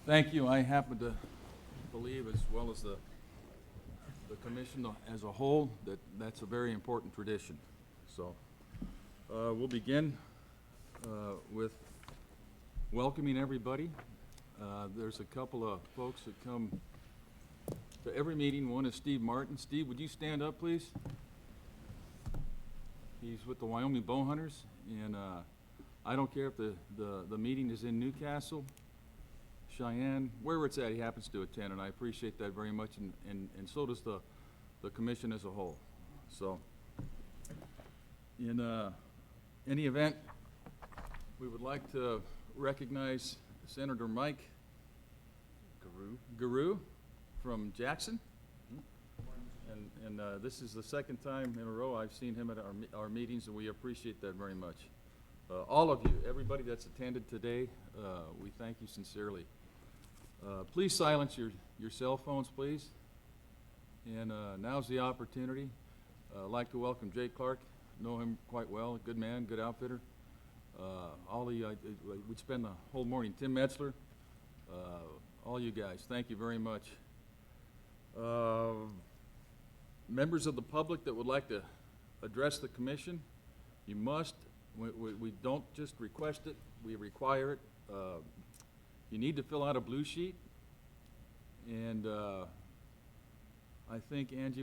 Thank you. I happen to believe, as well as the commission as a whole, that that's a very important tradition. So we'll begin with welcoming everybody. There's a couple of folks that come to every meeting. One is Steve Martin. Steve, would you stand up, please? He's with the Wyoming Bowhunters, and I don't care if the meeting is in Newcastle, Cheyenne, wherever it's at, he happens to attend, and I appreciate that very much, and so does the commission as a whole. So, in any event, we would like to recognize Senator Mike Guru from Jackson. And this is the second time in a row I've seen him at our meetings, and we appreciate that very much. All of you, everybody that's attended today, we thank you sincerely. Please silence your cell phones, please. And now's the opportunity. I'd like to welcome Jay Clark. Know him quite well. A good man, good outfitter. We'd spend the whole morning. Tim Metzler, all you guys, thank you very much. Members of the public that would like to address the commission, you must. We don't just request it, we require it. You need to fill out a blue sheet, and I think, Angie,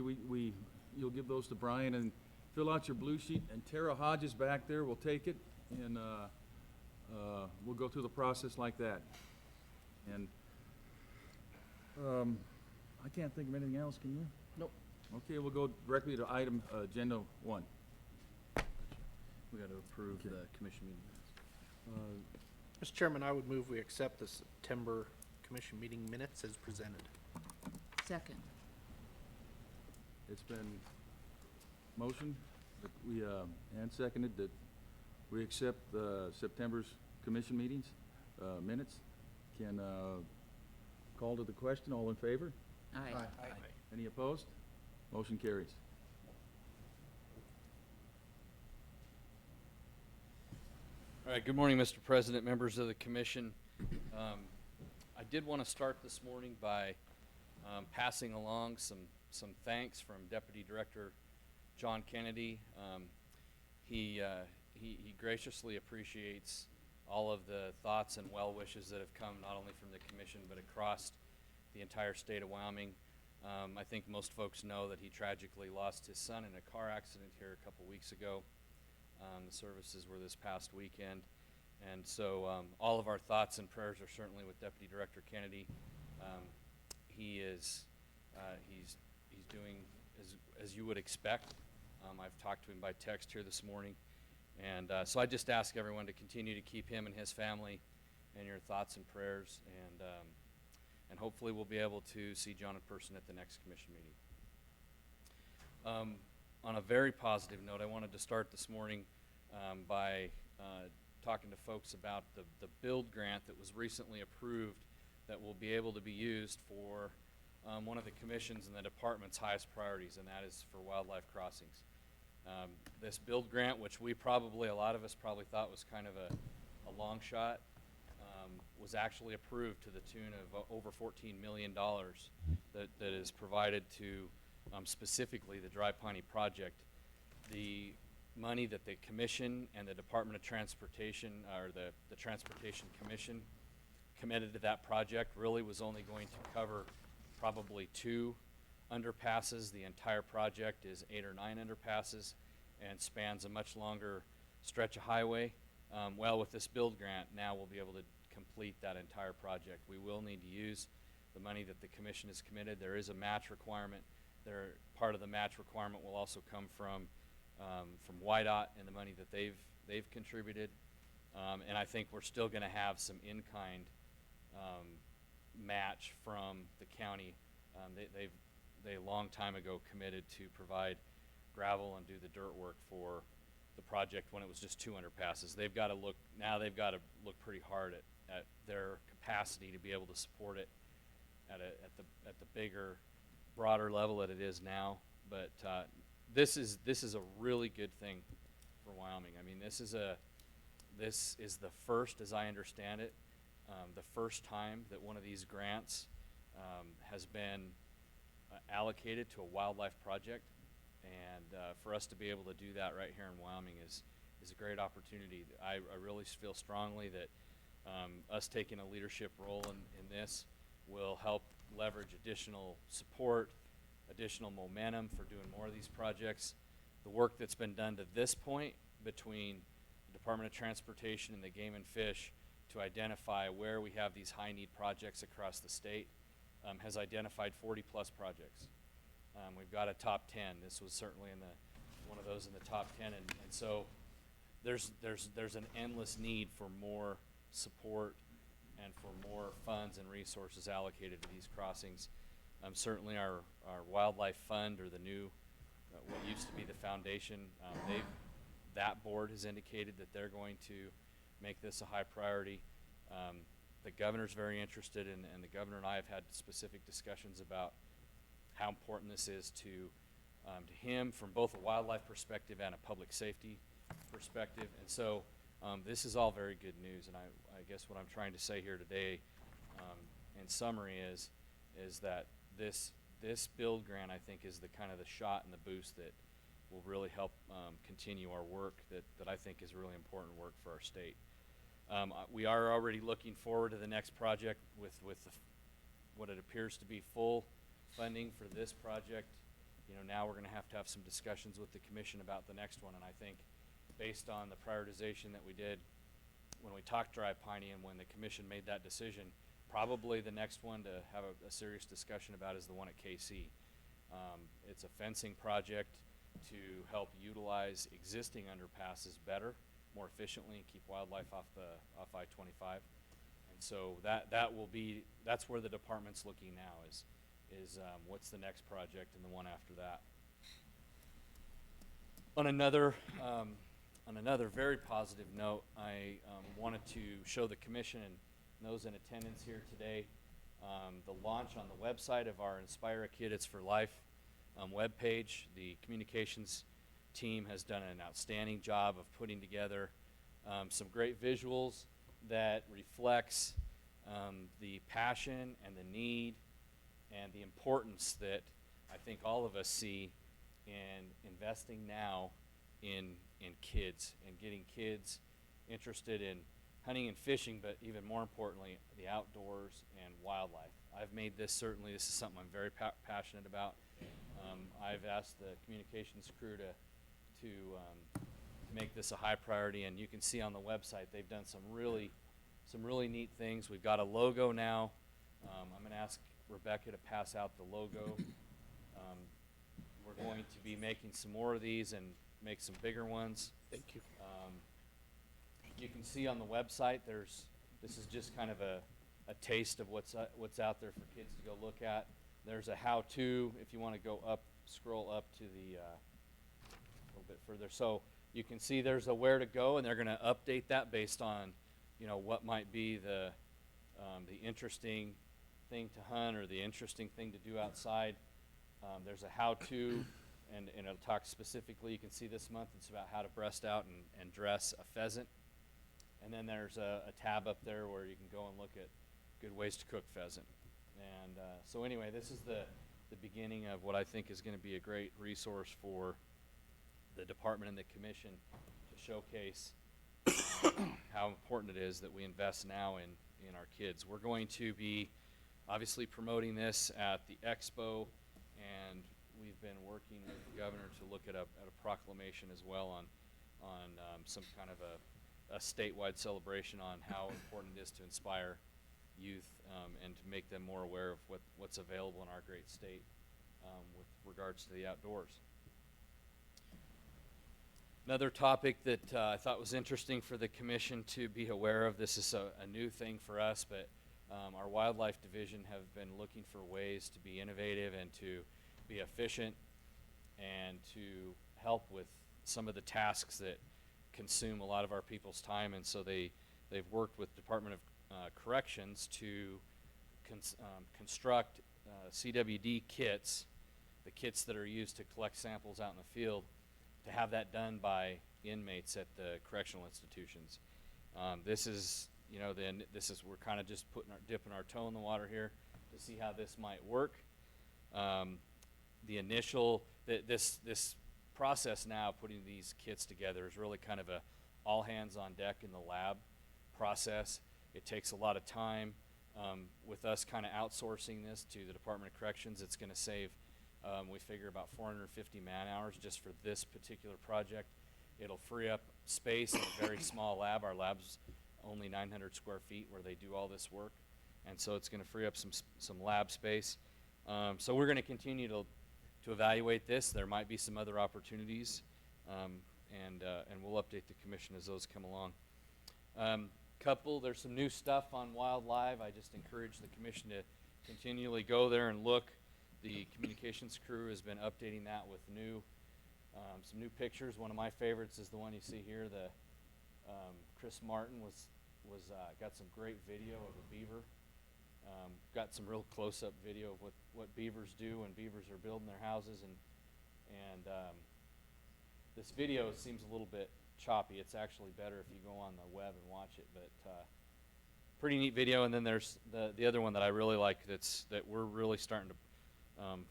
you'll give those to Brian, and fill out your blue sheet, and Tara Hodges back there will take it, and we'll go through the process like that. And I can't think of anything else, can you? Nope. Okay, we'll go directly to item agenda 1. We got to approve Okay. the commission meeting minutes. Mr. Chairman, I would move we accept the September commission meeting minutes as presented. Second. It's been motioned that we, and seconded that we accept September's commission meetings, minutes. Can call to the question, all in favor? Aye. Any opposed? Motion carries. All right, good morning, Mr. President, members of the commission. I did want to start this morning by passing along some thanks from Deputy Director John Kennedy. He graciously appreciates all of the thoughts and well wishes that have come not only from the commission but across the entire state of Wyoming. I think most folks know that he tragically lost his son in a car accident here a couple weeks ago. The services were this past weekend, and so all of our thoughts and prayers are certainly with Deputy Director Kennedy. He's doing as you would expect. I've talked to him by text here this morning, and so I just ask everyone to continue to keep him and his family in your thoughts and prayers, and hopefully we'll be able to see John in person at the next commission meeting. On a very positive note, I wanted to start this morning by talking to folks about the build grant that was recently approved that will be able to be used for one of the commission's and the department's highest priorities, and that is for wildlife crossings. This build grant, which a lot of us probably thought was kind of a long shot, was actually approved to the tune of over $14 million that is provided to specifically the Dry Piney project. The money that the commission and the Department of Transportation, or the Transportation Commission, committed to that project really was only going to cover probably 2 underpasses. The entire project is 8 or 9 underpasses and spans a much longer stretch of highway. Well, with this build grant, now we'll be able to complete that entire project. We will need to use the money that the commission has committed. There is a match requirement. Part of the match requirement will also come from WYDOT and the money that they've contributed, and I think we're still going to have some in-kind match from the county. They a long time ago committed to provide gravel and do the dirt work for the project when it was just 2 underpasses. They've got to look pretty hard at their capacity to be able to support it at the bigger, broader level that it is now. But this is a really good thing for Wyoming. I mean, this is the first, as I understand it, the first time that one of these grants has been allocated to a wildlife project. And for us to be able to do that right here in Wyoming is a great opportunity. I really feel strongly that us taking a leadership role in this will help leverage additional support, additional momentum for doing more of these projects. The work that's been done to this point between the Department of Transportation and the Game and Fish to identify where we have these high need projects across the state has identified 40 plus projects. We've got a top 10. This was certainly in one of those in the top 10, and so there's an endless need for more support and for more funds and resources allocated to these crossings. Certainly our wildlife fund, or the new what used to be the foundation, that board has indicated that they're going to make this a high priority. The governor's very interested, and the governor and I have had specific discussions about how important this is to him from both a wildlife perspective and a public safety perspective. And so this is all very good news, and I guess what I'm trying to say here today in summary is that this build grant, I think, is the kind of the shot and the boost that will really help continue our work that I think is really important work for our state. We are already looking forward to the next project with what it appears to be full funding for this project. Now we're going to have some discussions with the commission about the next one, and I think based on the prioritization that we did when we talked Dry Piney and when the commission made that decision, probably the next one to have a serious discussion about is the one at KC. It's a fencing project to help utilize existing underpasses better, more efficiently, and keep wildlife off I-25. And so that's where the department's looking now is what's the next project and the one after that. On another very positive note, I wanted to show the commission and those in attendance here today the launch on the website of our Inspire a Kid It's for Life webpage. The communications team has done an outstanding job of putting together some great visuals that reflects the passion and the need and the importance that I think all of us see in investing now in kids and getting kids interested in hunting and fishing, but even more importantly, the outdoors and wildlife. I've made this is something I'm very passionate about. I've asked the communications crew to make this a high priority, and you can see on the website they've done some really neat things. We've got a logo now. I'm going to ask Rebecca to pass out the logo. We're going to be making some more of these and make some bigger ones. Thank you. You can see on the website this is just kind of a taste of what's out there for kids to go look at. There's a how-to if you want to go scroll up to the a little bit further. So you can see there's a where to go, and they're going to update that based on what might be the interesting thing to hunt or the interesting thing to do outside. There's a how-to, and it'll talk specifically. You can see this month it's about how to breast out and dress a pheasant. And then there's a tab up there where you can go and look at good ways to cook pheasant. And so anyway, this is the beginning of what I think is going to be a great resource for the department and the commission to showcase how important it is that we invest now in our kids. We're going to be obviously promoting this at the expo, and we've been working with the governor to look at a proclamation as well on some kind of a statewide celebration on how important it is to inspire youth and to make them more aware of what's available in our great state with regards to the outdoors. Another topic that I thought was interesting for the commission to be aware of, this is a new thing for us, but our wildlife division have been looking for ways to be innovative and to be efficient and to help with some of the tasks that consume a lot of our people's time. And so they've worked with Department of Corrections to construct CWD kits, the kits that are used to collect samples out in the field, to have that done by inmates at the correctional institutions. This is you know, then we're kind of just dipping our toe in the water here to see how this might work. This process now of putting these kits together is really kind of a all hands on deck in the lab process. It takes a lot of time. With us kind of outsourcing this to the Department of Corrections, it's going to save, we figure, about 450 man hours just for this particular project. It'll free up space in a very small lab. Our lab's only 900 square feet where they do all this work, and so it's going to free up some lab space. So we're going to continue to evaluate this. There might be some other opportunities, and we'll update the commission as those come along. There's some new stuff on Wildlife. I just encourage the commission to continually go there and look. The communications crew has been updating that with some new pictures. One of my favorites is the one you see here. Chris Martin got some great video of a beaver. Got some real close-up video of what beavers do when beavers are building their houses, and this video seems a little bit choppy. It's actually better if you go on the web and watch it, but pretty neat video. And then there's the other one that I really like that we're really starting to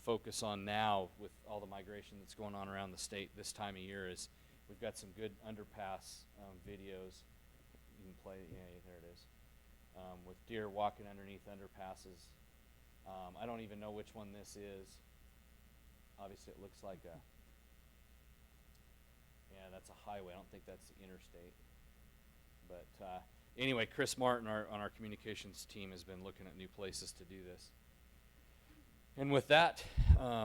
focus on now with all the migration that's going on around the state this time of year. Is we've got some good underpass videos. You can play, yeah, there it is, with deer walking underneath underpasses. I don't even know which one this is. Obviously it looks like yeah, that's a highway. I don't think that's the interstate. But anyway, Chris Martin on our communications team has been looking at new places to do this. And with that, I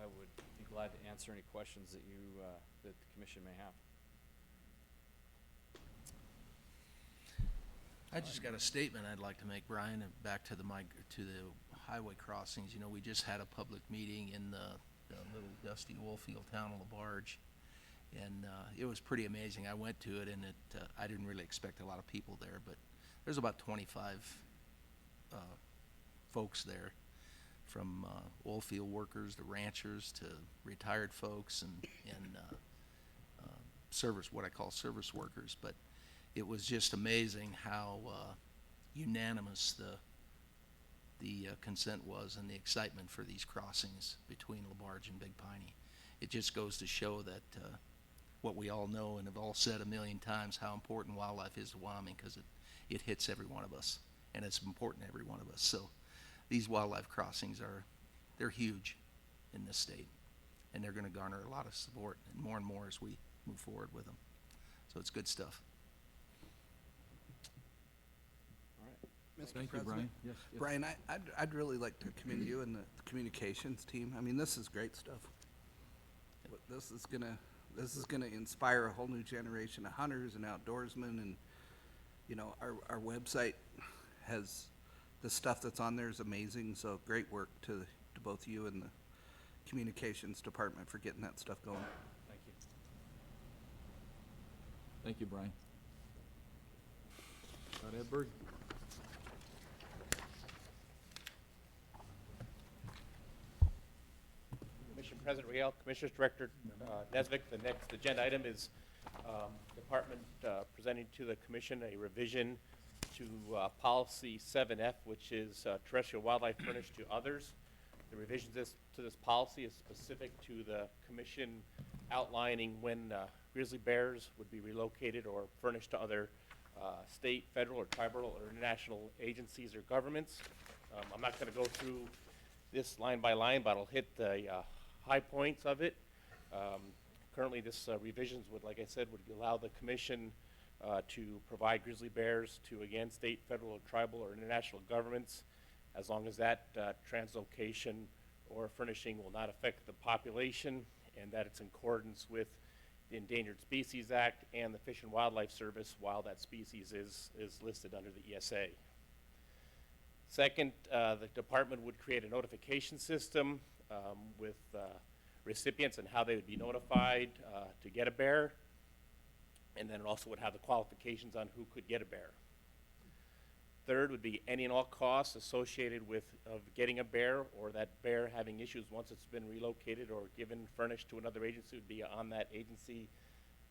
would be glad to answer any questions that that the commission may have. I just got a statement I'd like to make, Brian, and back to the highway crossings. You know, we just had a public meeting in the little dusty oilfield town of LaBarge, and it was pretty amazing. I went to it, and I didn't really expect a lot of people there, but there's about 25 folks there, from oilfield workers to ranchers to retired folks and what I call service workers. But it was just amazing how unanimous the consent was and the excitement for these crossings between LaBarge and Big Piney. It just goes to show that what we all know and have all said a million times, how important wildlife is to Wyoming, because it hits every one of us, and it's important to every one of us. So these wildlife crossings they're huge in this state, and they're going to garner a lot of support and more as we move forward with them. So it's good stuff. Mr. Thank you, President. Brian. Yes. Brian, I'd really like to commend you and the communications team. I mean, this is great stuff. This is gonna inspire a whole new generation of hunters and outdoorsmen, and you know, our website has the stuff that's on there is amazing. So great work to both you and the communications department for getting that stuff going. Thank you. Thank you, Brian. Scott Edberg. Commission President Riel, Commissioners Director Nesvik. The next agenda item is Department presenting to the Commission a revision to Policy 7F, which is terrestrial wildlife furnished to others. The revision to this policy is specific to the Commission outlining when grizzly bears would be relocated or furnished to other state, federal, or tribal, or international agencies or governments. I'm not going to go through this line by line, but I'll hit the high points of it. Currently, this revisions would, like I said, would allow the Commission to provide grizzly bears to, again, state, federal, tribal, or international governments, as long as that translocation or furnishing will not affect the population, and that it's in accordance with the Endangered Species Act and the Fish and Wildlife Service while that species is listed under the ESA. Second, the department would create a notification system with recipients and how they would be notified to get a bear, and then it also would have the qualifications on who could get a bear. Third would be any and all costs associated with getting a bear, or that bear having issues once it's been relocated or furnished to another agency, would be on that agency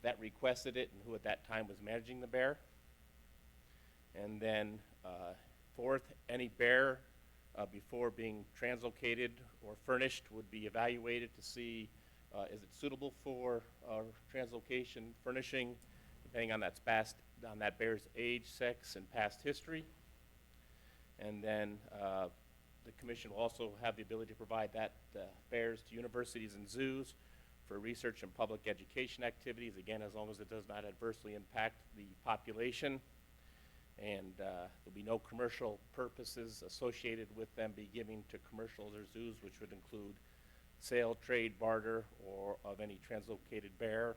that requested it and who at that time was managing the bear. And then, fourth, any bear before being translocated or furnished would be evaluated to see is it suitable for translocation, furnishing, depending on on that bear's age, sex, and past history. And then the commission will also have the ability to provide that bears to universities and zoos for research and public education activities, again, as long as it does not adversely impact the population. And there'll be no commercial purposes associated with them be given to commercials or zoos, which would include sale, trade, barter, or of any translocated bear.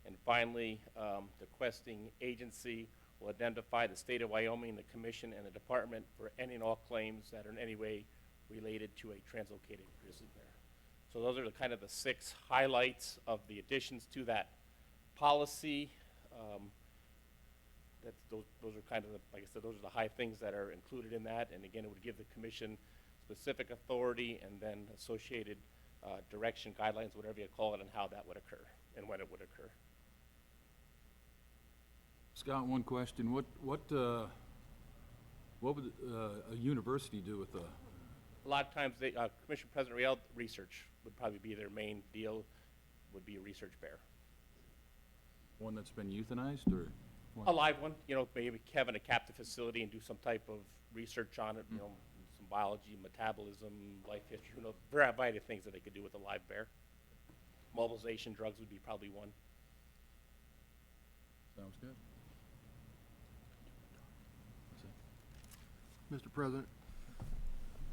And finally, the requesting agency will identify the state of Wyoming, the commission, and the department for any and all claims that are in any way related to a translocated grizzly bear. So those are the kind of the 6 highlights of the additions to that policy. Those are kind of, like I said, those are the high things that are included in that. And again, it would give the commission specific authority and then associated direction, guidelines, whatever you call it, on how that would occur and when it would occur. Scott, one question. What would a university do with A lot of times, Commission President Riel, research would probably be their main deal, would be a research bear. one that's been euthanized, or? A live one, maybe having a captive facility and do some type of research on it, some biology, metabolism, life history, variety of things that they could do with a live bear. Mobilization drugs would be probably one. Sounds good. Mr. President,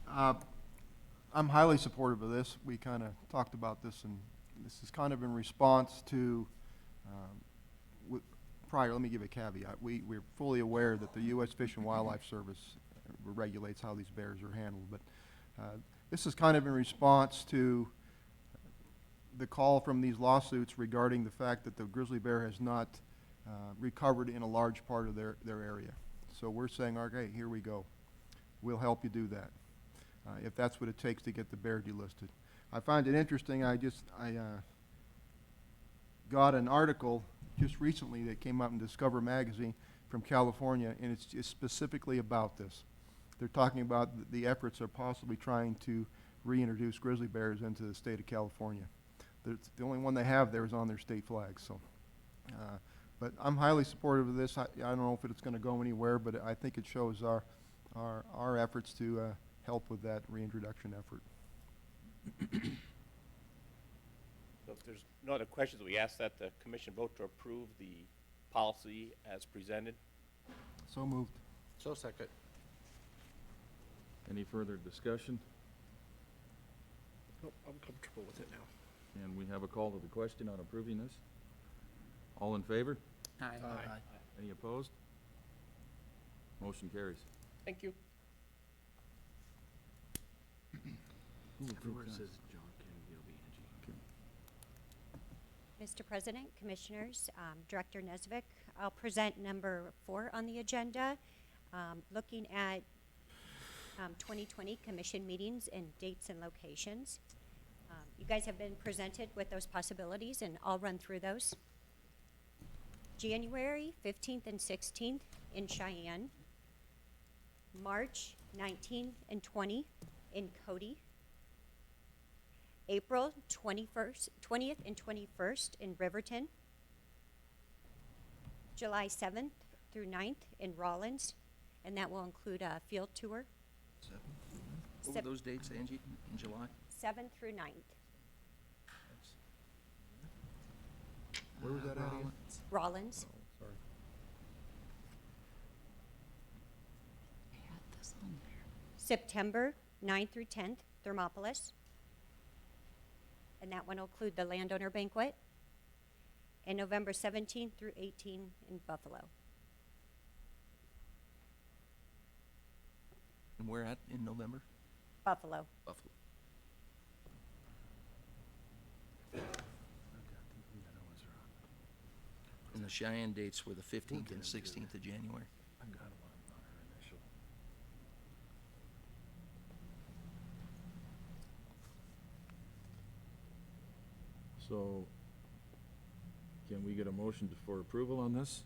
I'm highly supportive of this. We kind of talked about this, and this is kind of in response to, prior, let me give a caveat. We're fully aware that the U.S. Fish and Wildlife Service regulates how these bears are handled, but this is kind of in response to the call from these lawsuits regarding the fact that the grizzly bear has not recovered in a large part of their area. So we're saying, okay, here we go. We'll help you do that, if that's what it takes to get the bear delisted. I find it interesting. I got an article just recently that came out in Discover magazine from California, and it's specifically about this. They're talking about the efforts of possibly trying to reintroduce grizzly bears into the state of California. The only one they have there is on their state flag. So, but I'm highly supportive of this. I don't know if it's going to go anywhere, but I think it shows our efforts to help with that reintroduction effort. So if there's no other questions, we ask that the commission vote to approve the policy as presented. So moved. So second. Any further discussion? Nope, I'm comfortable with it now. And we have a call to the question on approving this. All in favor? Aye. Any opposed? Motion carries. Thank you. Everywhere it says John Kennedy, it'll be Angie. Mr. President, Commissioners, Director Nesvik, I'll present number 4 on the agenda, looking at 2020 commission meetings and dates and locations. You guys have been presented with those possibilities, and I'll run through those. January 15th and 16th in Cheyenne. March 19th and 20th in Cody. April 20th and 21st in Riverton. July 7th through 9th in Rollins, and that will include a field tour. What were those dates, Angie, in July? 7th through 9th. Where was that at again? Rollins. Sorry. September 9th through 10th, Thermopolis. And that one will include the landowner banquet. And November 17th through 18th in Buffalo. And where at in November? Buffalo. Buffalo. And the Cheyenne dates were the 15th and 16th of January. I got them on her initial. So, can we get a motion for approval on this?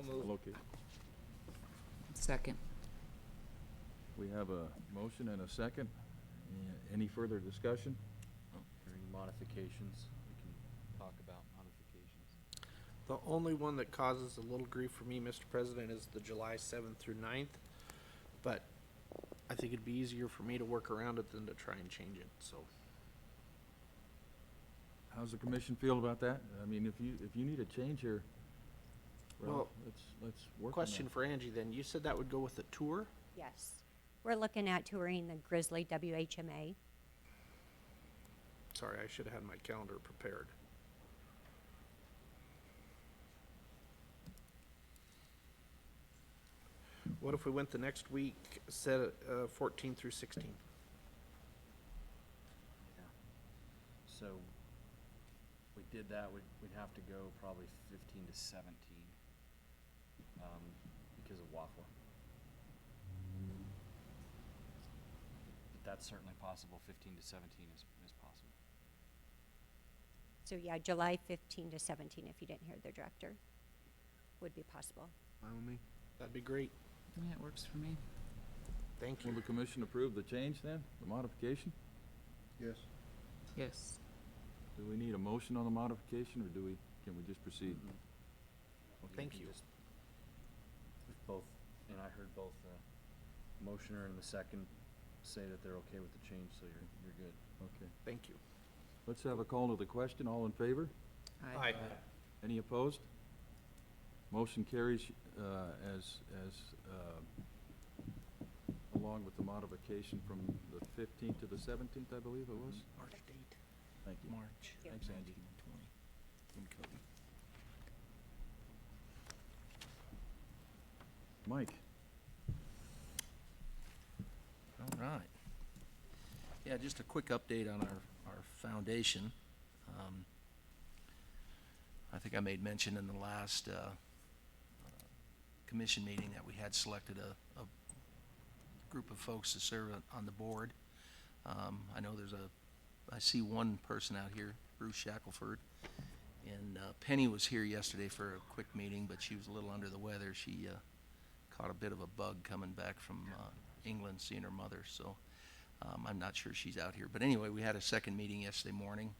Location. Second. We have a motion and a second. Any further discussion? Hearing modifications, we can talk about modifications. The only one that causes a little grief for me, Mr. President, is the July 7th through 9th. But I think it'd be easier for me to work around it than to try and change it, so. How's the commission feel about that? I mean, if you need a change here, well, Well, let's work on Question that. for Angie then. You said that would go with the tour? Yes. We're looking at touring the Grizzly WHMA. Sorry, I should have had my calendar prepared. What if we went the next week, set it 14 through 16? Yeah. So, if we did that, we'd have to go probably 15 to 17, because of Waffle. But that's certainly possible, 15 to 17 is possible. So yeah, July 15 to 17, if you didn't hear the director, would be possible. Fine with me. That'd be great. Yeah, it works for me. Thank Will you. the commission approve the change then, the modification? Yes. Yes. Do we need a motion on the modification, or can we just proceed? Thank you. If both, and I heard both the motioner and the second say that they're okay with the change, so you're good. Okay. Thank you. Let's have a call to the question. All in favor? Aye. Any opposed? Motion carries as along with the modification from the 15th to the 17th, I believe it was? March date. Thank you. March. Yeah. Thanks, Angie. 20. Mike? All right. Yeah, just a quick update on our foundation. I think I made mention in the last commission meeting that we had selected a group of folks to serve on the board. I know I see one person out here, Bruce Shackelford. And Penny was here yesterday for a quick meeting, but she was a little under the weather. She caught a bit of a bug coming back from England, seeing her mother, so I'm not sure she's out here. But anyway, we had a second meeting yesterday morning.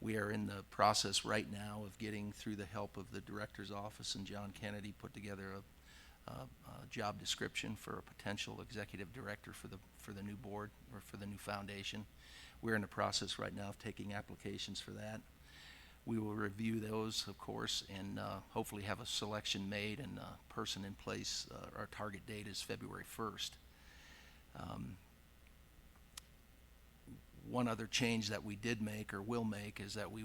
We are in the process right now of getting, through the help of the director's office and John Kennedy, put together a job description for a potential executive director for the new board, or for the new foundation. We're in the process right now of taking applications for that. We will review those, of course, and hopefully have a selection made and a person in place. Our target date is February 1st. One other change that we did make, or will make, is that we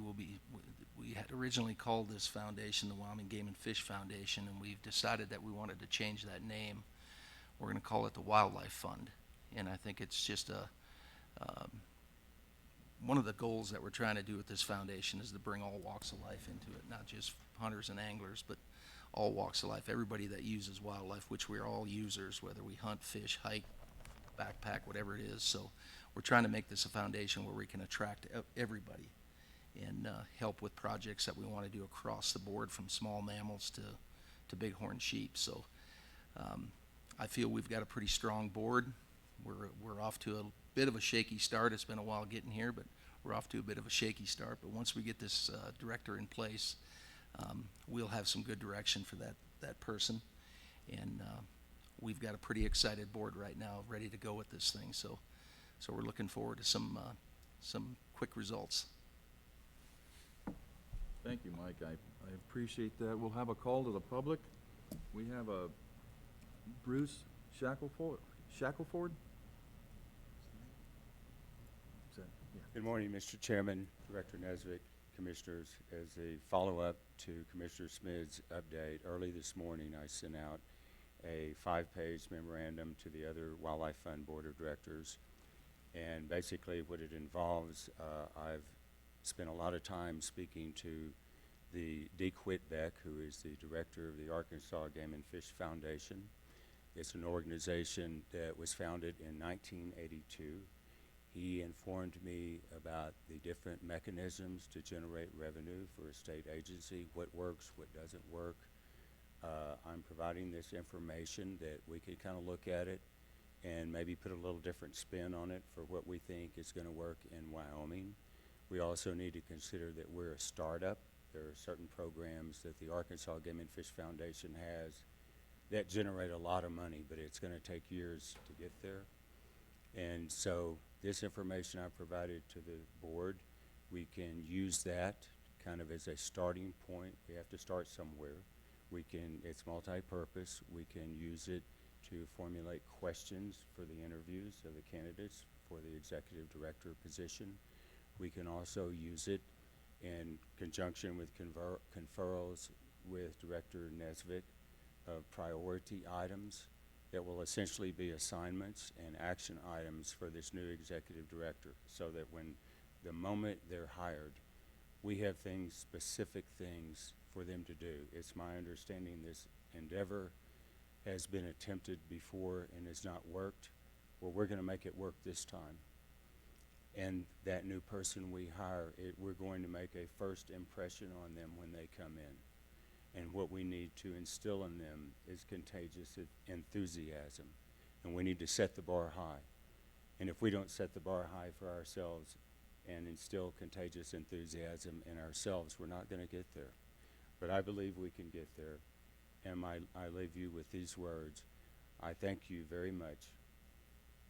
had originally called this foundation the Wyoming Game and Fish Foundation, and we've decided that we wanted to change that name. We're going to call it the Wildlife Fund, and I think it's just one of the goals that we're trying to do with this foundation is to bring all walks of life into it, not just hunters and anglers, but all walks of life, everybody that uses wildlife, which we're all users, whether we hunt, fish, hike, backpack, whatever it is. So we're trying to make this a foundation where we can attract everybody and help with projects that we want to do across the board, from small mammals to bighorn sheep. So I feel we've got a pretty strong board. We're off to a bit of a shaky start. It's been a while getting here, but we're off to a bit of a shaky start. But once we get this director in place, we'll have some good direction for that person. And we've got a pretty excited board right now, ready to go with this thing. So we're looking forward to some quick results. Thank you, Mike. I appreciate that. We'll have a call to the public. We have a Bruce Shackelford? Is that, yeah. Good morning, Mr. Chairman, Director Nesvik, Commissioners. As a follow-up to Commissioner Smith's update, early this morning I sent out a 5-page memorandum to the other Wildlife Fund Board of Directors. And basically what it involves, I've spent a lot of time speaking to the Deke Whitbeck, who is the director of the Arkansas Game and Fish Foundation. It's an organization that was founded in 1982, He informed me about the different mechanisms to generate revenue for a state agency, what works, what doesn't work. I'm providing this information that we could kind of look at it and maybe put a little different spin on it for what we think is going to work in Wyoming. We also need to consider that we're a startup. There are certain programs that the Arkansas Game and Fish Foundation has that generate a lot of money, but it's going to take years to get there. And so this information I provided to the board, we can use that kind of as a starting point. We have to start somewhere. It's multi-purpose. We can use it to formulate questions for the interviews of the candidates for the executive director position. We can also use it in conjunction with conferrals with Director Nesvik of priority items that will essentially be assignments and action items for this new executive director, so that when the moment they're hired, we have specific things for them to do. It's my understanding this endeavor has been attempted before and has not worked. Well, we're going to make it work this time. And that new person we hire, we're going to make a first impression on them when they come in. And what we need to instill in them is contagious enthusiasm. And we need to set the bar high. And if we don't set the bar high for ourselves and instill contagious enthusiasm in ourselves, we're not going to get there. But I believe we can get there. And I leave you with these words. I thank you very much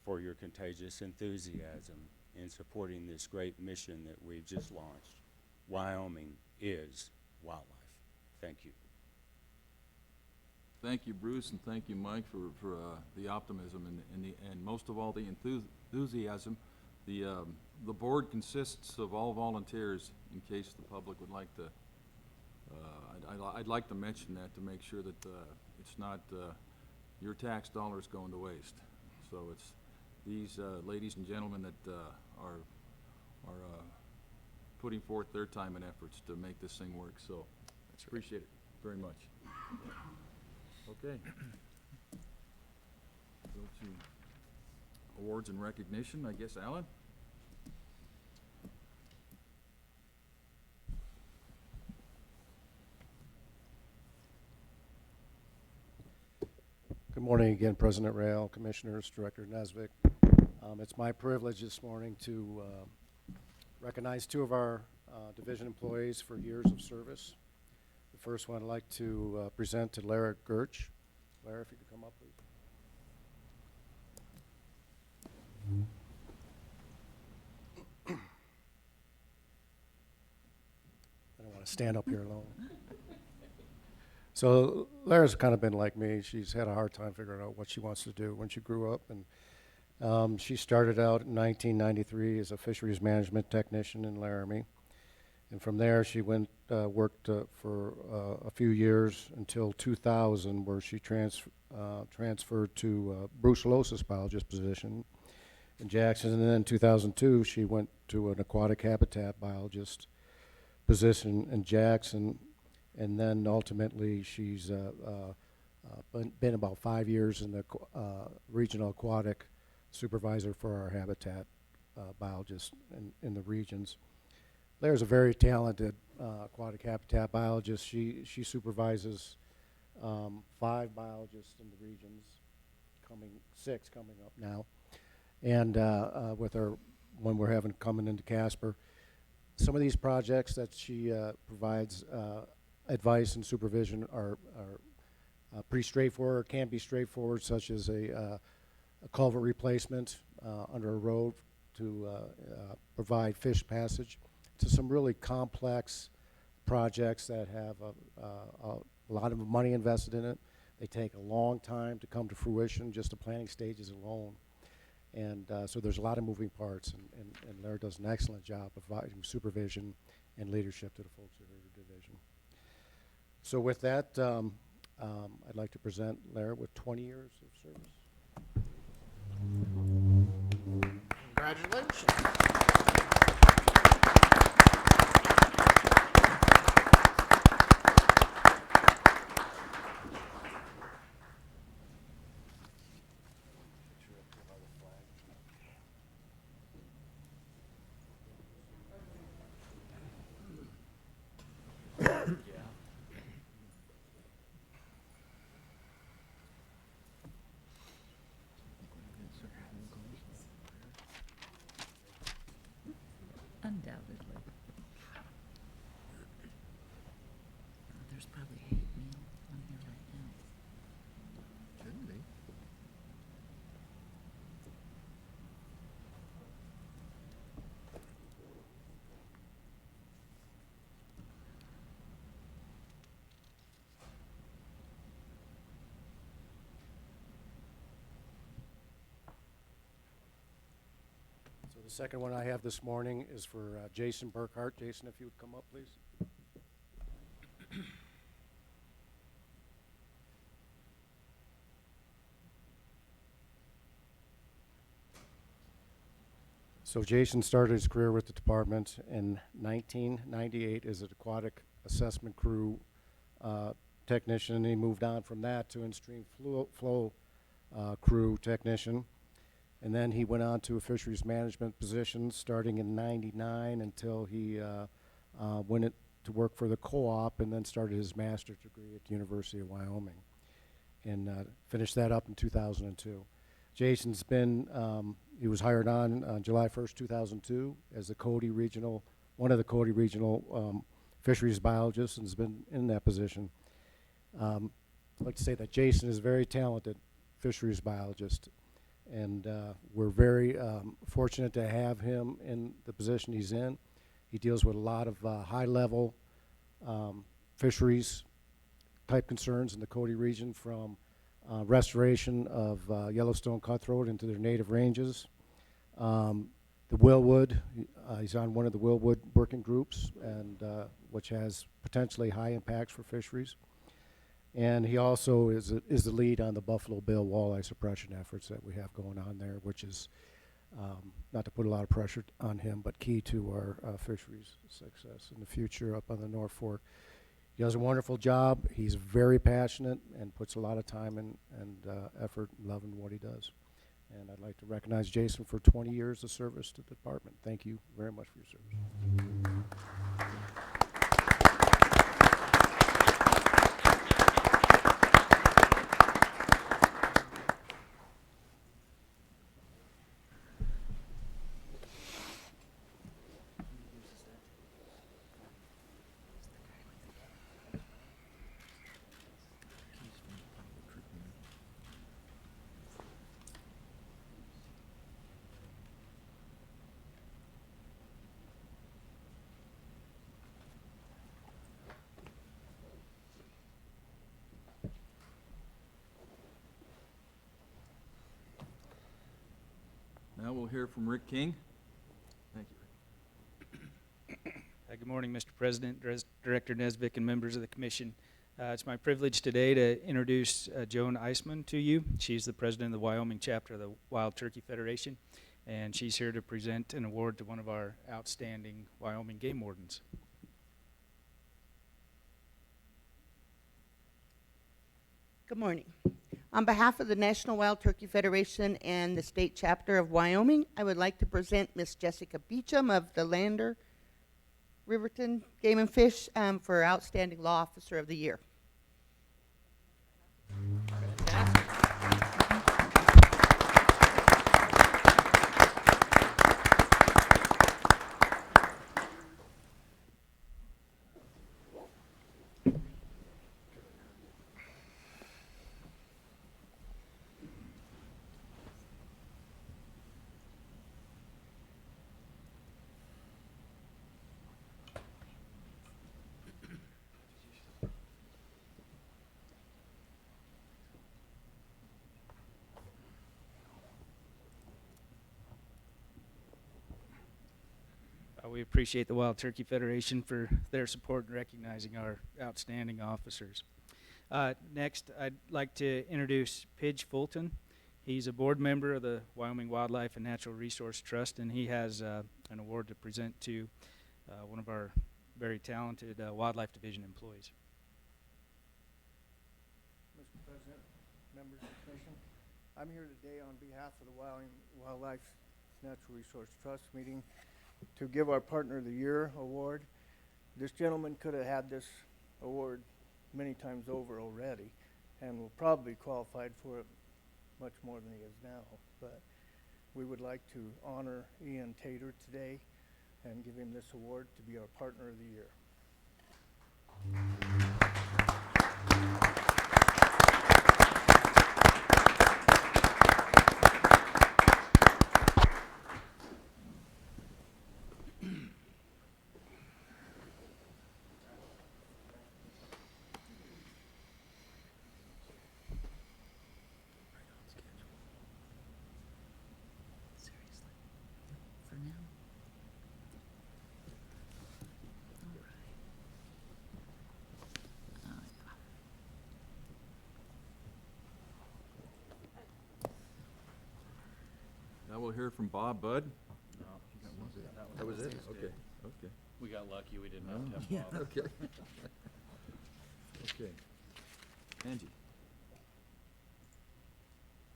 for your contagious enthusiasm in supporting this great mission that we've just launched. Wyoming is wildlife. Thank you. Thank you, Bruce, and thank you, Mike, for the optimism and most of all the enthusiasm. The board consists of all volunteers. In case the public would like to, I'd like to mention that to make sure that it's not your tax dollars going to waste. So it's these ladies and gentlemen that are putting forth their time and efforts to make this thing work. So appreciate it very much. Okay. Go to awards and recognition, I guess, Alan? Good morning again, President Rail, Commissioners, Director Nesvik. It's my privilege this morning to recognize two of our division employees for years of service. The first one I'd like to present to Lara Gertsch. Lara, if you could come up, please. I don't want to stand up here alone. So Lara's kind of been like me. She's had a hard time figuring out what she wants to do when she grew up. And she started out in 1993 as a fisheries management technician in Laramie. And from there, she worked for a few years until 2000, where she transferred to brucellosis biologist position in Jackson. And then in 2002, she went to an aquatic habitat biologist position in Jackson. And then ultimately, she's been about 5 years in the regional aquatic supervisor for our habitat biologists in the regions. Lara's a very talented aquatic habitat biologist. She supervises 5 biologists in the regions, 6 coming up now. And with her, when we're having coming into Casper, some of these projects that she provides advice and supervision are pretty straightforward, can be straightforward, such as a culvert replacement under a road to provide fish passage, to some really complex projects that have a lot of money invested in it. They take a long time to come to fruition, just the planning stages alone. And so there's a lot of moving parts, and Lara does an excellent job providing supervision and leadership to the folks at her division. So with that, I'd like to present Lara with 20 years of service. Congratulations. The second one I have this morning is for Jason Burkhart. Jason, if you would come up, please. So Jason started his career with the department in 1998 as an aquatic assessment crew technician, and he moved on from that to in-stream flow crew technician. And then he went on to a fisheries management position starting in '99 until he went to work for the co-op and then started his master's degree at the University of Wyoming and finished that up in 2002. Jason's been, he was hired on July 1st, 2002 as the Cody Regional, one of the Cody Regional fisheries biologists, and has been in that position. I'd like to say that Jason is a very talented fisheries biologist, and we're very fortunate to have him in the position he's in. He deals with a lot of high-level fisheries type concerns in the Cody region, from restoration of Yellowstone cutthroat into their native ranges. The Willwood, he's on one of the Willwood working groups, and which has potentially high impacts for fisheries. And he also is the lead on the Buffalo Bill walleye suppression efforts that we have going on there, which is, not to put a lot of pressure on him, but key to our fisheries success in the future up on the North Fork. He does a wonderful job. He's very passionate and puts a lot of time and effort and love in what he does. And I'd like to recognize Jason for 20 years of service to the department. Thank you very much for your service. Now we'll hear from Rick King. Thank you, Rick. Good morning, Mr. President, Director Nesbitt, and members of the Commission. It's my privilege today to introduce Joan Eisman to you. She's the president of the Wyoming chapter of the Wild Turkey Federation, and she's here to present an award to one of our outstanding Wyoming game wardens. Good morning. On behalf of the National Wild Turkey Federation and the state chapter of Wyoming, I would like to present Miss Jessica Beecham of the Lander Riverton Game and Fish for Outstanding Law Officer of the Year. We appreciate the Wild Turkey Federation for their support in recognizing our outstanding officers. Next, I'd like to introduce Pidge Fulton. He's a board member of the Wyoming Wildlife and Natural Resource Trust, and he has an award to present to one of our very talented Wildlife Division employees. Mr. President, members of the Commission, I'm here today on behalf of the Wyoming Wildlife Natural Resource Trust meeting to give our Partner of the Year award. This gentleman could have had this award many times over already and will probably qualified for it much more than he is now. But we would like to honor Ian Tater today and give him this award to be our Partner of the Year. Now we'll hear from Bob Budd. No, That was it? Tuesday. Okay, okay. We got lucky, we didn't have to have Bob. Okay. Okay. Angie?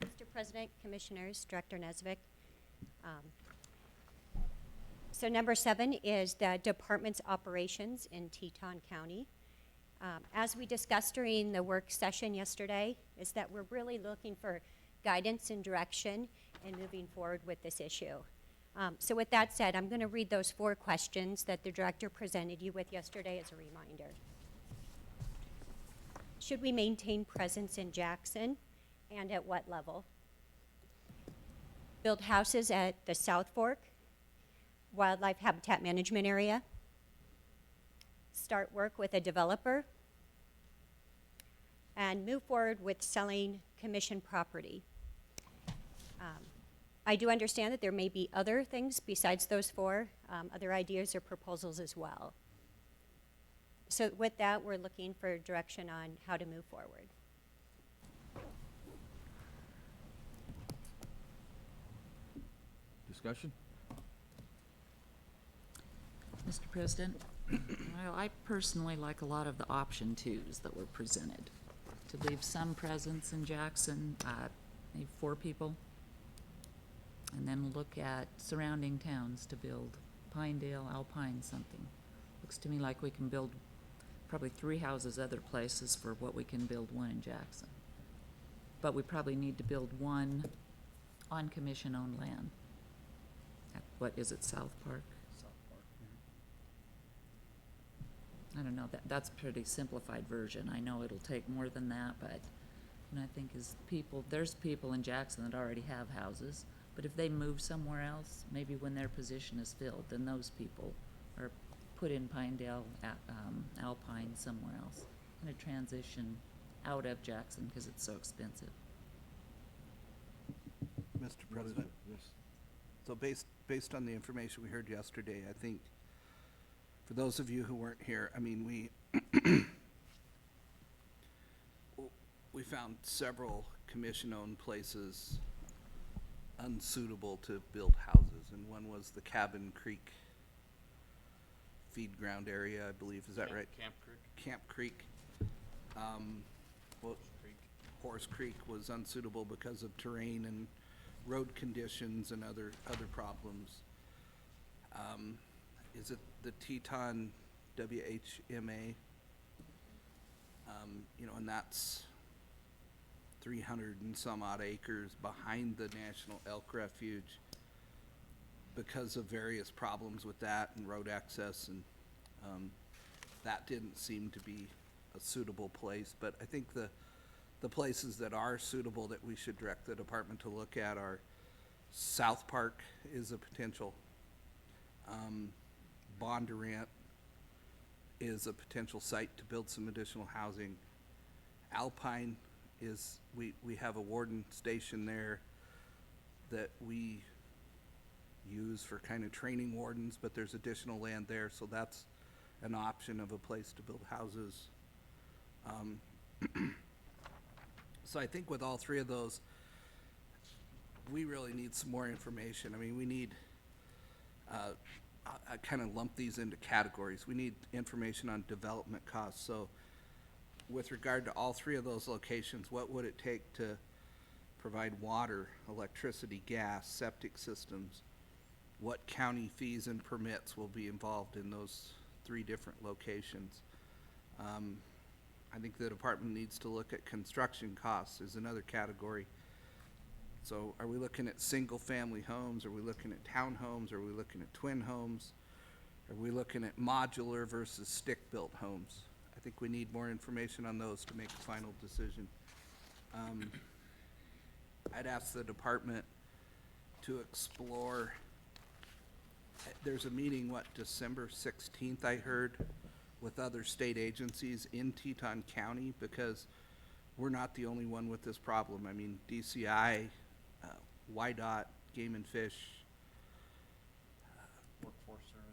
Mr. President, Commissioners, Director Nesvik. So number 7 is the department's operations in Teton County. As we discussed during the work session yesterday, is that we're really looking for guidance and direction in moving forward with this issue. So with that said, I'm going to read those 4 questions that the director presented you with yesterday as a reminder. Should we maintain presence in Jackson, and at what level? Build houses at the South Fork Wildlife Habitat Management Area. Start work with a developer. And move forward with selling commission property. I do understand that there may be other things besides those 4, other ideas or proposals as well. So with that, we're looking for direction on how to move forward. Discussion? Mr. President, well, I personally like a lot of the option 2s that were presented. To leave some presence in Jackson, maybe 4 people, and then look at surrounding towns to build Pinedale, Alpine, something. Looks to me like we can build probably 3 houses other places for what we can build 1 in Jackson. But we probably need to build 1 on commission-owned land. At, what is it, South Park? South Park. I don't know, that's a pretty simplified version. I know it'll take more than that, but I think there's people in Jackson that already have houses, but if they move somewhere else, maybe when their position is filled, then those people are put in Pinedale, Alpine, somewhere else, kind of transition out of Jackson because it's so expensive. Mr. President, Yes. so based on the information we heard yesterday, I think, for those of you who weren't here, I mean, we found several commission-owned places unsuitable to build houses, and one was the Cabin Creek feed ground area, I believe, is that right? Camp Creek. Camp Creek. Well, Horse Creek was unsuitable because of terrain and road conditions and other problems. Is it the Teton WHMA? You know, and that's 300 and some odd acres behind the National Elk Refuge because of various problems with that and road access, and that didn't seem to be a suitable place. But I think the places that are suitable that we should direct the department to look at are South Park is a potential. Bondurant is a potential site to build some additional housing. Alpine is, we have a warden station there that we use for kind of training wardens, but there's additional land there, so that's an option of a place to build houses. So I think with all 3 of those, we really need some more information. I mean, we need, I kind of lump these into categories. We need information on development costs. So with regard to all 3 of those locations, what would it take to provide water, electricity, gas, septic systems? What county fees and permits will be involved in those 3 different locations? I think the department needs to look at construction costs is another category. So are we looking at single-family homes? Are we looking at townhomes? Are we looking at twin homes? Are we looking at modular versus stick-built homes? I think we need more information on those to make a final decision. I'd ask the department to explore, there's a meeting, December 16th, I heard, with other state agencies in Teton County, because we're not the only one with this problem. I mean, DCI, YDOT, Game and Fish,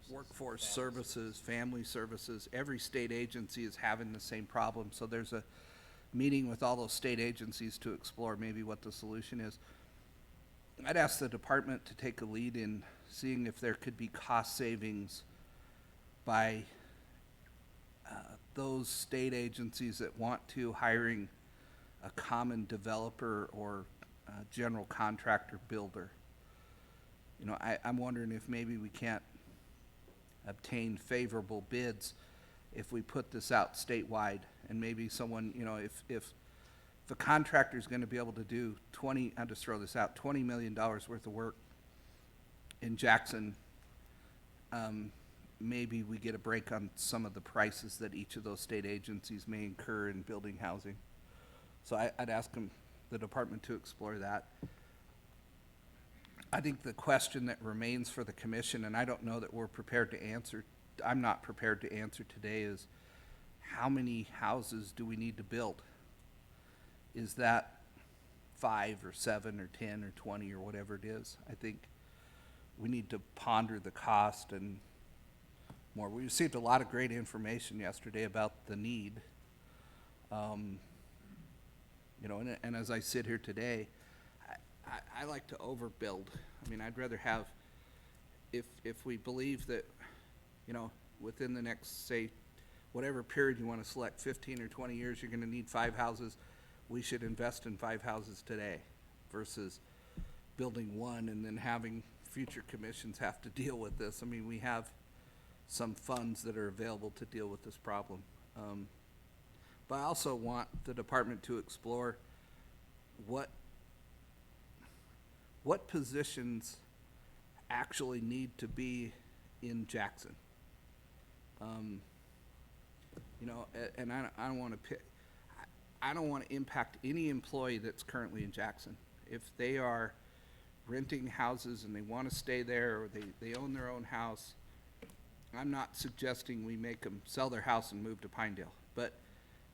Workforce Services, Family Services, every state agency is having the same problem. So there's a meeting with all those state agencies to explore maybe what the solution is. I'd ask the department to take a lead in seeing if there could be cost savings by those state agencies that want to hiring a common developer or general contractor builder. You know, I'm wondering if maybe we can't obtain favorable bids if we put this out statewide, and maybe someone, you know, if a contractor's gonna be able to do I'll just throw this out, $20 million worth of work in Jackson, maybe we get a break on some of the prices that each of those state agencies may incur in building housing. So I'd ask the department to explore that. I think the question that remains for the commission, and I don't know that we're prepared to answer, I'm not prepared to answer today, is how many houses do we need to build? Is that 5 or 7 or 10 or 20 or whatever it is? I think we need to ponder the cost and more. We received a lot of great information yesterday about the need. You know, and as I sit here today, I like to overbuild. I mean, I'd rather have, if we believe that, you know, within the next, say, whatever period you want to select, 15 or 20 years, you're going to need 5 houses, we should invest in 5 houses today versus building one and then having future commissions have to deal with this. I mean, we have some funds that are available to deal with this problem. But I also want the department to explore what positions actually need to be in Jackson. You know, and I don't want to pick, I don't want to impact any employee that's currently in Jackson. If they are renting houses and they want to stay there, or they own their own house, I'm not suggesting we make them sell their house and move to Pinedale. But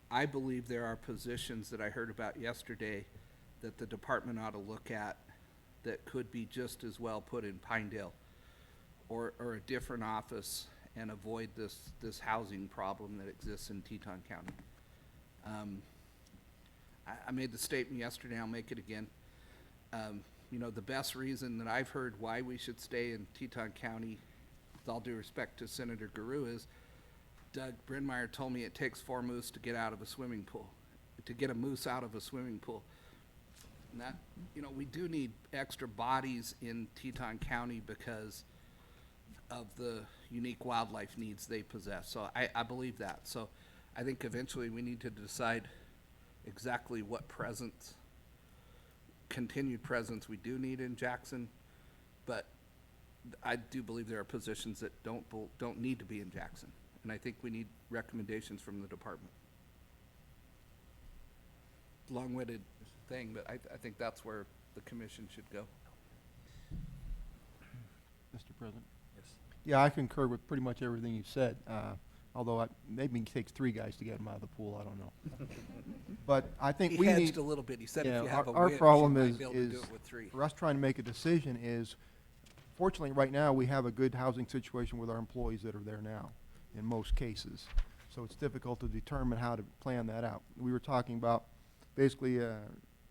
I believe there are positions that I heard about yesterday that the department ought to look at that could be just as well put in Pinedale or a different office and avoid this housing problem that exists in Teton County. I made the statement yesterday, I'll make it again. You know, the best reason that I've heard why we should stay in Teton County, with all due respect to Senator Guru, is Doug Brynmeier told me it takes 4 moose to get out of a swimming pool, to get a moose out of a swimming pool. And that, you know, we do need extra bodies in Teton County because of the unique wildlife needs they possess. So I believe that. So I think eventually we need to decide exactly what presence, continued presence we do need in Jackson. But I do believe there are positions that don't need to be in Jackson. And I think we need recommendations from the department. Long-winded thing, but I think that's where the commission should go. Mr. President? Yes. Yeah, I concur with pretty much everything you said, although maybe it takes 3 guys to get him out of the pool, I don't know. But I think He we need... hedged a little bit. He said if you have a our winch, problem you is, might be able to do it with 3. for us trying to make a decision is, fortunately, right now, we have a good housing situation with our employees that are there now, in most cases. So it's difficult to determine how to plan that out. We were talking about basically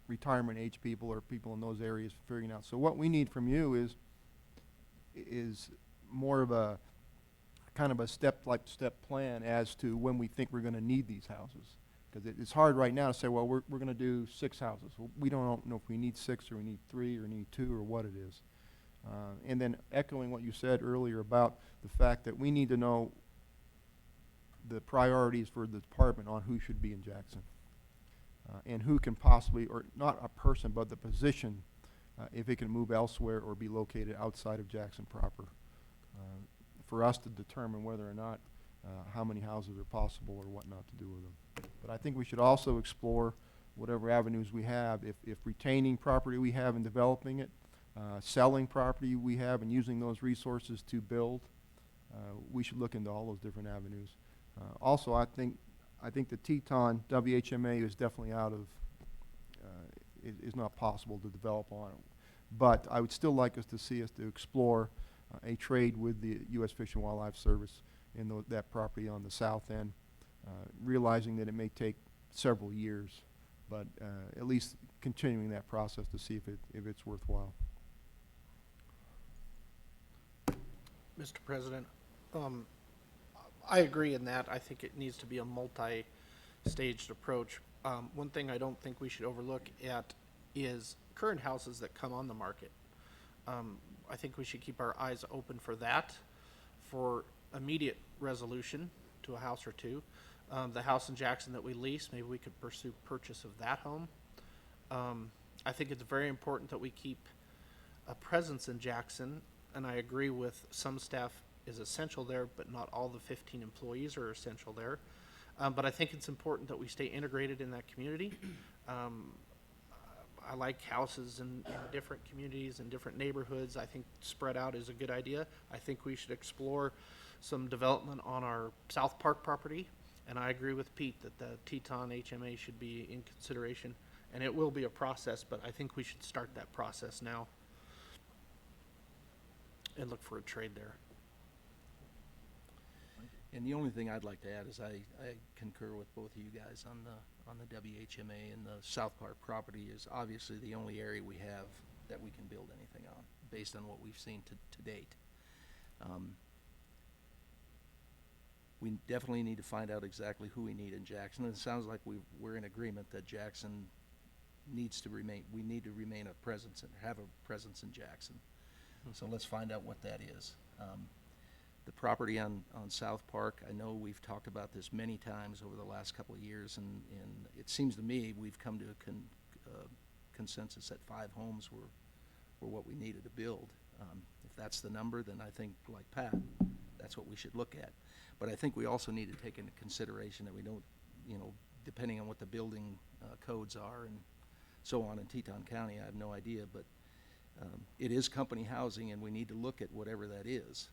retirement age people or people in those areas figuring out. So what we need from you is more of a kind of a step-by-step plan as to when we think we're going to need these houses. Because it's hard right now to say, well, we're going to do 6 houses. Well, we don't know if we need 6 or we need 3 or need 2 or what it is. And then echoing what you said earlier about the fact that we need to know the priorities for the department on who should be in Jackson. And who can possibly, or not a person, but the position, if it can move elsewhere or be located outside of Jackson proper. For us to determine whether or not how many houses are possible or what not to do with them. But I think we should also explore whatever avenues we have. If retaining property we have and developing it, selling property we have and using those resources to build, we should look into all those different avenues. Also, I think the Teton WHMA is definitely out of, is not possible to develop on it. But I would still like us to explore a trade with the U.S. Fish and Wildlife Service in that property on the south end, realizing that it may take several years, but at least continuing that process to see if it's worthwhile. Mr. President. I agree in that. I think it needs to be a multi-staged approach. One thing I don't think we should overlook at is current houses that come on the market. I think we should keep our eyes open for that, for immediate resolution to a house or two. The house in Jackson that we lease, maybe we could pursue purchase of that home. I think it's very important that we keep a presence in Jackson, and I agree with some staff is essential there, but not all the 15 employees are essential there. But I think it's important that we stay integrated in that community. I like houses in different communities and different neighborhoods. I think spread out is a good idea. I think we should explore some development on our South Park property. And I agree with Pete that the Teton HMA should be in consideration. And it will be a process, but I think we should start that process now and look for a trade there. And the only thing I'd like to add is I concur with both of you guys on the WHMA, and the South Park property is obviously the only area we have that we can build anything on, based on what we've seen to date. We definitely need to find out exactly who we need in Jackson. And it sounds like we're in agreement that Jackson needs to remain, we need to remain a presence and have a presence in Jackson. So let's find out what that is. The property on South Park, I know we've talked about this many times over the last couple of years, and it seems to me we've come to a consensus that 5 homes were what we needed to build. If that's the number, then I think, like Pat, that's what we should look at. But I think we also need to take into consideration that we don't, depending on what the building codes are and so on in Teton County, I have no idea, but it is company housing, and we need to look at whatever that is.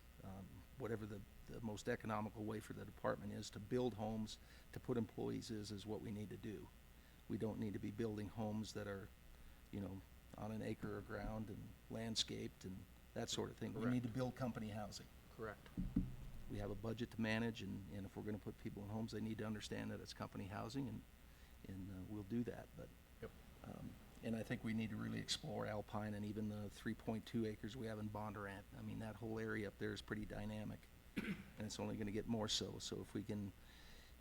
Whatever the most economical way for the department is to build homes, to put employees is what we need to do. We don't need to be building homes that are, on an acre of ground and landscaped and that sort of thing. Correct. We need to build company housing. Correct. We have a budget to manage, and if we're gonna put people in homes, they need to understand that it's company housing, and we'll do that, but. Yep. And I think we need to really explore Alpine and even the 3.2 acres we have in Bondurant. I mean, that whole area up there is pretty dynamic, and it's only gonna get more so. So if we can,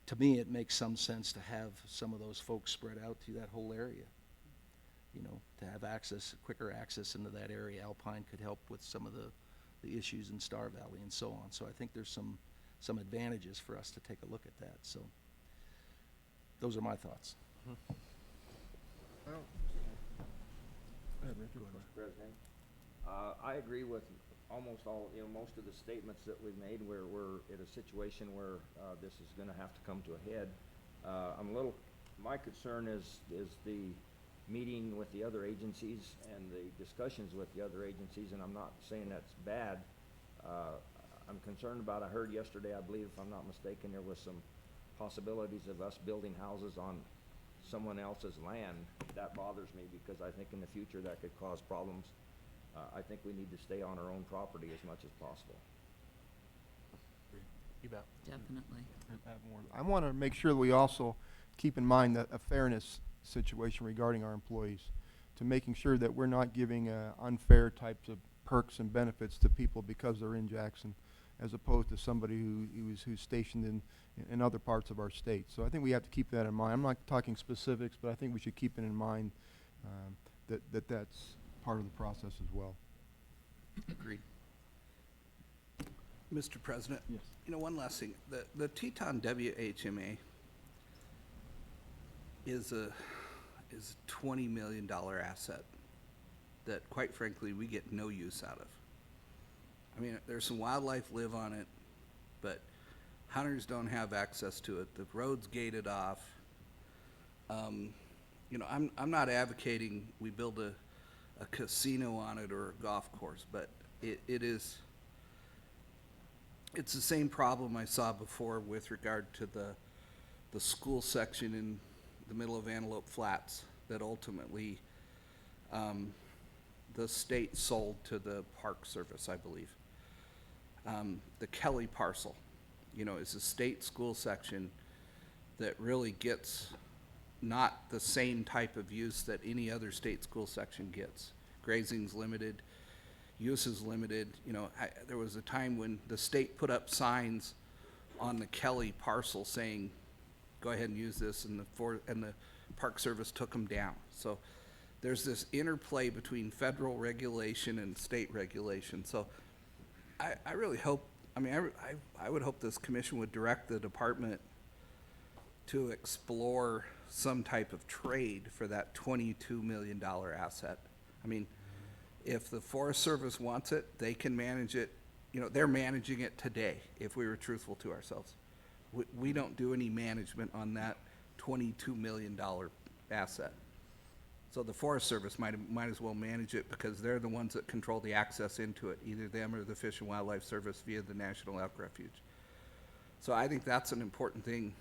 to me, it makes some sense to have some of those folks spread out through that whole area. To have access, quicker access into that area. Alpine could help with some of the issues in Star Valley and so on. So I think there's some advantages for us to take a look at that. So those are my thoughts. Mr. President, I agree with almost all, most of the statements that we've made. We're in a situation where this is going to have to come to a head. My concern is the meeting with the other agencies and the discussions with the other agencies, and I'm not saying that's bad. I'm concerned about, I heard yesterday, I believe, if I'm not mistaken, there was some possibilities of us building houses on someone else's land. That bothers me, because I think in the future that could cause problems. I think we need to stay on our own property as much as possible. You bet. Definitely. I want to make sure that we also keep in mind that a fairness situation regarding our employees, to making sure that we're not giving unfair types of perks and benefits to people because they're in Jackson, as opposed to somebody who's stationed in other parts of our state. So I think we have to keep that in mind. I'm not talking specifics, but I think we should keep it in mind that's part of the process as well. Agreed. Mr. President? Yes. One last thing. The Teton WHMA is a $20 million asset that, quite frankly, we get no use out of. I mean, there's some wildlife live on it, but hunters don't have access to it. The road's gated off. I'm not advocating we build a casino on it or a golf course, but it's the same problem I saw before with regard to the school section in the middle of Antelope Flats that ultimately the state sold to the Park Service, I believe. The Kelly parcel, is a state school section that really gets not the same type of use that any other state school section gets. Grazing's limited. use is limited. You know, there was a time when the state put up signs on the Kelly parcel saying, go ahead and use this, and the Park Service took them down. So there's this interplay between federal regulation and state regulation. So I really hope, I mean, I would hope this commission would direct the department to explore some type of trade for that $22 million asset. I mean, if the Forest Service wants it, they can manage it. You know, they're managing it today, if we were truthful to ourselves. We don't do any management on that $22 million asset. So the Forest Service might as well manage it, because they're the ones that control the access into it, either them or the Fish and Wildlife Service via the National Elk Refuge. So I think that's an important thing.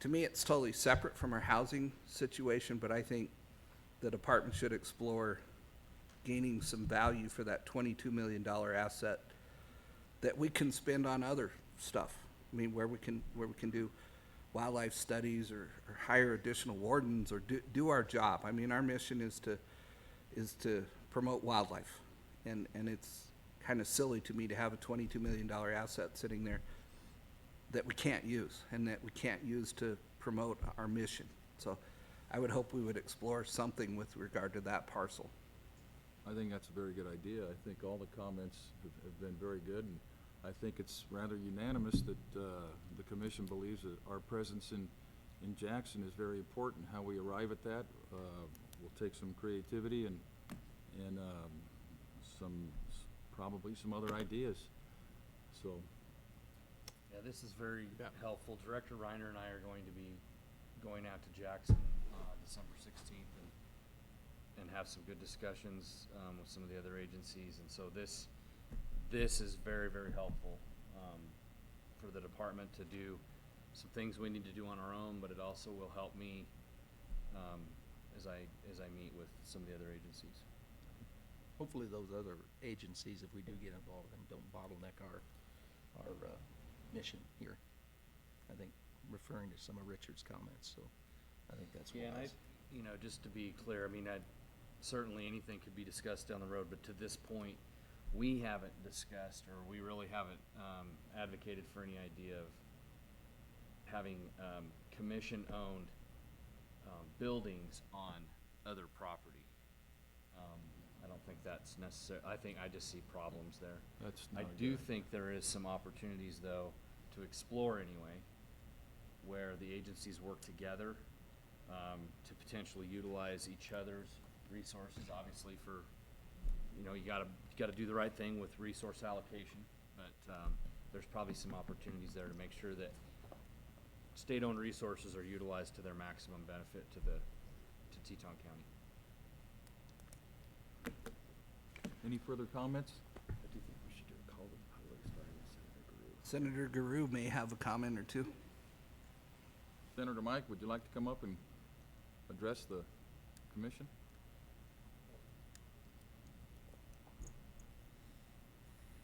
To me, it's totally separate from our housing situation, but I think the department should explore gaining some value for that $22 million asset that we can spend on other stuff. I mean, where we can do wildlife studies, or hire additional wardens, or do our job. I mean, our mission is to promote wildlife, and it's kind of silly to me to have a $22 million asset sitting there that we can't use, and that we can't use to promote our mission. So I would hope we would explore something with regard to that parcel. I think that's a very good idea. I think all the comments have been very good, and I think it's rather unanimous that the commission believes that our presence in Jackson is very important. How we arrive at that will take some creativity and probably some other ideas. So. Yeah, this is very helpful. Director Reiner and I are going to be going out to Jackson December 16th and have some good discussions with some of the other agencies. And so this is very, very helpful for the department to do some things we need to do on our own, but it also will help me as I meet with some of the other agencies. Hopefully those other agencies, if we do get involved in, don't bottleneck our mission here. I think referring to some of Richard's comments, so I think that's Yeah, wise. and just to be clear, I mean, certainly anything could be discussed down the road, but to this point, we haven't discussed, or we really haven't advocated for any idea of having commission-owned buildings on other property. I don't think that's necessary. I just see problems there. That's I not do good. think there is some opportunities, though, to explore anyway, where the agencies work together to potentially utilize each other's resources. Obviously, for you gotta do the right thing with resource allocation, but there's probably some opportunities there to make sure that state-owned resources are utilized to their maximum benefit to Teton County. Any further comments? I do think we should call the public starting with Senator Guru may have a comment or two. Senator Mike, would you like to come up and address the commission?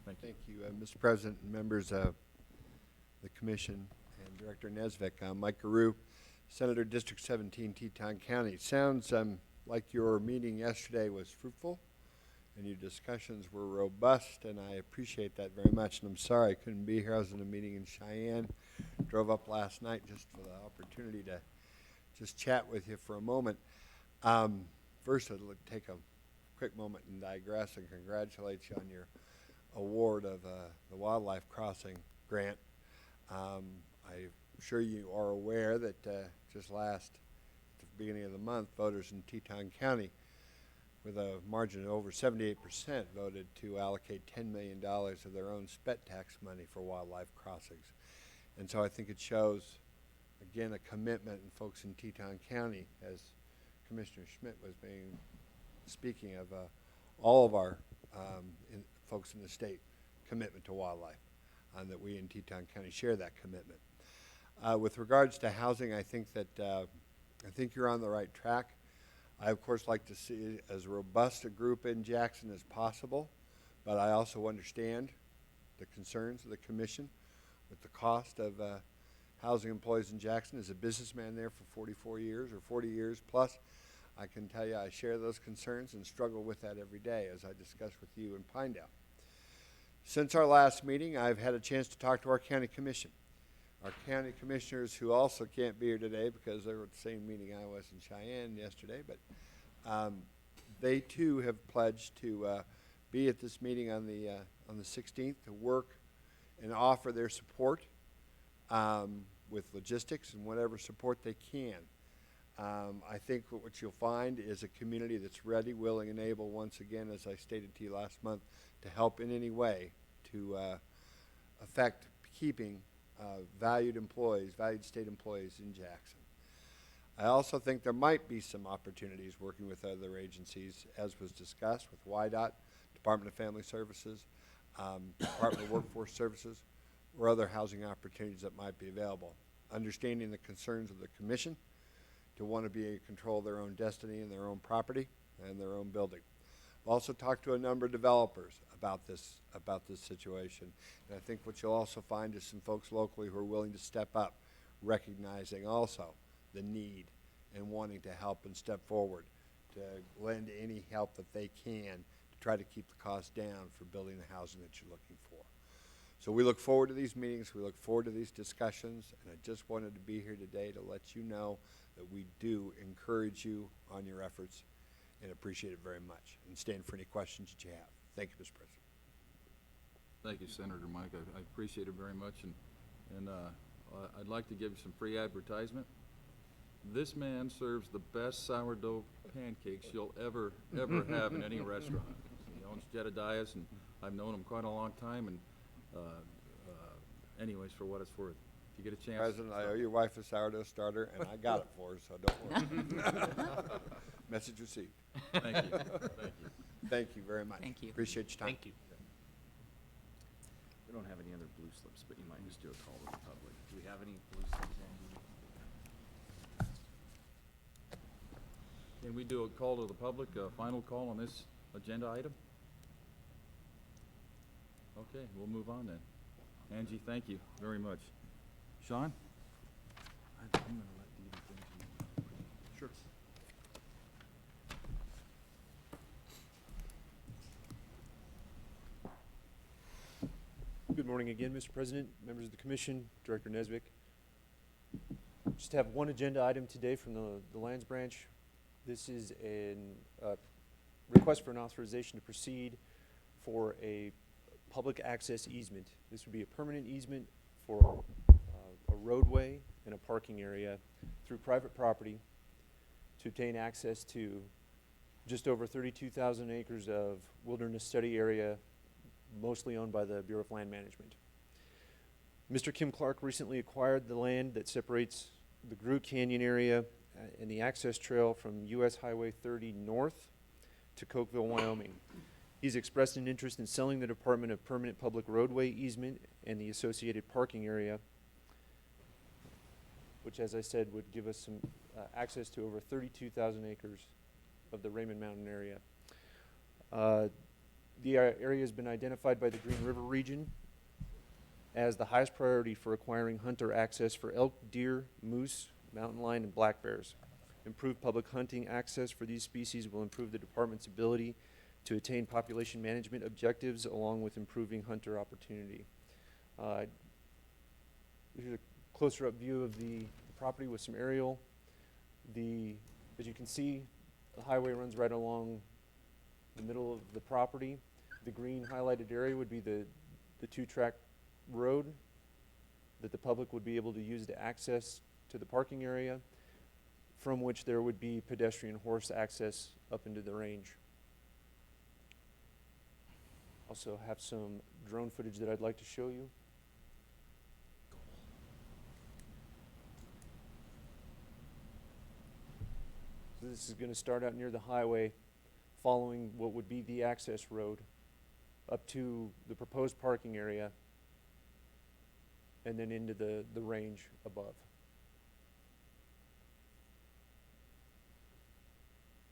Thank you. Thank you, Mr. President and members of the commission and Director Nesvik. I'm Mike Guru, Senator District 17, Teton County. It sounds like your meeting yesterday was fruitful and your discussions were robust, and I appreciate that very much. And I'm sorry I couldn't be here. I was in a meeting in Cheyenne. Drove up last night just for the opportunity to just chat with you for a moment. First, I'd like to take a quick moment and digress and congratulate you on your award of the Wildlife Crossing grant. I'm sure you are aware that just at the beginning of the month, voters in Teton County, with a margin of over 78%, voted to allocate $10 million of their own spet tax money for wildlife crossings. And so I think it shows, again, a commitment in folks in Teton County, as Commissioner Schmidt was speaking of all of our folks in the state commitment to wildlife, and that we in Teton County share that commitment. With regards to housing, I think you're on the right track. I, of course, like to see as robust a group in Jackson as possible, but I also understand the concerns of the commission with the cost of housing employees in Jackson. As a businessman there for 44 years or 40 years plus, I can tell you I share those concerns and struggle with that every day, as I discuss with you in Pinedale. Since our last meeting, I've had a chance to talk to our county commission. Our county commissioners, who also can't be here today because they were at the same meeting I was in Cheyenne yesterday, but they too have pledged to be at this meeting on the 16th to work and offer their support with logistics and whatever support they can. I think what you'll find is a community that's ready, willing, and able, once again, as I stated to you last month, to help in any way to affect keeping valued employees, valued state employees in Jackson. I also think there might be some opportunities working with other agencies, as was discussed with YDOT, Department of Family Services, Department of Workforce Services, or other housing opportunities that might be available. Understanding the concerns of the commission to want to be in control of their own destiny and their own property and their own building. I've also talked to a number of developers about this situation, and I think what you'll also find is some folks locally who are willing to step up, recognizing also the need and wanting to help and step forward to lend any help that they can to try to keep the cost down for building the housing that you're looking for. So we look forward to these meetings, we look forward to these discussions, and I just wanted to be here today to let you know that we do encourage you on your efforts and appreciate it very much, and stand for any questions that you have. Thank you, Mr. President. Thank you, Senator Mike. I appreciate it very much, and I'd like to give you some free advertisement. This man serves the best sourdough pancakes you'll ever have in any restaurant. He owns Jedediah's, and I've known him quite a long time, and anyways, for what it's worth, if you get a chance. President, I owe your wife a sourdough starter, and I got it for her, so don't worry. Message received. Thank you. Thank you. Thank you very much. Thank you. Appreciate your time. Thank you. We don't have any other blue slips, but you might just do a call to the public. Do we have any blue slips, Andy? Can we do a call to the public, a final call on this agenda item? Okay, we'll move on then. Angie, thank you very much. Sean? I'm gonna let Dee finish. Sure. Good morning again, Mr. President, members of the Commission, Director Nesbitt. Just have one agenda item today from the Lands Branch. This is a request for an authorization to proceed for a public access easement. This would be a permanent easement for a roadway and a parking area through private property to obtain access to just over 32,000 acres of wilderness study area, mostly owned by the Bureau of Land Management. Mr. Kim Clark recently acquired the land that separates the Grue Canyon area and the access trail from US Highway 30 north to Cokeville, Wyoming. He's expressed an interest in selling the Department of Permanent Public Roadway easement and the associated parking area, which, as I said, would give us some access to over 32,000 acres of the Raymond Mountain area. The area has been identified by the Green River region as the highest priority for acquiring hunter access for elk, deer, moose, mountain lion, and black bears. Improved public hunting access for these species will improve the department's ability to attain population management objectives along with improving hunter opportunity. Here's a closer up view of the property with some aerial. As you can see, the highway runs right along the middle of the property. The green highlighted area would be the two-track road that the public would be able to use to access to the parking area, from which there would be pedestrian horse access up into the range. Also have some drone footage that I'd like to show you. So this is going to start out near the highway, following what would be the access road up to the proposed parking area, and then into the range above.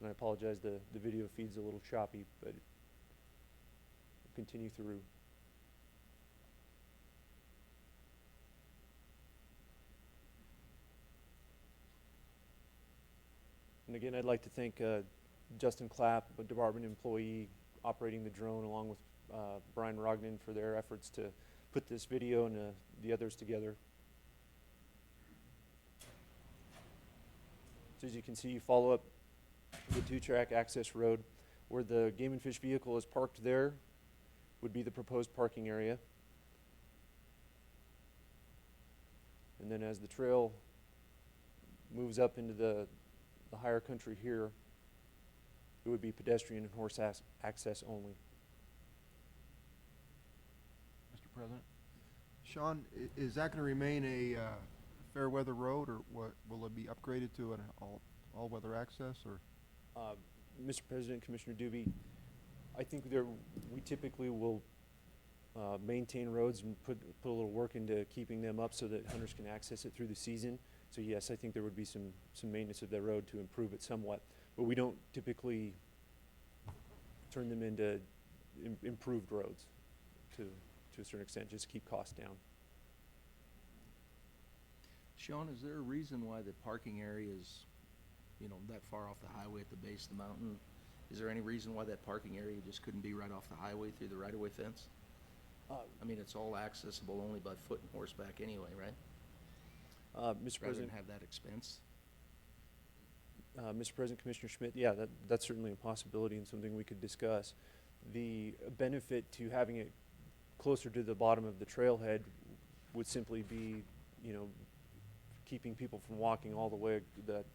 And I apologize, the video feed's a little choppy, but we'll continue through. And again, I'd like to thank Justin Clapp, a department employee operating the drone, along with Brian Rognan for their efforts to put this video and the others together. So as you can see, you follow up the 2-track access road. Where the Game and Fish vehicle is parked there would be the proposed parking area. And then as the trail moves up into the higher country here, it would be pedestrian and horse access only. Mr. President? Sean, is that going to remain a fair weather road, or what, will it be upgraded to an all-weather access, or? Mr. President, Commissioner Doobie, I think we typically will maintain roads and put a little work into keeping them up so that hunters can access it through the season. So yes, I think there would be some maintenance of that road to improve it somewhat, but we don't typically turn them into improved roads to a certain extent, just keep costs down. Sean, is there a reason why the parking area is, that far off the highway at the base of the mountain? Is there any reason why that parking area just couldn't be right off the highway through the right-of-way fence? I mean, it's all accessible only by foot and horseback anyway, right? Mr. Rather than President, have that expense? Mr. President, Commissioner Schmidt, yeah, that's certainly a possibility and something we could discuss. The benefit to having it closer to the bottom of the trailhead would simply be, keeping people from walking all the way.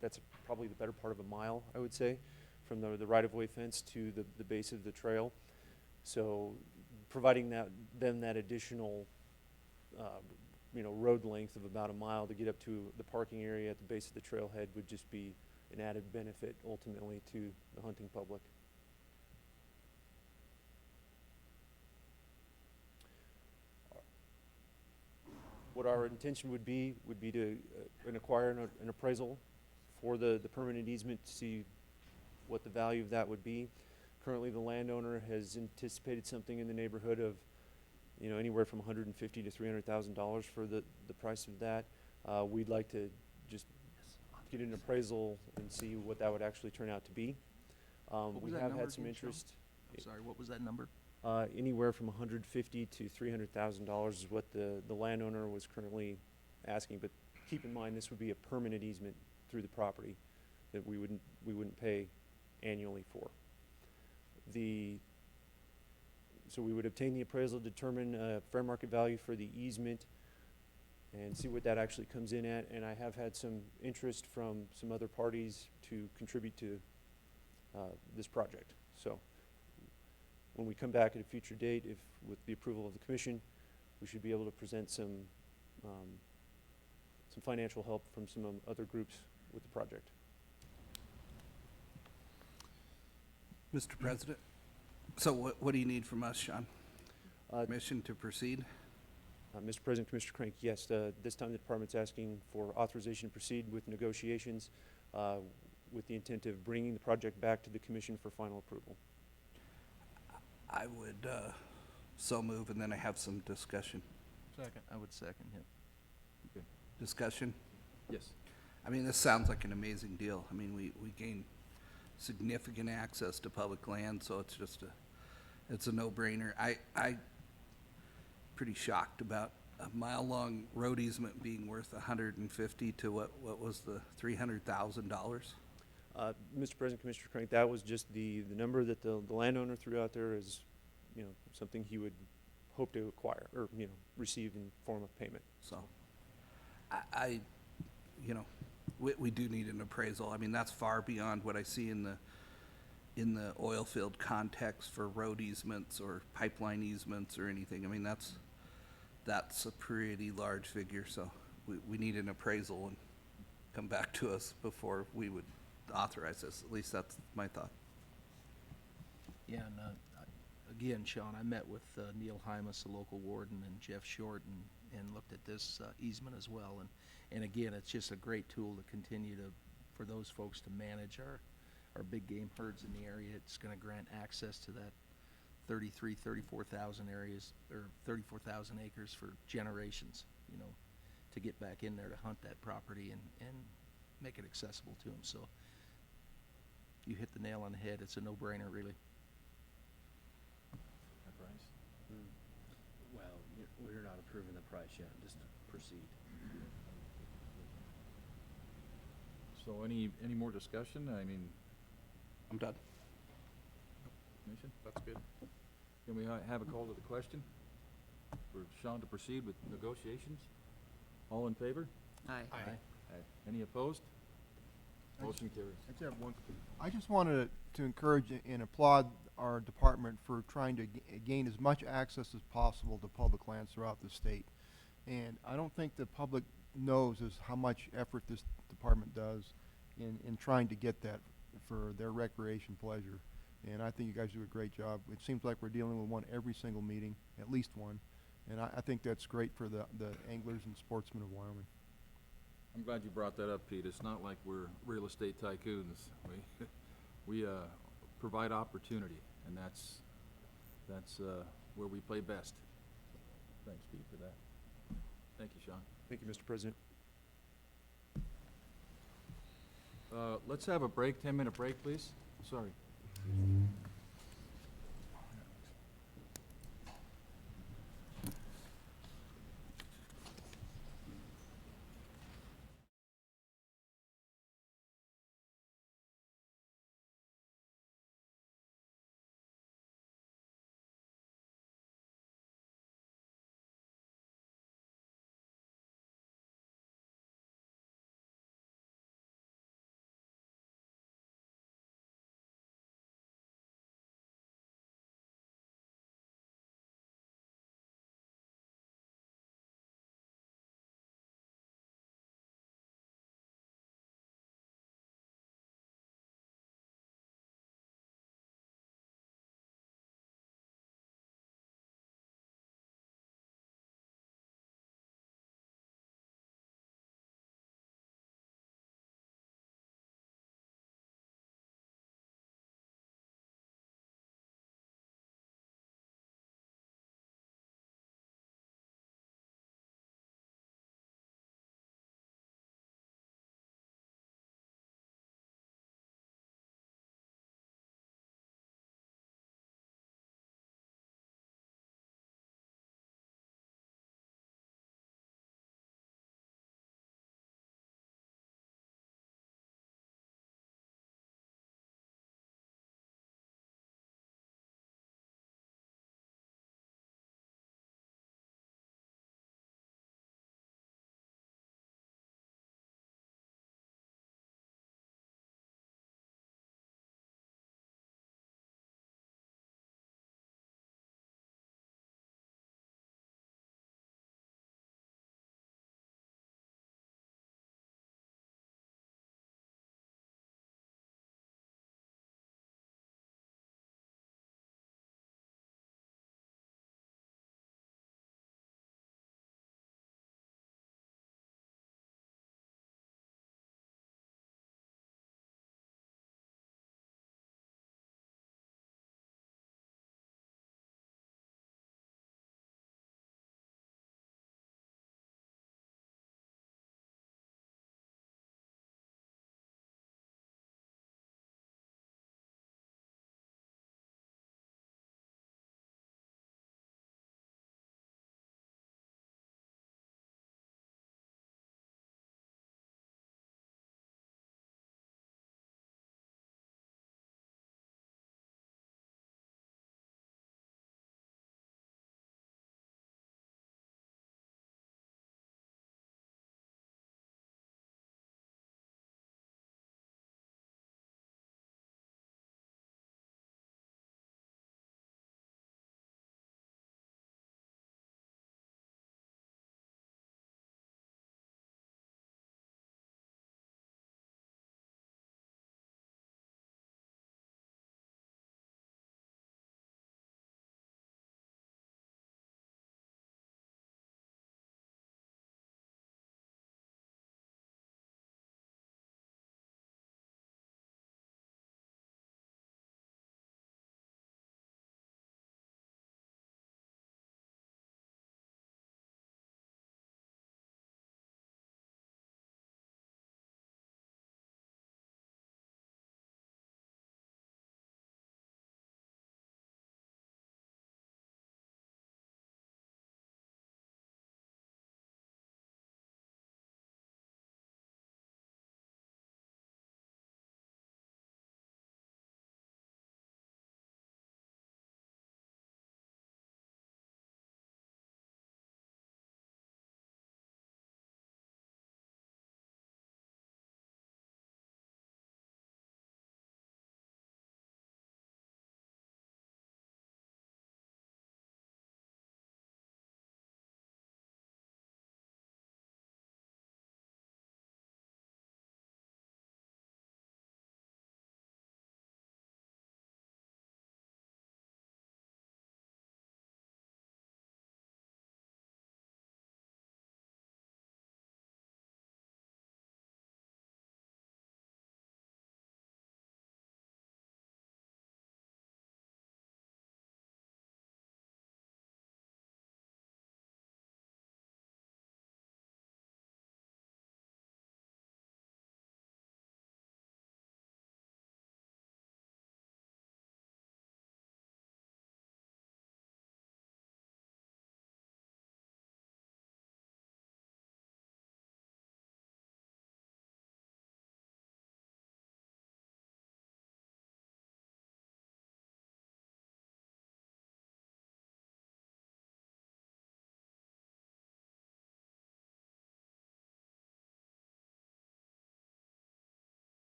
That's probably the better part of a mile, I would say, from the right-of-way fence to the base of the trail. So providing them that additional road length of about a mile to get up to the parking area at the base of the trailhead would just be an added benefit ultimately to the hunting public. What our intention would be to acquire an appraisal for the permanent easement to see what the value of that would be. Currently, the landowner has anticipated something in the neighborhood of, anywhere from $150,000 to $300,000 for the price of that. We'd like to just get an appraisal and see what that would actually turn out to be. We have had some interest. I'm sorry, what was that number? Anywhere from $150,000 to $300,000 is what the landowner was currently asking. But keep in mind, this would be a permanent easement through the property that we wouldn't pay annually for. So we would obtain the appraisal, determine fair market value for the easement, and see what that actually comes in at. And I have had some interest from some other parties to contribute to this project. So when we come back at a future date, if with the approval of the commission, we should be able to present some financial help from some other groups with the project. Mr. President, so what do you need from us, Sean? Permission to proceed? Mr. President, Commissioner Crank, yes, this time the department's asking for authorization to proceed with negotiations with the intent of bringing the project back to the commission for final approval. I would so move, and then I have some discussion. Second. I would second, yeah. Okay. Discussion? Yes. I mean, this sounds like an amazing deal. I mean, we gain significant access to public land, so it's just it's a no-brainer. I pretty shocked about a mile-long road easement being worth $150,000 to what was the $300,000? Mr. President, Commissioner Crank, that was just the number that the landowner threw out there as, something he would hope to acquire or, receive in form of payment. So, we do need an appraisal. I mean, that's far beyond what I see in the oil field context for road easements or pipeline easements or anything. I mean, that's a pretty large figure, so we need an appraisal and come back to us before we would authorize this. At least that's my thought. Yeah, and again, Sean, I met with Neil Hymas, the local warden, and Jeff Short, and looked at this easement as well. And again, it's just a great tool to continue for those folks to manage our big game herds in the area. It's going to grant access to that 34,000 areas, or 34,000 acres for generations, to get back in there to hunt that property and make it accessible to them. So you hit the nail on the head. It's a no-brainer, really. Well, we're not approving the price yet, just proceed. So any more discussion? I mean, I'm done. Commission? That's good. Can we have a call to the question for Sean to proceed with negotiations? All in favor? Aye. Any opposed? Motion carries. I just have one. I just wanted to encourage and applaud our department for trying to gain as much access as possible to public lands throughout the state. And I don't think the public knows is how much effort this department does in trying to get that for their recreation pleasure. And I think you guys do a great job. It seems like we're dealing with one every single meeting, at least one. And I think that's great for the anglers and sportsmen of Wyoming. I'm glad you brought that up, Pete. It's not like we're real estate tycoons. We provide opportunity, and that's where we play best. Thanks, Pete, for that. Thank you, Sean. Thank you, Mr. President. Let's have a break, 10-minute break, please. Sorry.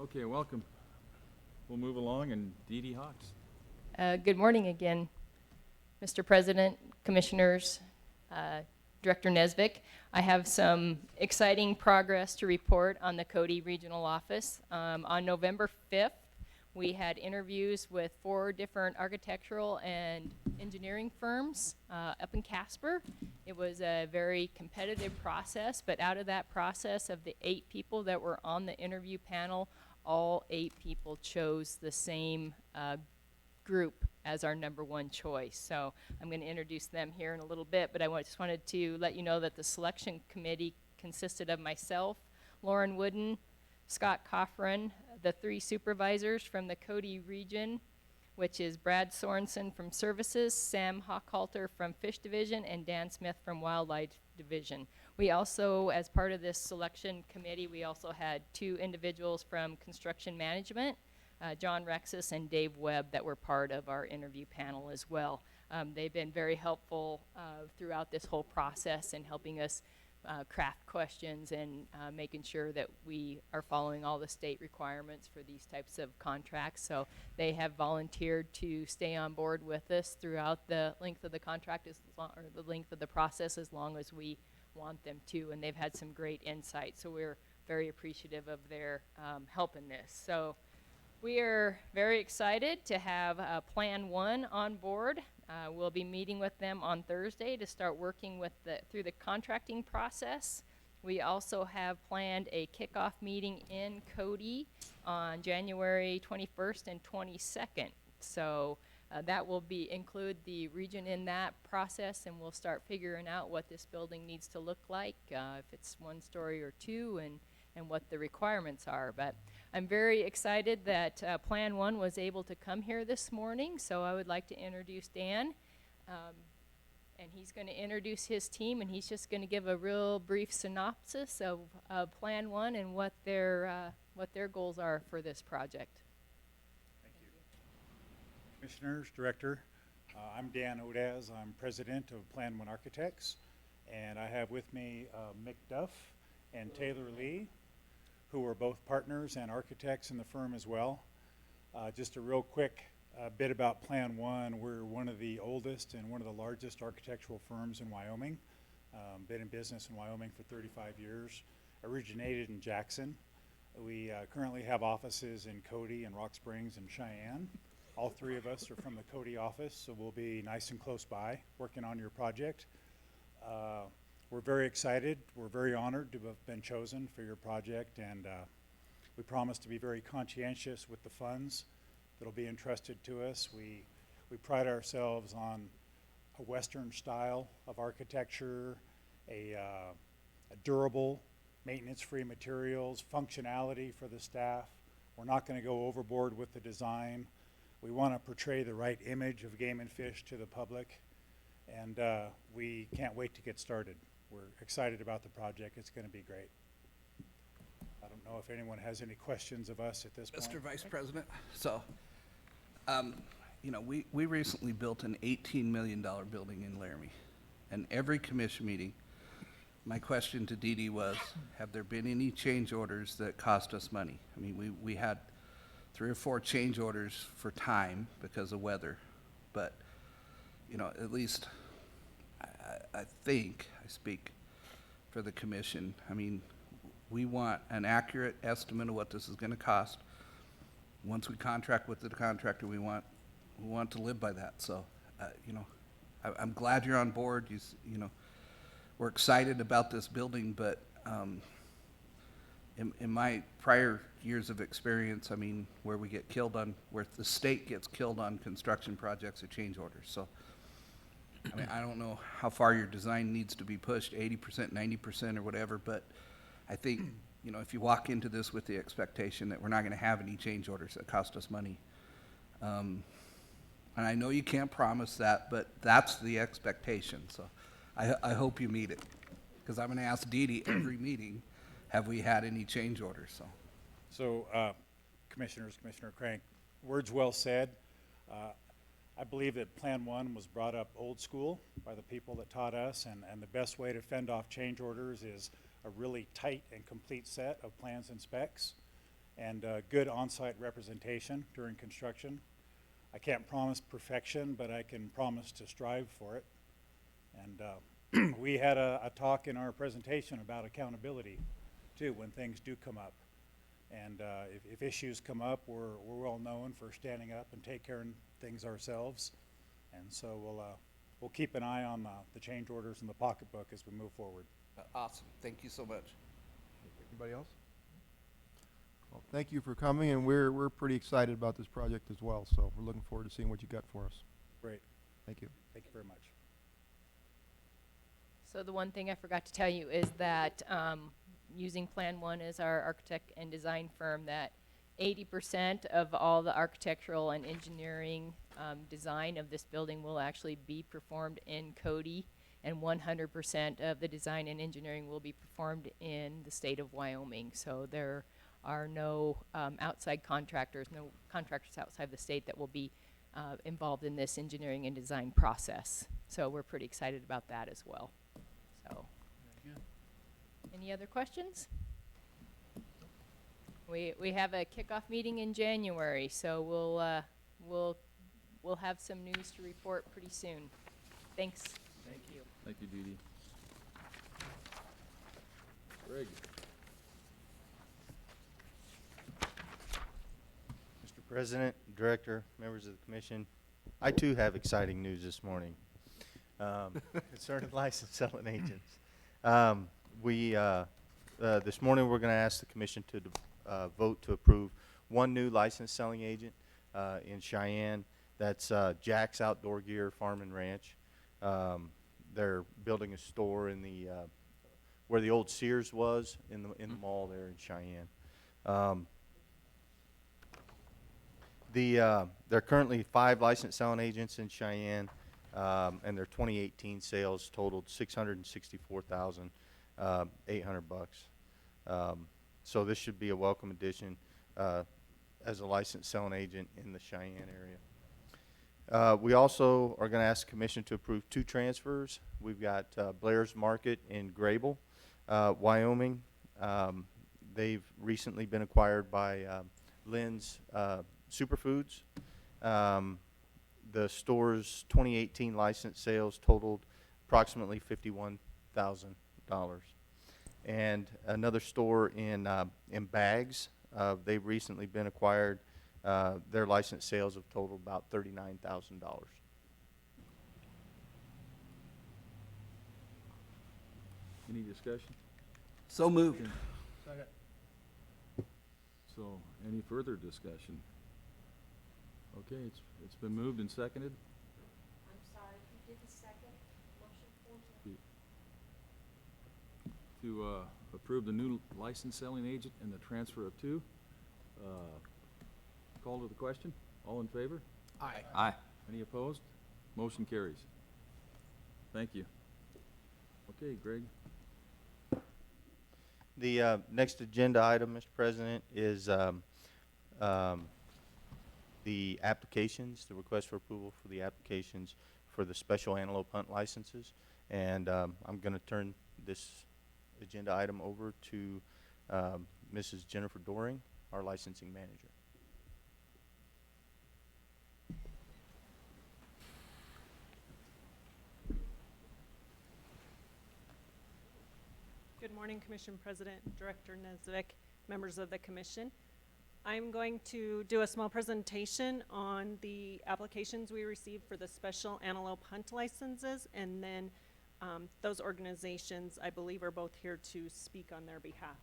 Okay, welcome. We'll move along, and Dee Dee Hawks. Good morning again, Mr. President, Commissioners, Director Nesvik. I have some exciting progress to report on the Cody Regional Office. On November 5th, we had interviews with 4 different architectural and engineering firms up in Casper. It was a very competitive process, but out of that process, of the 8 people that were on the interview panel, all 8 people chose the same group as our #1 choice. So I'm going to introduce them here in a little bit, but I just wanted to let you know that the selection committee consisted of myself, Lauren Wooden, Scott Coffran, the 3 supervisors from the Cody region, which is Brad Sorensen from Services, Sam Hockhalter from Fish Division, and Dan Smith from Wildlife Division. We also, as part of this selection committee, we also had 2 individuals from Construction Management, John Rexis and Dave Webb, that were part of our interview panel as well. They've been very helpful throughout this whole process in helping us craft questions and making sure that we are following all the state requirements for these types of contracts. So they have volunteered to stay on board with us throughout the length of the contract, or the length of the process, as long as we want them to, and they've had some great insight. So we're very appreciative of their help in this. So we are very excited to have Plan 1 on board. We'll be meeting with them on Thursday to start working with through the contracting process. We also have planned a kickoff meeting in Cody on January 21st and 22nd. So that will include the region in that process, and we'll start figuring out what this building needs to look like, if it's 1 story or 2, and what the requirements are. But I'm very excited that Plan 1 was able to come here this morning, so I would like to introduce Dan, and he's going to introduce his team, and he's just going to give a real brief synopsis of Plan 1 and what their goals are for this project. Thank you. Commissioners, Director, I'm Dan Odaz. I'm President of Plan 1 Architects, and I have with me Mick Duff and Taylor Lee, who are both partners and architects in the firm as well. Just a real quick bit about Plan 1. We're one of the oldest and one of the largest architectural firms in Wyoming. Been in business in Wyoming for 35 years. Originated in Jackson. We currently have offices in Cody and Rock Springs and Cheyenne. All 3 of us are from the Cody office, so we'll be nice and close by working on your project. We're very excited. We're very honored to have been chosen for your project, and we promise to be very conscientious with the funds that'll be entrusted to us. We pride ourselves on a Western style of architecture, a durable, maintenance-free materials, functionality for the staff. We're not going to go overboard with the design. We want to portray the right image of game and fish to the public, and we can't wait to get started. We're excited about the project. It's going to be great. I don't know if anyone has any questions of us at this point. Mr. Vice President, so, you know, we recently built an $18 million building in Laramie. And every commission meeting, my question to Dee Dee was, have there been any change orders that cost us money? I mean, we had 3 or 4 change orders for time because of weather. But, you know, at least I think, I speak for the commission, I mean, we want an accurate estimate of what this is going to cost. Once we contract with the contractor, we want to live by that. So, you know, I'm glad you're on board. You know, we're excited about this building, but in my prior years of experience, I mean, where the state gets killed on construction projects or change orders. So, I mean, I don't know how far your design needs to be pushed, 80%, 90% or whatever, but I think, you know, if you walk into this with the expectation that we're not going to have any change orders that cost us money, and I know you can't promise that, but that's the expectation. So I hope you meet it, because I'm going to ask Dee Dee every meeting, have we had any change orders? So, Commissioners, Commissioner Crank, words well said. I believe that Plan 1 was brought up old school by the people that taught us, and the best way to fend off change orders is a really tight and complete set of plans and specs. and good on-site representation during construction. I can't promise perfection, but I can promise to strive for it. And we had a talk in our presentation about accountability too when things do come up. And if issues come up, we're well known for standing up and take care of things ourselves. And so we'll keep an eye on the change orders in the pocketbook as we move forward. Awesome. Thank you so much. Anybody else? Well, thank you for coming, and we're pretty excited about this project as well, so we're looking forward to seeing what you got for us. Great. Thank you. Thank you very much. So the one thing I forgot to tell you is that using Plan 1 as our architect and design firm, that 80% of all the architectural and engineering design of this building will actually be performed in Cody, and 100% of the design and engineering will be performed in the state of Wyoming. So there are no outside contractors, no contractors outside the state that will be involved in this engineering and design process. So we're pretty excited about that as well. So, any other questions? We have a kickoff meeting in January, so we'll have some news to report pretty soon. Thanks. Thank you. Thank you, Dee Dee. Greg. Mr. President, Director, members of the Commission, I too have exciting news this morning concerning licensed selling agents. This morning we're going to ask the Commission to vote to approve one new licensed selling agent in Cheyenne. That's Jack's Outdoor Gear Farm and Ranch. They're building a store in the where the old Sears was in the mall there in Cheyenne. There are currently 5 licensed selling agents in Cheyenne, and their 2018 sales totaled $664,800. So this should be a welcome addition as a licensed selling agent in the Cheyenne area. We also are going to ask the Commission to approve 2 transfers. We've got Blair's Market in Grable, Wyoming. They've recently been acquired by Lynn's Superfoods. The store's 2018 license sales totaled approximately $51,000. And another store in Bags, they've recently been acquired. Their license sales have totaled about $39,000. Any discussion? So moved. Second. So, any further discussion? Okay, it's been moved and seconded. I'm sorry, who did the second motion for? To approve the new license selling agent and the transfer of 2. Call to the question. All in favor? Aye. Aye. Any opposed? Motion carries. Thank you. Okay, Greg. The next agenda item, Mr. President, is the applications, the request for approval for the applications for the special antelope hunt licenses. And I'm going to turn this agenda item over to Mrs. Jennifer Doring, our licensing manager. Good morning, Commission President, Director Nesvik, members of the Commission. I'm going to do a small presentation on the applications we received for the special antelope hunt licenses, and then those organizations, I believe, are both here to speak on their behalf.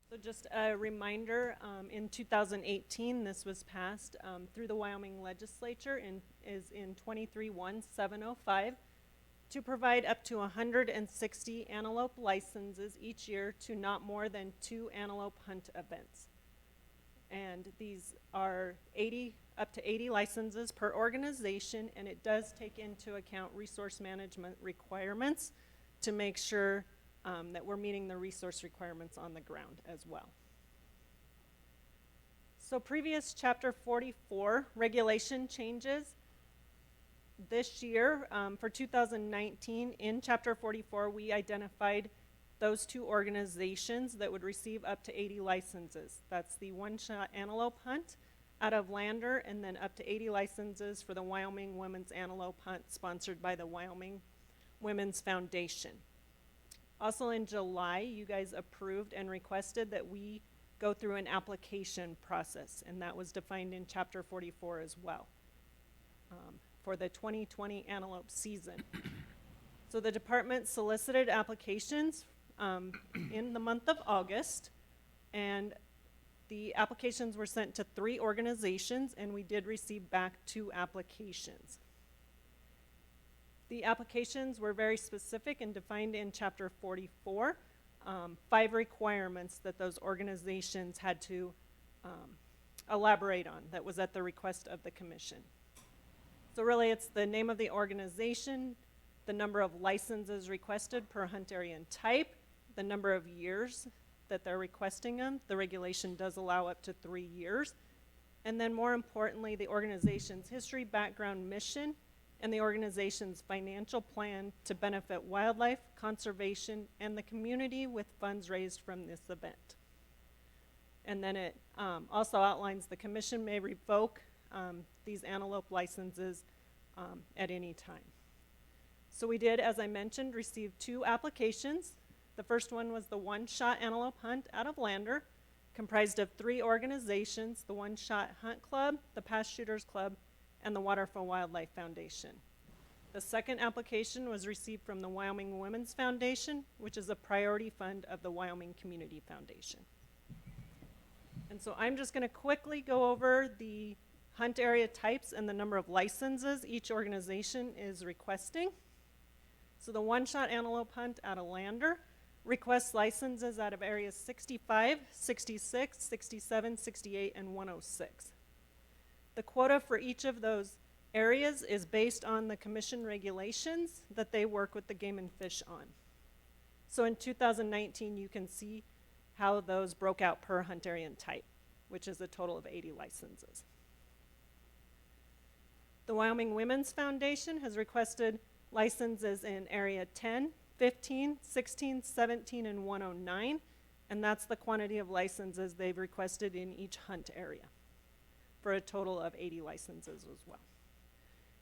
So just a reminder, in 2018, this was passed through the Wyoming legislature and is in 23-1705 to provide up to 160 antelope licenses each year to not more than 2 antelope hunt events. And these are up to 80 licenses per organization, and it does take into account resource management requirements to make sure that we're meeting the resource requirements on the ground as well. So previous Chapter 44 regulation changes. This year, for 2019, in Chapter 44, we identified those two organizations that would receive up to 80 licenses. That's the One Shot Antelope Hunt out of Lander, and then up to 80 licenses for the Wyoming Women's Antelope Hunt, sponsored by the Wyoming Women's Foundation. Also in July, you guys approved and requested that we go through an application process, and that was defined in Chapter 44 as well, for the 2020 antelope season. So the department solicited applications in the month of August, and the applications were sent to 3 organizations, and we did receive back 2 applications. The applications were very specific and defined in Chapter 44, 5 requirements that those organizations had to elaborate on that was at the request of the commission. So really it's the name of the organization, the number of licenses requested per hunt area and type, the number of years that they're requesting them. The regulation does allow up to 3 years. And then more importantly, the organization's history, background, mission, and the organization's financial plan to benefit wildlife, conservation, and the community with funds raised from this event. And then it also outlines the commission may revoke these antelope licenses at any time. So we did, as I mentioned, receive 2 applications. The first one was the One Shot Antelope Hunt out of Lander, comprised of 3 organizations, the One Shot Hunt Club, the Past Shooters Club, and the Waterfall Wildlife Foundation. The second application was received from the Wyoming Women's Foundation, which is a priority fund of the Wyoming Community Foundation. And so I'm just going to quickly go over the hunt area types and the number of licenses each organization is requesting. So the One Shot Antelope Hunt out of Lander requests licenses out of areas 65, 66, 67, 68, and 106. The quota for each of those areas is based on the commission regulations that they work with the Game and Fish on. So in 2019, you can see how those broke out per hunt area and type, which is a total of 80 licenses. The Wyoming Women's Foundation has requested licenses in area 10, 15, 16, 17, and 109, and that's the quantity of licenses they've requested in each hunt area, for a total of 80 licenses as well.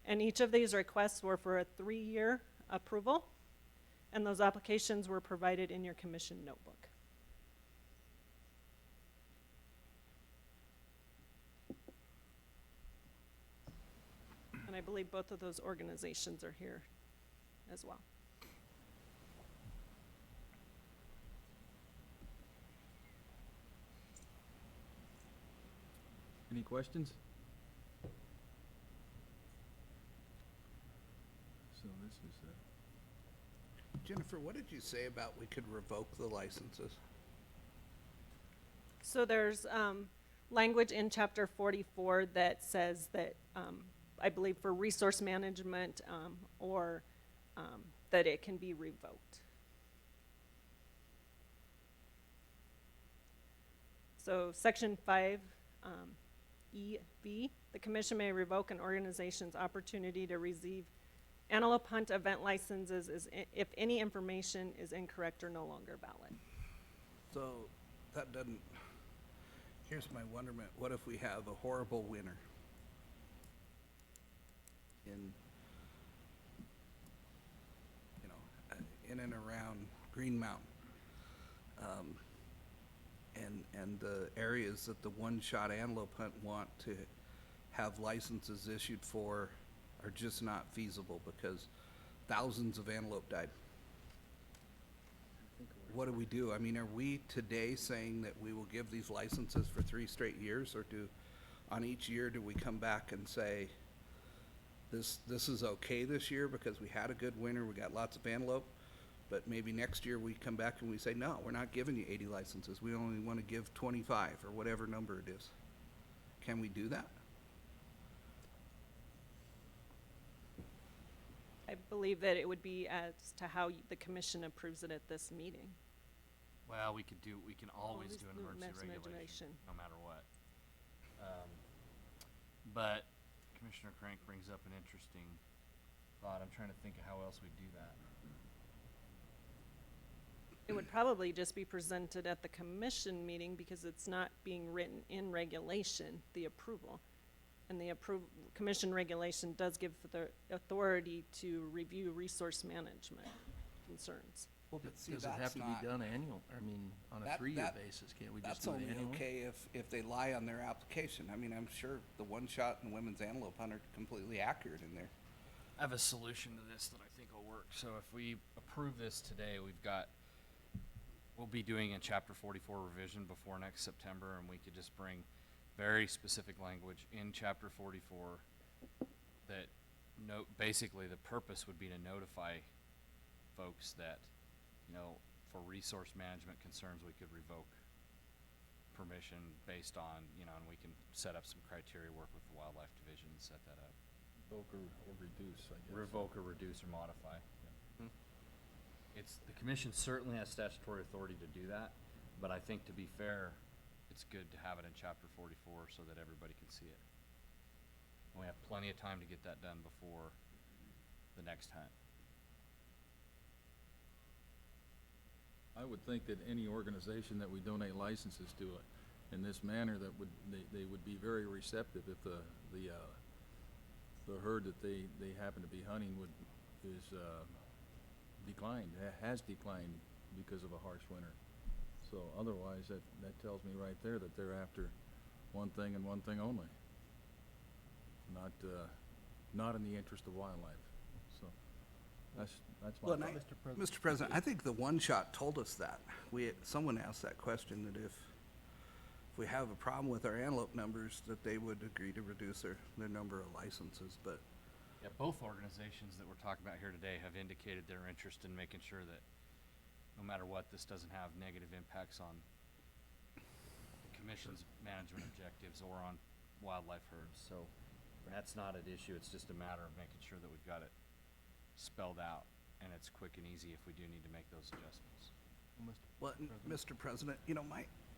And each of these requests were for a 3-year approval, and those applications were provided in your commission notebook. And I believe both of those organizations are here as well. Any questions? So this is Jennifer, what did you say about we could revoke the licenses? So there's language in Chapter 44 that says that I believe for resource management or that it can be revoked. So Section 5 EB, the commission may revoke an organization's opportunity to receive antelope hunt event licenses if any information is incorrect or no longer valid. So that doesn't, here's my wonderment, what if we have a horrible winter in, in and around Green Mountain? And the areas that the One Shot Antelope Hunt want to have licenses issued for are just not feasible because thousands of antelope died. What do we do? I mean, are we today saying that we will give these licenses for 3 straight years, or on each year do we come back and say this is okay this year because we had a good winter, we got lots of antelope, but maybe next year we come back and we say, no, we're not giving you 80 licenses. We only want to give 25 or whatever number it is. Can we do that? I believe that it would be as to how the commission approves it at this meeting. Well, we can always do an emergency regulation, regulation, no matter what. But Commissioner Crank brings up an interesting thought. I'm trying to think of how else we do that. it would probably just be presented at the commission meeting because it's not being written in regulation, the approval. And the commission regulation does give the authority to review resource management concerns. Well, But see, does it have that's to be not- done annual, I mean, on a That- 3-year that- basis? Can't we just That's do it only annually? okay if they lie on their application. I mean, I'm sure the one shot and women's antelope hunt are completely accurate in there. I have a solution to this that I think will work. So if we approve this today, we'll be doing a chapter 44 revision before next September, and we could just bring very specific language in chapter 44 that basically the purpose would be to notify folks that, for resource management concerns, we could revoke permission based on, and we can set up some criteria, work with the wildlife division and set that up. Revoke or reduce, I guess. Revoke or reduce or modify. The commission certainly has statutory authority to do that, but I think to be fair, it's good to have it in chapter 44 so that everybody can see it. And we have plenty of time to get that done before the next hunt. I would think that any organization that we donate licenses to in this manner, they would be very receptive if the herd that they happen to be hunting is declined, has declined because of a harsh winter. So otherwise, that tells me right there that they're after one thing and one thing only. Not in the interest of wildlife. So that's my Well, thought. Mr. President, I think the one shot told us that. Someone asked that question, that if we have a problem with our antelope numbers, that they would agree to reduce their number of licenses, but Yeah, both organizations that we're talking about here today have indicated their interest in making sure that no matter what, this doesn't have negative impacts on the commission's management objectives or on wildlife herds. So that's not an issue. It's just a matter of making sure that we've got it spelled out and it's quick and easy if we do need to make those adjustments. Well, Mr. President,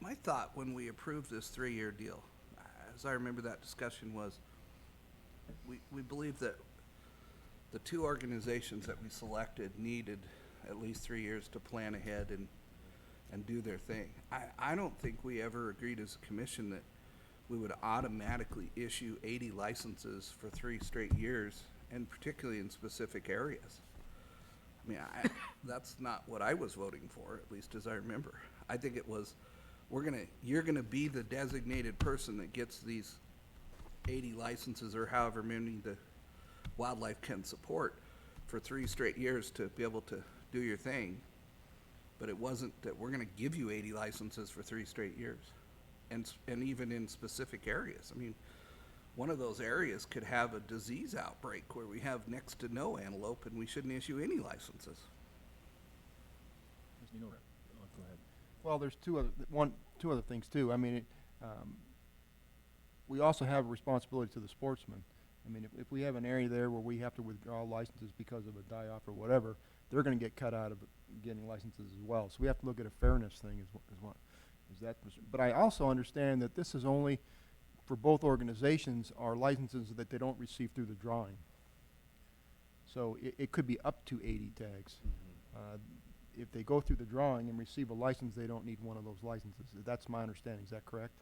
my thought when we approved this 3-year deal, as I remember that discussion, was we believe that the two organizations that we selected needed at least 3 years to plan ahead and do their thing. I don't think we ever agreed as a commission that we would automatically issue 80 licenses for 3 straight years, and particularly in specific areas. I mean, that's not what I was voting for, at least as I remember. I think it was, you're gonna be the designated person that gets these 80 licenses or however many the wildlife can support for 3 straight years to be able to do your thing. But it wasn't that we're gonna give you 80 licenses for 3 straight years. And even in specific areas. I mean, one of those areas could have a disease outbreak where we have next to no antelope and we shouldn't issue any licenses. Go ahead. Well, there's two other things too. I mean, we also have a responsibility to the sportsmen. I mean, if we have an area there where we have to withdraw licenses because of a die-off or whatever, they're gonna get cut out of getting licenses as well. So we have to look at a fairness thing but I also understand that this is only, for both organizations, are licenses that they don't receive through the drawing. So it could be up to 80 tags. If they go through the drawing and receive a license, they don't need one of those licenses. That's my understanding. Is that correct?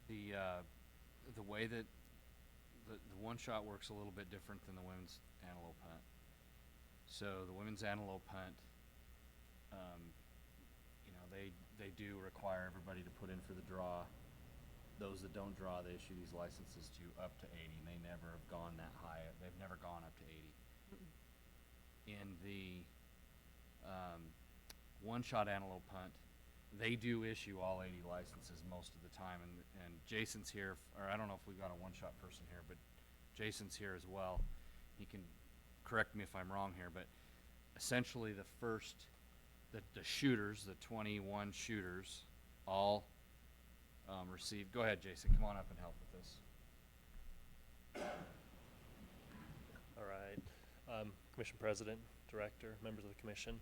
The way that the one shot works a little bit different than the women's antelope hunt. So the women's antelope hunt, they do require everybody to put in for the draw. Those that don't draw, they issue these licenses to up to 80, and they never have gone that high. They've never gone up to 80. In the one-shot antelope hunt, they do issue all 80 licenses most of the time, and Jason's here, or I don't know if we've got a one-shot person here, but Jason's here as well. He can correct me if I'm wrong here, but essentially the shooters, the 21 shooters, all received. Go ahead, Jason. Come on up and help with this. All right. Commission President, Director, members of the Commission.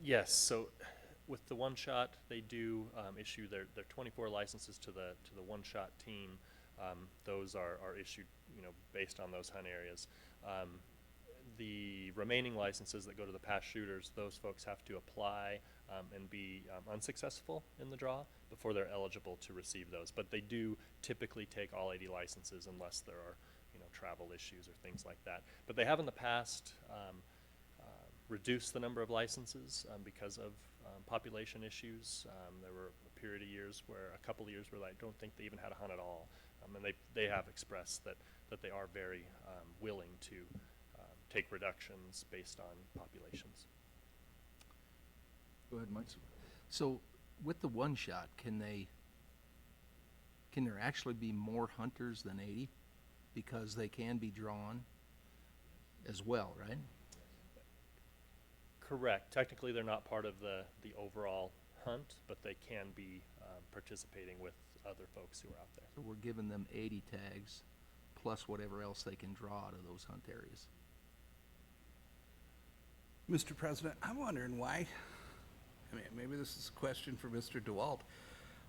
Yes, so with the one shot, they do issue their 24 licenses to the one shot team. Those are issued, based on those hunt areas. the remaining licenses that go to the past shooters, those folks have to apply and be unsuccessful in the draw before they're eligible to receive those. But they do typically take all 80 licenses unless there are, travel issues or things like that. But they have in the past reduced the number of licenses because of population issues. There were a period of years where, a couple of years where I don't think they even had a hunt at all. And they have expressed that they are very willing to take reductions based on populations. Go ahead, Mike. So with the one shot, can there actually be more hunters than 80? Because they can be drawn as well, right? Correct. Technically, they're not part of the overall hunt, but they can be participating with other folks who are out there. So we're giving them 80 tags plus whatever else they can draw out of those hunt areas. Mr. President, I'm wondering why, maybe this is a question for Mr. DeWalt.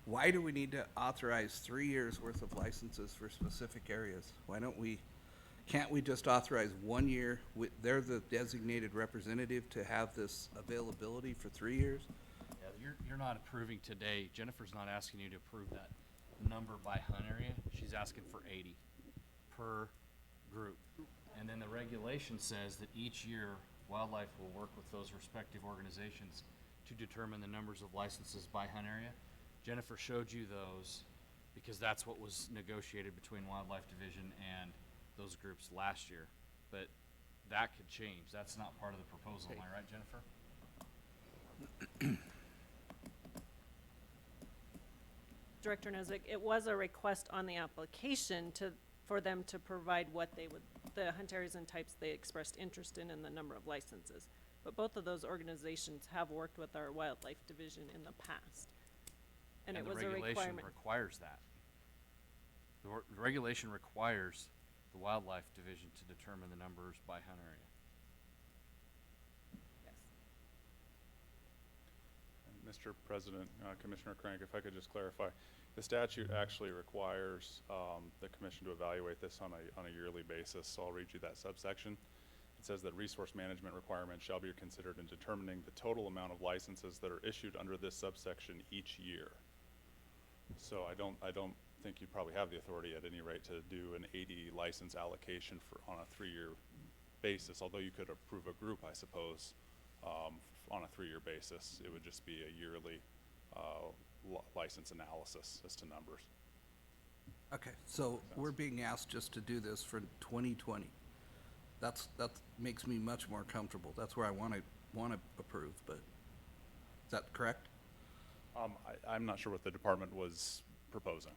Why do we need to authorize 3 years worth of licenses for specific areas? Can't we just authorize 1 year? They're the designated representative to have this availability for 3 years? Yeah, you're not approving today. Jennifer's not asking you to approve that number by hunt area. She's asking for 80 per group. And then the regulation says that each year wildlife will work with those respective organizations to determine the numbers of licenses by hunt area. Jennifer showed you those because that's what was negotiated between Wildlife Division and those groups last year. But that could change. That's not part of the proposal. Am I right, Jennifer? Director Nesbitt, it was a request on the application for them to provide the hunt areas and types they expressed interest in and the number of licenses. But both of those organizations have worked with our Wildlife Division in the past. And it was a requirement. The regulation requires that. The regulation requires the Wildlife Division to determine the numbers by hunt area. Yes. Mr. President, Commissioner Crank, if I could just clarify, the statute actually requires the commission to evaluate this on a yearly basis. So I'll read you that subsection. It says that resource management requirements shall be considered in determining the total amount of licenses that are issued under this subsection each year. So I don't think you probably have the authority at any rate to do an 80 license allocation on a 3-year basis, although you could approve a group, I suppose, on a 3-year basis. It would just be a yearly license analysis as to numbers. Okay, so we're being asked just to do this for 2020. That makes me much more comfortable. That's where I want to approve, but is that correct? I'm not sure what the department was proposing.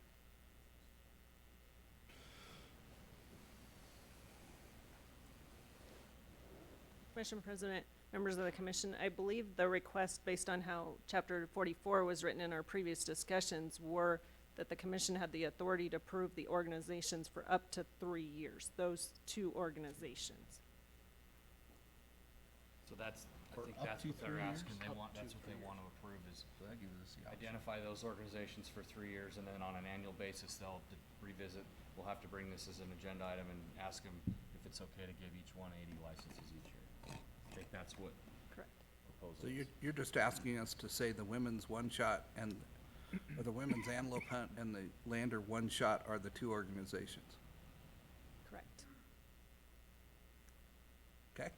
Commission President, members of the commission, I believe the request based on how Chapter 44 was written in our previous discussions were that the commission had the authority to approve the organizations for up to 3 years, those 2 organizations. So I think that's what they're asking. That's what they want to approve is identify those organizations for 3 years, and then on an annual basis, they'll revisit. We'll have to bring this as an agenda item and ask them if it's okay to give each one 80 licenses each year. I think that's what. Correct. So you're just asking us to say the women's one shot or the women's antelope hunt and the lander one shot are the 2 organizations. Correct. Okay.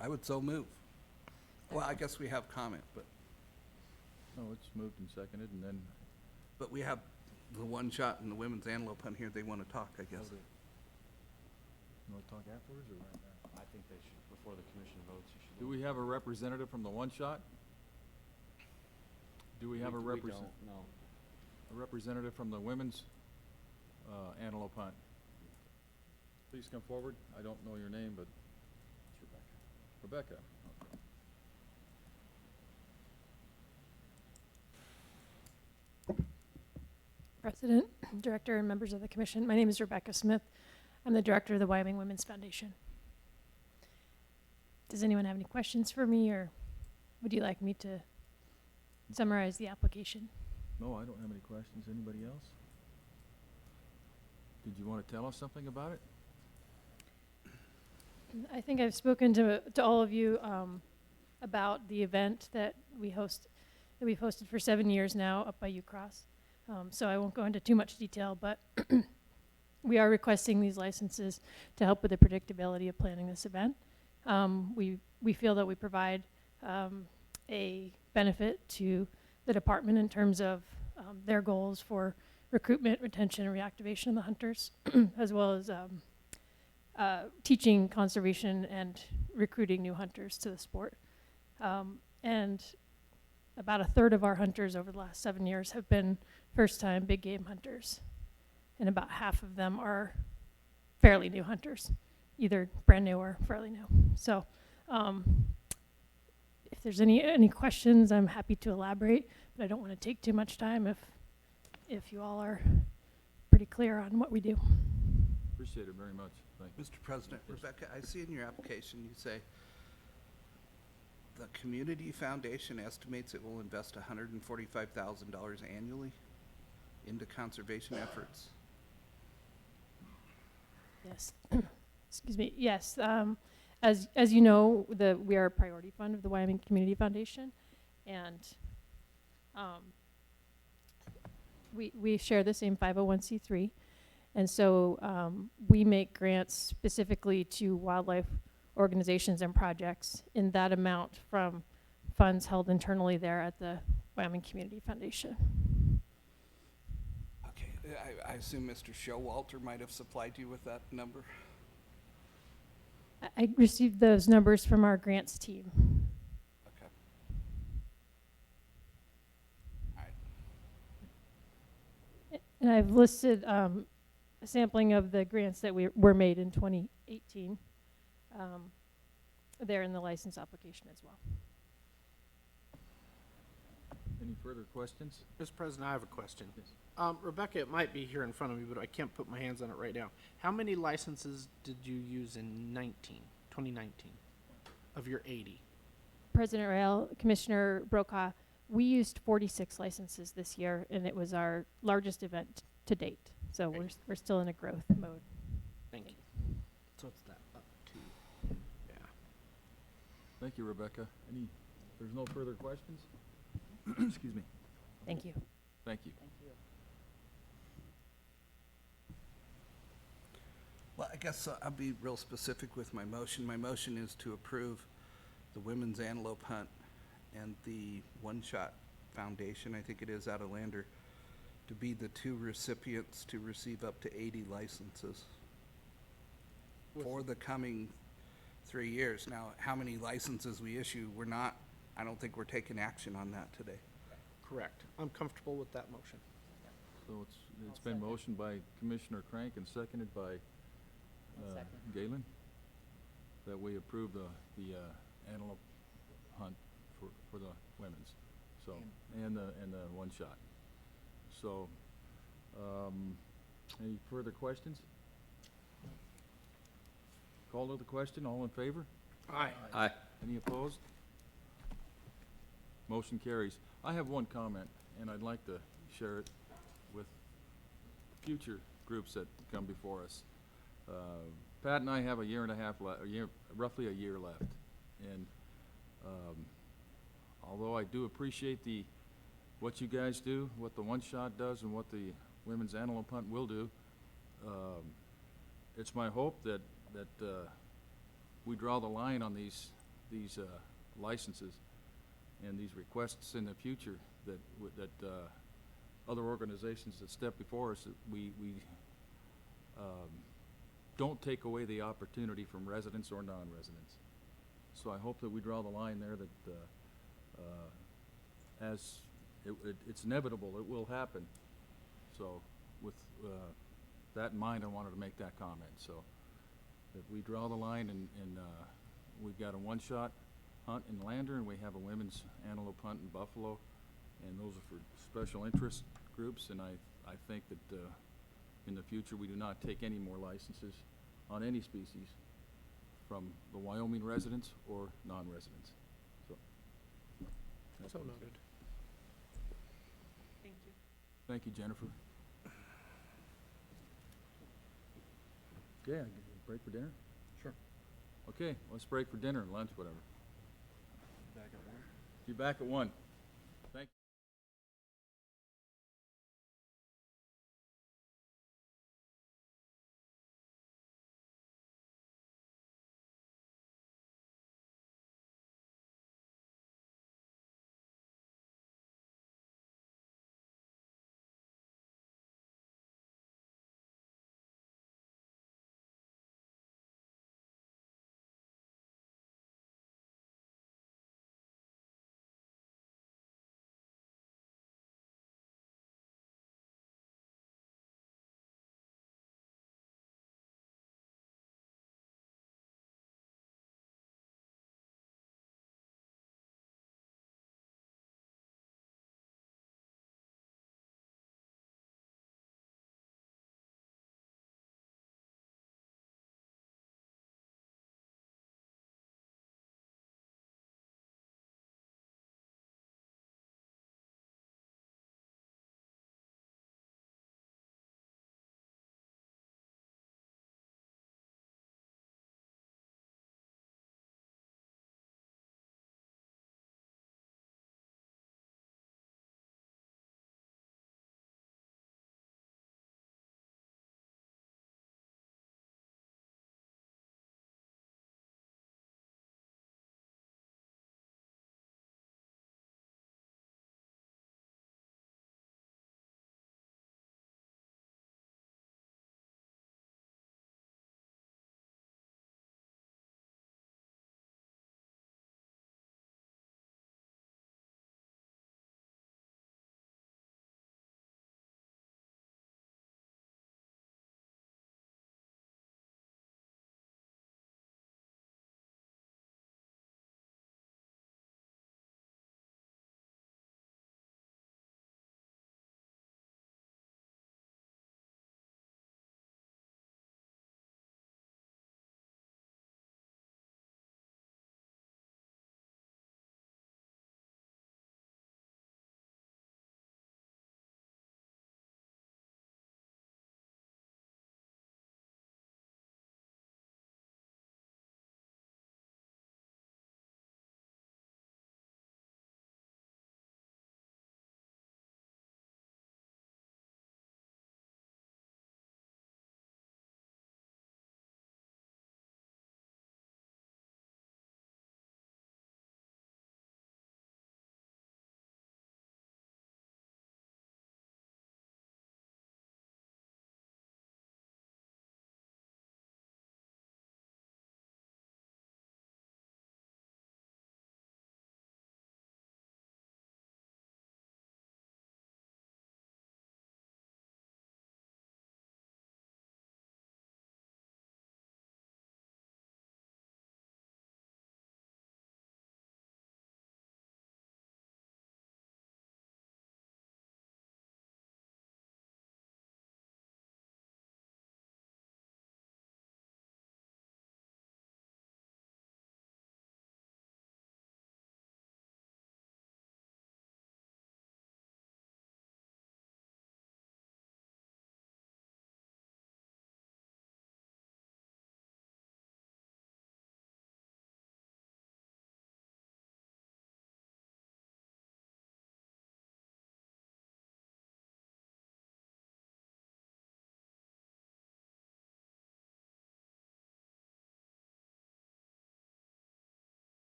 I would so move. Well, I guess we have comment, but. No, it's moved and seconded, and then. But we have the one shot and the women's antelope hunt here. They want to talk, I guess. You want to talk afterwards or right now? I think they should, before the commission votes, you should. Do we have a representative from the one shot? Do we have a representative? No. A representative from the women's antelope hunt? Please come forward. I don't know your name, but it's Rebecca. Rebecca. Okay. President, Director, and members of the Commission. My name is Rebecca Smith. I'm the Director of the Wyoming Women's Foundation. Does anyone have any questions for me, or would you like me to summarize the application? No, I don't have any questions. Anybody else? Did you want to tell us something about it? I think I've spoken to all of you about the event that we've hosted for 7 years now up by Ucross. So I won't go into too much detail, but we are requesting these licenses to help with the predictability of planning this event. We feel that we provide a benefit to the department in terms of their goals for recruitment, retention, and reactivation of the hunters, as well as teaching conservation and recruiting new hunters to the sport. And about a third of our hunters over the last 7 years have been first-time big game hunters, and about half of them are fairly new hunters, either brand new or fairly new. So if there's any questions, I'm happy to elaborate, but I don't want to take too much time if you all are pretty clear on what we do. Appreciate it very much. Thank you. Mr. President, Rebecca, I see in your application you say the community foundation estimates it will invest $145,000 annually into conservation efforts. Yes. Excuse me. Yes. As you know, we are a priority fund of the Wyoming Community Foundation, and we share the same 501c3, and so we make grants specifically to wildlife organizations and projects in that amount from funds held internally there at the Wyoming Community Foundation. Okay, I assume Mr. Showalter might have supplied you with that number? I received those numbers from our grants team. Okay. All right. And I've listed a sampling of the grants that were made in 2018 there in the license application as well. Any further questions? Mr. President, I have a question. Yes. Rebecca, it might be here in front of me, but I can't put my hands on it right now. How many licenses did you use in 2019, of your 80? President Rail, Commissioner Brokaw, we used 46 licenses this year, and it was our largest event to date. So we're still in a growth mode. Thank you. So it's that up to, yeah. Thank you, Rebecca. There's no further questions? Excuse me. Thank you. Thank you. Well, I guess I'll be real specific with my motion. My motion is to approve the Women's Antelope Hunt and the One Shot Foundation, I think it is, out of Lander, to be the two recipients to receive up to 80 licenses for the coming 3 years. Now, how many licenses we issue, I don't think we're taking action on that today. Correct. I'm comfortable with that motion. So it's been motioned by Commissioner Crank and seconded by Galen, that we approve the antelope hunt for the women's, so, and the one shot. So, any further questions? Call to the question, all in favor? Aye. Aye. Any opposed? Motion carries. I have one comment, and I'd like to share it with future groups that come before us. Pat and I have a year and a half left, roughly a year left, and although I do appreciate what you guys do, what the One Shot does, and what the Women's Antelope Hunt will do, it's my hope that we draw the line on these licenses and these requests in the future, that other organizations that step before us, that we don't take away the opportunity from residents or non-residents. So I hope that we draw the line there, that as it's inevitable, it will happen. So with that in mind, I wanted to make that comment. So that we draw the line, and we've got a one-shot hunt in Lander, and we have a women's antelope hunt in Buffalo, and those are for special interest groups. And I think that in the future we do not take any more licenses on any species from the Wyoming residents or non-residents. So noted. Thank you. Thank you, Jennifer. Yeah, break for dinner? Sure. Okay, let's break for dinner and lunch, whatever. Back at 1. Be back at 1. Thank you.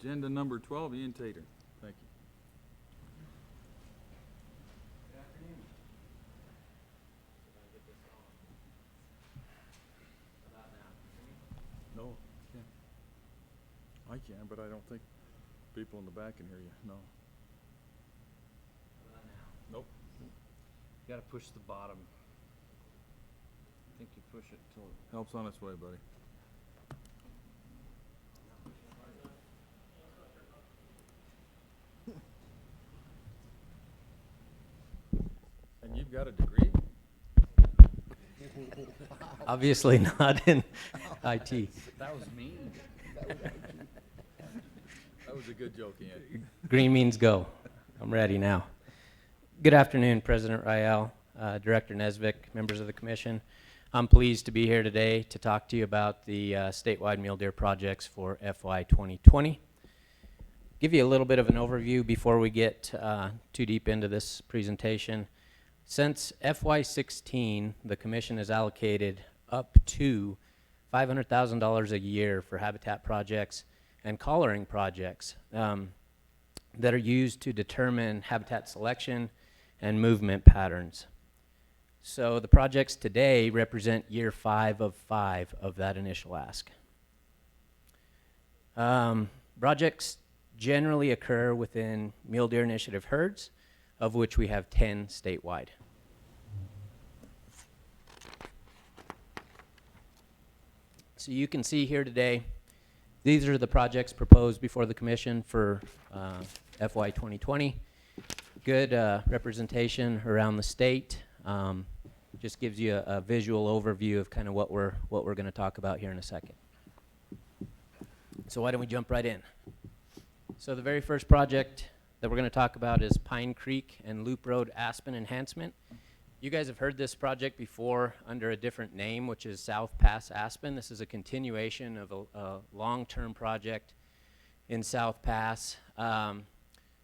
Agenda number 12, Ian Tater. Thank you. No, can't. I can, but I don't think people in the back can hear you, no. Nope. You gotta push the bottom. I think you push it till Help's on its way, buddy. And you've got a degree? Obviously not in IT. That was mean. That was a good joke, Ian. Green means go. I'm ready now. Good afternoon, President Rael, Director Nesvik, members of the commission. I'm pleased to be here today to talk to you about the statewide mule deer projects for FY 2020. Give you a little bit of an overview before we get too deep into this presentation. Since FY 16, the commission has allocated up to $500,000 a year for habitat projects and collaring projects that are used to determine habitat selection and movement patterns. So the projects today represent year 5 of 5 of that initial ask. Projects generally occur within Mule Deer Initiative herds, of which we have 10 statewide. So you can see here today, these are the projects proposed before the commission for FY 2020. Good representation around the state. Just gives you a visual overview of kind of what we're going to talk about here in a second. So why don't we jump right in? So the very first project that we're going to talk about is Pine Creek and Loop Road Aspen Enhancement. You guys have heard this project before under a different name, which is South Pass Aspen. This is a continuation of a long-term project in South Pass.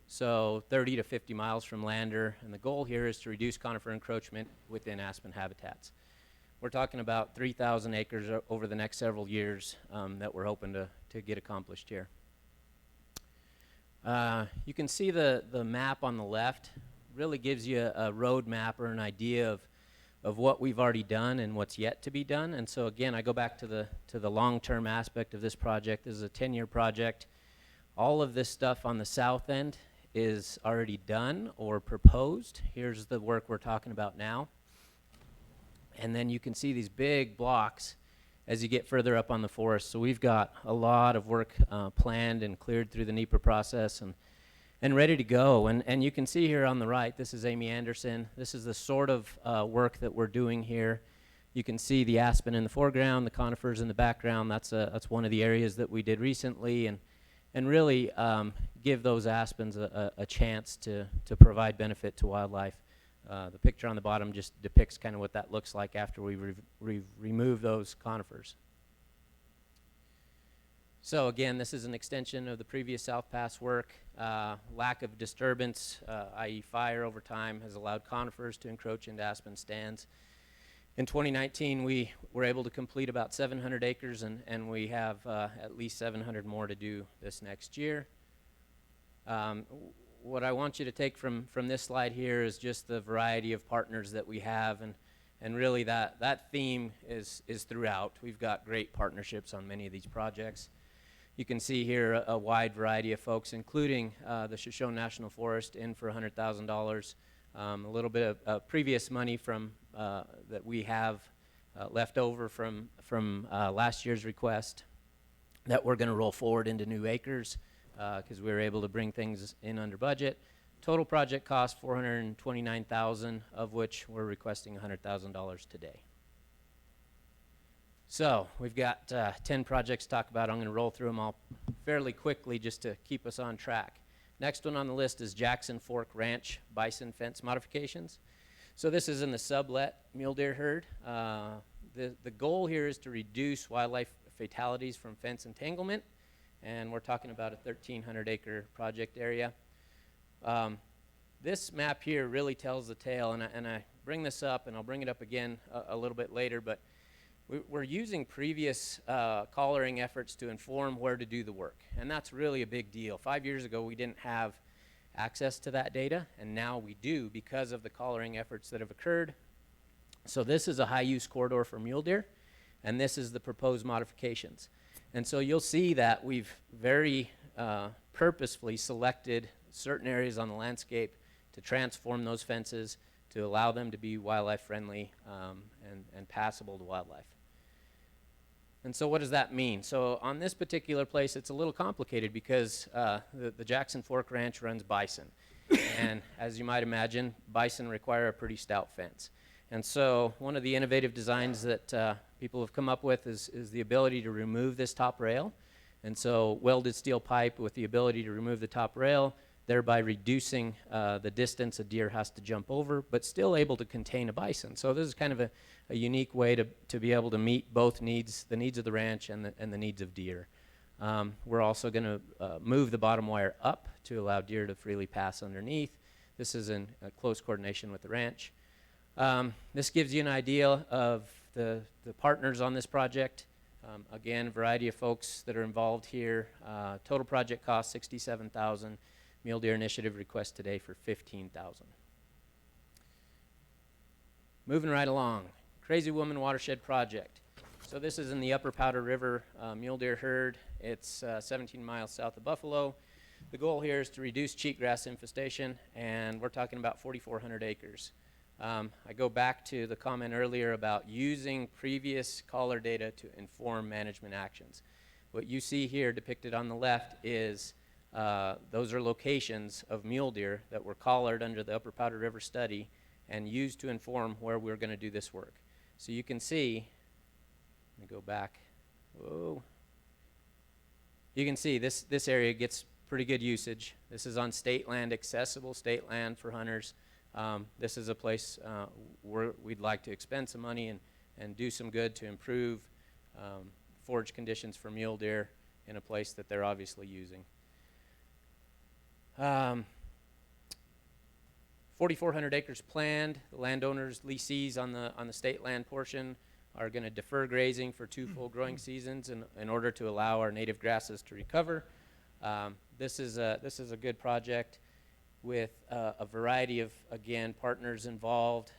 So 30 to 50 miles from Lander, and the goal here is to reduce conifer encroachment within aspen habitats. We're talking about 3,000 acres over the next several years that we're hoping to get accomplished here. You can see the map on the left really gives you a road map or an idea of what we've already done and what's yet to be done. And so again, I go back to the long-term aspect of this project. This is a 10-year project. All of this stuff on the south end is already done or proposed. Here's the work we're talking about now. And then you can see these big blocks as you get further up on the forest. So we've got a lot of work planned and cleared through the NEPA process and ready to go. And you can see here on the right, this is Amy Anderson. This is the sort of work that we're doing here. You can see the aspen in the foreground, the conifers in the background. That's one of the areas that we did recently, and really give those aspens a chance to provide benefit to wildlife. The picture on the bottom just depicts kind of what that looks like after we remove those conifers. So again, this is an extension of the previous South Pass work. Lack of disturbance, i.e. fire over time, has allowed conifers to encroach into aspen stands. In 2019, we were able to complete about 700 acres, and we have at least 700 more to do this next year. What I want you to take from this slide here is just the variety of partners that we have, and really that theme is throughout. We've got great partnerships on many of these projects. You can see here a wide variety of folks, including the Shoshone National Forest in for $100,000. A little bit of previous money from that we have left over from last year's request that we're going to roll forward into new acres because we were able to bring things in under budget. Total project cost $429,000, of which we're requesting $100,000 today. So we've got 10 projects to talk about. I'm going to roll through them all fairly quickly just to keep us on track. Next one on the list is Jackson Fork Ranch bison fence modifications. So this is in the sublet mule deer herd. The goal here is to reduce wildlife fatalities from fence entanglement, and we're talking about a 1,300 acre project area. This map here really tells the tale, and I bring this up, and I'll bring it up again a little bit later, but we're using previous collaring efforts to inform where to do the work, and that's really a big deal. 5 years ago, we didn't have access to that data, and now we do because of the collaring efforts that have occurred. So this is a high-use corridor for mule deer, and this is the proposed modifications. And so you'll see that we've very purposefully selected certain areas on the landscape to transform those fences to allow them to be wildlife friendly and passable to wildlife. And so what does that mean? So on this particular place, it's a little complicated because the Jackson Fork Ranch runs bison. And as you might imagine, bison require a pretty stout fence. And so one of the innovative designs that people have come up with is the ability to remove this top rail. And so welded steel pipe with the ability to remove the top rail, thereby reducing the distance a deer has to jump over, but still able to contain a bison. So this is kind of a unique way to be able to meet both needs, the needs of the ranch and the needs of deer. We're also going to move the bottom wire up to allow deer to freely pass underneath. This is in close coordination with the ranch. This gives you an idea of the partners on this project. Again, variety of folks that are involved here. Total project cost $67,000. Mule Deer Initiative request today for $15,000. Moving right along, Crazy Woman Watershed Project. So this is in the Upper Powder River mule deer herd. It's 17 miles south of Buffalo. The goal here is to reduce cheatgrass infestation, and we're talking about 4,400 acres. I go back to the comment earlier about using previous collar data to inform management actions. What you see here depicted on the left is those are locations of mule deer that were collared under the Upper Powder River study and used to inform where we're going to do this work. So you can see, let me go back. Whoa. You can see this area gets pretty good usage. This is on state land, accessible state land for hunters. This is a place where we'd like to expend some money and do some good to improve forage conditions for mule deer in a place that they're obviously using. 4,400 acres planned. The landowners, lessees on the state land portion are going to defer grazing for 2 full growing seasons in order to allow our native grasses to recover. This is a good project with a variety of, again, partners involved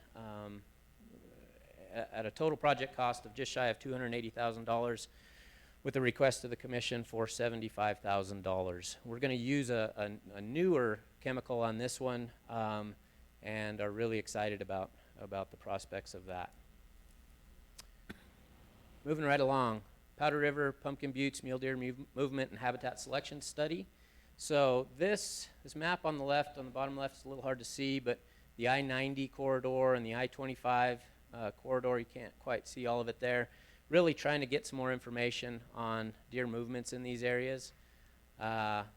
at a total project cost of just shy of $280,000 with a request to the commission for $75,000. We're going to use a newer chemical on this one and are really excited about the prospects of that. Moving right along, Powder River, Pumpkin Buttes, Mule Deer Movement and Habitat Selection Study. So this map on the left, on the bottom left, is a little hard to see, but the I-90 corridor and the I-25 corridor, you can't quite see all of it there. Really trying to get some more information on deer movements in these areas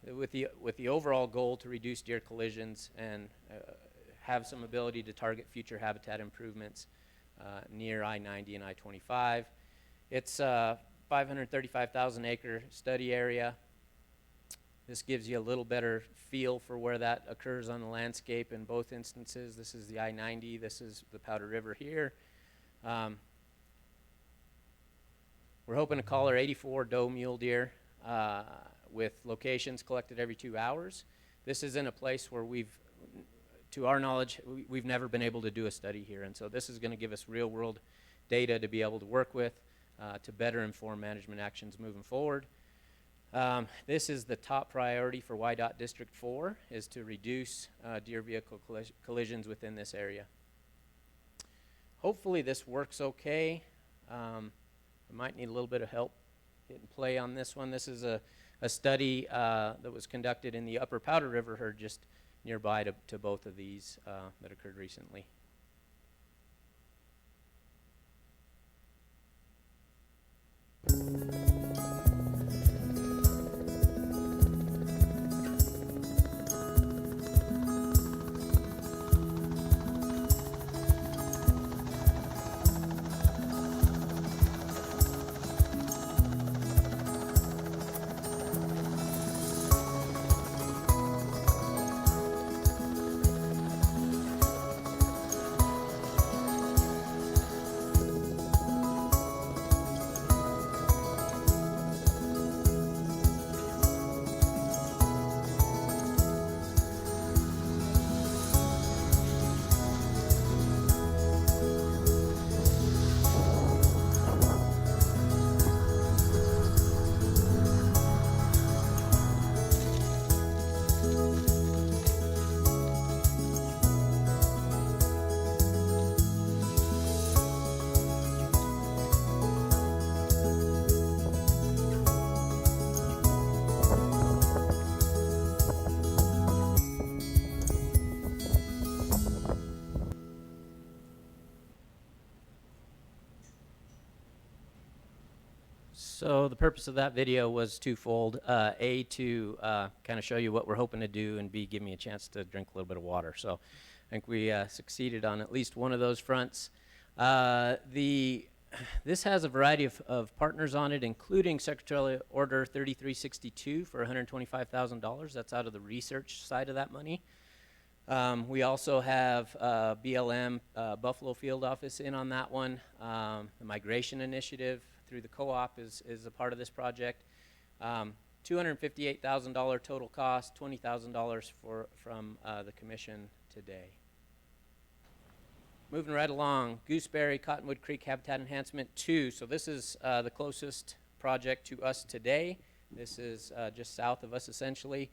with the overall goal to reduce deer collisions and have some ability to target future habitat improvements near I-90 and I-25. It's a 535,000 acre study area. This gives you a little better feel for where that occurs on the landscape in both instances. This is the I-90, this is the Powder River here. We're hoping to collar 84 doe mule deer with locations collected every 2 hours. This is in a place where to our knowledge, we've never been able to do a study here. And so this is going to give us real world data to be able to work with to better inform management actions moving forward. This is the top priority for YDOT District 4, is to reduce deer vehicle collisions within this area. Hopefully this works okay. I might need a little bit of help hitting play on this one. This is a study that was conducted in the Upper Powder River herd just nearby to both of these that occurred recently. So the purpose of that video was twofold. A, to kind of show you what we're hoping to do, and B, give me a chance to drink a little bit of water. So I think we succeeded on at least one of those fronts. This has a variety of partners on it, including Secretarial Order 3362 for $125,000. That's out of the research side of that money. We also have BLM Buffalo Field Office in on that one. The Migration Initiative through the co-op is a part of this project. $258,000 total cost, $20,000 from the commission today. Moving right along, Gooseberry Cottonwood Creek Habitat Enhancement 2. So this is the closest project to us today. This is just south of us, essentially,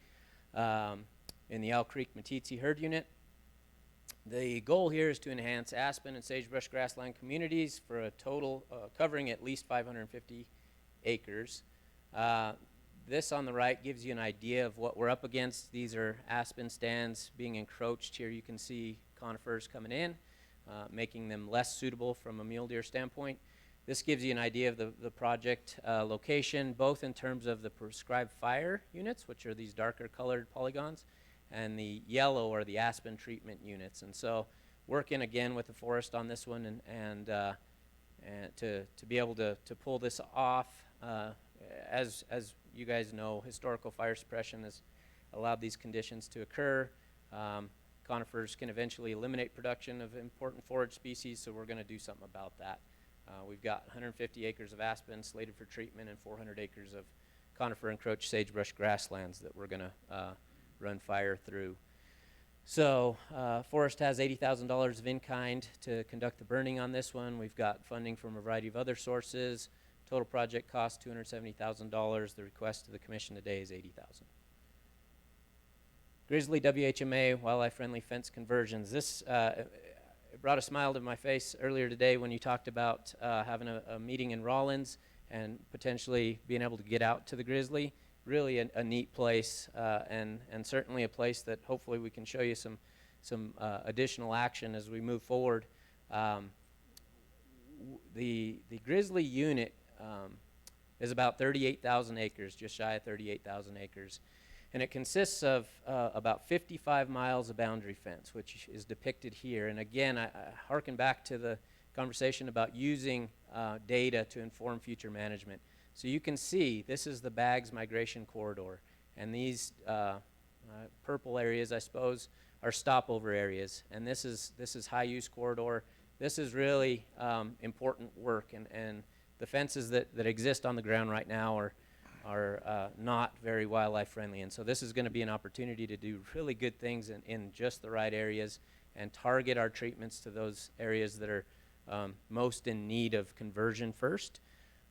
in the Owl Creek Matitsi herd unit. The goal here is to enhance aspen and sagebrush grassland communities for a total covering at least 550 acres. This on the right gives you an idea of what we're up against. These are aspen stands being encroached. Here you can see conifers coming in, making them less suitable from a mule deer standpoint. This gives you an idea of the project location, both in terms of the prescribed fire units, which are these darker colored polygons, and the yellow or the aspen treatment units. And so working again with the forest on this one and to be able to pull this off, as you guys know, historical fire suppression has allowed these conditions to occur. Conifers can eventually eliminate production of important forage species, so we're going to do something about that. We've got 150 acres of aspen slated for treatment and 400 acres of conifer encroached sagebrush grasslands that we're going to run fire through. So Forest has $80,000 of in-kind to conduct the burning on this one. We've got funding from a variety of other sources. Total project cost $270,000. The request to the commission today is $80,000. Grizzly WHMA wildlife-friendly fence conversions. This it brought a smile to my face earlier today when you talked about having a meeting in Rawlins and potentially being able to get out to the Grizzly. Really a neat place, and certainly a place that hopefully we can show you some additional action as we move forward. The Grizzly unit is about 38,000 acres, just shy of 38,000 acres. And it consists of about 55 miles of boundary fence, which is depicted here. And again, I harken back to the conversation about using data to inform future management. So you can see this is the Baggs Migration Corridor. And these purple areas, I suppose, are stopover areas. And this is high-use corridor. This is really important work. And the fences that exist on the ground right now are not very wildlife friendly. And so this is going to be an opportunity to do really good things in just the right areas and target our treatments to those areas that are most in need of conversion first.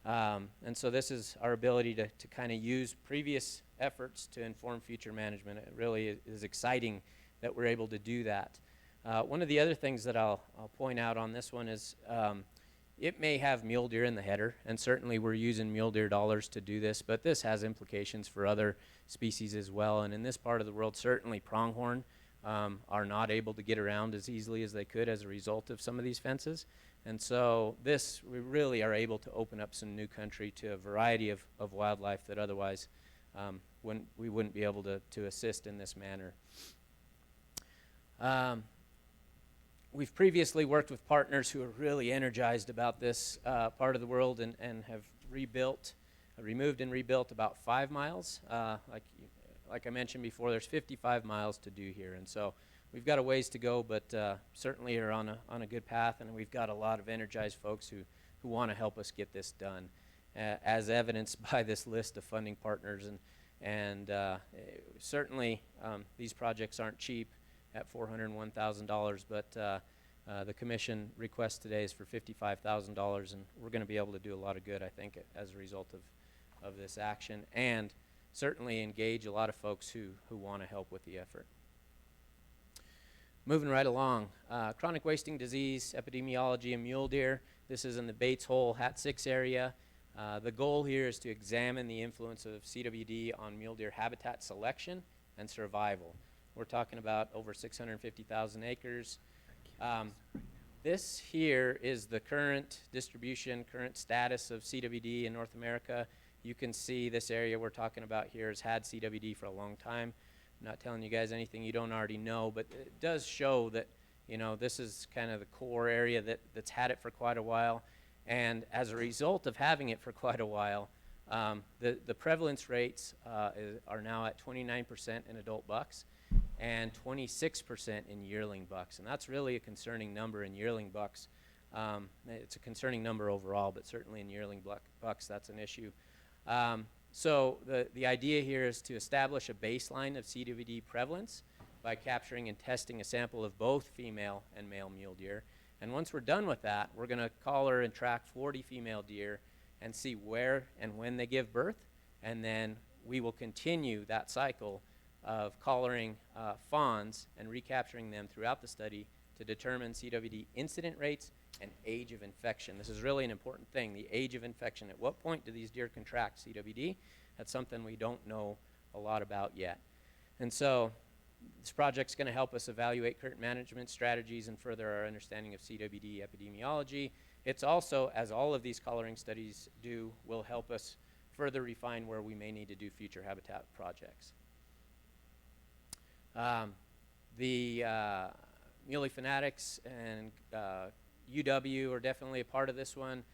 And so this is our ability to kind of use previous efforts to inform future management. It really is exciting that we're able to do that. One of the other things that I'll point out on this one is it may have mule deer in the header, and certainly we're using mule deer dollars to do this, but this has implications for other species as well. And in this part of the world, certainly pronghorn are not able to get around as easily as they could as a result of some of these fences. And so we really are able to open up some new country to a variety of wildlife that otherwise we wouldn't be able to assist in this manner. We've previously worked with partners who are really energized about this part of the world and have removed and rebuilt about 5 miles. Like I mentioned before, there's 55 miles to do here. And so we've got a ways to go, but certainly are on a good path. And we've got a lot of energized folks who want to help us get this done, as evidenced by this list of funding partners. And certainly these projects aren't cheap at $401,000, but the commission request today is for $55,000, and we're going to be able to do a lot of good, I think, as a result of this action, and certainly engage a lot of folks who want to help with the effort. Moving right along, chronic wasting disease, epidemiology, and mule deer. This is in the Bates Hole, Hat 6 area. The goal here is to examine the influence of CWD on mule deer habitat selection and survival. We're talking about over 650,000 acres. This here is the current distribution, current status of CWD in North America. You can see this area we're talking about here has had CWD for a long time. I'm not telling you guys anything you don't already know, but it does show that, you know, this is kind of the core area that's had it for quite a while. And as a result of having it for quite a while, the prevalence rates are now at 29% in adult bucks and 26% in yearling bucks. And that's really a concerning number in yearling bucks. It's a concerning number overall, but certainly in yearling bucks, that's an issue. So the idea here is to establish a baseline of CWD prevalence by capturing and testing a sample of both female and male mule deer. And once we're done with that, we're going to collar and track 40 female deer and see where and when they give birth. And then we will continue that cycle of collaring fawns and recapturing them throughout the study to determine CWD incident rates and age of infection. This is really an important thing, the age of infection. At what point do these deer contract CWD? That's something we don't know a lot about yet. And so this project's going to help us evaluate current management strategies and further our understanding of CWD epidemiology. It's also, as all of these collaring studies do, will help us further refine where we may need to do future habitat projects. The Muley Fanatics and UW are definitely a part of this one.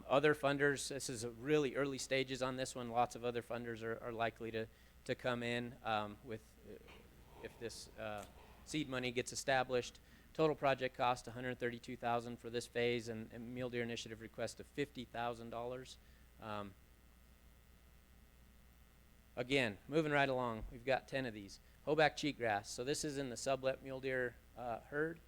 Other funders, this is a really early stages on this one. Lots of other funders are likely to come in with if this seed money gets established. Total project cost $132,000 for this phase, and Mule Deer Initiative request of $50,000. Again, moving right along, we've got 10 of these. Hoback cheatgrass. So this is in the sublet mule deer herd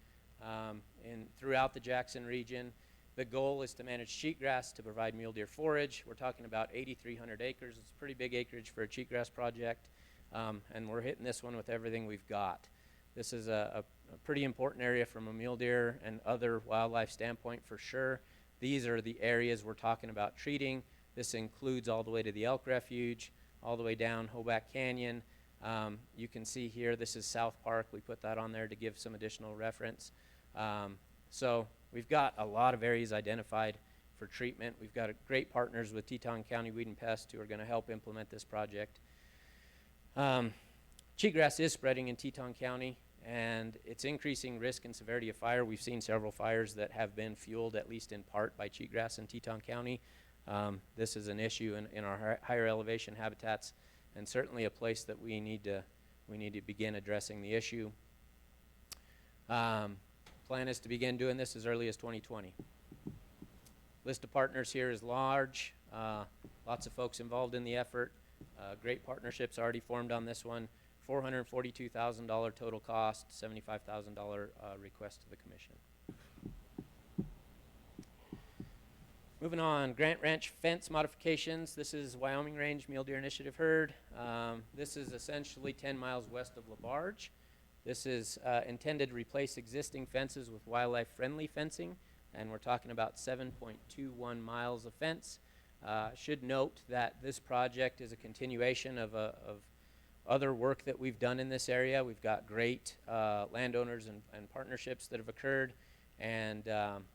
throughout the Jackson region. The goal is to manage cheatgrass to provide mule deer forage. We're talking about 8,300 acres. It's pretty big acreage for a cheatgrass project, and we're hitting this one with everything we've got. This is a pretty important area from a mule deer and other wildlife standpoint for sure. These are the areas we're talking about treating. This includes all the way to the elk refuge, all the way down Hoback Canyon. You can see here, this is South Park. We put that on there to give some additional reference. So we've got a lot of areas identified for treatment. We've got great partners with Teton County Weed and Pest who are going to help implement this project. Cheatgrass is spreading in Teton County, and it's increasing risk and severity of fire. We've seen several fires that have been fueled, at least in part, by cheatgrass in Teton County. This is an issue in our higher elevation habitats, and certainly a place that we need to begin addressing the issue. Plan is to begin doing this as early as 2020. List of partners here is large. Lots of folks involved in the effort. Great partnerships already formed on this one. $442,000 total cost, $75,000 request to the commission. Moving on, Grant Ranch fence modifications. This is Wyoming Range Mule Deer Initiative herd. This is essentially 10 miles west of LaBarge. This is intended to replace existing fences with wildlife-friendly fencing, and we're talking about 7.21 miles of fence. Should note that this project is a continuation of other work that we've done in this area. We've got great landowners and partnerships that have occurred, and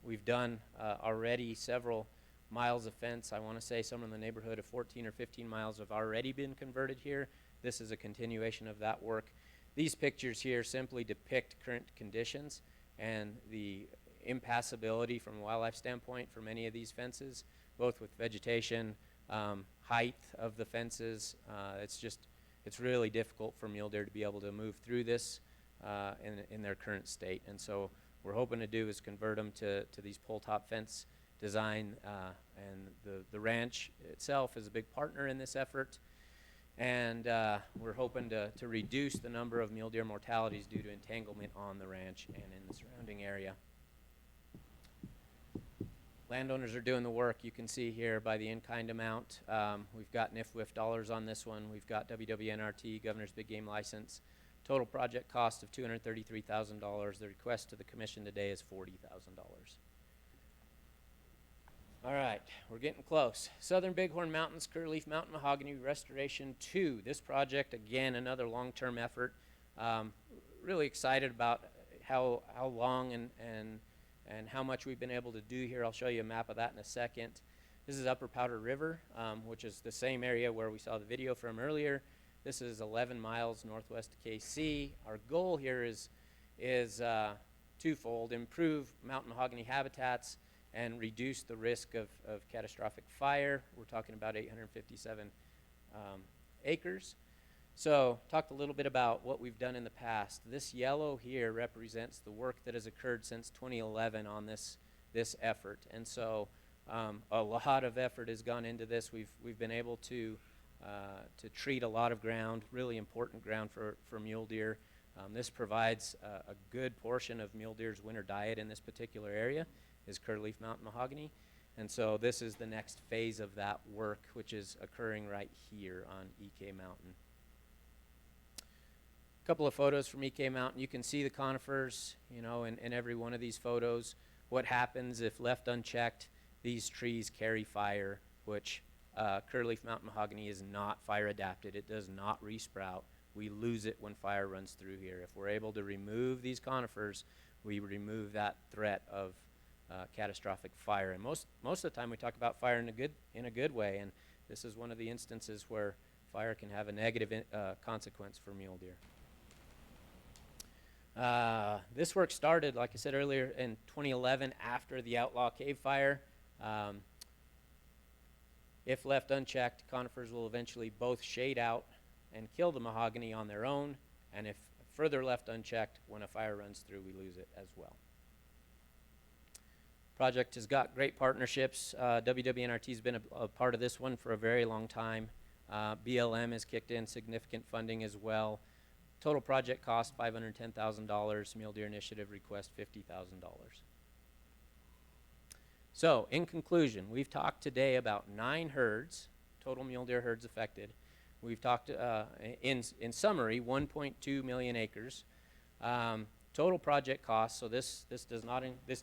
we've done already several miles of fence. I want to say somewhere in the neighborhood of 14 or 15 miles have already been converted here. This is a continuation of that work. These pictures here simply depict current conditions and the impassability from a wildlife standpoint for many of these fences, both with vegetation, height of the fences. It's really difficult for mule deer to be able to move through this in their current state. And so what we're hoping to do is convert them to these pole top fence design, and the ranch itself is a big partner in this effort. And we're hoping to reduce the number of mule deer mortalities due to entanglement on the ranch and in the surrounding area. Landowners are doing the work. You can see here by the in-kind amount. We've got NIFWIF dollars on this one. We've got WWNRT, Governor's Big Game License. Total project cost of $233,000. The request to the commission today is $40,000. All right, we're getting close. Southern Bighorn Mountains, Curleaf Mountain Mahogany Restoration 2. This project, again, another long-term effort. Really excited about how long and and how much we've been able to do here. I'll show you a map of that in a second. This is Upper Powder River, which is the same area where we saw the video from earlier. This is 11 miles northwest of KC. Our goal here is twofold: improve mountain mahogany habitats and reduce the risk of catastrophic fire. We're talking about 857 acres. So talked a little bit about what we've done in the past. This yellow here represents the work that has occurred since 2011 on this effort. And so a lot of effort has gone into this. We've been able to treat a lot of ground, really important ground for mule deer. This provides a good portion of mule deer's winter diet in this particular area, is curlyleaf mountain mahogany. And so this is the next phase of that work, which is occurring right here on EK Mountain. A couple of photos from EK Mountain. You can see the conifers, you know, in every one of these photos. What happens if left unchecked? These trees carry fire, which curlyleaf mountain mahogany is not fire adapted. It does not resprout. We lose it when fire runs through here. If we're able to remove these conifers, we remove that threat of catastrophic fire. And most of the time we talk about fire in a good way, and this is one of the instances where fire can have a negative consequence for mule deer. This work started, like I said earlier, in 2011 after the Outlaw Cave Fire. If left unchecked, conifers will eventually both shade out and kill the mahogany on their own, and if further left unchecked, when a fire runs through, we lose it as well. Project has got great partnerships. WWNRT has been a part of this one for a very long time. BLM has kicked in significant funding as well. Total project cost $510,000. Mule Deer Initiative request $50,000. So, in conclusion, we've talked today about 9 herds, total mule deer herds affected. We've talked, in summary, 1.2 million acres. Total project cost, so this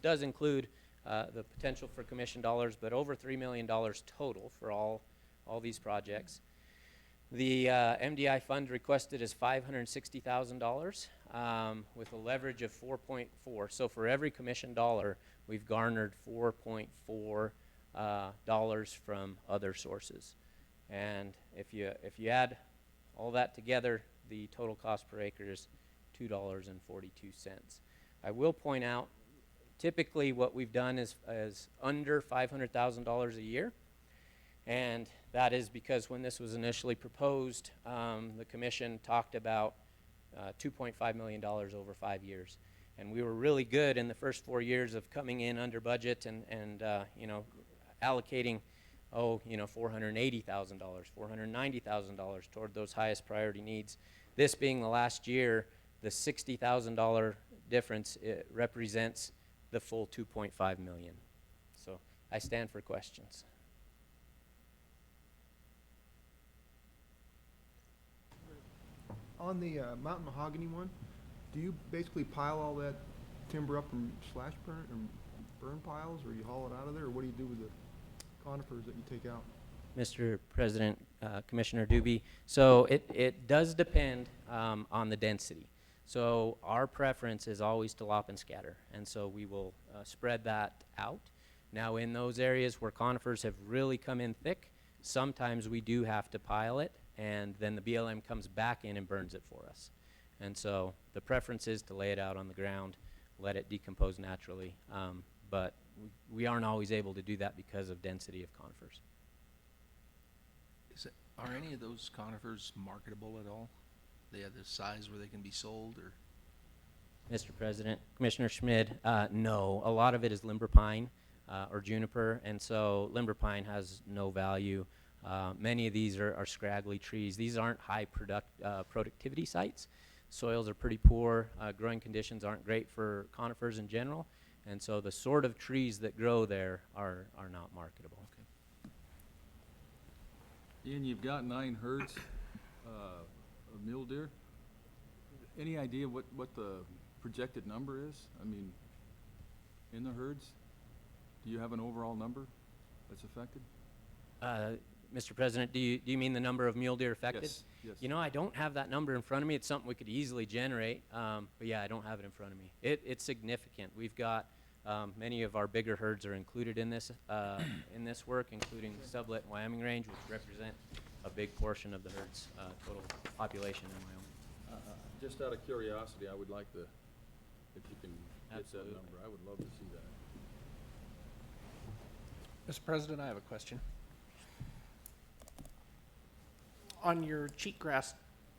does include the potential for commission dollars, but over $3 million total for all these projects. The MDI fund requested is $560,000 with a leverage of 4.4. So for every commission dollar, we've garnered $4.4 from other sources. And if you add all that together, the total cost per acre is $2.42. I will point out, typically what we've done is under $500,000 a year, and that is because when this was initially proposed, the commission talked about $2.5 million over 5 years. And we were really good in the first 4 years of coming in under budget and you know, allocating $480,000, $490,000 toward those highest priority needs. This being the last year, the $60,000 difference, it represents the full $2.5 million. So I stand for questions. On the mountain mahogany one, do you basically pile all that timber up and slash burn or burn piles, or you haul it out of there, or what do you do with the conifers that you take out? Mr. President, Commissioner Doobie, so it does depend on the density. So our preference is always to lop and scatter, and so we will spread that out. Now in those areas where conifers have really come in thick, sometimes we do have to pile it, and then the BLM comes back in and burns it for us. And so the preference is to lay it out on the ground, let it decompose naturally, but we aren't always able to do that because of density of conifers. Are any of those conifers marketable at all? They have the size where they can be sold, or? Mr. President, Commissioner Schmid, no. A lot of it is limber pine or juniper, and so limber pine has no value. Many of these are scraggly trees. These aren't high productivity sites. Soils are pretty poor. Growing conditions aren't great for conifers in general, and so the sort of trees that grow there are not marketable. Okay. Ian, you've got 9 herds of mule deer. Any idea what the projected number is? I mean, in the herds? Do you have an overall number that's affected? Mr. President, do you mean the number of mule deer affected? Yes, yes. You know, I don't have that number in front of me. It's something we could easily generate, but yeah, I don't have it in front of me. It's significant. We've got Many of our bigger herds are included in this work, including Sublet and Wyoming Range, which represent a big portion of the herd's total population in Wyoming. Just out of curiosity, I would like to, if you can get that Absolutely. number, I would love to see that. Mr. President, I have a question. On your cheatgrass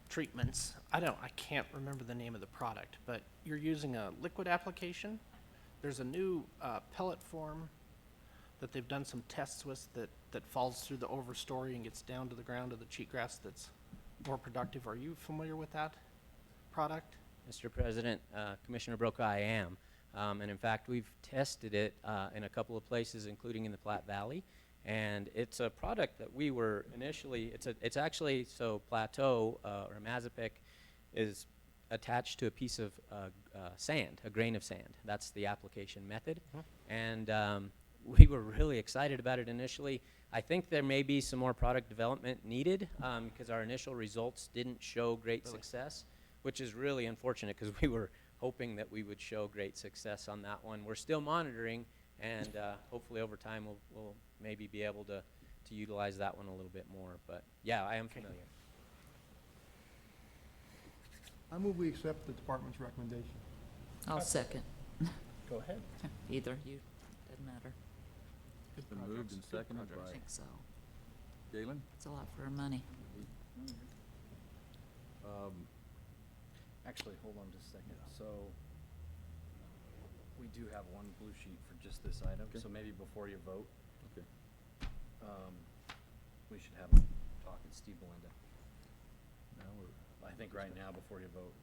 treatments, I can't remember the name of the product, but you're using a liquid application. There's a new pellet form that they've done some tests with that falls through the overstory and gets down to the ground of the cheatgrass that's more productive. Are you familiar with that product? Mr. President, Commissioner Brokaw, I am. And in fact, we've tested it in a couple of places, including in the Platte Valley. And it's a product that we were initially, it's actually, so Plateau or Mazepec is attached to a piece of sand, a grain of sand. That's the application method. And we were really excited about it initially. I think there may be some more product development needed because our initial results didn't show great success, which is really unfortunate because we were hoping that we would show great success on that one. We're still monitoring, and hopefully over time we'll maybe be able to utilize that one a little bit more. But yeah, I am familiar. I move we accept the department's recommendation. I'll second. Go ahead. Either, you, doesn't matter. It's been moved and seconded I by think so. Galen. It's a lot for our money. Actually, hold on just a second. So, we do have one blue sheet for just this item, Okay. so maybe before you vote, Okay. we should have a talk with Steve Belinda. Now I think right now before you vote.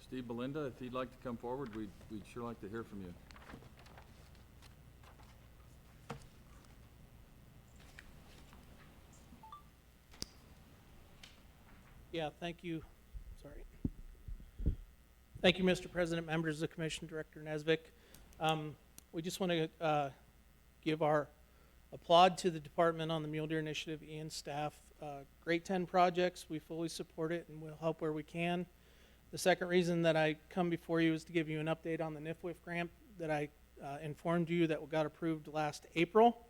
Steve Belinda, if you'd like to come forward, we'd sure like to hear from you. Yeah, thank you. Sorry. Thank you, Mr. President, members of the Commission, Director Nesvik. We just want to give our applaud to the department on the Mule Deer Initiative and staff. Great 10 projects. We fully support it and we'll help where we can. The second reason that I come before you is to give you an update on the NIFWIF grant that I informed you that got approved last April.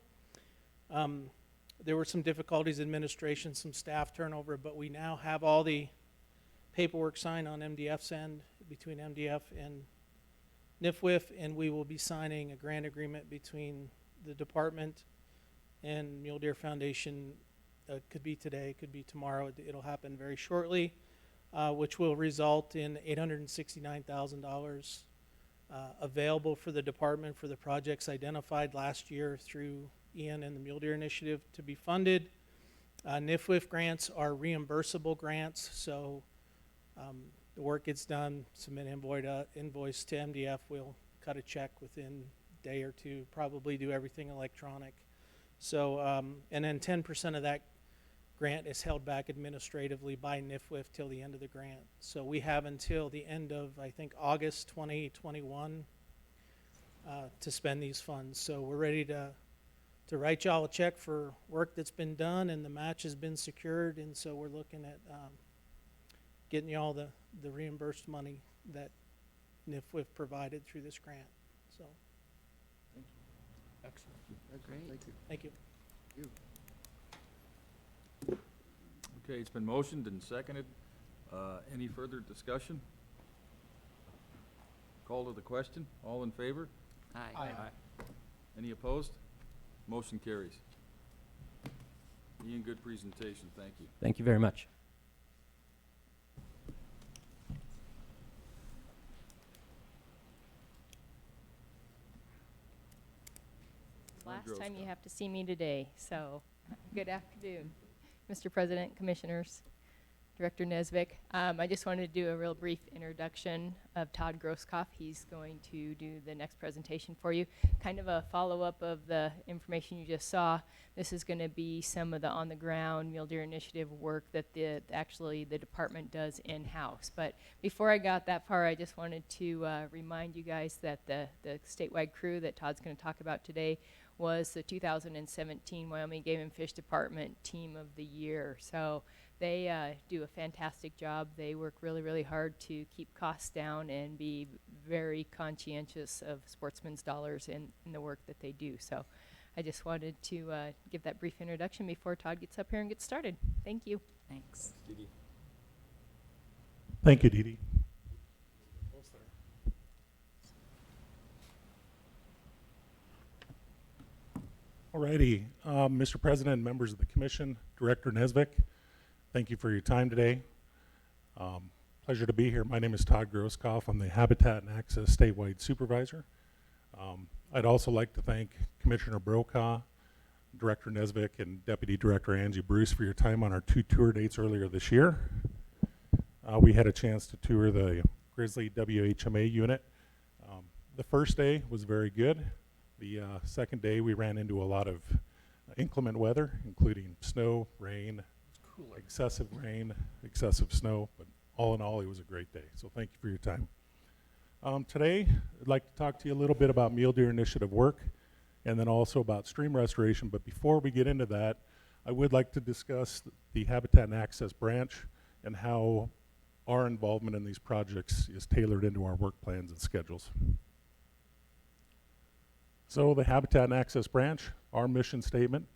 There were some difficulties, administration, some staff turnover, but we now have all the paperwork signed on MDF's end between MDF and NIFWIF, and we will be signing a grant agreement between the department and Mule Deer Foundation. Could be today, could be tomorrow. It'll happen very shortly, which will result in $869,000 available for the department for the projects identified last year through Ian and the Mule Deer Initiative to be funded. NIFWIF grants are reimbursable grants, so the work gets done, submit invoice to MDF, we'll cut a check within a day or two, probably do everything electronic. So, and then 10% of that grant is held back administratively by NIFWIF till the end of the grant. So we have until the end of, I think, August 2021 to spend these funds. So we're ready to write y'all a check for work that's been done, and the match has been secured, and so we're looking at getting y'all the reimbursed money that NIFWIF provided through this grant. So, Excellent. Great. Thank you. thank you. Okay, it's been motioned and seconded. Any further discussion? Call to the question. All in favor? Aye. Any opposed? Motion carries. Ian, good presentation. Thank you. Thank you very much. Last time you have to see me today, so good afternoon, Mr. President, Commissioners, Director Nesvik. I just wanted to do a real brief introduction of Todd Grosskopf. He's going to do the next presentation for you. Kind of a follow-up of the information you just saw. This is going to be some of the on-the-ground Mule Deer Initiative work that actually the department does in-house. But before I got that far, I just wanted to remind you guys that the statewide crew that Todd's going to talk about today was the 2017 Wyoming Game and Fish Department Team of the Year. So They do a fantastic job. They work really, really hard to keep costs down and be very conscientious of sportsmen's dollars in the work that they do. So I just wanted to give that brief introduction before Todd gets up here and gets started. Thank you. Thanks. Thank you, Dee Dee. Alrighty, Mr. President, members of the Commission, Director Nesvik, thank you for your time today. Pleasure to be here. My name is Todd Grosskopf. I'm the Habitat and Access Statewide Supervisor. I'd also like to thank Commissioner Brokaw, Director Nesvik, and Deputy Director Angie Bruce for your time on our 2 tour dates earlier this year. We had a chance to tour the Grizzly WHMA unit. The first day was very good. The second day we ran into a lot of inclement weather, including snow, rain, excessive snow, but all in all, it was a great day. So thank you for your time. Today, I'd like to talk to you a little bit about Mule Deer Initiative work and then also about stream restoration. But before we get into that, I would like to discuss the Habitat and Access branch and how our involvement in these projects is tailored into our work plans and schedules. So the Habitat and Access branch, our mission statement,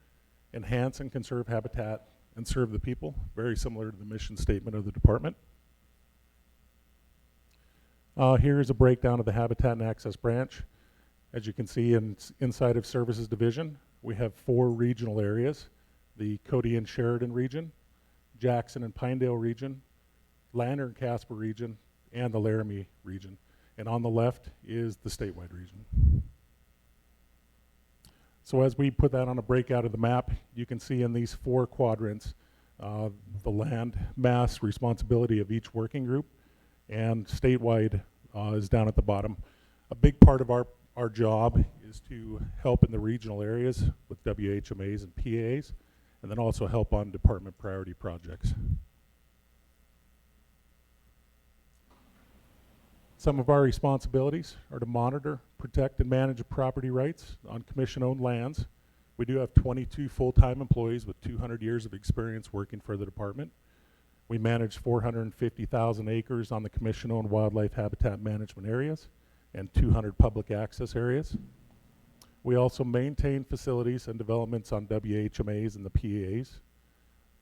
enhance and conserve habitat and serve the people, very similar to the mission statement of the department. Here is a breakdown of the Habitat and Access branch. As you can see inside of Services Division, we have 4 regional areas: the Cody and Sheridan region, Jackson and Pinedale region, Lander and Casper region, and the Laramie region. And on the left is the statewide region. So as we put that on a breakout of the map, you can see in these 4 quadrants the land mass responsibility of each working group, and statewide is down at the bottom. A big part of our job is to help in the regional areas with WHMAs and PAs, and then also help on department priority projects. Some of our responsibilities are to monitor, protect, and manage property rights on commission-owned lands. We do have 22 full-time employees with 200 years of experience working for the department. We manage 450,000 acres on the commission-owned wildlife habitat management areas and 200 public access areas. We also maintain facilities and developments on WHMAs and the PAs.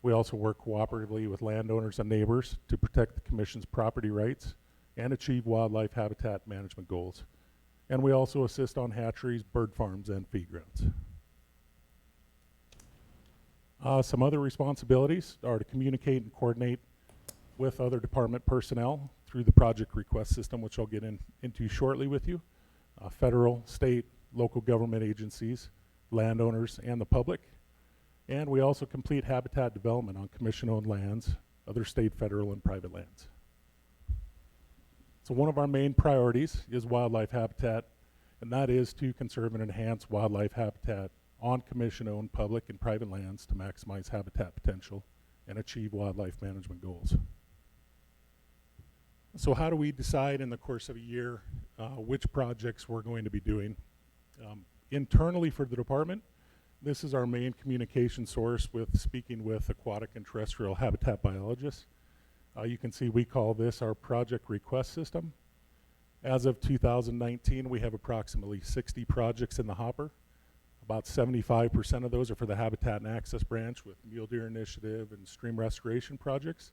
We also work cooperatively with landowners and neighbors to protect the commission's property rights and achieve wildlife habitat management goals. And we also assist on hatcheries, bird farms, and feed grounds. Some other responsibilities are to communicate and coordinate with other department personnel through the project request system, which I'll get into shortly with you. Federal, state, local government agencies, landowners, and the public. And we also complete habitat development on commission-owned lands, other state, federal, and private lands. So one of our main priorities is wildlife habitat, and that is to conserve and enhance wildlife habitat on commission-owned public and private lands to maximize habitat potential and achieve wildlife management goals. So how do we decide in the course of a year which projects we're going to be doing? Internally for the department, this is our main communication source with speaking with aquatic and terrestrial habitat biologists. You can see we call this our project request system. As of 2019, we have approximately 60 projects in the hopper. About 75% of those are for the Habitat and Access branch with Mule Deer Initiative and stream restoration projects.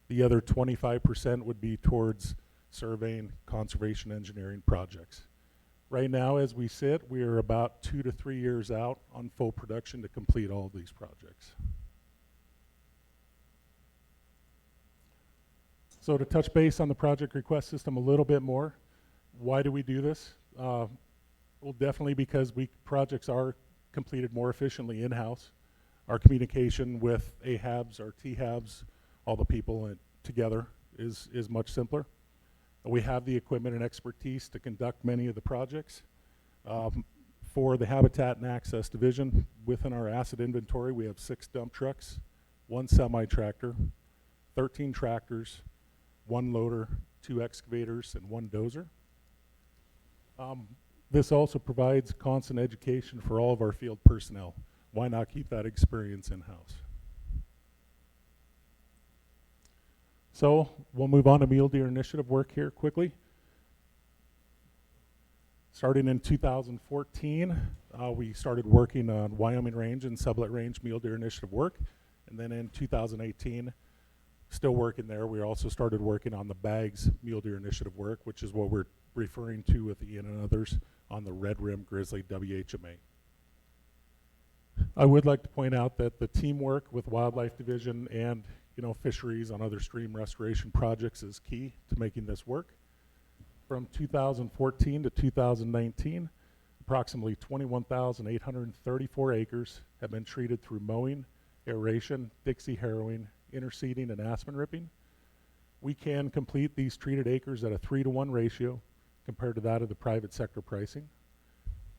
The other 25% would be towards surveying, conservation engineering projects. Right now, as we sit, we are about 2 to 3 years out on full production to complete all of these projects. So to touch base on the project request system a little bit more, why do we do this? Well, definitely because projects are completed more efficiently in-house. Our communication with AHABs, our THABs, all the people together is much simpler. We have the equipment and expertise to conduct many of the projects. For the Habitat and Access Division, within our asset inventory, we have 6 dump trucks, 1 semi-tractor, 13 tractors, 1 loader, 2 excavators, and 1 dozer. This also provides constant education for all of our field personnel. Why not keep that experience in-house? So we'll move on to mule deer initiative work here quickly. Starting in 2014, we started working on Wyoming Range and Sublette Range mule deer initiative work. And then in 2018, still working there, we also started working on the Bags mule deer initiative work, which is what we're referring to with Ian and others on the red rim grizzly WHMA. I would like to point out that the teamwork with Wildlife Division and fisheries on other stream restoration projects is key to making this work. From 2014 to 2019, approximately 21,834 acres have been treated through mowing, aeration, Dixie harrowing, interseeding, and aspen ripping. We can complete these treated acres at a 3-to-1 ratio compared to that of the private sector pricing.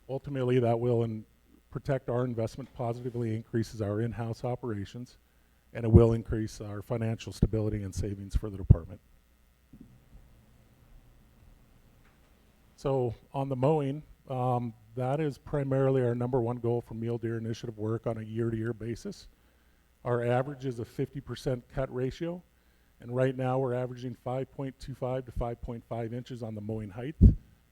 Ultimately, that will protect our investment, positively increases our in-house operations, and it will increase our financial stability and savings for the department. So on the mowing, that is primarily our #1 goal for mule deer initiative work on a year-to-year basis. Our average is a 50% cut ratio, and right now we're averaging 5.25 to 5.5 inches on the mowing height.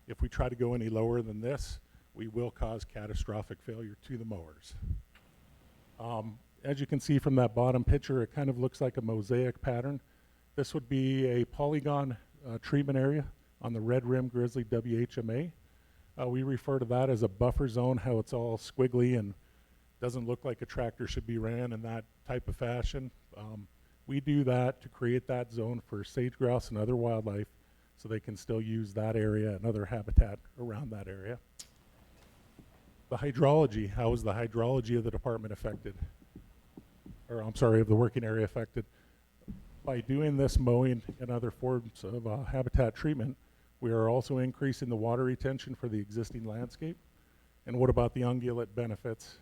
If we try to go any lower than this, we will cause catastrophic failure to the mowers. As you can see from that bottom picture, it kind of looks like a mosaic pattern. This would be a polygon treatment area on the red rim grizzly WHMA. We refer to that as a buffer zone, how it's all squiggly and doesn't look like a tractor should be ran in that type of fashion. We do that to create that zone for sage grouse and other wildlife so they can still use that area and other habitat around that area. The hydrology, how is the hydrology of the department affected? Or I'm sorry, of the working area affected? By doing this mowing and other forms of habitat treatment, we are also increasing the water retention for the existing landscape. And what about the ungulate benefits?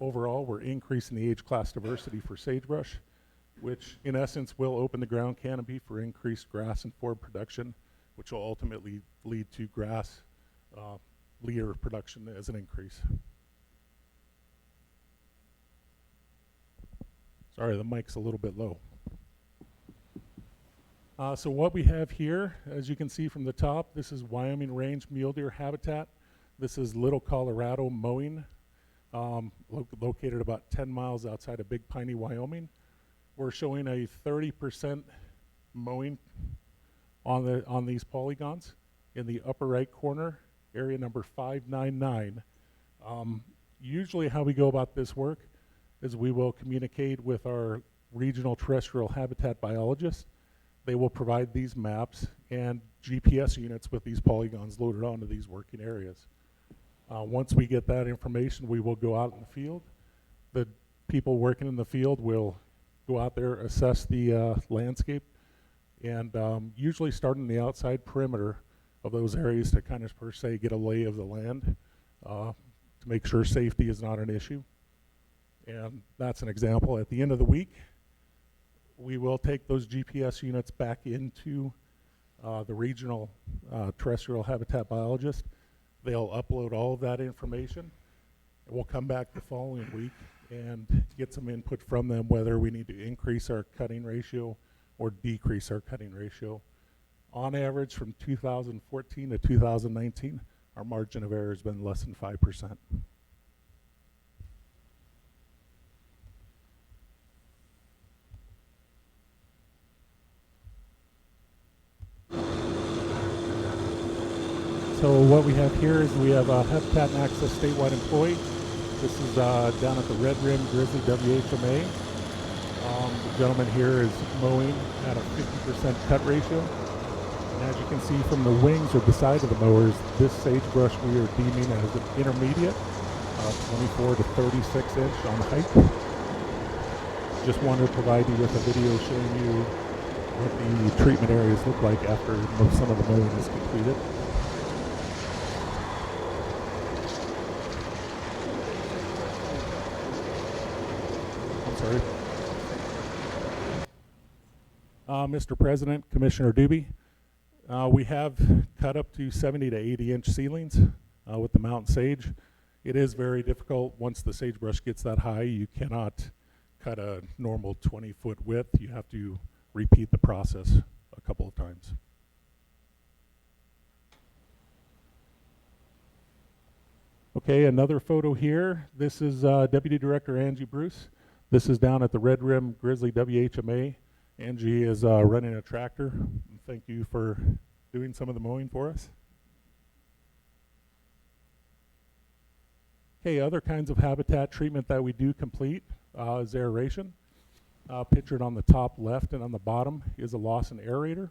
Overall, we're increasing the age class diversity for sagebrush, which in essence will open the ground canopy for increased grass and forb production, which will ultimately lead to grass leader production as an increase. Sorry, the mic's a little bit low. So what we have here, as you can see from the top, this is Wyoming Range mule deer habitat. This is Little Colorado mowing, located about 10 miles outside of Big Piney, Wyoming. We're showing a 30% mowing on these polygons. In the upper right corner, area number 599. Usually how we go about this work is we will communicate with our regional terrestrial habitat biologists. They will provide these maps and GPS units with these polygons loaded onto these working areas. Once we get that information, we will go out in the field. The people working in the field will go out there, assess the landscape, and usually start in the outside perimeter of those areas to kind of per se get a lay of the land to make sure safety is not an issue. And that's an example. At the end of the week, we will take those GPS units back into the regional terrestrial habitat biologist. They'll upload all of that information. We'll come back the following week and get some input from them whether we need to increase our cutting ratio or decrease our cutting ratio. On average, from 2014 to 2019, our margin of error has been less than 5%. So what we have here is we have a Habitat and Access statewide employee. This is down at the Red Rim Grizzly WHMA. The gentleman here is mowing at a 50% cut ratio. And as you can see from the wings or the side of the mowers, this sagebrush we are deeming as an intermediate, 24 to 36 inch on height. Just wanted to provide you with a video showing you what the treatment areas look like after some of the mowing is completed. Sorry. Mr. President, Commissioner Doobie, we have cut up to 70 to 80 inch ceilings with the mountain sage. It is very difficult once the sagebrush gets that high. You cannot cut a normal 20-foot width. You have to repeat the process a couple of times. Okay, another photo here. This is Deputy Director Angie Bruce. This is down at the Red Rim Grizzly WHMA. Angie is running a tractor. Thank you for doing some of the mowing for us. Okay, other kinds of habitat treatment that we do complete is aeration. Pictured on the top left and on the bottom is a Lawson aerator.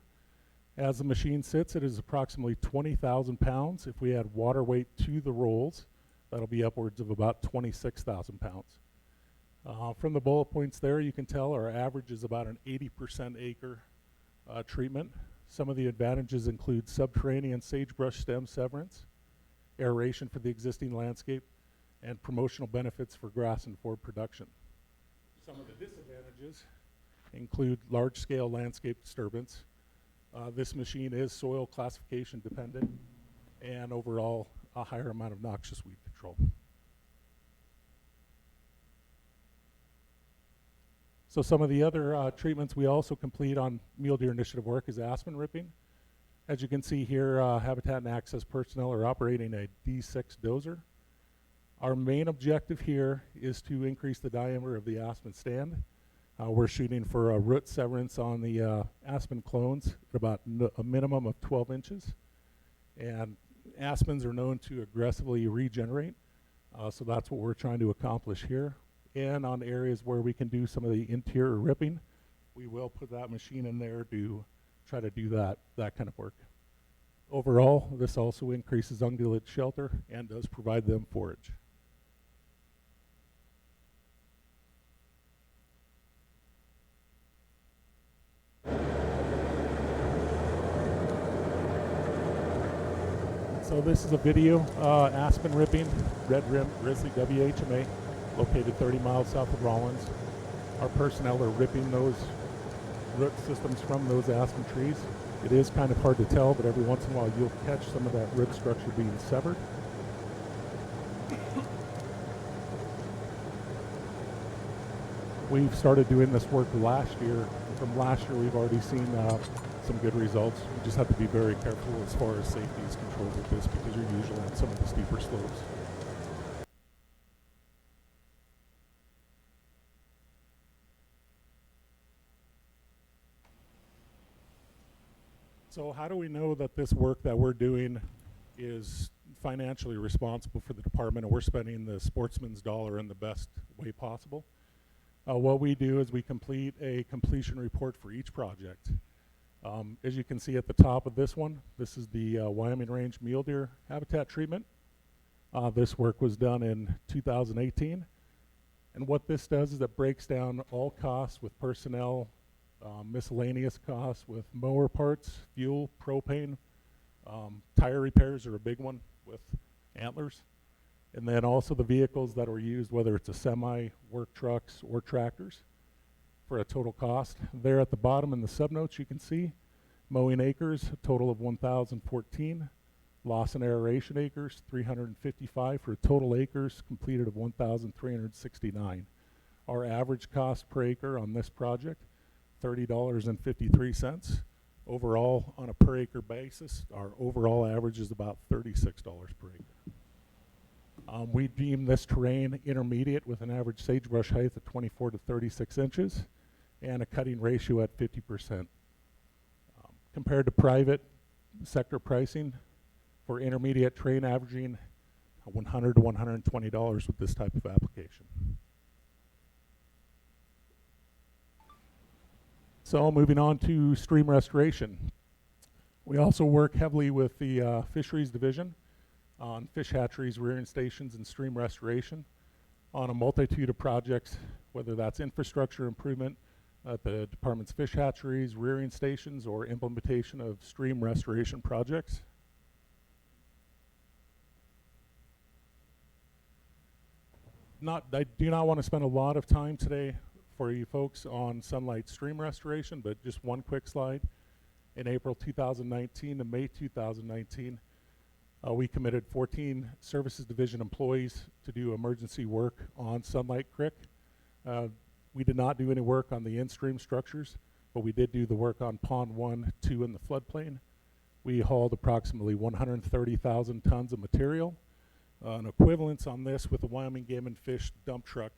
As the machine sits, it is approximately 20,000 pounds. If we add water weight to the rolls, that'll be upwards of about 26,000 pounds. From the bullet points there, you can tell our average is about an 80% acre treatment. Some of the advantages include subterranean sagebrush stem severance, aeration for the existing landscape, and promotional benefits for grass and forb production. Some of the disadvantages include large-scale landscape disturbance. This machine is soil classification dependent, and overall a higher amount of noxious weed control. So some of the other treatments we also complete on Mule Deer Initiative work is aspen ripping. As you can see here, Habitat and Access personnel are operating a D6 dozer. Our main objective here is to increase the diameter of the aspen stand. We're shooting for a root severance on the aspen clones at about a minimum of 12 inches. And aspens are known to aggressively regenerate, so that's what we're trying to accomplish here. And on areas where we can do some of the interior ripping, we will put that machine in there to try to do that kind of work. Overall, this also increases ungulate shelter and does provide them forage. So this is a video, aspen ripping, Red Rim Grizzly WHMA, located 30 miles south of Rollins. Our personnel are ripping those root systems from those aspen trees. It is kind of hard to tell, but every once in a while you'll catch some of that root structure being severed. We've started doing this work last year. From last year, we've already seen some good results. We just have to be very careful as far as safety is controlled with this because you're usually on some of the steeper slopes. So how do we know that this work that we're doing is financially responsible for the department and we're spending the sportsman's dollar in the best way possible? What we do is we complete a completion report for each project. As you can see at the top of this one, this is the Wyoming Range mule deer habitat treatment. This work was done in 2018. And what this does is it breaks down all costs with personnel, miscellaneous costs with mower parts, fuel, propane, tire repairs are a big one with antlers. And then also the vehicles that were used, whether it's a semi, work trucks, or tractors, for a total cost. There at the bottom in the subnotes you can see mowing acres, a total of 1,014. Lawson aeration acres, 355 for total acres completed of 1,369. Our average cost per acre on this project, $30.53. Overall, on a per acre basis, our overall average is about $36 per acre. We deem this terrain intermediate with an average sagebrush height of 24 to 36 inches and a cutting ratio at 50%. Compared to private sector pricing, for intermediate terrain averaging $100 to $120 with this type of application. So moving on to stream restoration. We also work heavily with the fisheries division on fish hatcheries, rearing stations, and stream restoration on a multitude of projects, whether that's infrastructure improvement at the department's fish hatcheries, rearing stations, or implementation of stream restoration projects. I do not want to spend a lot of time today for you folks on sunlight stream restoration, but just one quick slide. In April 2019 to May 2019, we committed 14 Services Division employees to do emergency work on Sunlight Creek. We did not do any work on the in-stream structures. but we did do the work on Pond 1, 2 in the floodplain. We hauled approximately 130,000 tons of material. An equivalence on this with the Wyoming Game and Fish dump truck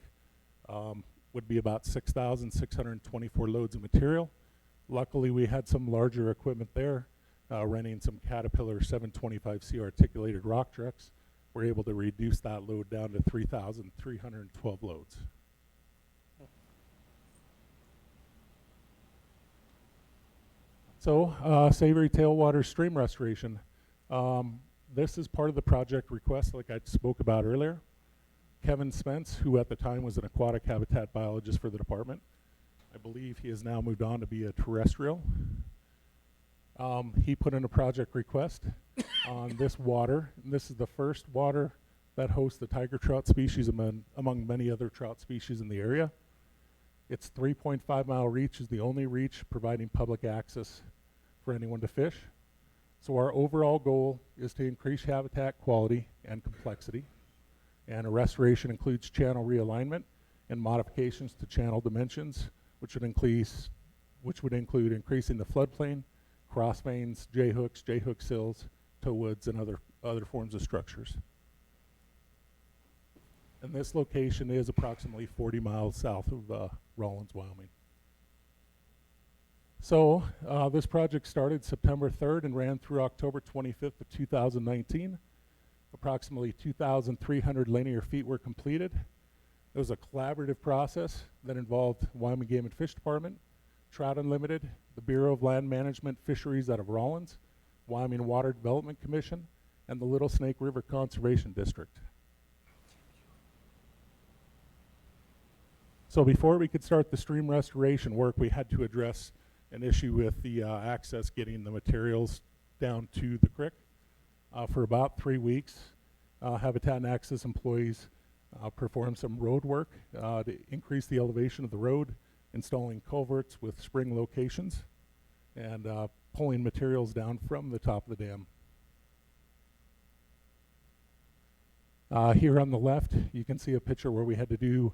would be about 6,624 loads of material. Luckily, we had some larger equipment there, renting some Caterpillar 725C articulated rock trucks. We're able to reduce that load down to 3,312 loads. So, Savory Tailwater Stream Restoration. This is part of the project request like I spoke about earlier. Kevin Spence, who at the time was an aquatic habitat biologist for the department, I believe he has now moved on to be a terrestrial. He put in a project request on this water. And this is the first water that hosts the tiger trout species among many other trout species in the area. Its 3.5-mile reach is the only reach providing public access for anyone to fish. So our overall goal is to increase habitat quality and complexity. And a restoration includes channel realignment and modifications to channel dimensions, which would include increasing the floodplain, cross veins, J-hooks, J-hook sills, tow woods, and other forms of structures. And this location is approximately 40 miles south of Rawlins, Wyoming. So this project started September 3rd and ran through October 25th of 2019. Approximately 2,300 linear feet were completed. It was a collaborative process that involved Wyoming Game and Fish Department, Trout Unlimited, the Bureau of Land Management Fisheries out of Rawlins, Wyoming Water Development Commission, and the Little Snake River Conservation District. So before we could start the stream restoration work, we had to address an issue with the access getting the materials down to the creek. For about 3 weeks, Habitat and Access employees performed some road work to increase the elevation of the road, installing culverts with spring locations, and pulling materials down from the top of the dam. Here on the left, you can see a picture where we had to do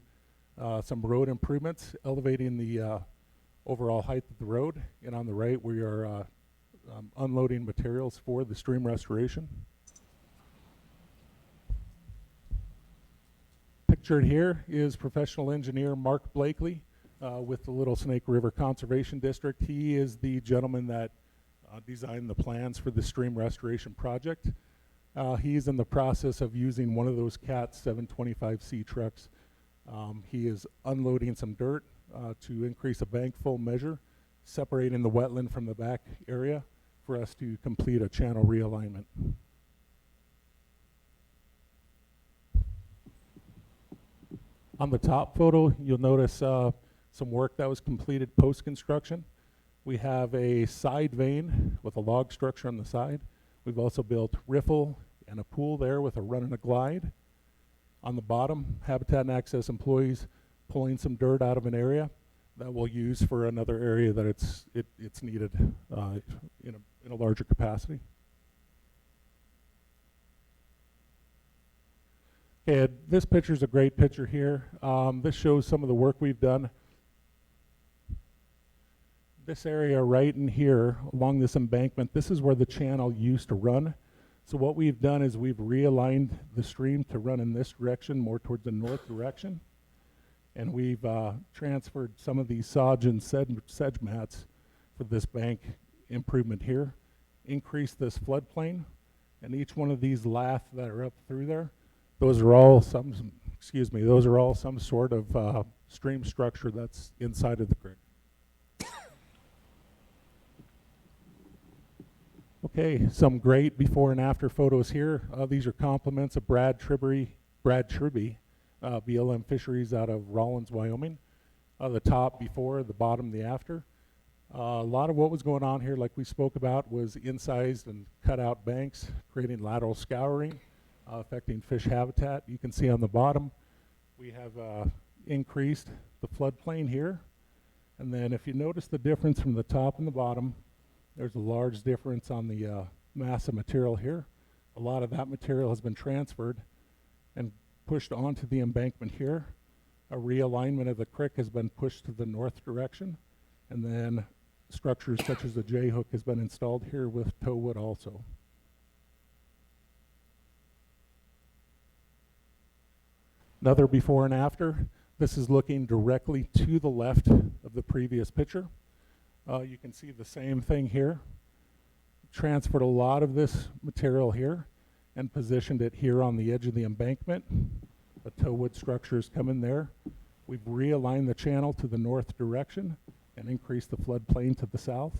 some road improvements, elevating the overall height of the road. And on the right, we are unloading materials for the stream restoration. Pictured here is professional engineer Mark Blakely with the Little Snake River Conservation District. He is the gentleman that designed the plans for the stream restoration project. He's in the process of using one of those CAT 725C trucks. He is unloading some dirt to increase a bank full measure, separating the wetland from the back area for us to complete a channel realignment. On the top photo, you'll notice some work that was completed post-construction. We have a side vein with a log structure on the side. We've also built riffle and a pool there with a run and a glide. On the bottom, Habitat and Access employees pulling some dirt out of an area that we'll use for another area that it's needed in a larger capacity. Okay, this picture is a great picture here. This shows some of the work we've done. This area right in here along this embankment, this is where the channel used to run. So what we've done is we've realigned the stream to run in this direction, more towards the north direction. And we've transferred some of these sod and sedge mats for this bank improvement here. Increase this floodplain, and each one of these lath that are up through there, those are all some sort of stream structure that's inside of the creek. Okay, some great before and after photos here. These are compliments of Brad Tribby, BLM Fisheries out of Rawlins, Wyoming. The top before, the bottom the after. A lot of what was going on here, like we spoke about, was incised and cut out banks, creating lateral scouring, affecting fish habitat. You can see on the bottom, we have increased the floodplain here. And then if you notice the difference from the top and the bottom, there's a large difference on the mass of material here. A lot of that material has been transferred and pushed onto the embankment here. A realignment of the creek has been pushed to the north direction. And then structures such as the J-hook has been installed here with tow wood also. Another before and after. This is looking directly to the left of the previous picture. You can see the same thing here. Transferred a lot of this material here and positioned it here on the edge of the embankment. A tow wood structure is coming there. We've realigned the channel to the north direction and increased the floodplain to the south.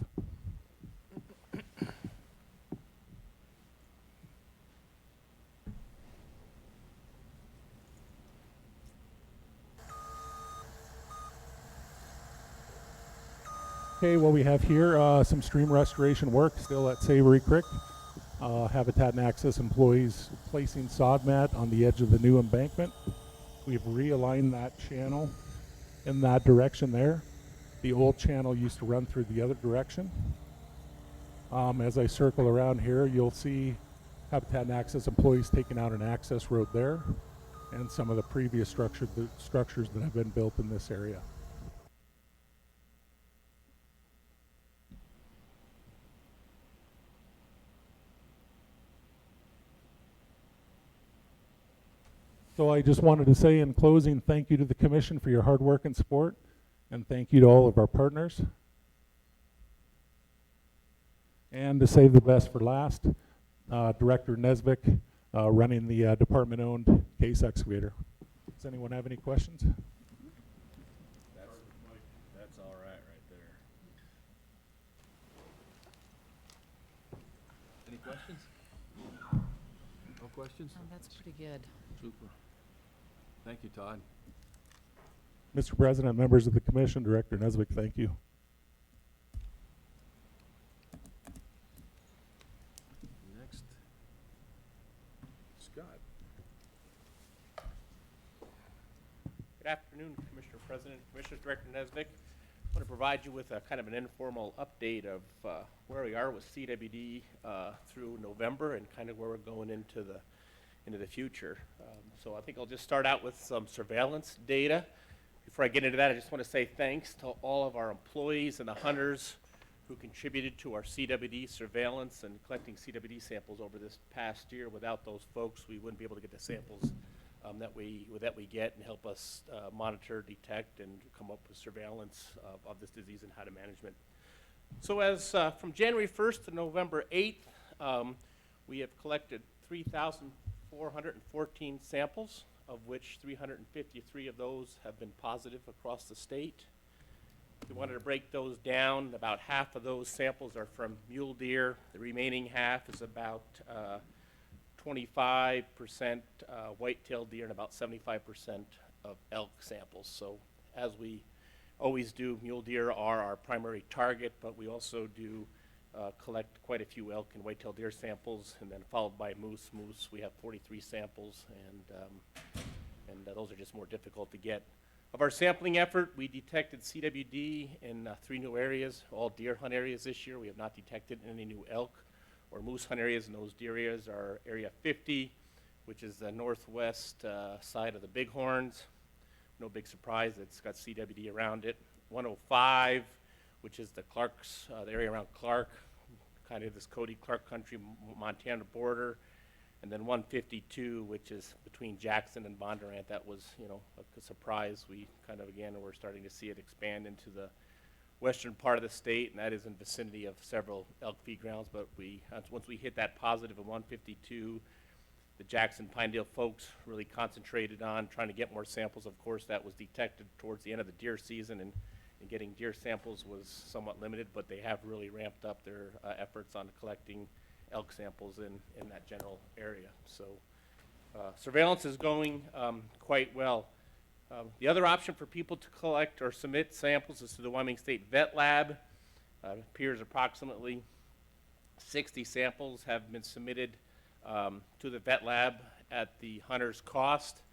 Okay, what we have here, some stream restoration work still at Savory Creek. Habitat and Access employees placing sod mat on the edge of the new embankment. We've realigned that channel in that direction there. The old channel used to run through the other direction. As I circle around here, you'll see Habitat and Access employees taking out an access road there and some of the previous structures that have been built in this area. So I just wanted to say in closing, thank you to the Commission for your hard work and support, and thank you to all of our partners. And to save the best for last, Director Nesvik running the department-owned case excavator. Does anyone have any questions? That's all right there. Any questions? No questions? Oh, that's pretty good. Super. Thank you, Todd. Mr. President, members of the Commission, Director Nesvik, thank you. Next, Scott. Good afternoon, Commissioner President, Commissioners, Director Nesvik. I want to provide you with a kind of an informal update of where we are with CWD through November and kind of where we're going into the future. So I think I'll just start out with some surveillance data. Before I get into that, I just want to say thanks to all of our employees and the hunters who contributed to our CWD surveillance and collecting CWD samples over this past year. Without those folks, we wouldn't be able to get the samples that we get and help us monitor, detect, and come up with surveillance of this disease and how to management. So as from January 1st to November 8th, we have collected 3,414 samples, of which 353 of those have been positive across the state. If we wanted to break those down, about half of those samples are from mule deer. The remaining half is about 25% white-tailed deer and about 75% of elk samples. So as we always do, mule deer are our primary target, but we also do collect quite a few elk and white-tailed deer samples, and then followed by moose. Moose, we have 43 samples, and those are just more difficult to get. Of our sampling effort, we detected CWD in 3 new areas, all deer hunt areas this year. We have not detected any new elk or moose hunt areas, and those deer areas are Area 50, which is the northwest side of the Bighorns. No big surprise, it's got CWD around it. 105, which is the Clark's, the area around Clark, kind of this Cody Clark country, Montana border. And then 152, which is between Jackson and Bondurant. That was, you know, a surprise. We kind of, again, we're starting to see it expand into the western part of the state, and that is in vicinity of several elk feed grounds. But once we hit that positive of 152, the Jackson Pinedale folks really concentrated on trying to get more samples. Of course, that was detected towards the end of the deer season, and getting deer samples was somewhat limited, but they have really ramped up their efforts on collecting elk samples in that general area. So surveillance is going quite well. The other option for people to collect or submit samples is to the Wyoming State Vet Lab. It appears approximately 60 samples have been submitted to the Vet Lab at the hunter's cost.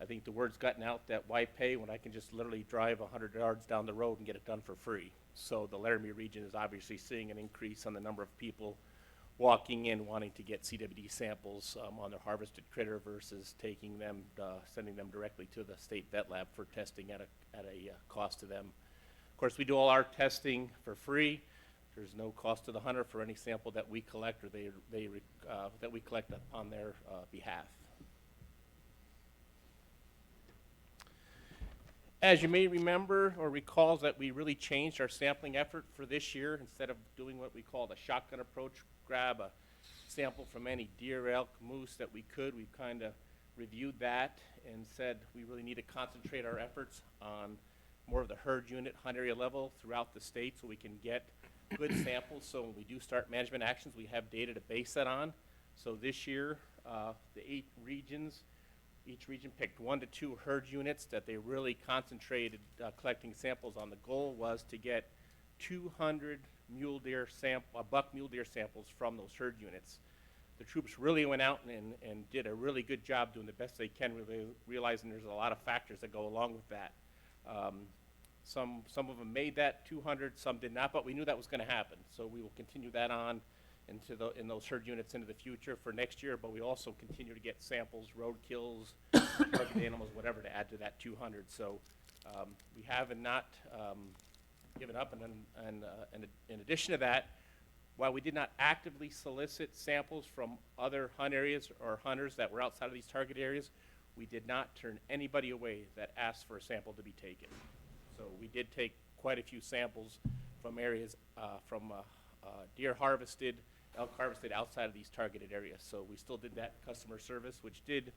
I think the word's gotten out that why pay when I can just literally drive 100 yards down the road and get it done for free. So the Laramie region is obviously seeing an increase on the number of people walking in wanting to get CWD samples on their harvested critter versus taking them, sending them directly to the state vet lab for testing at a cost to them. Of course, we do all our testing for free. There's no cost to the hunter for any sample that we collect or that we collect on their behalf. As you may remember or recall, that we really changed our sampling effort for this year. Instead of doing what we call the shotgun approach, grab a sample from any deer, elk, moose that we could, we've kind of reviewed that and said we really need to concentrate our efforts on more of the herd unit, hunt area level throughout the state so we can get good samples. So when we do start management actions, we have data to base that on. So this year, the 8 regions, each region picked 1 to 2 herd units that they really concentrated collecting samples on. The goal was to get 200 buck mule deer samples from those herd units. The troops really went out and did a really good job doing the best they can, realizing there's a lot of factors that go along with that. Some of them made that 200, some did not, but we knew that was going to happen. So we will continue that on in those herd units into the future for next year, but we also continue to get samples, road kills, target animals, whatever, to add to that 200. So we have not given up, and in addition to that, while we did not actively solicit samples from other hunt areas or hunters that were outside of these target areas, we did not turn anybody away that asked for a sample to be taken. So we did take quite a few samples from areas from deer harvested, elk harvested outside of these targeted areas. So we still did that customer service, which did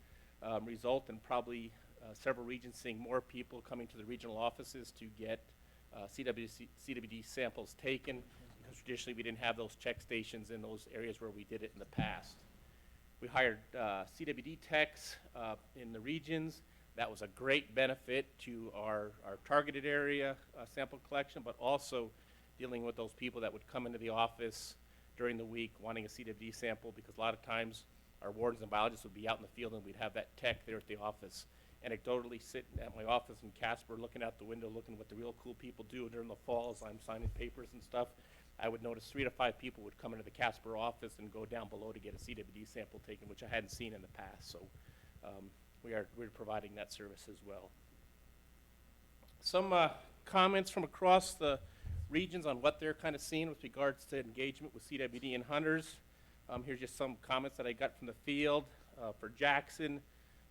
result in probably several regions seeing more people coming to the regional offices to get CWD samples taken, because traditionally we didn't have those check stations in those areas where we did it in the past. We hired CWD techs in the regions. That was a great benefit to our targeted area sample collection, but also dealing with those people that would come into the office during the week wanting a CWD sample, because a lot of times our wardens and biologists would be out in the field and we'd have that tech there at the office. Anecdotally, sitting at my office in Casper, looking out the window, looking what the real cool people do during the fall as I'm signing papers and stuff, I would notice 3 to 5 people would come into the Casper office and go down below to get a CWD sample taken, which I hadn't seen in the past. So we're providing that service as well. Some comments from across the regions on what they're kind of seeing with regards to engagement with CWD and hunters. Here's just some comments that I got from the field. For Jackson,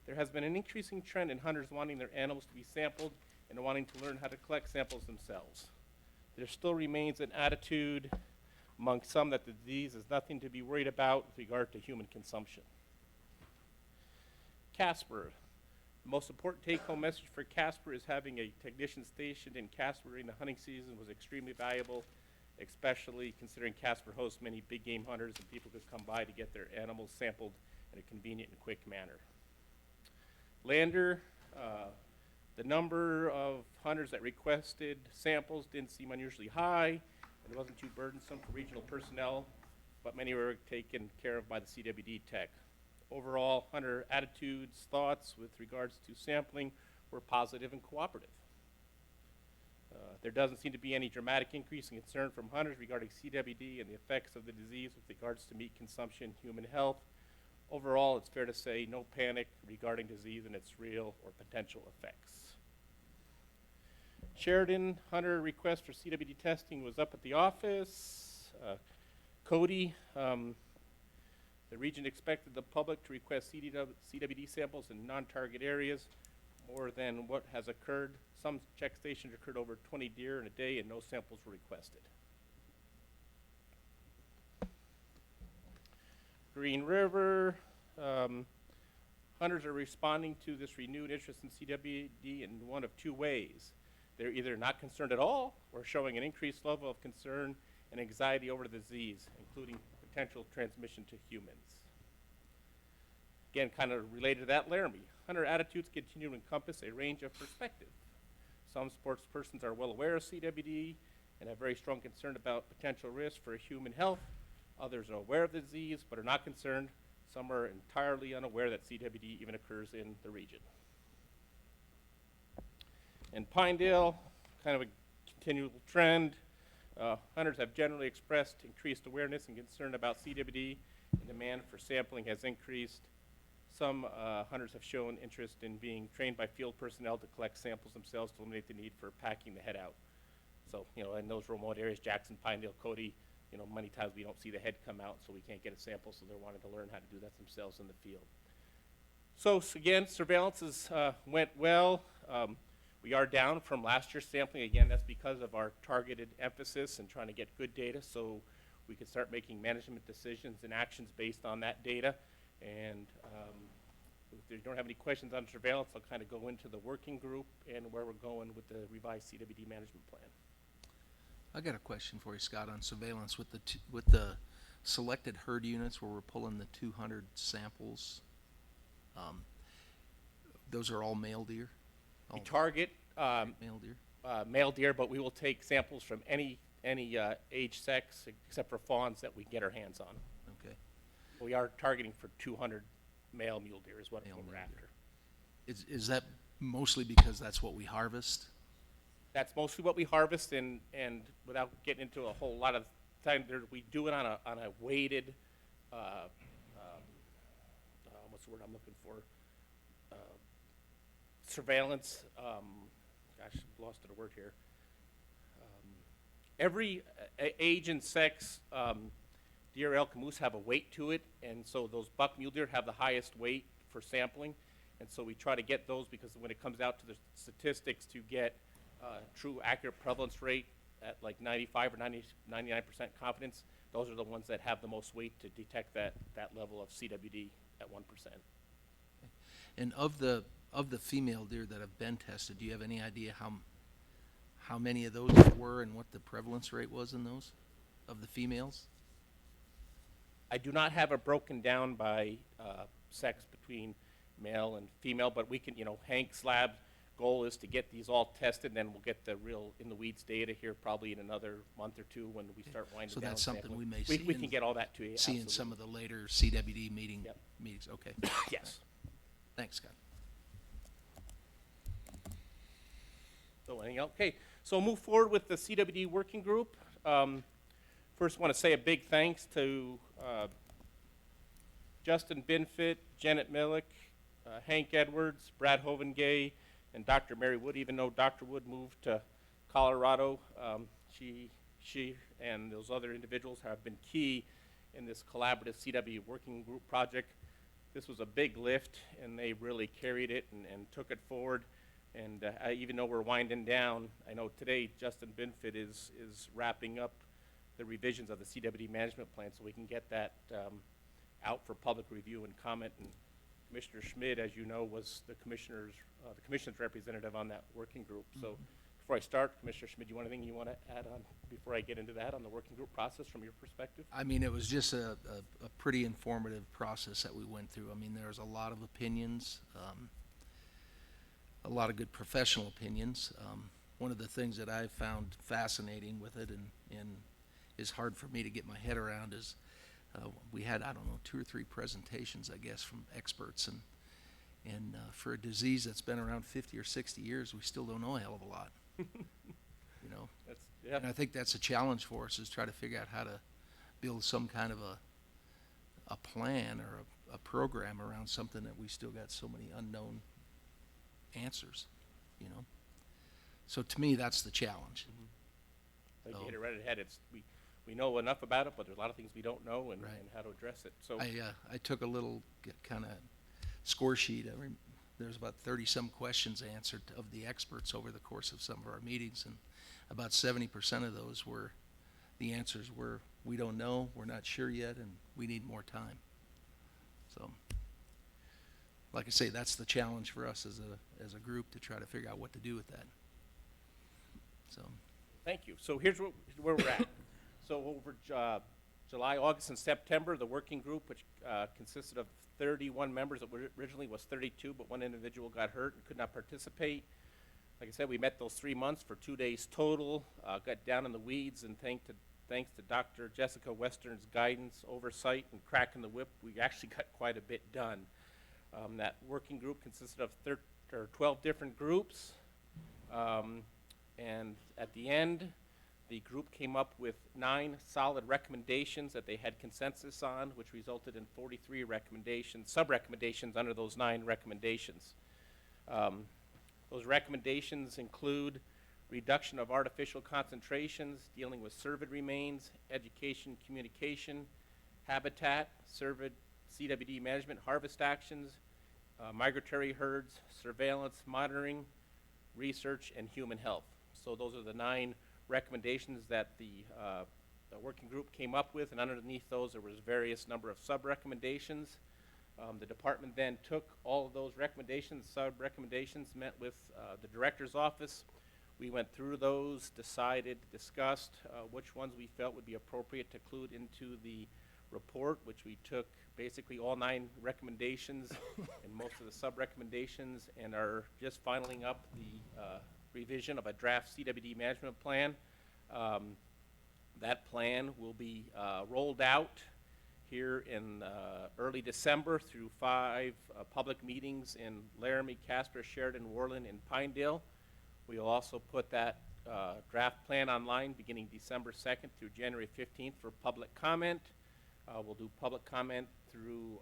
there has been an increasing trend in hunters wanting their animals to be sampled and wanting to learn how to collect samples themselves. There still remains an attitude among some that the disease is nothing to be worried about with regard to human consumption. Casper. The most important take-home message for Casper is having a technician stationed in Casper during the hunting season was extremely valuable, especially considering Casper hosts many big game hunters and people could come by to get their animals sampled in a convenient and quick manner. Lander, the number of hunters that requested samples didn't seem unusually high, and it wasn't too burdensome for regional personnel, but many were taken care of by the CWD tech. Overall, hunter attitudes, thoughts with regards to sampling were positive and cooperative. There doesn't seem to be any dramatic increase in concern from hunters regarding CWD and the effects of the disease with regards to meat consumption, human health. Overall, it's fair to say no panic regarding disease and its real or potential effects. Sheridan, hunter request for CWD testing was up at the office. Cody, the region expected the public to request CWD samples in non-target areas more than what has occurred. Some check stations occurred over 20 deer in a day and no samples were requested. Green River, hunters are responding to this renewed interest in CWD in one of 2 ways. They're either not concerned at all or showing an increased level of concern and anxiety over the disease, including potential transmission to humans. Again, kind of related to that, Laramie. Hunter attitudes continue to encompass a range of perspectives. Some sports persons are well aware of CWD and have very strong concern about potential risks for human health. Others are aware of the disease but are not concerned. Some are entirely unaware that CWD even occurs in the region. In Pinedale, kind of a continual trend. Hunters have generally expressed increased awareness and concern about CWD, and demand for sampling has increased. Some hunters have shown interest in being trained by field personnel to collect samples themselves to eliminate the need for packing the head out. So, you know, in those remote areas, Jackson, Pinedale, Cody, you know, many times we don't see the head come out, so we can't get a sample, so they're wanting to learn how to do that themselves in the field. So again, surveillance went well. We are down from last year's sampling. Again, that's because of our targeted emphasis and trying to get good data so we can start making management decisions and actions based on that data. And if you don't have any questions on surveillance, I'll kind of go into the working group and where we're going with the revised CWD management plan. I got a question for you, Scott, on surveillance with the selected herd units where we're pulling the 200 samples. Those are all male deer? We target male deer? Male deer, but we will take samples from any age, sex, except for fawns that we get our hands on. Okay. We are targeting for 200 male mule deer is what we're after. Is that mostly because that's what we harvest? That's mostly what we harvest, and without getting into a whole lot of time, we do it on a weighted, what's the word I'm looking for? Surveillance. Gosh, I've lost the word here. Every age and sex deer, elk, and moose have a weight to it, and so those buck mule deer have the highest weight for sampling, and so we try to get those because when it comes out to the statistics to get true accurate prevalence rate at like 95 or 99% confidence, those are the ones that have the most weight to detect that level of CWD at 1%. And of the female deer that have been tested, do you have any idea how many of those there were and what the prevalence rate was in those, of the females? I do not have it broken down by sex between male and female, but we can, you know, Hank's lab goal is to get these all tested, and then we'll get the real in the weeds data here probably in another month or two when we start winding down. So that's something sampling. we may see. We can get all that to you. See in some of the later CWD meetings. Okay. Yes. Thanks, Scott. So anything else? Okay, so we'll move forward with the CWD working group. First, want to say a big thanks to Justin Binfit, Janet Millick, Hank Edwards, Brad Hovengay, and Dr. Mary Wood. Even though Dr. Wood moved to Colorado, she and those other individuals have been key in this collaborative CW working group project. This was a big lift, and they really carried it and took it forward. And even though we're winding down, I know today Justin Binfit is wrapping up the revisions of the CWD management plan so we can get that out for public review and comment. And Commissioner Schmid, as you know, was the commissioner's representative on that working group. So before I start, Commissioner Schmid, you want anything you want to add on before I get into that on the working group process from your perspective? I mean, it was just a pretty informative process that we went through. I mean, there was a lot of opinions, a lot of good professional opinions. One of the things that I found fascinating with it and is hard for me to get my head around is we had, I don't know, 2 or 3 presentations, I guess, from experts. And for a disease that's been around 50 or 60 years, we still don't know a hell of a lot. You know? And I think that's a challenge for us, is try to figure out how to build some kind of a plan or a program around something that we still got so many unknown answers, you know? So to me, that's the challenge. I think you hit it right ahead. We know enough about it, but there's a lot of things we don't know and how to address it. So I took a little kind of score sheet. There's about 30-some questions answered of the experts over the course of some of our meetings, and about 70% of those the answers were, we don't know, we're not sure yet, and we need more time. So, like I say, that's the challenge for us as a group, to try to figure out what to do with that. So. Thank you. So here's where we're at. So over July, August, and September, the working group, which consisted of 31 members, that originally was 32, but one individual got hurt and could not participate. Like I said, we met those 3 months for 2 days total, got down in the weeds, and thanks to Dr. Jessica Western's guidance, oversight, and cracking the whip, we actually got quite a bit done. That working group consisted of 12 different groups, and at the end, the group came up with 9 solid recommendations that they had consensus on, which resulted in 43 recommendations, sub-recommendations under those 9 recommendations. Those recommendations include reduction of artificial concentrations, dealing with cervid remains, education, communication, habitat, cervid, CWD management, harvest actions, migratory herds, surveillance, monitoring, research, and human health. So those are the 9 recommendations that the working group came up with, and underneath those there was various number of sub-recommendations. The department then took all of those recommendations, sub-recommendations, met with the director's office. We went through those, decided, discussed which ones we felt would be appropriate to include into the report, which we took basically all 9 recommendations and most of the sub-recommendations, and are just finaling up the revision of a draft CWD management plan. That plan will be rolled out here in early December through 5 public meetings in Laramie, Casper, Sheridan, Worland, and Pinedale. We will also put that draft plan online beginning December 2nd through January 15th for public comment. We'll do public comment through,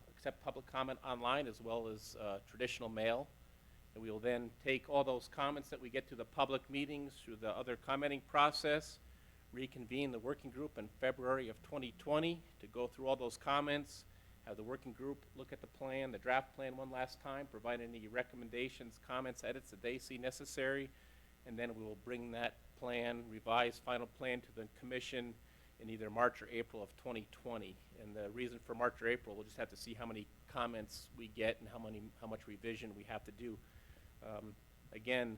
accept public comment online as well as traditional mail. And we will then take all those comments that we get to the public meetings through the other commenting process, reconvene the working group in February of 2020 to go through all those comments, have the working group look at the plan, the draft plan one last time, provide any recommendations, comments, edits that they see necessary, and then we will bring that plan, revised final plan to the commission in either March or April of 2020. And the reason for March or April, we'll just have to see how many comments we get and how much revision we have to do. Again,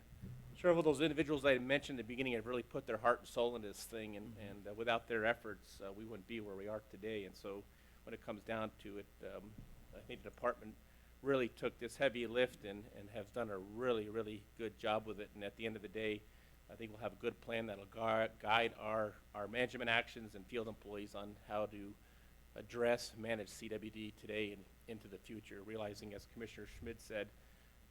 several of those individuals I mentioned at the beginning have really put their heart and soul into this thing, and without their efforts, we wouldn't be where we are today. And so when it comes down to it, I think the department really took this heavy lift and has done a really, really good job with it. And at the end of the day, I think we'll have a good plan that'll guide our management actions and field employees on how to address, manage CWD today and into the future, realizing, as Commissioner Schmidt said,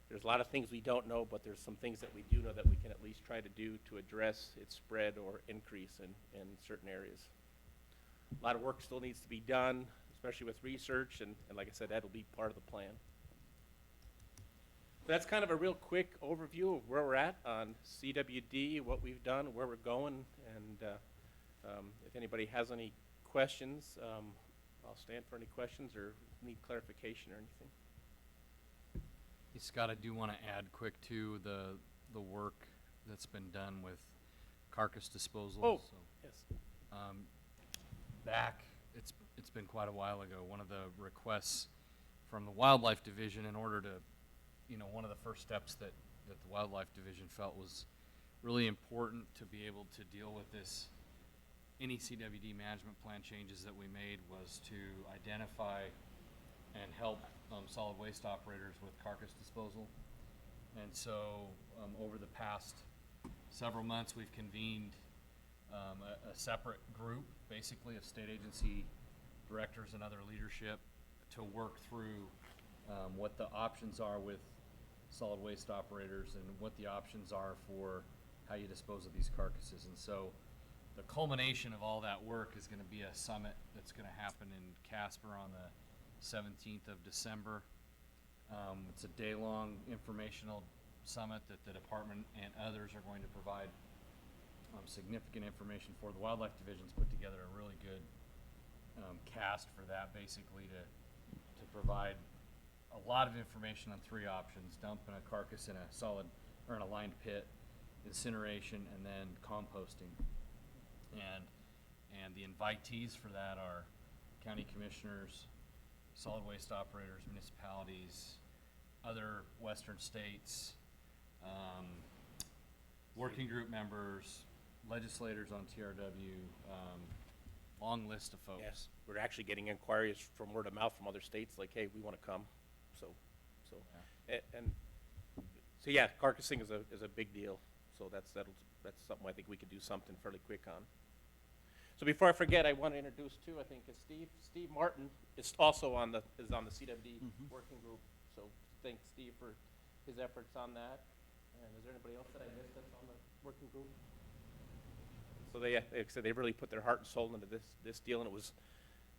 there's a lot of things we don't know, but there's some things that we do know that we can at least try to do to address its spread or increase in certain areas. A lot of work still needs to be done, especially with research, and like I said, that'll be part of the plan. So that's kind of a real quick overview of where we're at on CWD, what we've done, where we're going, and if anybody has any questions, I'll stand for any questions or need clarification or anything. Hey, Scott, I do want to add quick to the work that's been done with carcass disposal. Oh, so, yes. Back, it's been quite a while ago, one of the requests from the Wildlife Division in order to, one of the first steps that the Wildlife Division felt was really important to be able to deal with this, any CWD management plan changes that we made, was to identify and help solid waste operators with carcass disposal. And so over the past several months, we've convened a separate group, basically, of state agency directors and other leadership to work through what the options are with solid waste operators and what the options are for how you dispose of these carcasses. And so the culmination of all that work is going to be a summit that's going to happen in Casper on the 17th of December. It's a day-long informational summit that the department and others are going to provide significant information for. The Wildlife Division's put together a really good cast for that, basically to provide a lot of information on 3 options: dumping a carcass in a solid or in a lined pit, incineration, and then composting. And the invitees for that are county commissioners, solid waste operators, municipalities, other western states, working group members, legislators on TRW, long list of folks. Yes, we're actually getting inquiries from word of mouth from other states, like, hey, we want to come. So yeah, carcassing is a big deal. So that's something I think we could do something fairly quick on. So before I forget, I want to introduce too, I think, is Steve Martin is also on the CWD working group. So thanks, Steve, for his efforts on that. And is there anybody else that I missed that's on the working group? So they, like I said, they really put their heart and soul into this deal, and it was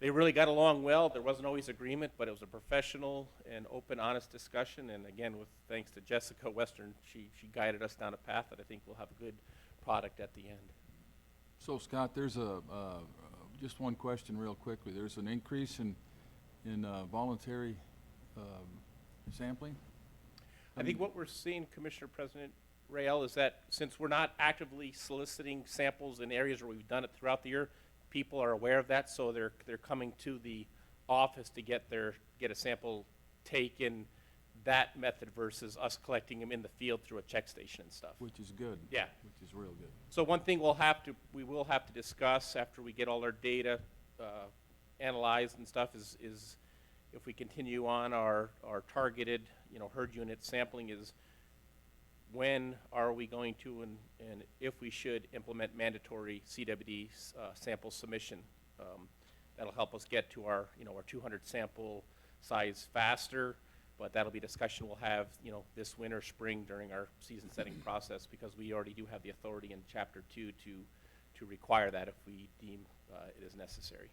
they really got along well. There wasn't always agreement, but it was a professional and open, honest discussion. And again, with thanks to Jessica Western, she guided us down a path that I think will have a good product at the end. So Scott, there's just one question real quickly. There's an increase in voluntary sampling? I think what we're seeing, Commissioner President Rael, is that since we're not actively soliciting samples in areas where we've done it throughout the year, people are aware of that, so they're coming to the office to get a sample taken, that method versus us collecting them in the field through a check station and stuff. Which is good. Yeah. Which is real good. So one thing we will have to discuss after we get all our data analyzed and stuff is if we continue on our targeted, herd unit sampling, is when are we going to and if we should implement mandatory CWD sample submission. That'll help us get to our 200 sample size faster, but that'll be a discussion we'll have this winter, spring during our season setting process, because we already do have the authority in Chapter 2 to require that if we deem it is necessary.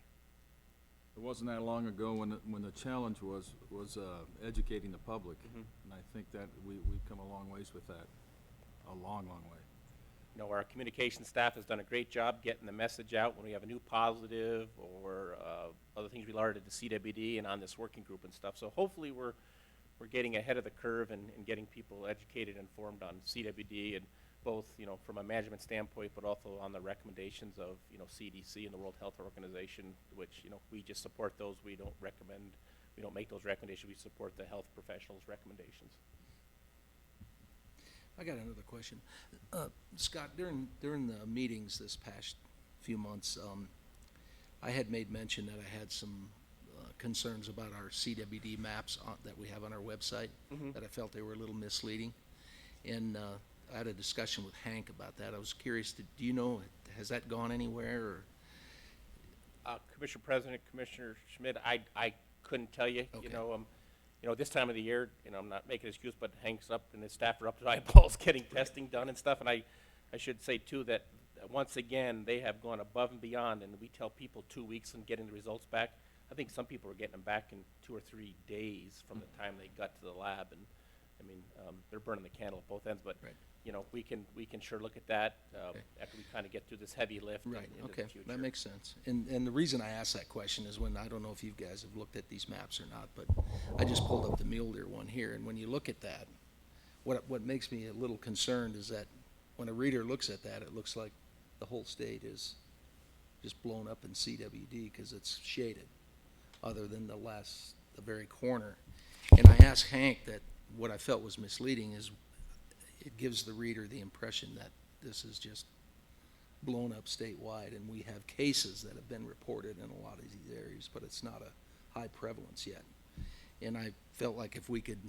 It wasn't that long ago when the challenge was educating the public, and I think that we've come a long ways with that, a long way. Our communication staff has done a great job getting the message out when we have a new positive or other things we learned at the CWD and on this working group and stuff. So hopefully we're getting ahead of the curve and getting people educated and informed on CWD, and both from a management standpoint, but also on the recommendations of CDC and the World Health Organization, which we just support those. We don't make those recommendations. We support the health professionals' recommendations. I got another question. Scott, during the meetings this past few months, I had made mention that I had some concerns about our CWD maps that we have on our website, that I felt they were a little misleading. And I had a discussion with Hank about that. I was curious, do you know, has that gone anywhere? Or? Commissioner President, Commissioner Schmidt, I couldn't tell you. Okay. This time of the year, I'm not making an excuse, but Hank's up and his staff are up to eyeballs getting testing done and stuff. And I should say too that once again they have gone above and beyond, and we tell people 2 weeks and getting the results back. I think some people are getting them back in 2 or 3 days from the time they got to the lab, and I mean they're burning the candle at both ends. But right. We can sure look at that Okay. after we kind of get through this heavy lift. Right, into okay, the future. that makes sense. And the reason I asked that question is I don't know if you guys have looked at these maps or not, but I just pulled up the mule deer one here, and when you look at that, what makes me a little concerned is that when a reader looks at that, it looks like the whole state is just blown up in CWD because it's shaded, other than the very corner. And I asked Hank that what I felt was misleading is it gives the reader the impression that this is just blown up statewide, and we have cases that have been reported in a lot of these areas, but it's not a high prevalence yet. And I felt like if we could,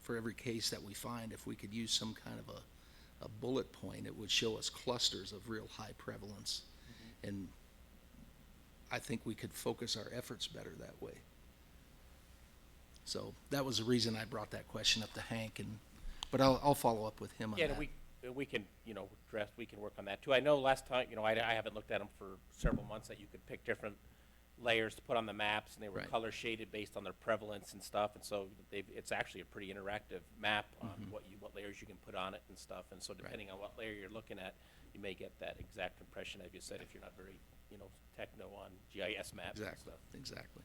for every case that we find, if we could use some kind of a bullet point, it would show us clusters of real high prevalence. And I think we could focus our efforts better that way. So that was the reason I brought that question up to Hank, but I'll follow up with him on that. Yeah, we can, we can work on that too. I know last time, I haven't looked at them for several months, that you could pick different layers to put on the maps, and they were Right. color shaded based on their prevalence and stuff. And so it's actually a pretty interactive map on what layers you can put on it and stuff. And so depending on what layer you're looking at, you may get that exact impression, as you said, if you're not very, techno on GIS maps and Exactly, stuff. exactly.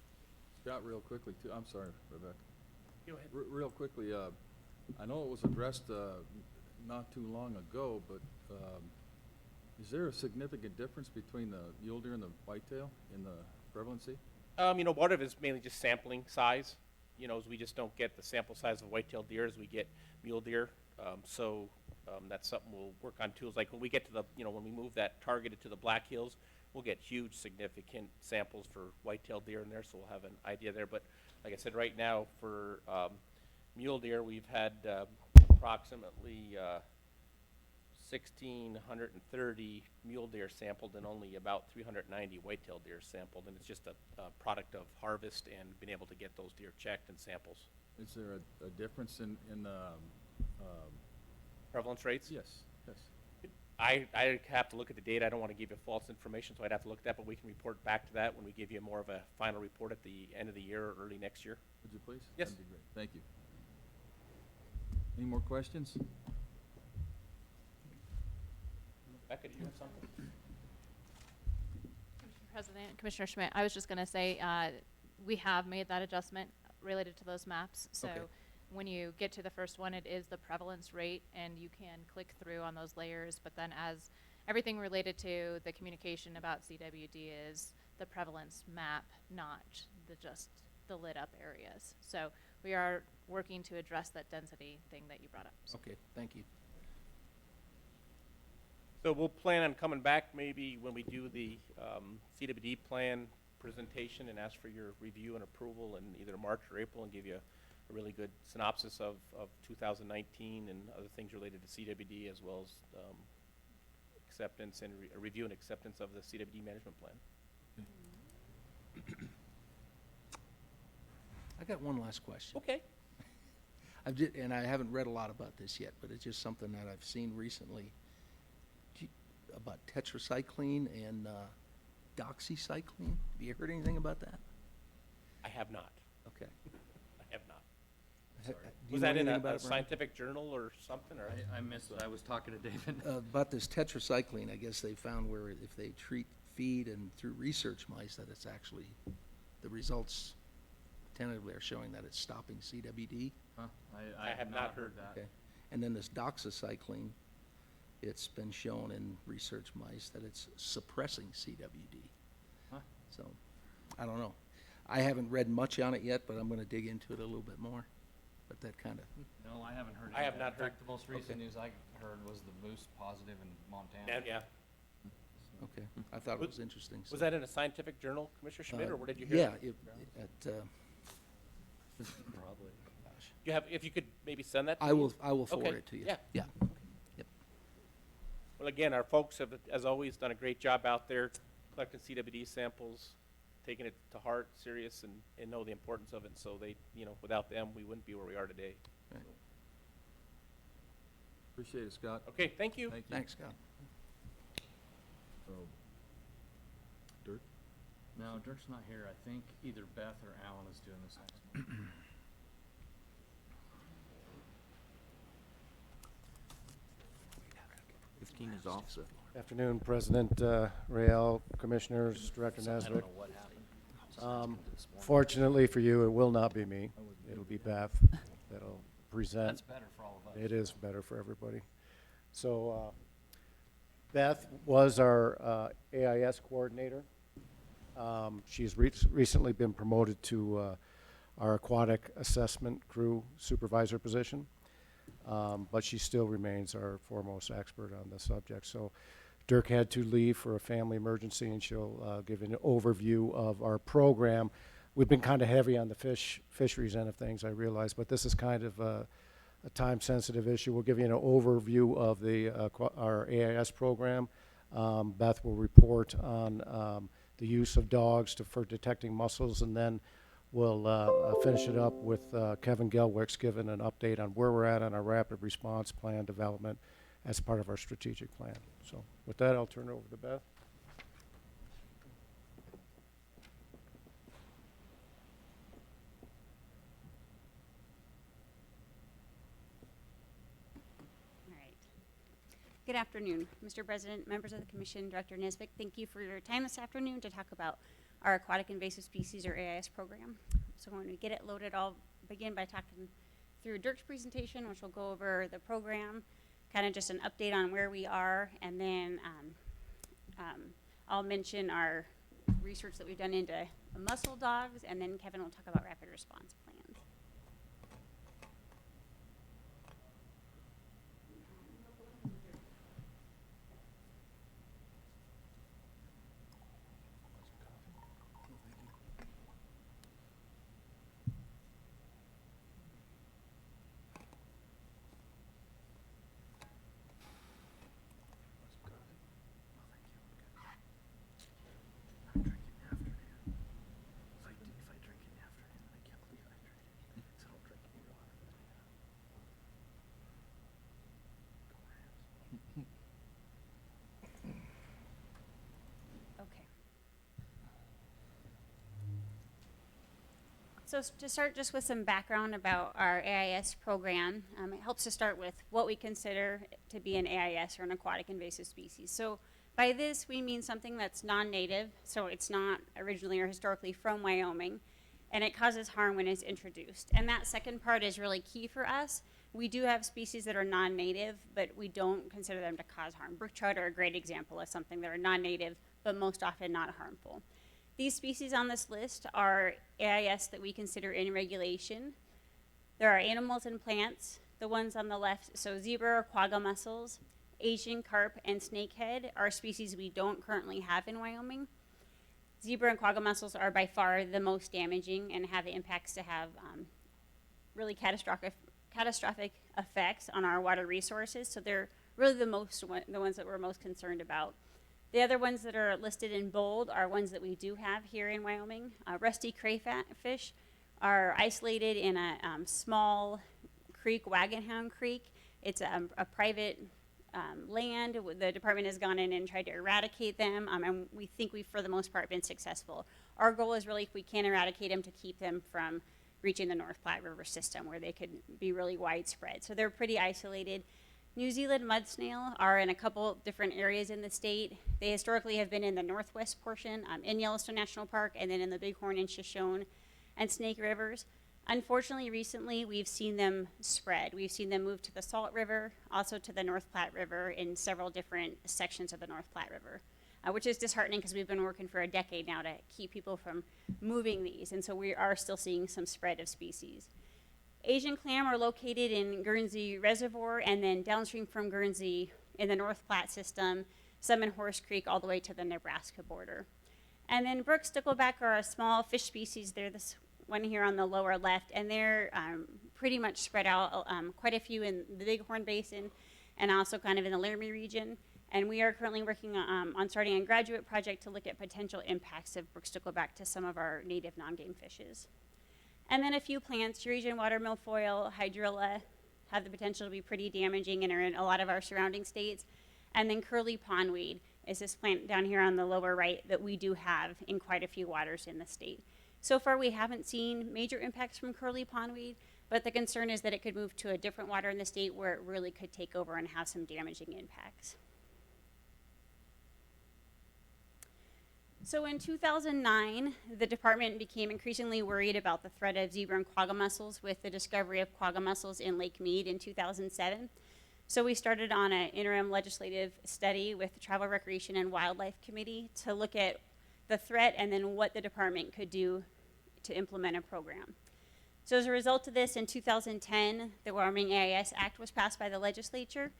Scott, real quickly too, I'm sorry, Rebecca. Go ahead. Real quickly, I know it was addressed not too long ago, but is there a significant difference between the mule deer and the whitetail in the prevalency? Part of it is mainly just sampling size. As we just don't get the sample size of whitetail deer as we get mule deer. So that's something we'll work on too. Is like when we get to the, when we move that targeted to the Black Hills, we'll get huge, significant samples for whitetail deer in there. So we'll have an idea there. But like I said, right now for mule deer, we've had approximately 1,630 mule deer sampled and only about 390 whitetail deer sampled, and it's just a product of harvest and being able to get those deer checked and samples. Is there a difference in Prevalence rates? Yes, yes. I have to look at the data. I don't want to give you false information, so I'd have to look at that, but we can report back to that when we give you more of a final report at the end of the year or early next year. Would you please? Yes. That'd be great. Thank you. Any more questions? Becca, do you have something? Commissioner President, Commissioner Schmidt, I was just going to say we have made that adjustment related to those maps. So Okay. when you get to the first one, it is the prevalence rate, and you can click through on those layers. But then as everything related to the communication about CWD is the prevalence map, not just the lit up areas. So we are working to address that density thing that you brought up. Okay, thank you. So we'll plan on coming back maybe when we do the CWD plan presentation and ask for your review and approval in either March or April and give you a really good synopsis of 2019 and other things related to CWD, as well as acceptance and a review and acceptance of the CWD management plan. I got one last question. Okay. And I haven't read a lot about this yet, but it's just something that I've seen recently about tetracycline and doxycycline. Have you heard anything about that? I have not. Okay. I have not. Sorry. Was that in a scientific journal or something? Or I missed it. I was talking to David. About this tetracycline, I guess they found where if they treat feed and through research mice that it's actually, the results tentatively are showing that it's stopping CWD. Huh? I have not heard that. Okay. And then this doxycycline, it's been shown in research mice that it's suppressing CWD. Huh? So, I don't know. I haven't read much on it yet, but I'm gonna dig into it a little bit more. But that kind of, No, I haven't heard. I have that. not In heard- fact, the most recent Okay. news I heard was the moose positive in Montana. Yeah. okay, I thought it was interesting. Was so. that in a scientific journal, Commissioner Schmidt, or where did you hear Yeah, it? Probably. You have, if you could maybe send that to I me? will forward Okay. it to you. Yeah. Yeah. Yep. Well, again, our folks have, as always, done a great job out there collecting CWD samples, taking it to heart, serious, and know the importance of it. So they, without them, we wouldn't be where we are today. Right. Appreciate it, Scott. Okay, thank you. Thank you. Thanks, Scott. So, Dirk? No, Dirk's not here. I think either Beth or Alan is doing this next one. Is off the. Afternoon, President Rael, Commissioners, Director So I don't Nesbitt. know what happened. Just asked him this morning. Fortunately for you, it will not be me. It'll be Beth that'll present. That's better for all of us. It is better for everybody. So Beth was our AIS coordinator. She's recently been promoted to our aquatic assessment crew supervisor position, but she still remains our foremost expert on the subject. So Dirk had to leave for a family emergency, and she'll give an overview of our program. We've been kind of heavy on the fisheries end of things, I realize, but this is kind of a time-sensitive issue. We'll give you an overview of our AIS program. Beth will report on the use of dogs for detecting mussels, and then we'll finish it up with Kevin Gelwicks giving an update on where we're at on our rapid response plan development as part of our strategic plan. So with that, I'll turn it over to Beth. All right. Good afternoon, Mr. President, members of the Commission, Director Nesbitt. Thank you for your time this afternoon to talk about our Aquatic Invasive Species, or AIS program. So when we get it loaded, I'll begin by talking through Dirk's presentation, which will go over the program, kind of just an update on where we are, and then I'll mention our research that we've done into mussel dogs, and then Kevin will talk about rapid response plans. So to start just with some background about our AIS program, it helps to start with what we consider to be an AIS or an aquatic invasive species. So by this we mean something that's non-native, so it's not originally or historically from Wyoming, and it causes harm when it's introduced. And that second part is really key for us. We do have species that are non-native, but we don't consider them to cause harm. Brook trout are a great example of something that are non-native, but most often not harmful. These species on this list are AIS that we consider in regulation. There are animals and plants. The ones on the left, so zebra or quagga mussels, Asian carp, and snakehead are species we don't currently have in Wyoming. Zebra and quagga mussels are by far the most damaging and have the impacts to have really catastrophic effects on our water resources. So they're really the ones that we're most concerned about. The other ones that are listed in bold are ones that we do have here in Wyoming. Rusty crayfish are isolated in a small creek, Wagon Hound Creek. It's a private land. The department has gone in and tried to eradicate them, and we think we've, for the most part, been successful. Our goal is really, if we can eradicate them, to keep them from reaching the North Platte River system where they could be really widespread. So they're pretty isolated. New Zealand mud snail are in a couple different areas in the state. They historically have been in the northwest portion, in Yellowstone National Park, and then in the Bighorn and Shoshone and Snake Rivers. Unfortunately, recently, we've seen them spread. We've seen them move to the Salt River, also to the North Platte River in several different sections of the North Platte River, which is disheartening because we've been working for a decade now to keep people from moving these, and so we are still seeing some spread of species. Asian clam are located in Guernsey Reservoir and then downstream from Guernsey in the North Platte system, some in Horse Creek all the way to the Nebraska border. And then brook stickleback are a small fish species. They're this one here on the lower left, and they're pretty much spread out, quite a few in the Bighorn Basin and also kind of in the Laramie region. And we are currently working on starting a graduate project to look at potential impacts of brook stickleback to some of our native non-game fishes. And then a few plants, Eurasian water milfoil, hydrilla, have the potential to be pretty damaging and are in a lot of our surrounding states. And then curly pondweed is this plant down here on the lower right that we do have in quite a few waters in the state. So far, we haven't seen major impacts from curly pondweed, but the concern is that it could move to a different water in the state where it really could take over and have some damaging impacts. So in 2009, the department became increasingly worried about the threat of zebra and quagga mussels with the discovery of quagga mussels in Lake Mead in 2007. So we started on an interim legislative study with the Travel, Recreation, and Wildlife Committee to look at the threat and then what the department could do to implement a program. So as a result of this, in 2010, the Wyoming AIS Act was passed by the legislature,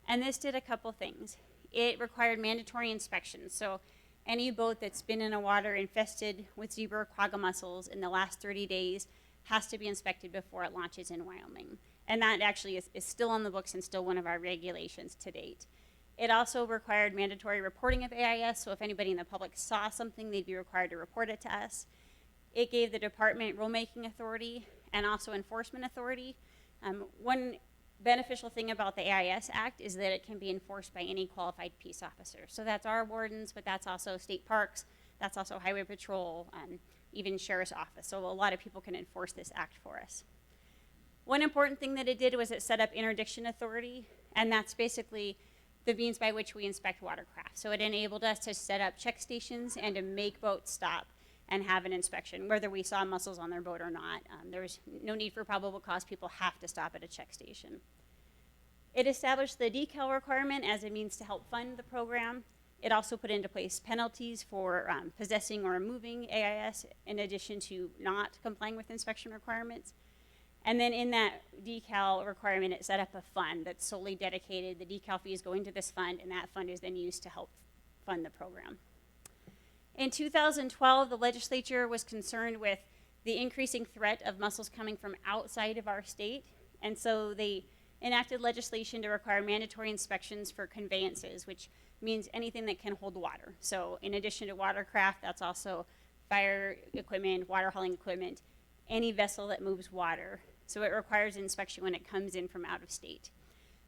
and this did a couple things. It required mandatory inspections. So any boat that's been in a water infested with zebra or quagga mussels in the last 30 days has to be inspected before it launches in Wyoming. And that actually is still on the books and still one of our regulations to date. It also required mandatory reporting of AIS, so if anybody in the public saw something, they'd be required to report it to us. It gave the department rulemaking authority and also enforcement authority. One beneficial thing about the AIS Act is that it can be enforced by any qualified peace officer. So that's our wardens, but that's also state parks, that's also highway patrol, and even sheriff's office. So a lot of people can enforce this act for us. One important thing that it did was it set up interdiction authority, and that's basically the means by which we inspect watercraft. So it enabled us to set up check stations and to make boats stop and have an inspection, whether we saw mussels on their boat or not. There was no need for probable cause. People have to stop at a check station. It established the decal requirement as a means to help fund the program. It also put into place penalties for possessing or removing AIS in addition to not complying with inspection requirements. And then in that decal requirement, it set up a fund that's solely dedicated. The decal fees go into this fund, and that fund is then used to help fund the program. In 2012, the legislature was concerned with the increasing threat of mussels coming from outside of our state, and so they enacted legislation to require mandatory inspections for conveyances, which means anything that can hold water. So in addition to watercraft, that's also fire equipment, water hauling equipment, any vessel that moves water. So it requires inspection when it comes in from out of state.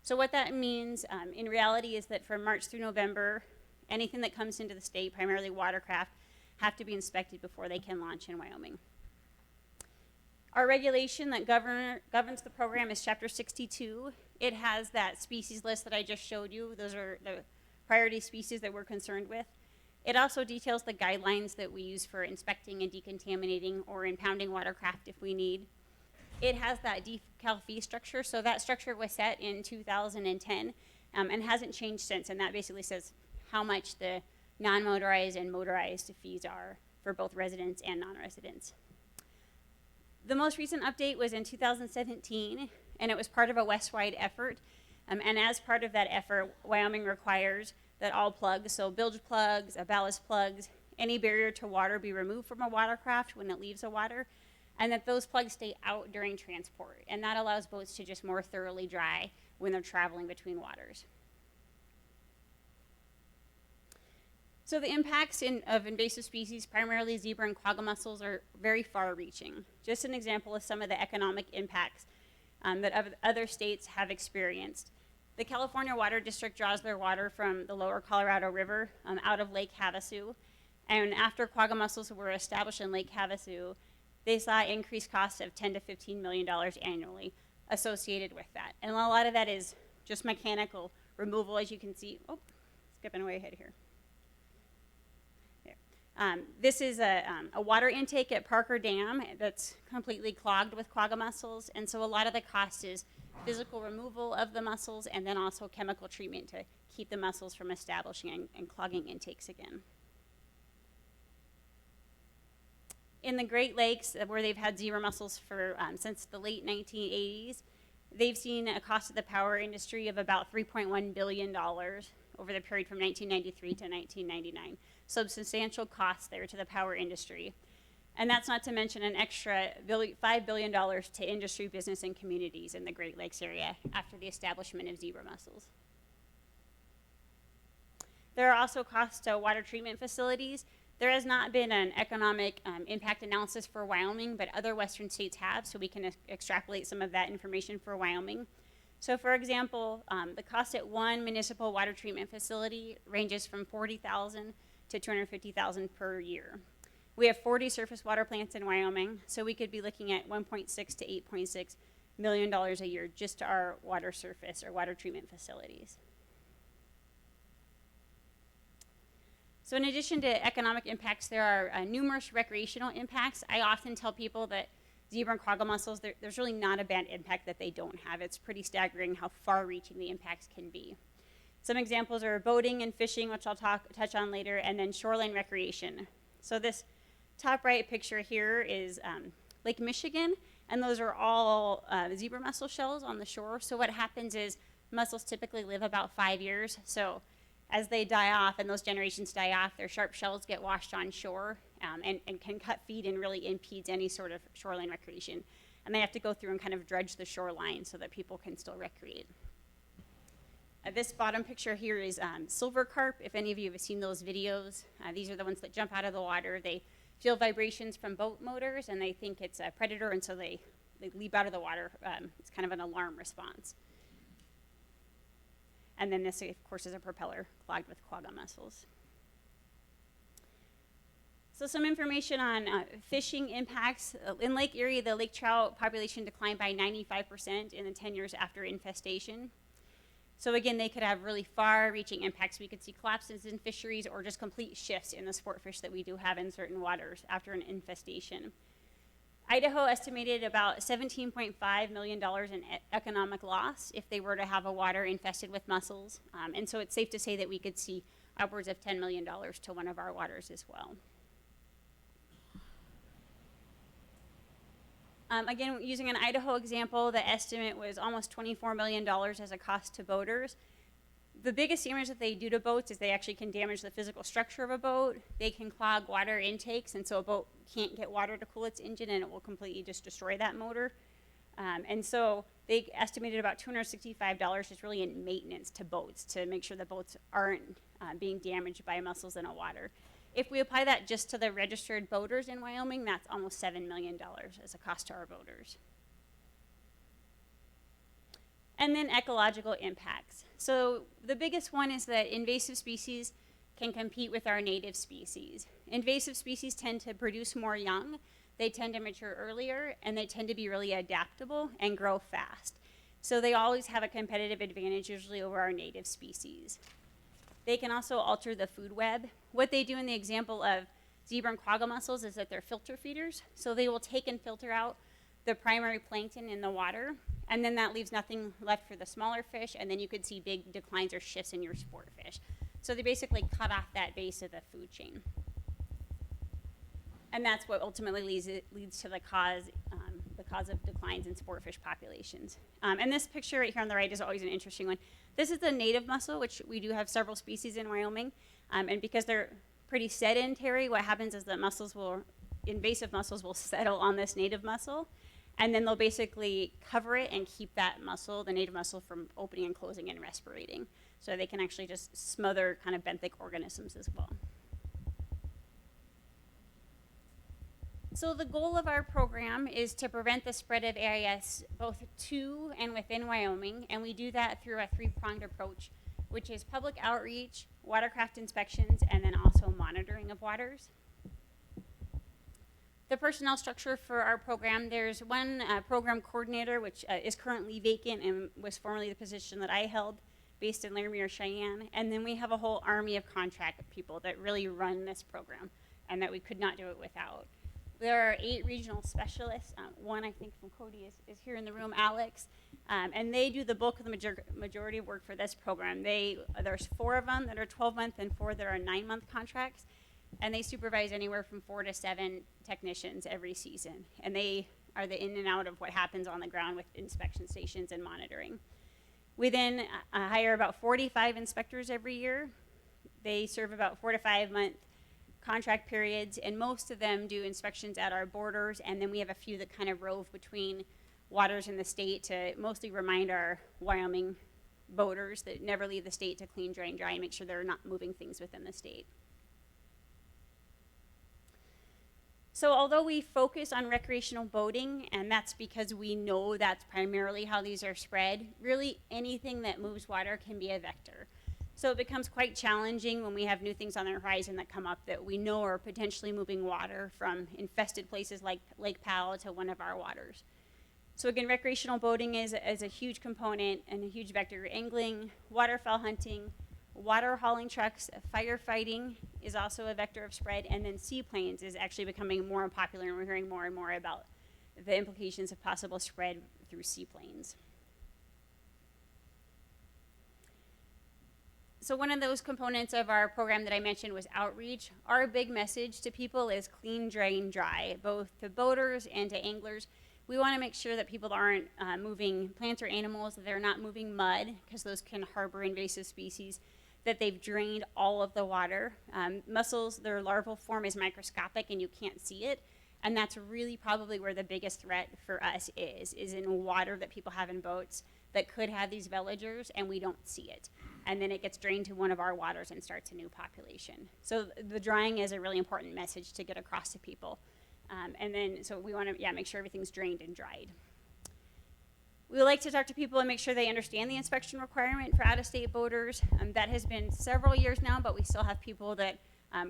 So what that means in reality is that from March through November, anything that comes into the state, primarily watercraft, have to be inspected before they can launch in Wyoming. Our regulation that governs the program is Chapter 62. It has that species list that I just showed you. Those are the priority species that we're concerned with. It also details the guidelines that we use for inspecting and decontaminating or impounding watercraft if we need. It has that decal fee structure, so that structure was set in 2010 and hasn't changed since, and that basically says how much the non-motorized and motorized fees are for both residents and non-residents. The most recent update was in 2017, and it was part of a West-wide effort. And as part of that effort, Wyoming requires that all plugs, so bilge plugs, ballast plugs, any barrier to water be removed from a watercraft when it leaves the water, and that those plugs stay out during transport. And that allows boats to just more thoroughly dry when they're traveling between waters. So the impacts of invasive species, primarily zebra and quagga mussels, are very far-reaching. Just an example of some of the economic impacts that other states have experienced. The California Water District draws their water from the lower Colorado River out of Lake Havasu. And after quagga mussels were established in Lake Havasu, they saw increased costs of $10 to $15 million annually associated with that. And a lot of that is just mechanical removal, as you can see. Oh, skipping way ahead here. This is a water intake at Parker Dam that's completely clogged with quagga mussels, and so a lot of the cost is physical removal of the mussels and then also chemical treatment to keep the mussels from establishing and clogging intakes again. In the Great Lakes, where they've had zebra mussels for since the late 1980s, they've seen a cost of the power industry of about $3.1 billion over the period from 1993 to 1999. Substantial costs there to the power industry. And that's not to mention an extra $5 billion to industry, business, and communities in the Great Lakes area after the establishment of zebra mussels. There are also costs to water treatment facilities. There has not been an economic impact analysis for Wyoming, but other western states have, so we can extrapolate some of that information for Wyoming. So for example, the cost at one municipal water treatment facility ranges from $40,000 to $250,000 per year. We have 40 surface water plants in Wyoming, so we could be looking at $1.6 to $8.6 million a year just to our water surface or water treatment facilities. So in addition to economic impacts, there are numerous recreational impacts. I often tell people that zebra and quagga mussels, there's really not a bad impact that they don't have. It's pretty staggering how far-reaching the impacts can be. Some examples are boating and fishing, which I'll touch on later, and then shoreline recreation. So this top right picture here is Lake Michigan, and those are all zebra mussel shells on the shore. So what happens is mussels typically live about 5 years. So as they die off and those generations die off, their sharp shells get washed on shore and can cut feed and really impedes any sort of shoreline recreation. And they have to go through and kind of dredge the shoreline so that people can still recreate. This bottom picture here is silver carp. If any of you have seen those videos, these are the ones that jump out of the water. They feel vibrations from boat motors and they think it's a predator, and so they leap out of the water. It's kind of an alarm response. And then this, of course, is a propeller clogged with quagga mussels. So some information on fishing impacts. In Lake Erie, the lake trout population declined by 95% in the 10 years after infestation. So again, they could have really far-reaching impacts. We could see collapses in fisheries or just complete shifts in the sport fish that we do have in certain waters after an infestation. Idaho estimated about $17.5 million in economic loss if they were to have a water infested with mussels. And so it's safe to say that we could see upwards of $10 million to one of our waters as well. Again, using an Idaho example, the estimate was almost $24 million as a cost to boaters. The biggest damage that they do to boats is they actually can damage the physical structure of a boat. They can clog water intakes, and so a boat can't get water to cool its engine, and it will completely just destroy that motor. And so they estimated about $265 just really in maintenance to boats to make sure the boats aren't being damaged by mussels in the water. If we apply that just to the registered boaters in Wyoming, that's almost $7 million as a cost to our boaters. And then ecological impacts. So the biggest one is that invasive species can compete with our native species. Invasive species tend to produce more young. they tend to mature earlier, and they tend to be really adaptable and grow fast. So they always have a competitive advantage, usually over our native species. They can also alter the food web. What they do in the example of zebra and quagga mussels is that they're filter feeders. So they will take and filter out the primary plankton in the water, and then that leaves nothing left for the smaller fish, and then you could see big declines or shifts in your sport fish. So they basically cut off that base of the food chain. And that's what ultimately leads to the cause of declines in sport fish populations. And this picture right here on the right is always an interesting one. This is the native mussel, which we do have several species in Wyoming. And because they're pretty sedentary, what happens is that invasive mussels will settle on this native mussel, and then they'll basically cover it and keep that mussel, the native mussel, from opening and closing and respirating. So they can actually just smother kind of benthic organisms as well. So the goal of our program is to prevent the spread of AIS both to and within Wyoming, and we do that through a three-pronged approach, which is public outreach, watercraft inspections, and then also monitoring of waters. The personnel structure for our program, there's one program coordinator, which is currently vacant and was formerly the position that I held, based in Laramie or Cheyenne, and then we have a whole army of contract people that really run this program, and that we could not do it without. There are 8 regional specialists. One, I think, from Cody is here in the room, Alex. And they do the bulk of the majority of work for this program. There's 4 of them that are 12-month and 4 that are 9-month contracts. And they supervise anywhere from 4 to 7 technicians every season. And they are the in and out of what happens on the ground with inspection stations and monitoring. We then hire about 45 inspectors every year. They serve about 4 to 5 month contract periods, and most of them do inspections at our borders, and then we have a few that kind of rove between waters in the state to mostly remind our Wyoming boaters that never leave the state to clean, drain, dry, and make sure they're not moving things within the state. So although we focus on recreational boating, and that's because we know that's primarily how these are spread, really anything that moves water can be a vector. So it becomes quite challenging when we have new things on the horizon that come up that we know are potentially moving water from infested places like Lake Powell to one of our waters. So again, recreational boating is a huge component and a huge vector. Angling, waterfowl hunting, water hauling trucks, firefighting is also a vector of spread, and then seaplanes is actually becoming more popular, and we're hearing more and more about the implications of possible spread through seaplanes. So one of those components of our program that I mentioned was outreach. Our big message to people is clean, drain, dry, both to boaters and to anglers. We want to make sure that people aren't moving plants or animals, that they're not moving mud, because those can harbor invasive species, that they've drained all of the water. Mussels, their larval form is microscopic and you can't see it, and that's really probably where the biggest threat for us is in water that people have in boats that could have these veligers and we don't see it. And then it gets drained to one of our waters and starts a new population. So the drying is a really important message to get across to people. And then, so we want to make sure everything's drained and dried. We like to talk to people and make sure they understand the inspection requirement for out-of-state boaters. That has been several years now, but we still have people that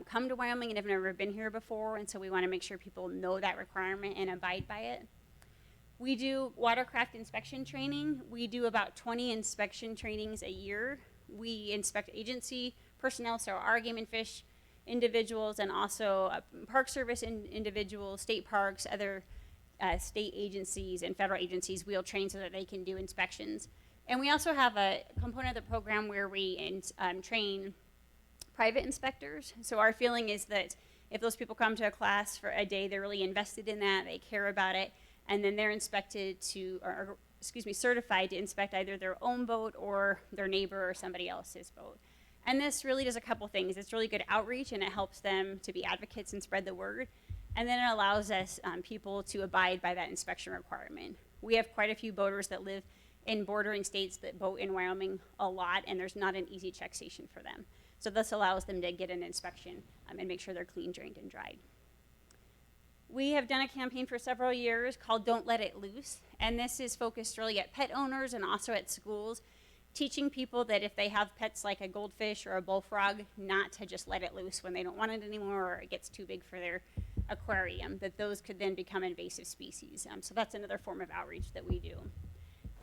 come to Wyoming and have never been here before, and so we want to make sure people know that requirement and abide by it. We do watercraft inspection training. We do about 20 inspection trainings a year. We inspect agency personnel, so our game and fish individuals, and also Park Service individuals, state parks, other state agencies and federal agencies. We'll train so that they can do inspections. And we also have a component of the program where we train private inspectors. So our feeling is that if those people come to a class for a day, they're really invested in that, they care about it, and then they're certified to inspect either their own boat or their neighbor or somebody else's boat. And this really does a couple things. It's really good outreach, and it helps them to be advocates and spread the word. And then it allows us people to abide by that inspection requirement. We have quite a few boaters that live in bordering states that boat in Wyoming a lot, and there's not an easy check station for them. So this allows them to get an inspection and make sure they're clean, drained, and dried. We have done a campaign for several years called Don't Let It Loose, and this is focused really at pet owners and also at schools, teaching people that if they have pets like a goldfish or a bullfrog, not to just let it loose when they don't want it anymore or it gets too big for their aquarium, that those could then become invasive species. So that's another form of outreach that we do.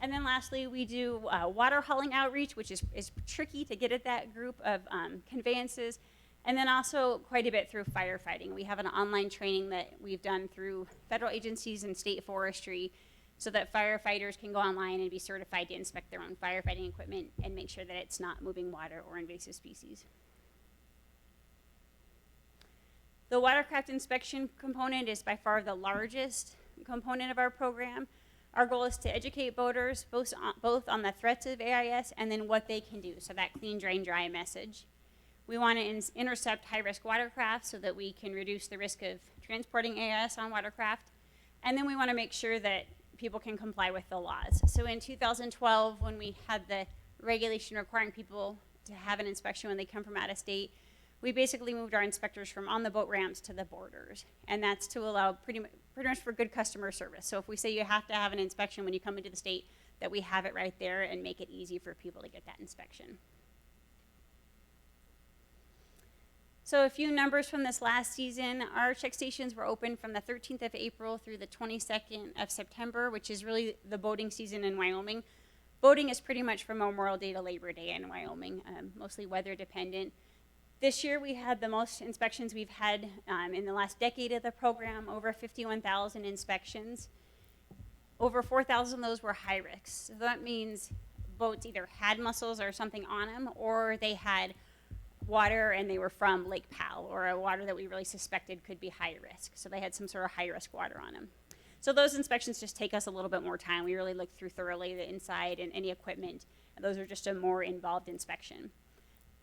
And then lastly, we do water hauling outreach, which is tricky to get at that group of conveyances. And then also quite a bit through firefighting. We have an online training that we've done through federal agencies and state forestry so that firefighters can go online and be certified to inspect their own firefighting equipment and make sure that it's not moving water or invasive species. The watercraft inspection component is by far the largest component of our program. Our goal is to educate boaters both on the threats of AIS and then what they can do, so that clean, drain, dry message. We want to intercept high-risk watercraft so that we can reduce the risk of transporting AIS on watercraft. And then we want to make sure that people can comply with the laws. So in 2012, when we had the regulation requiring people to have an inspection when they come from out of state, we basically moved our inspectors from on the boat ramps to the borders. And that's to allow pretty much for good customer service. So if we say you have to have an inspection when you come into the state, that we have it right there and make it easy for people to get that inspection. So a few numbers from this last season. Our check stations were open from the 13th of April through the 22nd of September, which is really the boating season in Wyoming. Boating is pretty much from Memorial Day to Labor Day in Wyoming, mostly weather dependent. This year we had the most inspections we've had in the last decade of the program, over 51,000 inspections. Over 4,000 of those were high risk. So that means boats either had mussels or something on them, or they had water and they were from Lake Powell, or a water that we really suspected could be high risk. So they had some sort of high risk water on them. So those inspections just take us a little bit more time. We really look through thoroughly the inside and any equipment. And those are just a more involved inspection.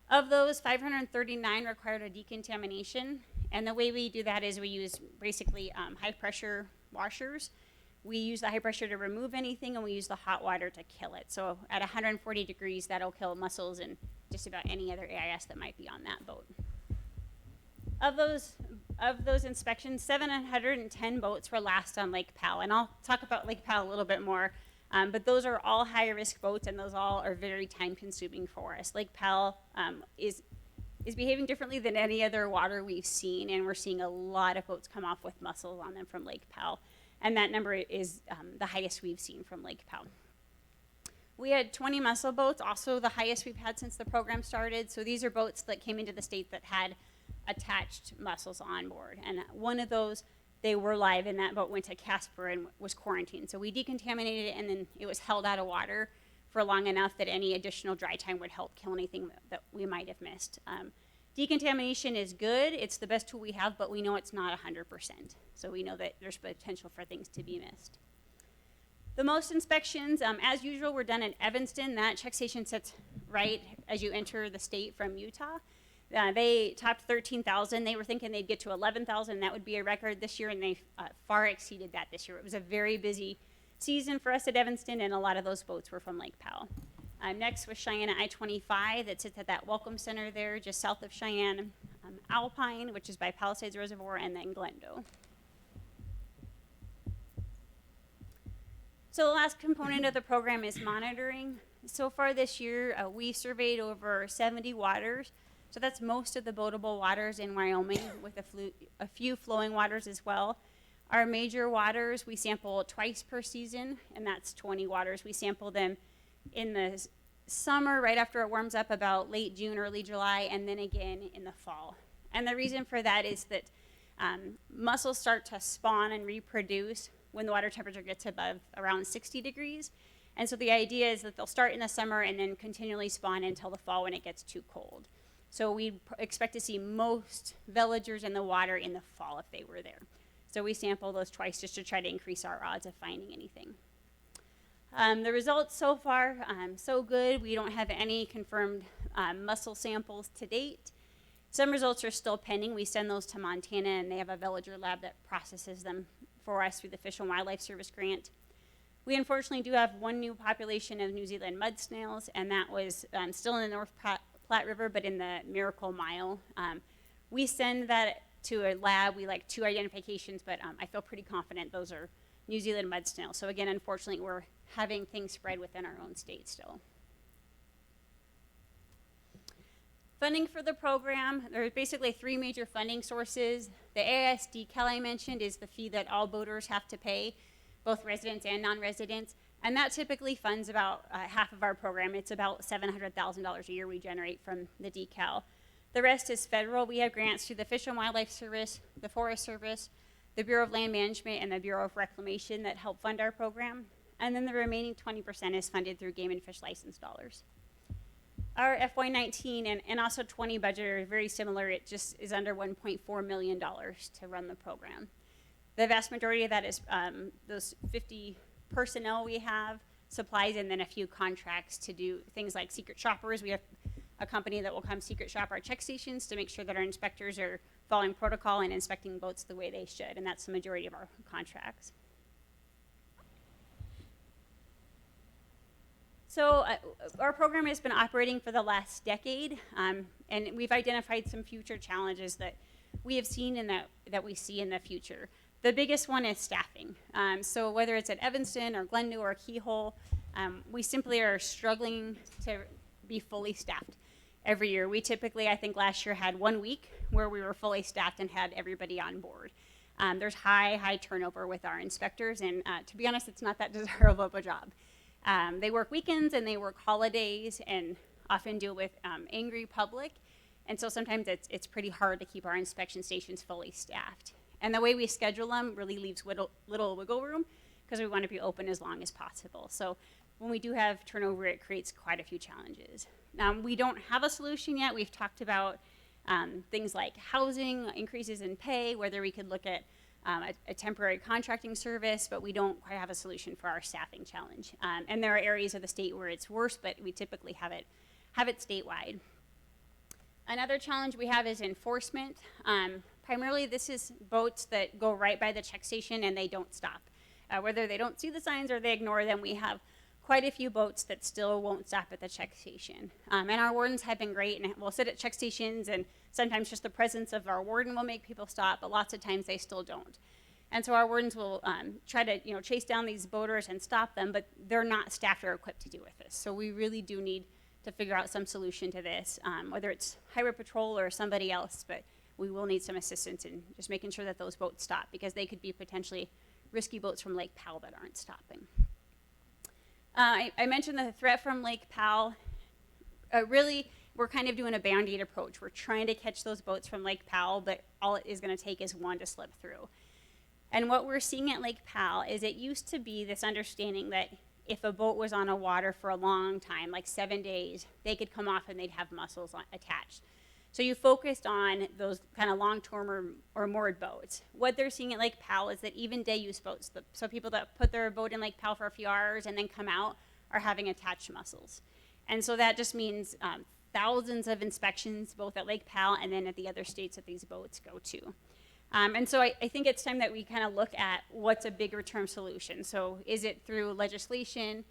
Of those, 539 required a decontamination. And the way we do that is we use basically high pressure washers. We use the high pressure to remove anything, and we use the hot water to kill it. So at 140 degrees, that'll kill mussels and just about any other AIS that might be on that boat. Of those inspections, 710 boats were last on Lake Powell. And I'll talk about Lake Powell a little bit more. But those are all high-risk boats, and those all are very time-consuming for us. Lake Powell is behaving differently than any other water we've seen, and we're seeing a lot of boats come off with mussels on them from Lake Powell. And that number is the highest we've seen from Lake Powell. We had 20 mussel boats, also the highest we've had since the program started. So these are boats that came into the state that had attached mussels on board. And one of those, they were live, and that boat went to Casper and was quarantined. So we decontaminated it, and then it was held out of water for long enough that any additional dry time would help kill anything that we might have missed. Decontamination is good. It's the best tool we have, but we know it's not 100%. So we know that there's potential for things to be missed. The most inspections, as usual, were done in Evanston. That check station sits right as you enter the state from Utah. They topped 13,000. They were thinking they'd get to 11,000. That would be a record this year, and they far exceeded that this year. It was a very busy season for us at Evanston, and a lot of those boats were from Lake Powell. Next was Cheyenne I-25 that sits at that welcome center there just south of Cheyenne. Alpine, which is by Palisades Reservoir, and then Glendo. So the last component of the program is monitoring. So far this year, we've surveyed over 70 waters. So that's most of the boatable waters in Wyoming, with a few flowing waters as well. Our major waters, we sample twice per season, and that's 20 waters. We sample them in the summer, right after it warms up, about late June, early July, and then again in the fall. And the reason for that is that mussels start to spawn and reproduce when the water temperature gets above around 60 degrees. And so the idea is that they'll start in the summer and then continually spawn until the fall when it gets too cold. So we expect to see most villagers in the water in the fall if they were there. So we sample those twice just to try to increase our odds of finding anything. The results so far, so good. We don't have any confirmed mussel samples to date. Some results are still pending. We send those to Montana, and they have a villager lab that processes them for us through the Fish and Wildlife Service grant. We unfortunately do have one new population of New Zealand mud snails, and that was still in the North Platte River, but in the Miracle Mile. We send that to a lab. We like 2 identifications, but I feel pretty confident those are New Zealand mud snails. So again, unfortunately, we're having things spread within our own state still. Funding for the program, there are basically three major funding sources. The AIS decal I mentioned is the fee that all boaters have to pay, both residents and non-residents, and that typically funds about half of our program. It's about $700,000 a year we generate from the decal. The rest is federal. We have grants through the Fish and Wildlife Service, the Forest Service, the Bureau of Land Management, and the Bureau of Reclamation that help fund our program. And then the remaining 20% is funded through game and fish license dollars. Our FY19 and also 20 budget are very similar. It just is under $1.4 million to run the program. The vast majority of that is those 50 personnel we have, supplies, and then a few contracts to do things like secret shoppers. We have a company that will come secret shop our check stations to make sure that our inspectors are following protocol and inspecting boats the way they should, and that's the majority of our contracts. So our program has been operating for the last decade, and we've identified some future challenges that we have seen and that we see in the future. The biggest one is staffing. So whether it's at Evanston or Glendew or Keyhole, we simply are struggling to be fully staffed every year. We typically, I think last year, had 1 week where we were fully staffed and had everybody on board. There's high turnover with our inspectors, and to be honest, it's not that desirable of a job. They work weekends and they work holidays and often deal with angry public, and so sometimes it's pretty hard to keep our inspection stations fully staffed. And the way we schedule them really leaves little wiggle room because we want to be open as long as possible. So when we do have turnover, it creates quite a few challenges. We don't have a solution yet. We've talked about things like housing, increases in pay, whether we could look at a temporary contracting service, but we don't quite have a solution for our staffing challenge. And there are areas of the state where it's worse, but we typically have it statewide. Another challenge we have is enforcement. Primarily, this is boats that go right by the check station and they don't stop. Whether they don't see the signs or they ignore them, we have quite a few boats that still won't stop at the check station. And our wardens have been great and will sit at check stations, and sometimes just the presence of our warden will make people stop, but lots of times they still don't. And so our wardens will try to chase down these boaters and stop them, but they're not staffed or equipped to deal with this. So we really do need to figure out some solution to this, whether it's highway patrol or somebody else, but we will need some assistance in just making sure that those boats stop, because they could be potentially risky boats from Lake Powell that aren't stopping. I mentioned the threat from Lake Powell. Really, we're kind of doing a Band-Aid approach. We're trying to catch those boats from Lake Powell, but all it is going to take is one to slip through. And what we're seeing at Lake Powell is it used to be this understanding that if a boat was on a water for a long time, like 7 days, they could come off and they'd have mussels attached. So you focused on those kind of long-term or moored boats. What they're seeing at Lake Powell is that even day-use boats, so people that put their boat in Lake Powell for a few hours and then come out, are having attached mussels. And so that just means thousands of inspections, both at Lake Powell and then at the other states that these boats go to. And so I think it's time that we kind of look at what's a bigger term solution. So is it through legislation,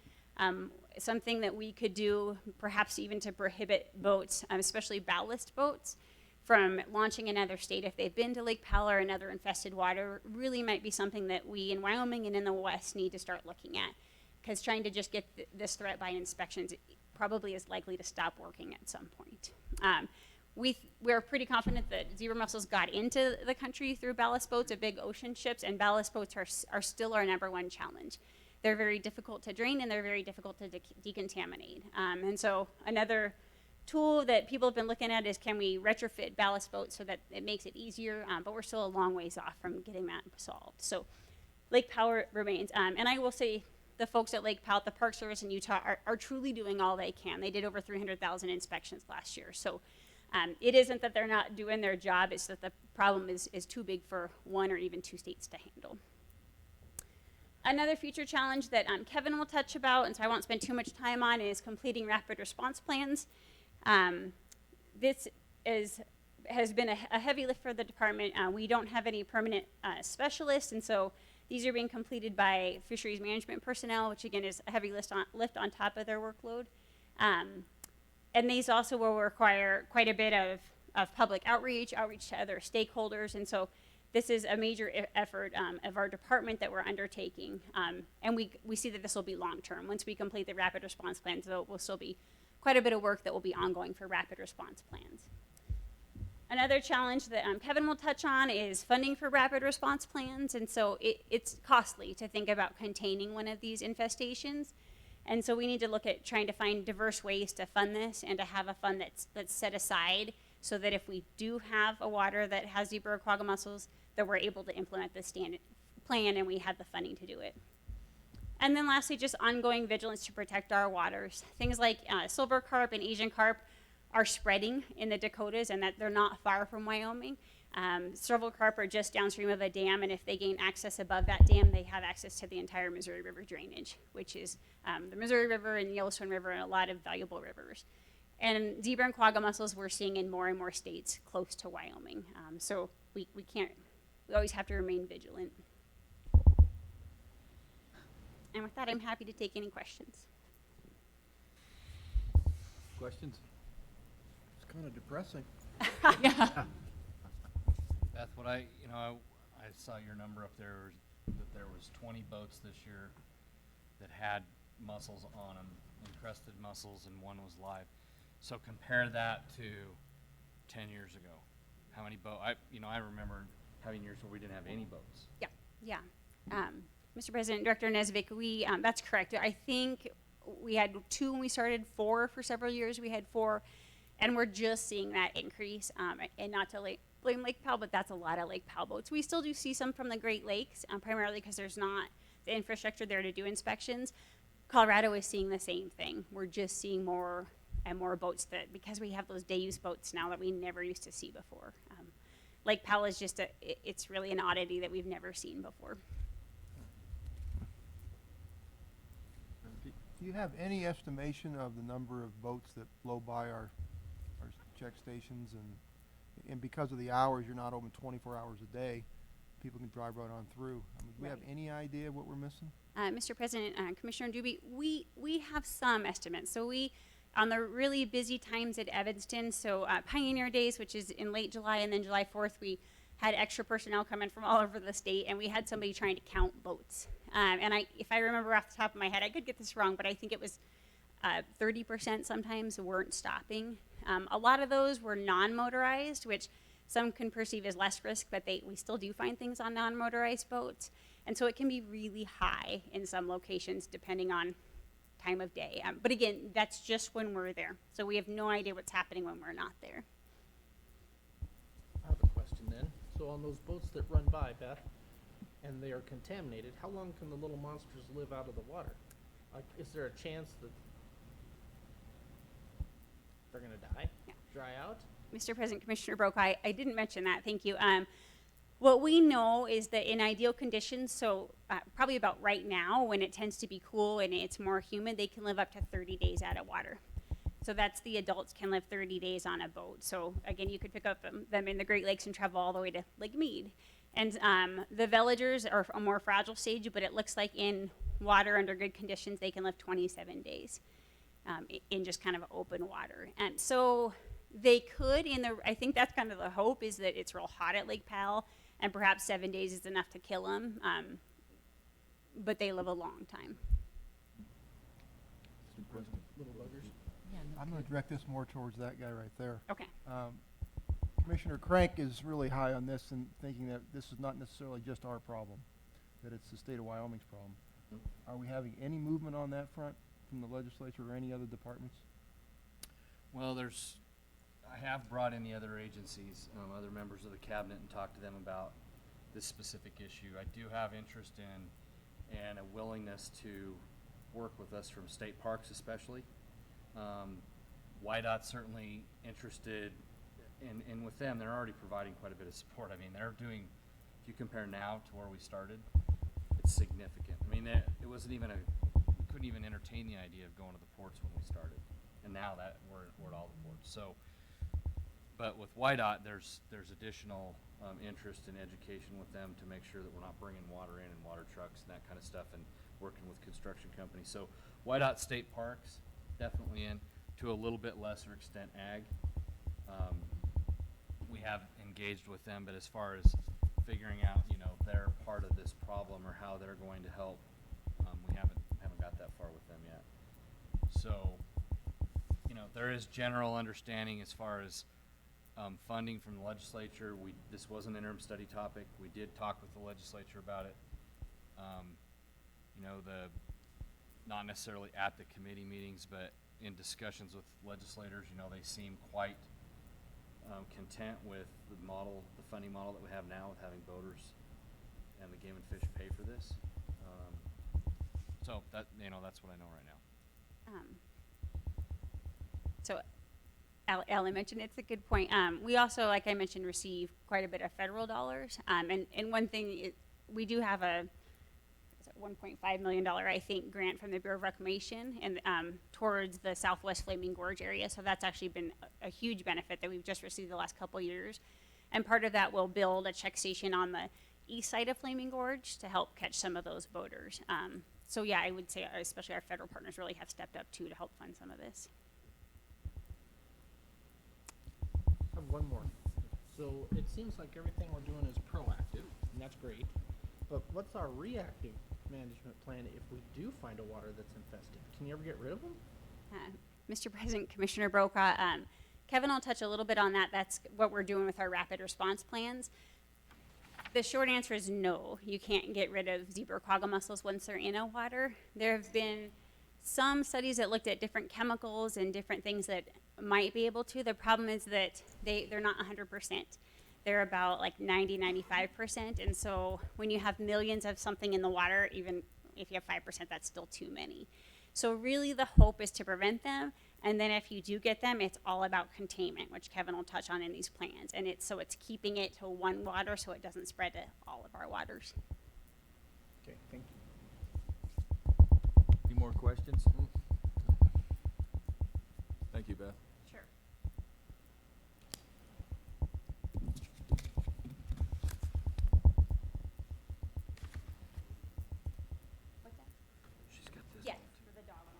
something that we could do perhaps even to prohibit boats, especially ballast boats, from launching in another state if they've been to Lake Powell or another infested water? Really might be something that we in Wyoming and in the West need to start looking at, because trying to just get this threat by inspections probably is likely to stop working at some point. We're pretty confident that zebra mussels got into the country through ballast boats of big ocean ships, and ballast boats are still our #1 challenge. They're very difficult to drain and they're very difficult to decontaminate. And so another tool that people have been looking at is, can we retrofit ballast boats so that it makes it easier, but we're still a long ways off from getting that solved. So Lake Powell remains. And I will say the folks at Lake Powell, the Park Service in Utah, are truly doing all they can. They did over 300,000 inspections last year. So it isn't that they're not doing their job, it's that the problem is too big for 1 or even 2 states to handle. Another future challenge that Kevin will touch about, and so I won't spend too much time on, is completing rapid response plans. This has been a heavy lift for the department. We don't have any permanent specialists, and so these are being completed by fisheries management personnel, which again is a heavy lift on top of their workload. And these also will require quite a bit of public outreach to other stakeholders, and so this is a major effort of our department that we're undertaking, and we see that this will be long-term. Once we complete the rapid response plans, though, it will still be quite a bit of work that will be ongoing for rapid response plans. Another challenge that Kevin will touch on is funding for rapid response plans, and so it's costly to think about containing one of these infestations. And so we need to look at trying to find diverse ways to fund this and to have a fund that's set aside so that if we do have a water that has zebra or quagga mussels, that we're able to implement the standard plan and we have the funding to do it. And then lastly, just ongoing vigilance to protect our waters. Things like silver carp and Asian carp are spreading in the Dakotas, and that they're not far from Wyoming. Silver carp are just downstream of a dam, and if they gain access above that dam, they have access to the entire Missouri River drainage, which is the Missouri River and Yellowstone River and a lot of valuable rivers. And zebra and quagga mussels we're seeing in more and more states close to Wyoming. So we always have to remain vigilant. And with that, I'm happy to take any questions. Questions? It's kind of depressing. Beth, what I saw your number up there, that there was 20 boats this year that had mussels on them, encrusted mussels, and one was live. So compare that to 10 years ago. How many boats? I remember having years where we didn't have any boats. Yeah. Mr. President, Director Nesvik, that's correct. I think we had 2 when we started, 4 for several years. We had 4, and we're just seeing that increase. And not to blame Lake Powell, but that's a lot of Lake Powell boats. We still do see some from the Great Lakes, primarily because there's not the infrastructure there to do inspections. Colorado is seeing the same thing. We're just seeing more and more boats because we have those day-use boats now that we never used to see before. Lake Powell is just it's really an oddity that we've never seen before. Do you have any estimation of the number of boats that blow by our check stations, and because of the hours, you're not open 24 hours a day, people can drive right on through? Do we have any idea what we're missing? Mr. President, Commissioner Doobie, we have some estimates. So on the really busy times at Evanston, so Pioneer Days, which is in late July, and then July 4th, we had extra personnel come in from all over the state, and we had somebody trying to count boats. And if I remember off the top of my head, I could get this wrong, but I think it was 30% sometimes weren't stopping. A lot of those were non-motorized, which some can perceive as less risk, but we still do find things on non-motorized boats. And so it can be really high in some locations depending on time of day. But again, that's just when we're there. So we have no idea what's happening when we're not there. I have a question then. So on those boats that run by, Beth, and they are contaminated, how long can the little monsters live out of the water? Like, is there a chance that they're gonna die? Yeah. Dry out? Mr. President, Commissioner Broke, I didn't mention that, thank you. What we know is that in ideal conditions, so probably about right now when it tends to be cool and it's more humid, they can live up to 30 days out of water. So that's the adults can live 30 days on a boat. So again, you could pick up them in the Great Lakes and travel all the way to Lake Mead. And the villagers are a more fragile stage, but it looks like in water under good conditions, they can live 27 days in just kind of open water. And so they could, I think that's kind of the hope, is that it's real hot at Lake Powell, and perhaps 7 days is enough to kill them, but they live a long time. Little buggers? Yeah, no I'm going to direct this more towards that guy right there. Okay. Commissioner Crank is really high on this and thinking that this is not necessarily just our problem, that it's the state of Wyoming's problem. Are we having any movement on that front from the legislature or any other departments? Well, I have brought in the other agencies, other members of the cabinet, and talked to them about this specific issue. I do have interest in and a willingness to work with us from state parks especially. YDOT's certainly interested, and with them, they're already providing quite a bit of support. I mean, they're doing, if you compare now to where we started, it's significant. I mean, it wasn't even we couldn't even entertain the idea of going to the ports when we started. And now that we're at all the ports. So, but with YDOT, there's additional interest in education with them to make sure that we're not bringing water in water trucks and that kind of stuff, and working with construction companies. So YDOT state parks, definitely in, to a little bit lesser extent ag. We have engaged with them, but as far as figuring out, their part of this problem or how they're going to help, we haven't got that far with them yet. So, there is general understanding as far as funding from the legislature. This was an interim study topic. We did talk with the legislature about it. Not necessarily at the committee meetings, but in discussions with legislators, they seem quite content with the funding model that we have now, with having boaters and the Game and Fish pay for this. So that's what I know right now. So Ally mentioned, it's a good point. We also, like I mentioned, receive quite a bit of federal dollars. And one thing, we do have a $1.5 million, I think, grant from the Bureau of Reclamation and towards the Southwest Flaming Gorge area. So that's actually been a huge benefit that we've just received the last couple years. And part of that will build a check station on the east side of Flaming Gorge to help catch some of those boaters. So yeah, I would say especially our federal partners really have stepped up too to help fund some of this. I have one more. So it seems like everything we're doing is proactive, and that's great. But what's our reactive management plan if we do find a water that's infested? Can you ever get rid of them? Mr. President, Commissioner Brokaw, Kevin will touch a little bit on that. That's what we're doing with our rapid response plans. The short answer is no. You can't get rid of zebra quagga mussels once they're in a water. There have been some studies that looked at different chemicals and different things that might be able to. The problem is that they're not 100%. They're about like 95%. And so when you have millions of something in the water, even if you have 5%, that's still too many. So really the hope is to prevent them. And then if you do get them, it's all about containment, which Kevin will touch on in these plans. And it's keeping it to one water so it doesn't spread to all of our waters. Okay, thank you. Any more questions? Thank you, Beth. Sure. What's that? She's got this. Yes, for the dog one.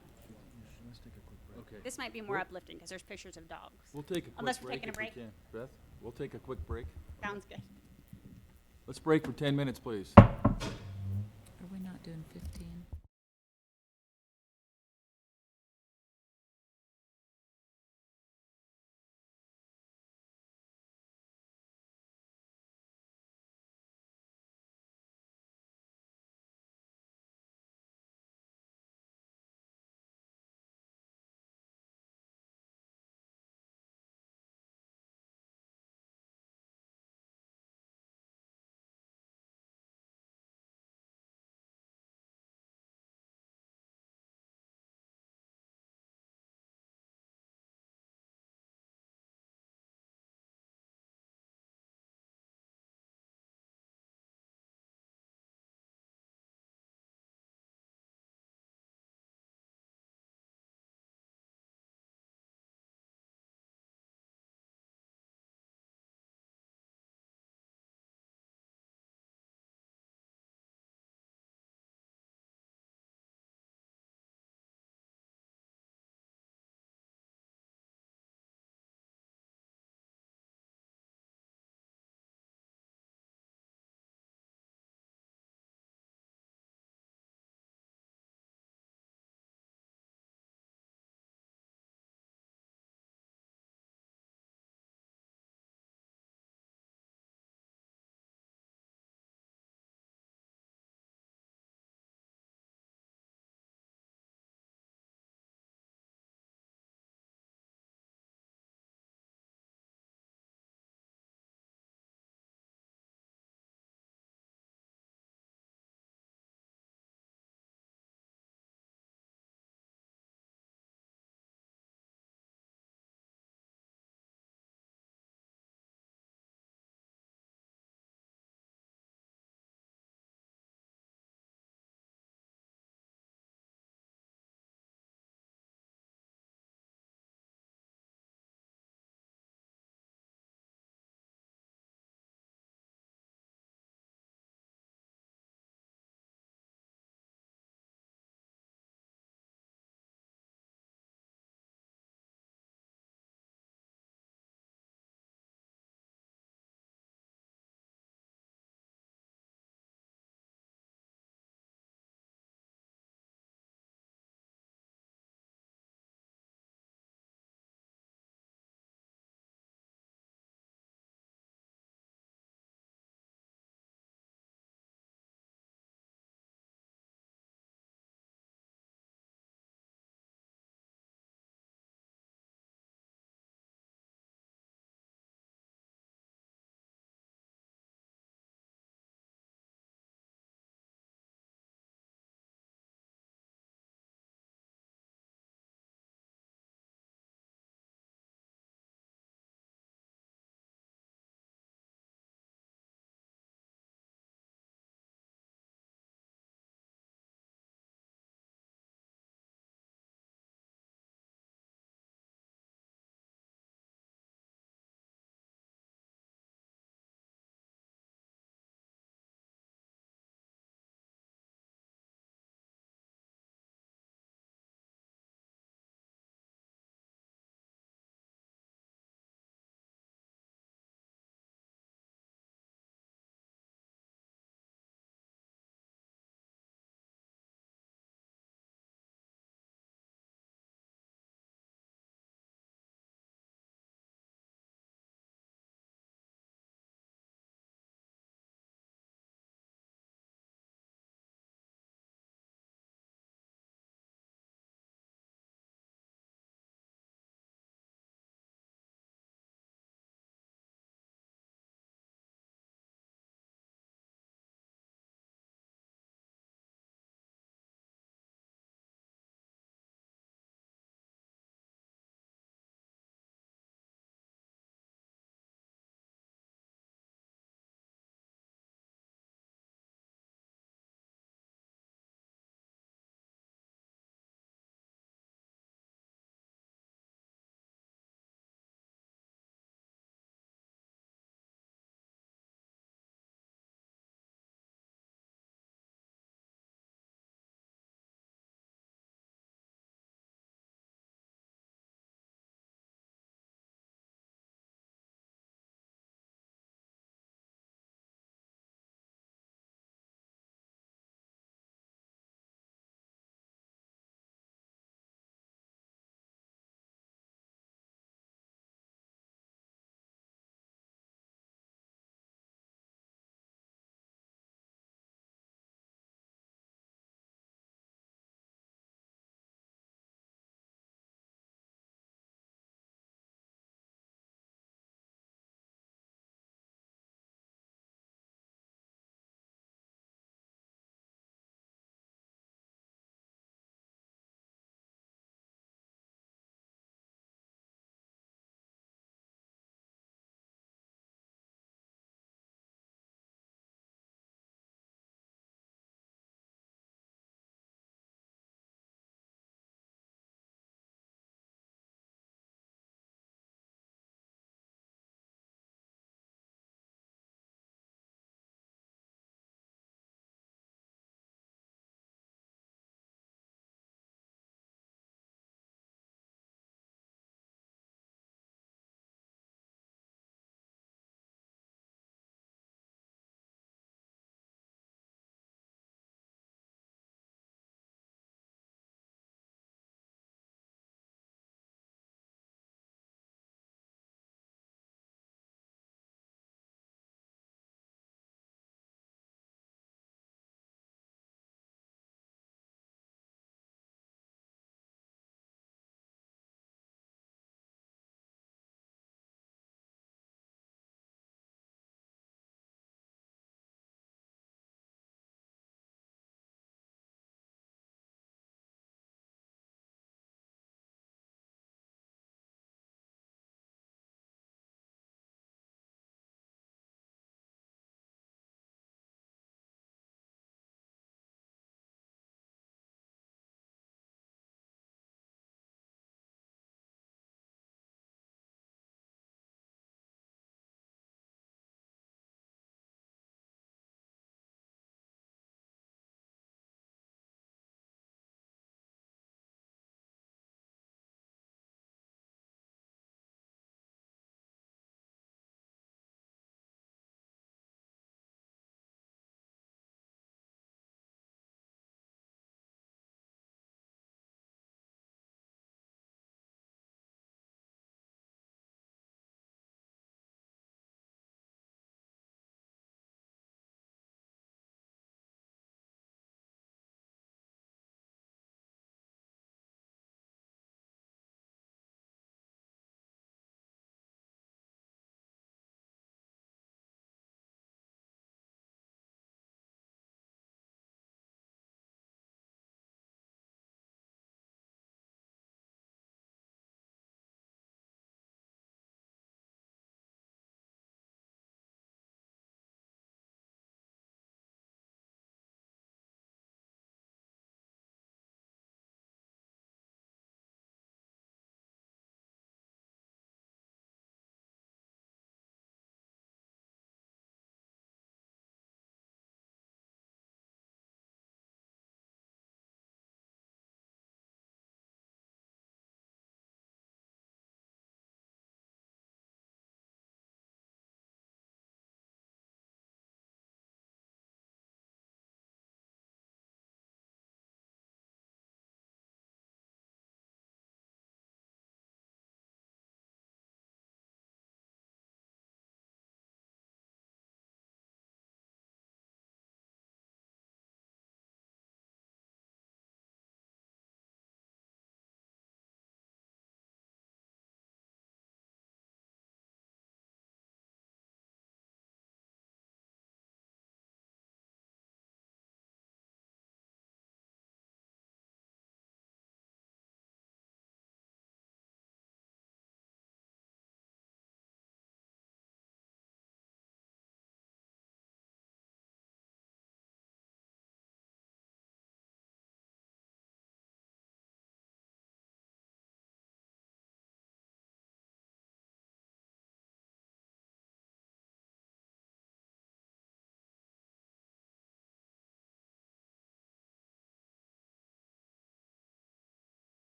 Let's take a quick break. Okay. This might be more uplifting because there's pictures of dogs. We'll take a quick Unless we're break taking a if we break. can. Beth, we'll take a quick break. Sounds good. Let's break for 10 minutes, please. Are we not doing 15?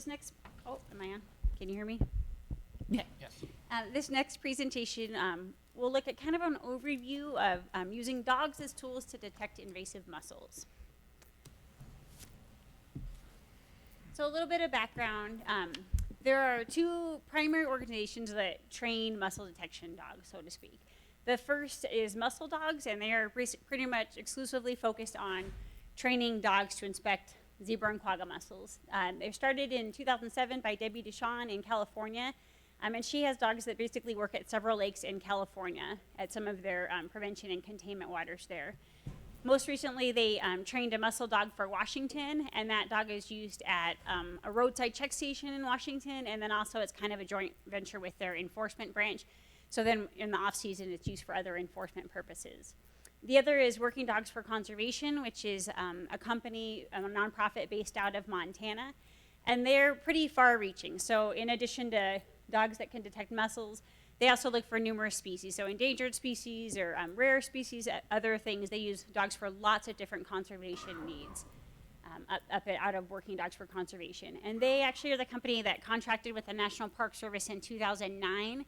this next, oh, am I on? Can you hear me? Yeah. Yes. This next presentation, we'll look at kind of an overview of using dogs as tools to detect invasive mussels. So a little bit of background. There are two primary organizations that train mussel detection dogs, so to speak. The first is Mussel Dogs, and they are pretty much exclusively focused on training dogs to inspect zebra and quagga mussels. They started in 2007 by Debbie Deshawn in California, and she has dogs that basically work at several lakes in California at some of their prevention and containment waters there. Most recently, they trained a mussel dog for Washington, and that dog is used at a roadside check station in Washington, and then also it's kind of a joint venture with their enforcement branch. So then in the off season, it's used for other enforcement purposes. The other is Working Dogs for Conservation, which is a company, a nonprofit based out of Montana, and they're pretty far reaching. So in addition to dogs that can detect mussels, they also look for numerous species, so endangered species or rare species, other things. They use dogs for lots of different conservation needs out of Working Dogs for Conservation. And they actually are the company that contracted with the National Park Service in 2009,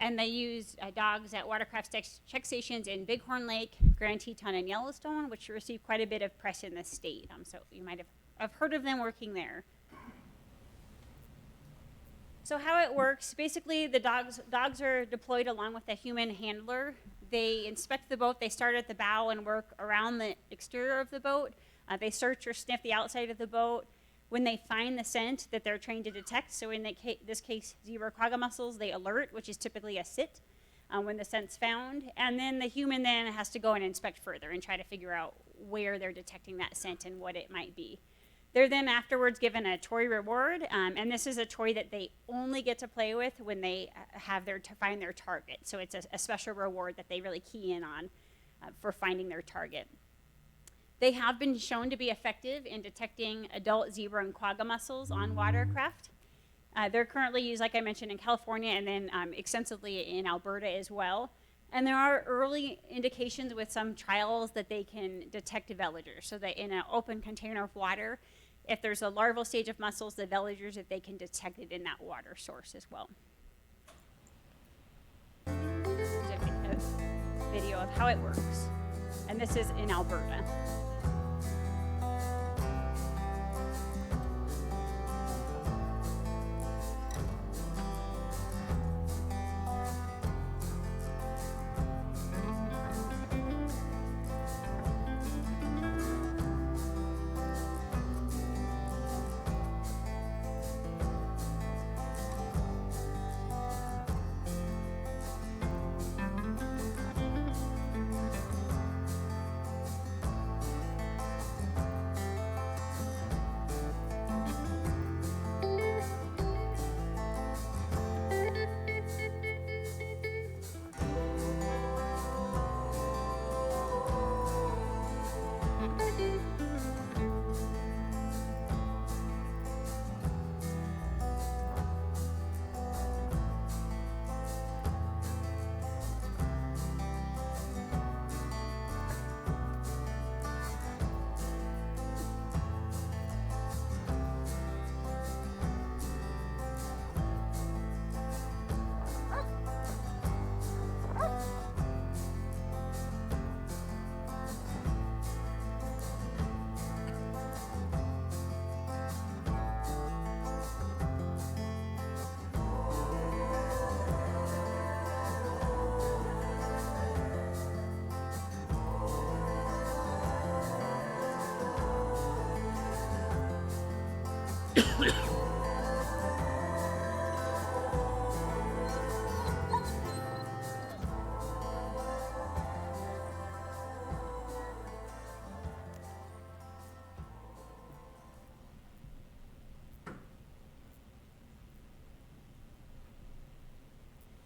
and they use dogs at watercraft check stations in Bighorn Lake, Grand Teton, and Yellowstone, which receive quite a bit of press in the state. So you might have heard of them working there. So how it works, basically the dogs are deployed along with a human handler. They inspect the boat. They start at the bow and work around the exterior of the boat. They search or sniff the outside of the boat. When they find the scent that they're trained to detect, so in this case, zebra quagga mussels, they alert, which is typically a sit when the scent's found. And then the human then has to go and inspect further and try to figure out where they're detecting that scent and what it might be. They're then afterwards given a toy reward, and this is a toy that they only get to play with when they have to find their target. So it's a special reward that they really key in on for finding their target. They have been shown to be effective in detecting adult zebra and quagga mussels on watercraft. They're currently used, like I mentioned, in California and then extensively in Alberta as well. And there are early indications with some trials that they can detect veligers, so that in an open container of water, if there's a larval stage of mussels, the veligers, that they can detect it in that water source as well. This is a video of how it works. And this is in Alberta.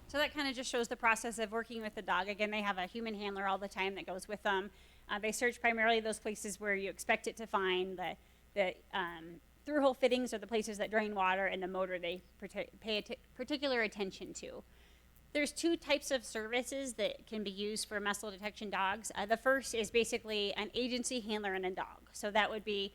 So that kind of just shows the process of working with the dog. Again, they have a human handler all the time that goes with them. They search primarily those places where you expect it to find. The through-hole fittings are the places that drain water, and the motor they pay particular attention to. There's two types of services that can be used for mussel detection dogs. The first is basically an agency handler and a dog. So that would be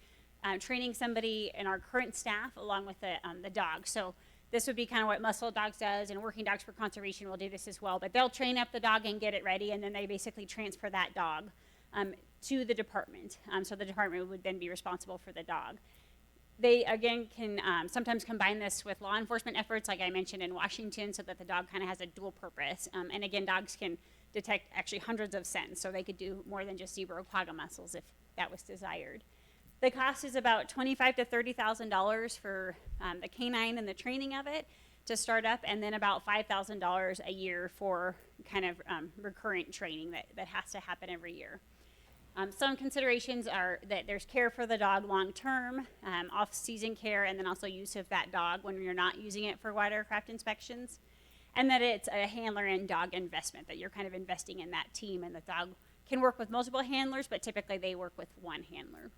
training somebody in our current staff along with the dog. So this would be kind of what Muscle Dogs does, and Working Dogs for Conservation will do this as well. But they'll train up the dog and get it ready, and then they basically transfer that dog to the department. So the department would then be responsible for the dog. They, again, can sometimes combine this with law enforcement efforts, like I mentioned in Washington, so that the dog kind of has a dual purpose. And again, dogs can detect actually hundreds of scents, so they could do more than just zebra or quagga mussels if that was desired. The cost is about $25,000 to $30,000 for the canine and the training of it to start up, and then about $5,000 a year for kind of recurrent training that has to happen every year. Some considerations are that there's care for the dog long term, off-season care, and then also use of that dog when you're not using it for watercraft inspections, and that it's a handler and dog investment, that you're kind of investing in that team, and the dog can work with multiple handlers, but typically they work with one handler.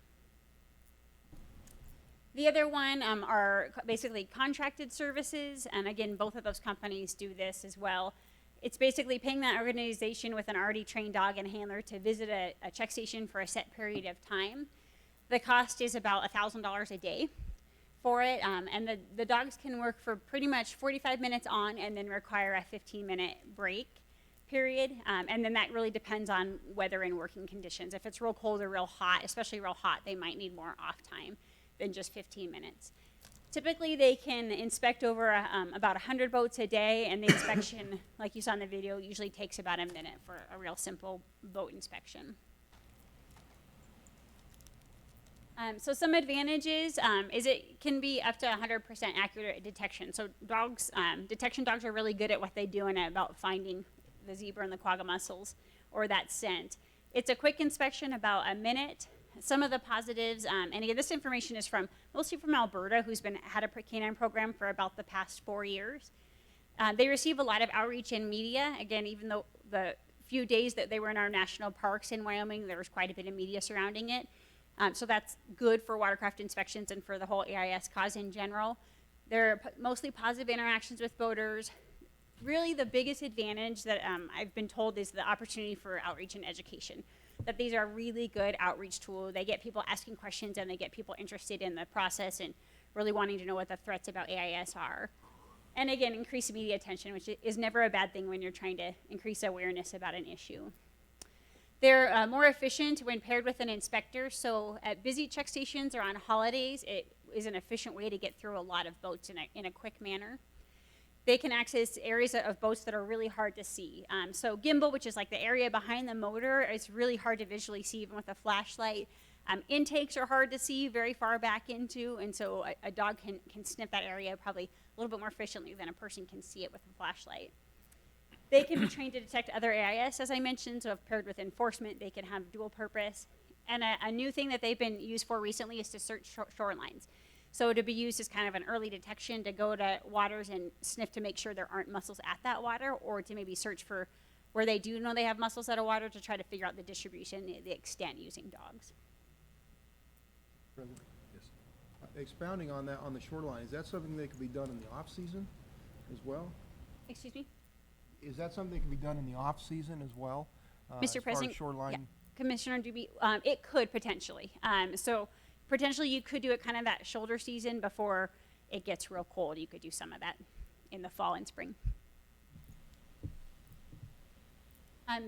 The other one are basically contracted services, and again, both of those companies do this as well. It's basically paying that organization with an already trained dog and handler to visit a check station for a set period of time. The cost is about $1,000 a day for it, and the dogs can work for pretty much 45 minutes on and then require a 15-minute break period, and then that really depends on weather and working conditions. If it's real cold or real hot, especially real hot, they might need more off time than just 15 minutes. Typically, they can inspect over about 100 boats a day, and the inspection, like you saw in the video, usually takes about a minute for a real simple boat inspection. So some advantages is it can be up to 100% accurate detection. So dogs, detection dogs are really good at what they do and about finding the zebra and the quagga mussels or that scent. It's a quick inspection, about a minute. Some of the positives, and again, this information is mostly from Alberta, who's had a canine program for about the past 4 years. They receive a lot of outreach in media. Again, even though the few days that they were in our national parks in Wyoming, there was quite a bit of media surrounding it. So that's good for watercraft inspections and for the whole AIS cause in general. There are mostly positive interactions with boaters. Really, the biggest advantage that I've been told is the opportunity for outreach and education. That these are really good outreach tools. They get people asking questions, and they get people interested in the process and really wanting to know what the threats about AIS are. And again, increase media attention, which is never a bad thing when you're trying to increase awareness about an issue. They're more efficient when paired with an inspector. So at busy check stations or on holidays, it is an efficient way to get through a lot of boats in a quick manner. They can access areas of boats that are really hard to see. So gimbal, which is like the area behind the motor, is really hard to visually see even with a flashlight. Intakes are hard to see very far back into, and so a dog can sniff that area probably a little bit more efficiently than a person can see it with a flashlight. They can be trained to detect other AIS, as I mentioned, so if paired with enforcement, they can have dual purpose. And a new thing that they've been used for recently is to search shorelines. So to be used as kind of an early detection to go to waters and sniff to make sure there aren't mussels at that water, or to maybe search for where they do know they have mussels at a water to try to figure out the distribution, the extent using dogs. President? Yes. Expounding on that, on the shoreline, is that something that could be done in the off-season as well? Excuse me? Is that something that can be done in the off-season as well? Mr. President, shoreline? yeah. Commissioner Dubie, it could potentially. So potentially you could do it kind of that shoulder season before it gets real cold. You could do some of that in the fall and spring.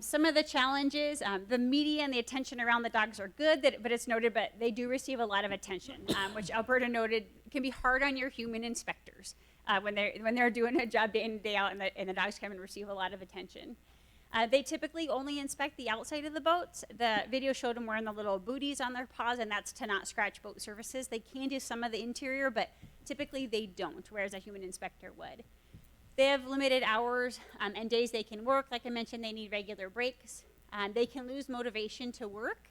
Some of the challenges, the media and the attention around the dogs are good, but it's noted, but they do receive a lot of attention, which Alberta noted can be hard on your human inspectors when they're doing a job day in and day out, and the dogs come and receive a lot of attention. They typically only inspect the outside of the boats. The video showed them wearing the little booties on their paws, and that's to not scratch boat surfaces. They can do some of the interior, but typically they don't, whereas a human inspector would. They have limited hours and days they can work. Like I mentioned, they need regular breaks. They can lose motivation to work,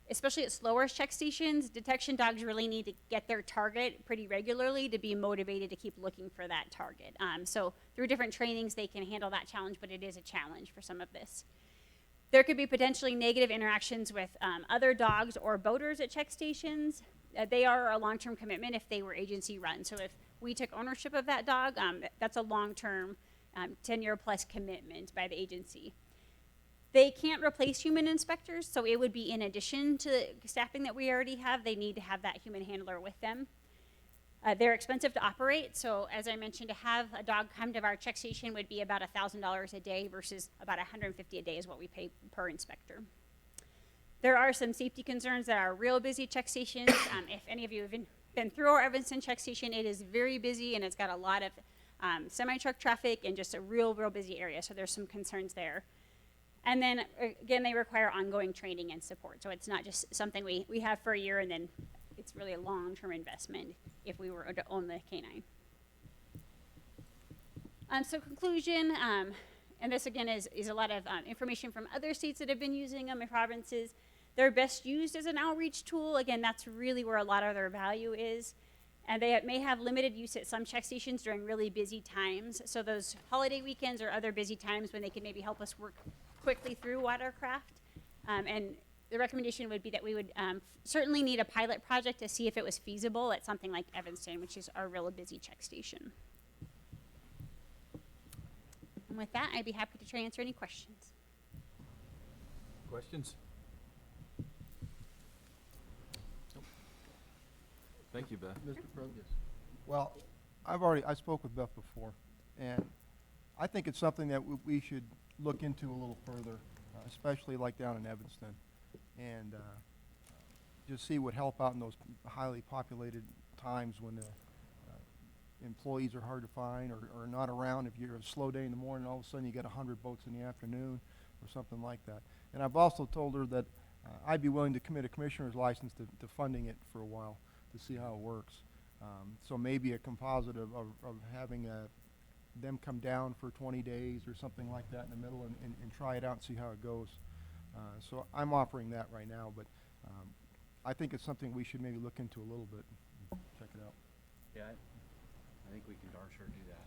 especially at slower check stations. Detection dogs really need to get their target pretty regularly to be motivated to keep looking for that target. So through different trainings, they can handle that challenge, but it is a challenge for some of this. There could be potentially negative interactions with other dogs or boaters at check stations. They are a long-term commitment if they were agency run. So if we took ownership of that dog, that's a long-term 10-year plus commitment by the agency. They can't replace human inspectors, so it would be in addition to the staffing that we already have. They need to have that human handler with them. They're expensive to operate, so as I mentioned, to have a dog come to our check station would be about $1,000 a day versus about $150 a day is what we pay per inspector. There are some safety concerns at our real busy check stations. If any of you have been through our Evanston check station, it is very busy and it's got a lot of semi-truck traffic and just a real busy area, so there's some concerns there. And then again, they require ongoing training and support, so it's not just something we have for a year and then it's really a long-term investment if we were to own the canine. So conclusion, and this again is a lot of information from other states that have been using them in provinces. They're best used as an outreach tool. Again, that's really where a lot of their value is. And they may have limited use at some check stations during really busy times. So those holiday weekends or other busy times when they can maybe help us work quickly through watercraft. And the recommendation would be that we would certainly need a pilot project to see if it was feasible at something like Evanston, which is our real busy check station. And with that, I'd be happy to try and answer any questions. Questions? Thank you, Beth. Mr. President. Well, I spoke with Beth before, and I think it's something that we should look into a little further, especially like down in Evanston, and just see what help out in those highly populated times when the employees are hard to find or not around. If you're a slow day in the morning, all of a sudden you get 100 boats in the afternoon or something like that. And I've also told her that I'd be willing to commit a commissioner's license to funding it for a while to see how it works. So maybe a composite of having them come down for 20 days or something like that in the middle and try it out and see how it goes. So I'm offering that right now, but I think it's something we should maybe look into a little bit and check it out. Yeah, I think we can darn sure do that.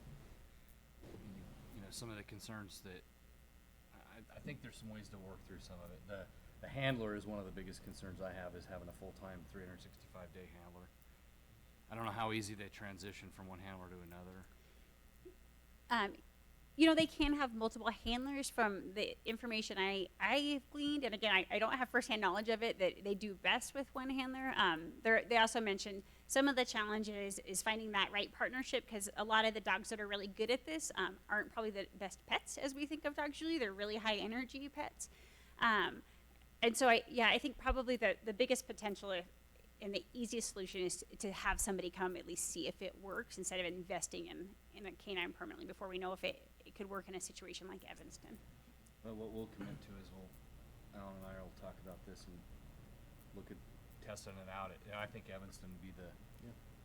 You know, some of the concerns that, I think there's some ways to work through some of it. The handler is one of the biggest concerns I have, is having a full-time 365-day handler. I don't know how easy they transition from one handler to another. You know, they can have multiple handlers from the information I've gleaned, and again, I don't have firsthand knowledge of it, that they do best with one handler. They also mentioned some of the challenges is finding that right partnership, because a lot of the dogs that are really good at this aren't probably the best pets as we think of dogs usually. They're really high energy pets. And so I think probably the biggest potential and the easiest solution is to have somebody come at least see if it works instead of investing in a canine permanently before we know if it could work in a situation like Evanston. But what we'll commit to is Alan and I will talk about this and look at testing it out. I think Evanston would be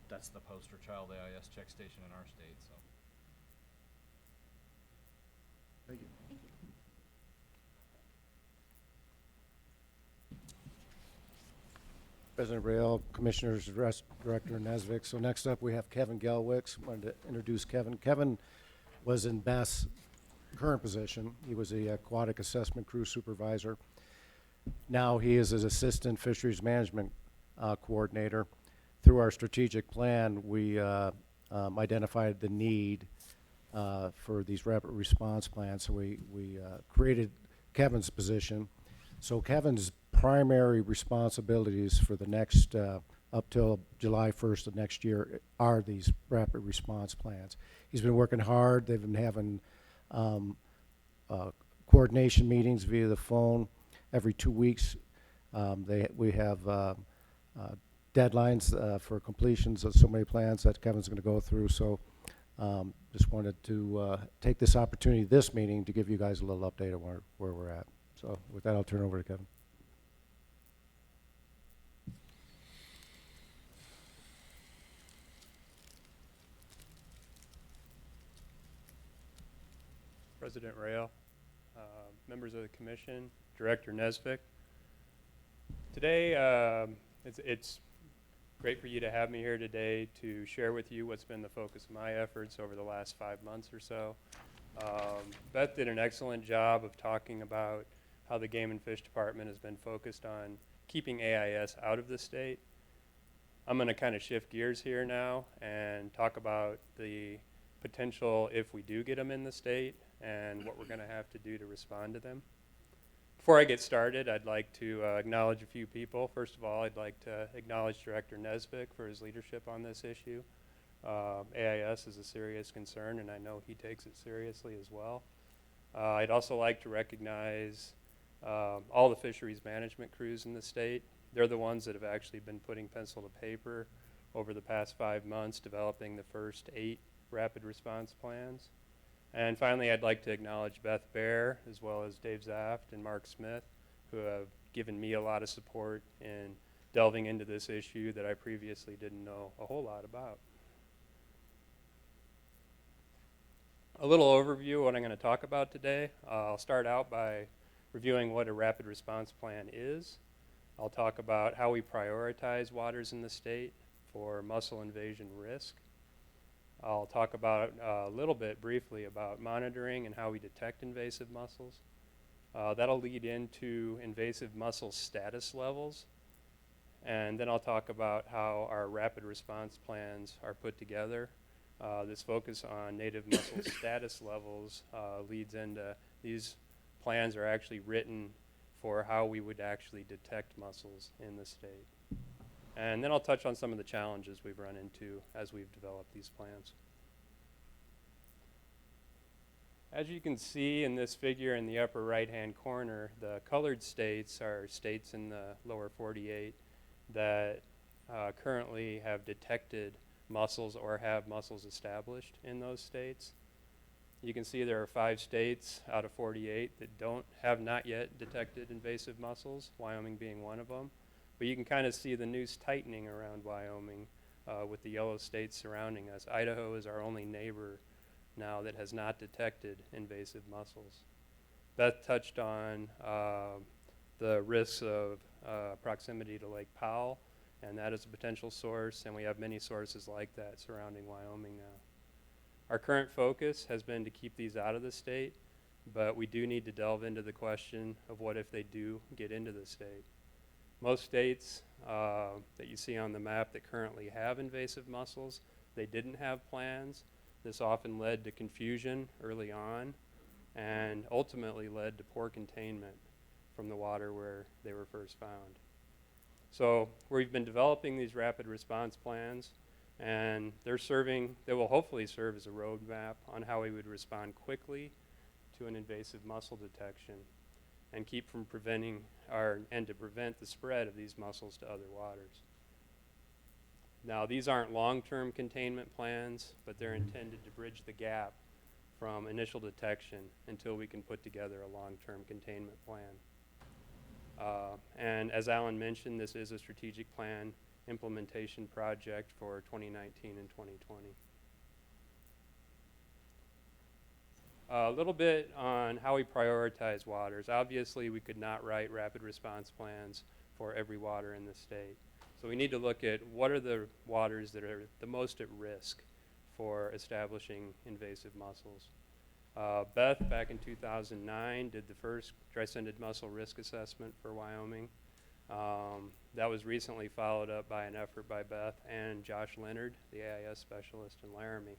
that's the poster child AIS check station in our state, so. Thank you. Thank you. President Rael, Commissioners, Director Nesvik. So next up, we have Kevin Gelwicks. Wanted to introduce Kevin. Kevin was in Beth's current position. He was the aquatic assessment crew supervisor. Now he is an assistant fisheries management coordinator. Through our strategic plan, we identified the need for these rapid response plans. So we created Kevin's position. So Kevin's primary responsibilities for the next, up till July 1st of next year, are these rapid response plans. He's been working hard. They've been having coordination meetings via the phone every 2 weeks. We have deadlines for completions of so many plans that Kevin's going to go through. So just wanted to take this opportunity, this meeting, to give you guys a little update on where we're at. So with that, I'll turn it over to Kevin. President Rael, members of the Commission, Director Nesvik. Today, it's great for you to have me here today to share with you what's been the focus of my efforts over the last 5 months or so. Beth did an excellent job of talking about how the Game and Fish Department has been focused on keeping AIS out of the state. I'm going to kind of shift gears here now and talk about the potential if we do get them in the state and what we're going to have to do to respond to them. Before I get started, I'd like to acknowledge a few people. First of all, I'd like to acknowledge Director Nesbitt for his leadership on this issue. AIS is a serious concern, and I know he takes it seriously as well. I'd also like to recognize all the fisheries management crews in the state. They're the ones that have actually been putting pencil to paper over the past 5 months, developing the first 8 rapid response plans. And finally, I'd like to acknowledge Beth Baer, as well as Dave Zaft and Mark Smith, who have given me a lot of support in delving into this issue that I previously didn't know a whole lot about. A little overview of what I'm going to talk about today. I'll start out by reviewing what a rapid response plan is. I'll talk about how we prioritize waters in the state for mussel invasion risk. I'll talk about a little bit briefly about monitoring and how we detect invasive mussels. That'll lead into invasive mussel status levels. And then I'll talk about how our rapid response plans are put together. This focus on native mussel status levels leads into these plans are actually written for how we would actually detect mussels in the state. And then I'll touch on some of the challenges we've run into as we've developed these plans. As you can see in this figure in the upper right-hand corner, the colored states are states in the lower 48 that currently have detected mussels or have mussels established in those states. You can see there are 5 states out of 48 that have not yet detected invasive mussels, Wyoming being one of them. But you can kind of see the noose tightening around Wyoming with the yellow states surrounding us. Idaho is our only neighbor now that has not detected invasive mussels. Beth touched on the risks of proximity to Lake Powell, and that is a potential source, and we have many sources like that surrounding Wyoming now. Our current focus has been to keep these out of the state, but we do need to delve into the question of what if they do get into the state. Most states that you see on the map that currently have invasive mussels, they didn't have plans. This often led to confusion early on and ultimately led to poor containment from the water where they were first found. So we've been developing these rapid response plans, and they will hopefully serve as a roadmap on how we would respond quickly to an invasive mussel detection and to prevent the spread of these mussels to other waters. Now, these aren't long-term containment plans, but they're intended to bridge the gap from initial detection until we can put together a long-term containment plan. And as Alan mentioned, this is a strategic plan implementation project for 2019 and 2020. A little bit on how we prioritize waters. Obviously, we could not write rapid response plans for every water in the state. So we need to look at what are the waters that are the most at risk for establishing invasive mussels. Beth, back in 2009, did the first dry-sended mussel risk assessment for Wyoming. That was recently followed up by an effort by Beth and Josh Leonard, the AIS specialist in Laramie.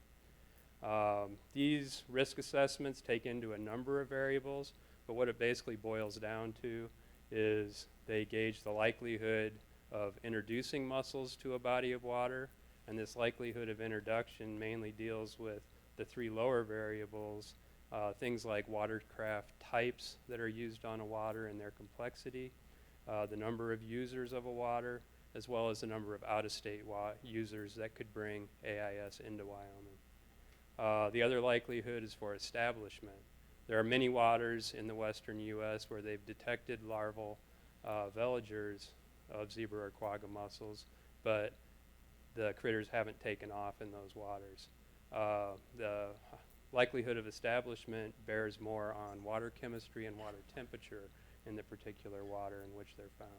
These risk assessments take into a number of variables, but what it basically boils down to is they gauge the likelihood of introducing mussels to a body of water, and this likelihood of introduction mainly deals with the 3 lower variables, things like watercraft types that are used on a water and their complexity, the number of users of a water, as well as the number of out-of-state users that could bring AIS into Wyoming. The other likelihood is for establishment. There are many waters in the western U.S. where they've detected larval veligers of zebra or quagga mussels, but the critters haven't taken off in those waters. The likelihood of establishment bears more on water chemistry and water temperature in the particular water in which they're found.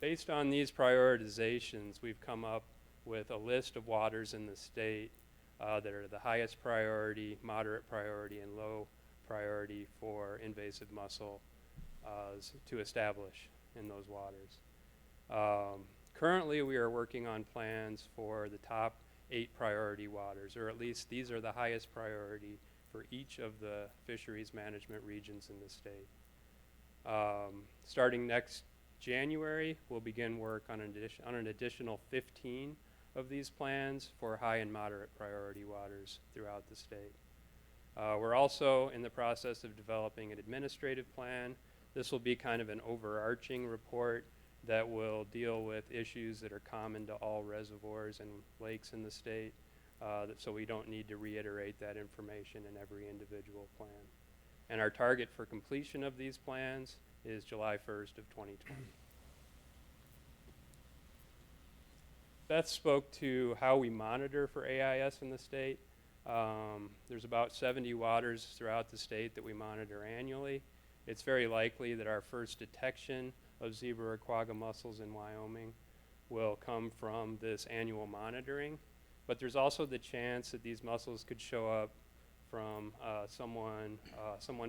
Based on these prioritizations, we've come up with a list of waters in the state that are the highest priority, moderate priority, and low priority for invasive mussel to establish in those waters. Currently, we are working on plans for the top 8 priority waters, or at least these are the highest priority for each of the fisheries management regions in the state. Starting next January, we'll begin work on an additional 15 of these plans for high and moderate priority waters throughout the state. We're also in the process of developing an administrative plan. This will be kind of an overarching report that will deal with issues that are common to all reservoirs and lakes in the state, so we don't need to reiterate that information in every individual plan. And our target for completion of these plans is July 1st of 2020. Beth spoke to how we monitor for AIS in the state. There's about 70 waters throughout the state that we monitor annually. It's very likely that our first detection of zebra or quagga mussels in Wyoming will come from this annual monitoring. But there's also the chance that these mussels could show up from someone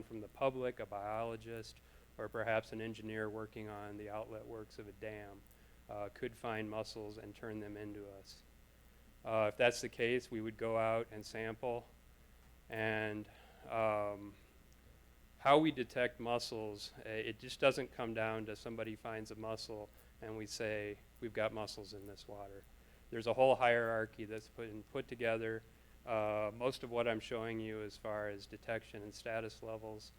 from the public, a biologist, or perhaps an engineer working on the outlet works of a dam could find mussels and turn them into us. If that's the case, we would go out and sample. And how we detect mussels, it just doesn't come down to somebody finds a mussel and we say, we've got mussels in this water. There's a whole hierarchy that's put together. Most of what I'm showing you as far as detection and status levels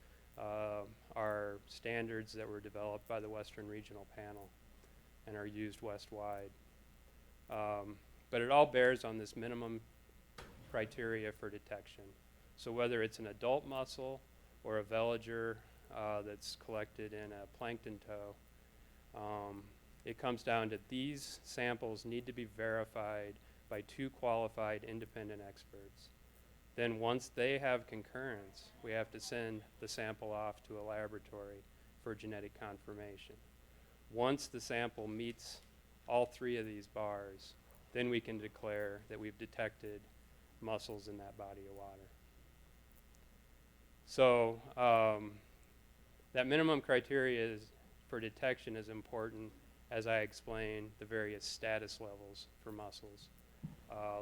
are standards that were developed by the Western Regional Panel and are used west-wide. But it all bears on this minimum criteria for detection. So whether it's an adult mussel or a veliger that's collected in a plankton tow, it comes down to these samples need to be verified by 2 qualified independent experts. Then once they have concurrence, we have to send the sample off to a laboratory for genetic confirmation. Once the sample meets all 3 of these bars, then we can declare that we've detected mussels in that body of water. So that minimum criteria for detection is important as I explain the various status levels for mussels.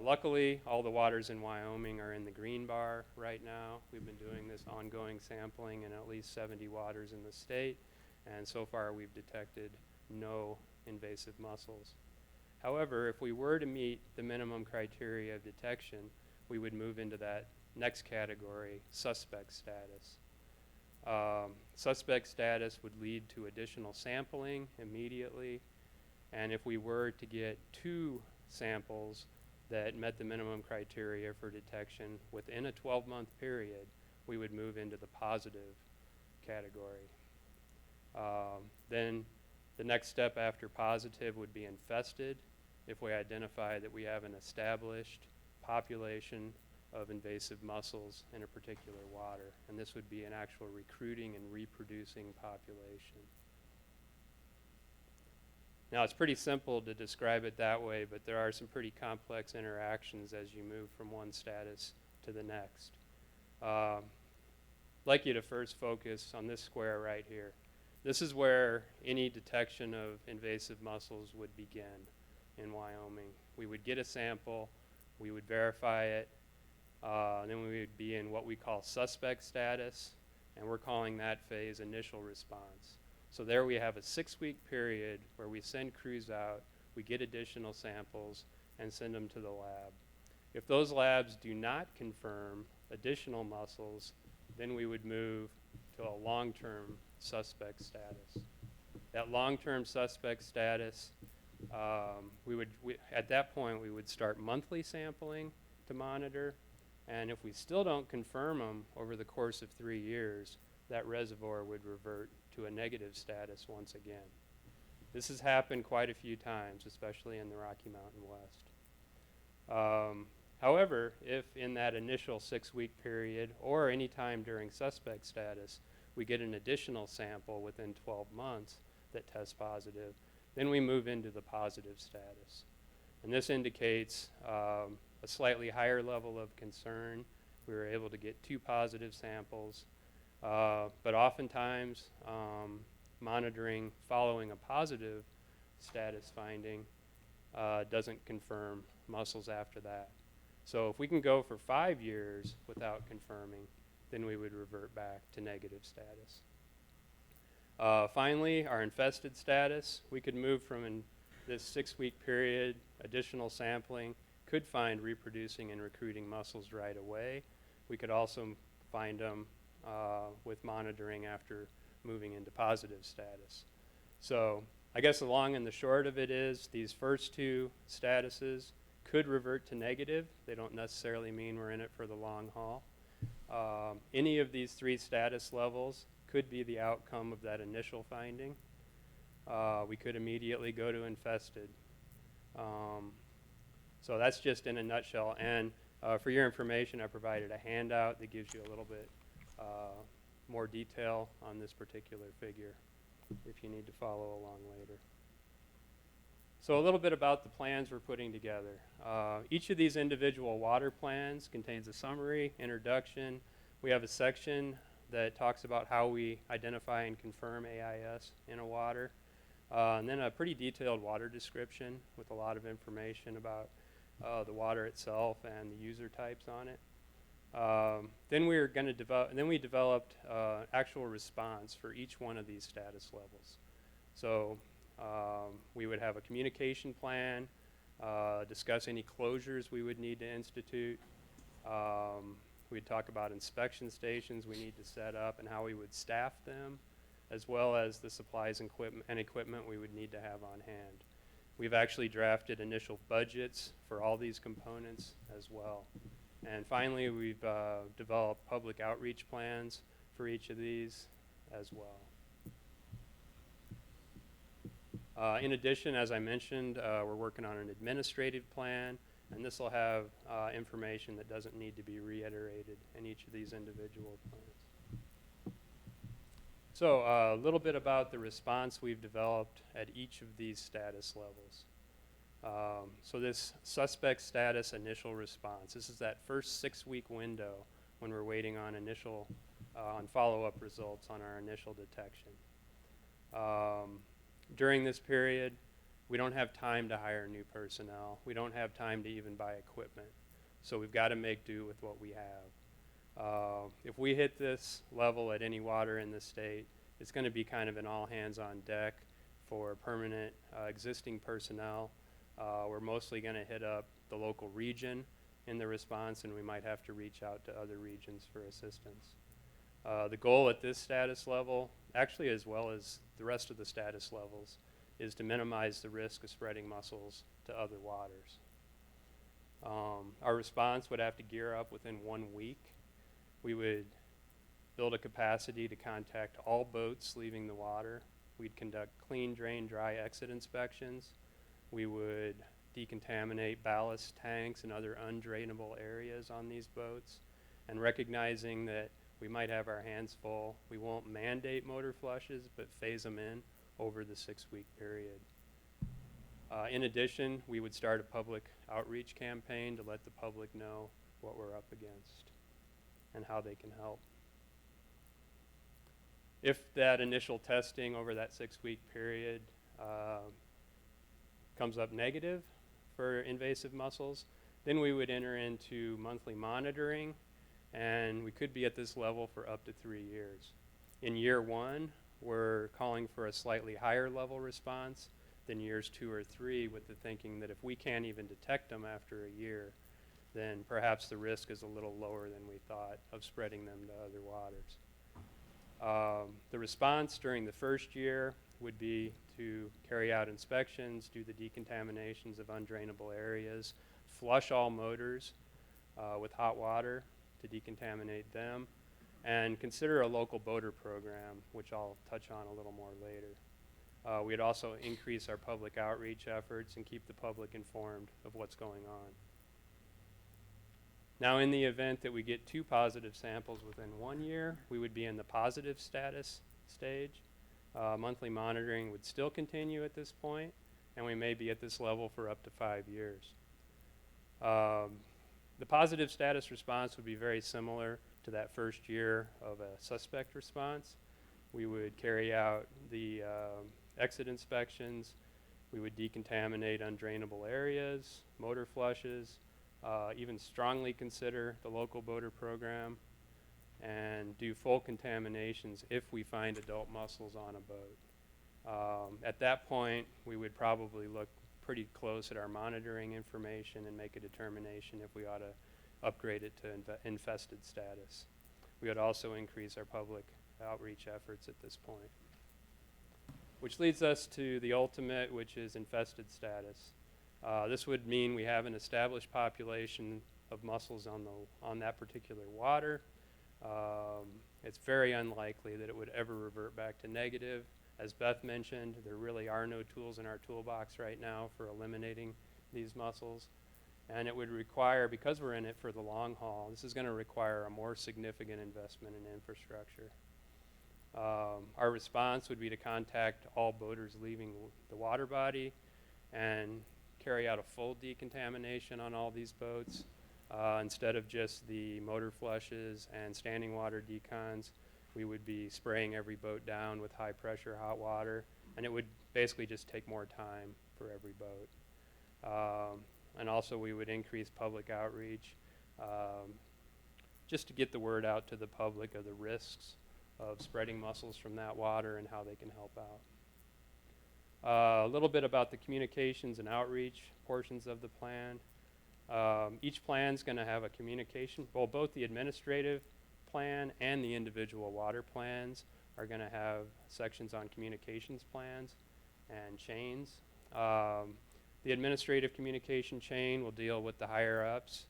Luckily, all the waters in Wyoming are in the green bar right now. We've been doing this ongoing sampling in at least 70 waters in the state, and so far we've detected no invasive mussels. However, if we were to meet the minimum criteria of detection, we would move into that next category, suspect status. Suspect status would lead to additional sampling immediately, and if we were to get 2 samples that met the minimum criteria for detection within a 12-month period, we would move into the positive category. Then the next step after positive would be infested if we identify that we have an established population of invasive mussels in a particular water, and this would be an actual recruiting and reproducing population. Now, it's pretty simple to describe it that way, but there are some pretty complex interactions as you move from one status to the next. I'd like you to first focus on this square right here. This is where any detection of invasive mussels would begin in Wyoming. We would get a sample, we would verify it, then we would be in what we call suspect status, and we're calling that phase initial response. So there we have a 6-week period where we send crews out, we get additional samples, and send them to the lab. If those labs do not confirm additional mussels, then we would move to a long-term suspect status. That long-term suspect status, at that point we would start monthly sampling to monitor, and if we still don't confirm them over the course of 3 years, that reservoir would revert to a negative status once again. This has happened quite a few times, especially in the Rocky Mountain West. However, if in that initial 6-week period or any time during suspect status, we get an additional sample within 12 months that tests positive, then we move into the positive status. And this indicates a slightly higher level of concern. We were able to get 2 positive samples, but oftentimes monitoring following a positive status finding doesn't confirm mussels after that. So if we can go for 5 years without confirming, then we would revert back to negative status. Finally, our infested status, we could move from in this 6-week period, additional sampling could find reproducing and recruiting mussels right away. We could also find them with monitoring after moving into positive status. So I guess the long and the short of it is these first 2 statuses could revert to negative. They don't necessarily mean we're in it for the long haul. Any of these 3 status levels could be the outcome of that initial finding. We could immediately go to infested. So that's just in a nutshell. And for your information, I provided a handout that gives you a little bit more detail on this particular figure if you need to follow along later. So a little bit about the plans we're putting together. Each of these individual water plans contains a summary, introduction. We have a section that talks about how we identify and confirm AIS in a water. And then a pretty detailed water description with a lot of information about the water itself and the user types on it. Then we developed actual response for each one of these status levels. So we would have a communication plan, discuss any closures we would need to institute. We'd talk about inspection stations we need to set up and how we would staff them, as well as the supplies and equipment we would need to have on hand. We've actually drafted initial budgets for all these components as well. And finally, we've developed public outreach plans for each of these as well. In addition, as I mentioned, we're working on an administrative plan, and this will have information that doesn't need to be reiterated in each of these individual plans. So a little bit about the response we've developed at each of these status levels. So this suspect status initial response, this is that first 6-week window when we're waiting on on follow-up results on our initial detection. During this period, we don't have time to hire new personnel. We don't have time to even buy equipment. So we've got to make do with what we have. If we hit this level at any water in the state, it's going to be kind of an all hands on deck for permanent existing personnel. We're mostly going to hit up the local region in the response, and we might have to reach out to other regions for assistance. The goal at this status level, actually as well as the rest of the status levels, is to minimize the risk of spreading mussels to other waters. Our response would have to gear up within 1 week. We would build a capacity to contact all boats leaving the water. We'd conduct clean, drain, dry exit inspections. We would decontaminate ballast tanks and other undrainable areas on these boats. And recognizing that we might have our hands full, we won't mandate motor flushes, but phase them in over the 6-week period. In addition, we would start a public outreach campaign to let the public know what we're up against and how they can help. If that initial testing over that 6-week period comes up negative for invasive mussels, then we would enter into monthly monitoring, and we could be at this level for up to 3 years. In year 1, we're calling for a slightly higher level response than years 2 or 3, with the thinking that if we can't even detect them after a year, then perhaps the risk is a little lower than we thought of spreading them to other waters. The response during the first year would be to carry out inspections, do the decontaminations of undrainable areas, flush all motors with hot water to decontaminate them, and consider a local boater program, which I'll touch on a little more later. We'd also increase our public outreach efforts and keep the public informed of what's going on. Now, in the event that we get 2 positive samples within 1 year, we would be in the positive status stage. Monthly monitoring would still continue at this point, and we may be at this level for up to 5 years. The positive status response would be very similar to that first year of a suspect response. We would carry out the exit inspections. We would decontaminate undrainable areas, motor flushes, even strongly consider the local boater program, and do full contaminations if we find adult mussels on a boat. At that point, we would probably look pretty close at our monitoring information and make a determination if we ought to upgrade it to infested status. We would also increase our public outreach efforts at this point. Which leads us to the ultimate, which is infested status. This would mean we have an established population of mussels on that particular water. It's very unlikely that it would ever revert back to negative. As Beth mentioned, there really are no tools in our toolbox right now for eliminating these mussels. And it would require, because we're in it for the long haul, this is going to require a more significant investment in infrastructure. Our response would be to contact all boaters leaving the water body and carry out a full decontamination on all these boats. Instead of just the motor flushes and standing water decons, we would be spraying every boat down with high pressure hot water, and it would basically just take more time for every boat. And also we would increase public outreach just to get the word out to the public of the risks of spreading mussels from that water and how they can help out. A little bit about the communications and outreach portions of the plan. Each plan is going to have a communication, well, both the administrative plan and the individual water plans are going to have sections on communications plans and chains. The administrative communication chain will deal with the higher ups,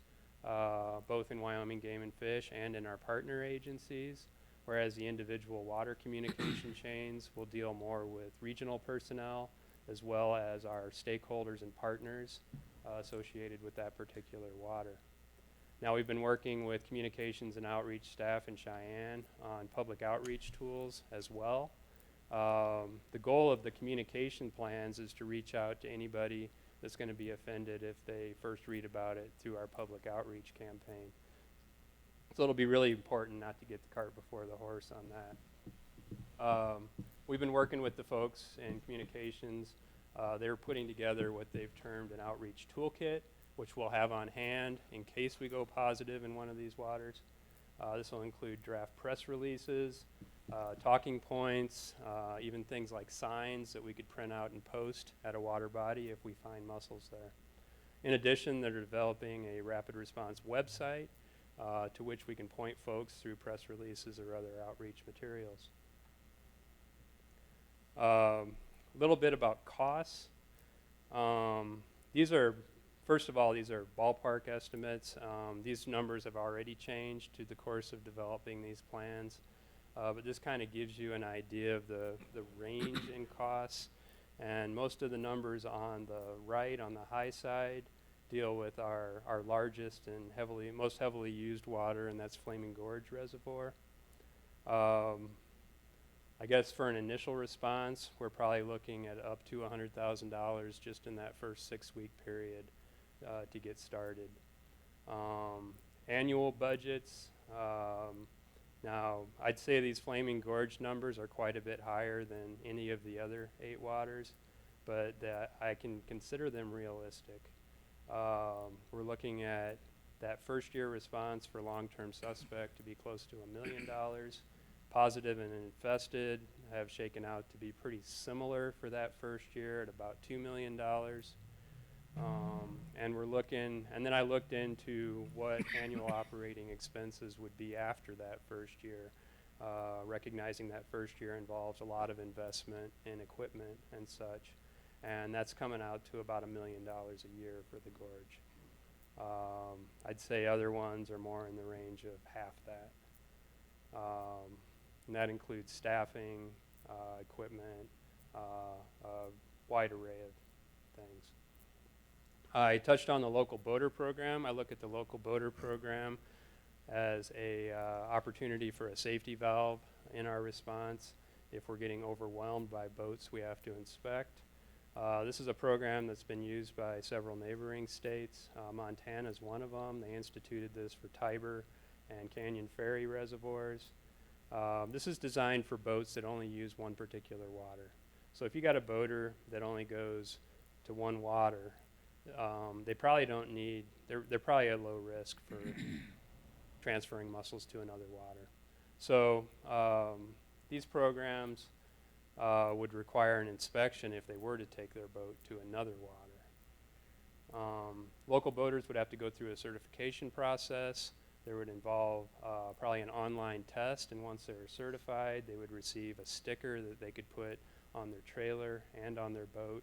both in Wyoming Game and Fish and in our partner agencies, whereas the individual water communication chains will deal more with regional personnel as well as our stakeholders and partners associated with that particular water. Now, we've been working with communications and outreach staff in Cheyenne on public outreach tools as well. The goal of the communication plans is to reach out to anybody that's going to be offended if they first read about it through our public outreach campaign. So it'll be really important not to get the cart before the horse on that. We've been working with the folks in communications. They're putting together what they've termed an outreach toolkit, which we'll have on hand in case we go positive in one of these waters. This will include draft press releases, talking points, even things like signs that we could print out and post at a water body if we find mussels there. In addition, they're developing a rapid response website to which we can point folks through press releases or other outreach materials. A little bit about costs. First of all, these are ballpark estimates. These numbers have already changed through the course of developing these plans. But this kind of gives you an idea of the range in costs. And most of the numbers on the right, on the high side, deal with our largest and most heavily used water, and that's Flaming Gorge Reservoir. I guess for an initial response, we're probably looking at up to $100,000 just in that first 6-week period to get started. Annual budgets, now I'd say these Flaming Gorge numbers are quite a bit higher than any of the other 8 waters, but I can consider them realistic. We're looking at that first year response for long-term suspect to be close to $1 million. Positive and infested have shaken out to be pretty similar for that first year at about $2 million. And then I looked into what annual operating expenses would be after that first year, recognizing that first year involves a lot of investment in equipment and such. And that's coming out to about $1 million a year for the gorge. I'd say other ones are more in the range of half that. And that includes staffing, equipment, a wide array of things. I touched on the local boater program. I look at the local boater program as a opportunity for a safety valve in our response if we're getting overwhelmed by boats we have to inspect. This is a program that's been used by several neighboring states. Montana is one of them. They instituted this for Tiber and Canyon Ferry reservoirs. This is designed for boats that only use one particular water. So if you got a boater that only goes to one water, they probably don't need, they're probably at low risk for transferring mussels to another water. So these programs would require an inspection if they were to take their boat to another water. Local boaters would have to go through a certification process. There would involve probably an online test, and once they were certified, they would receive a sticker that they could put on their trailer and on their boat,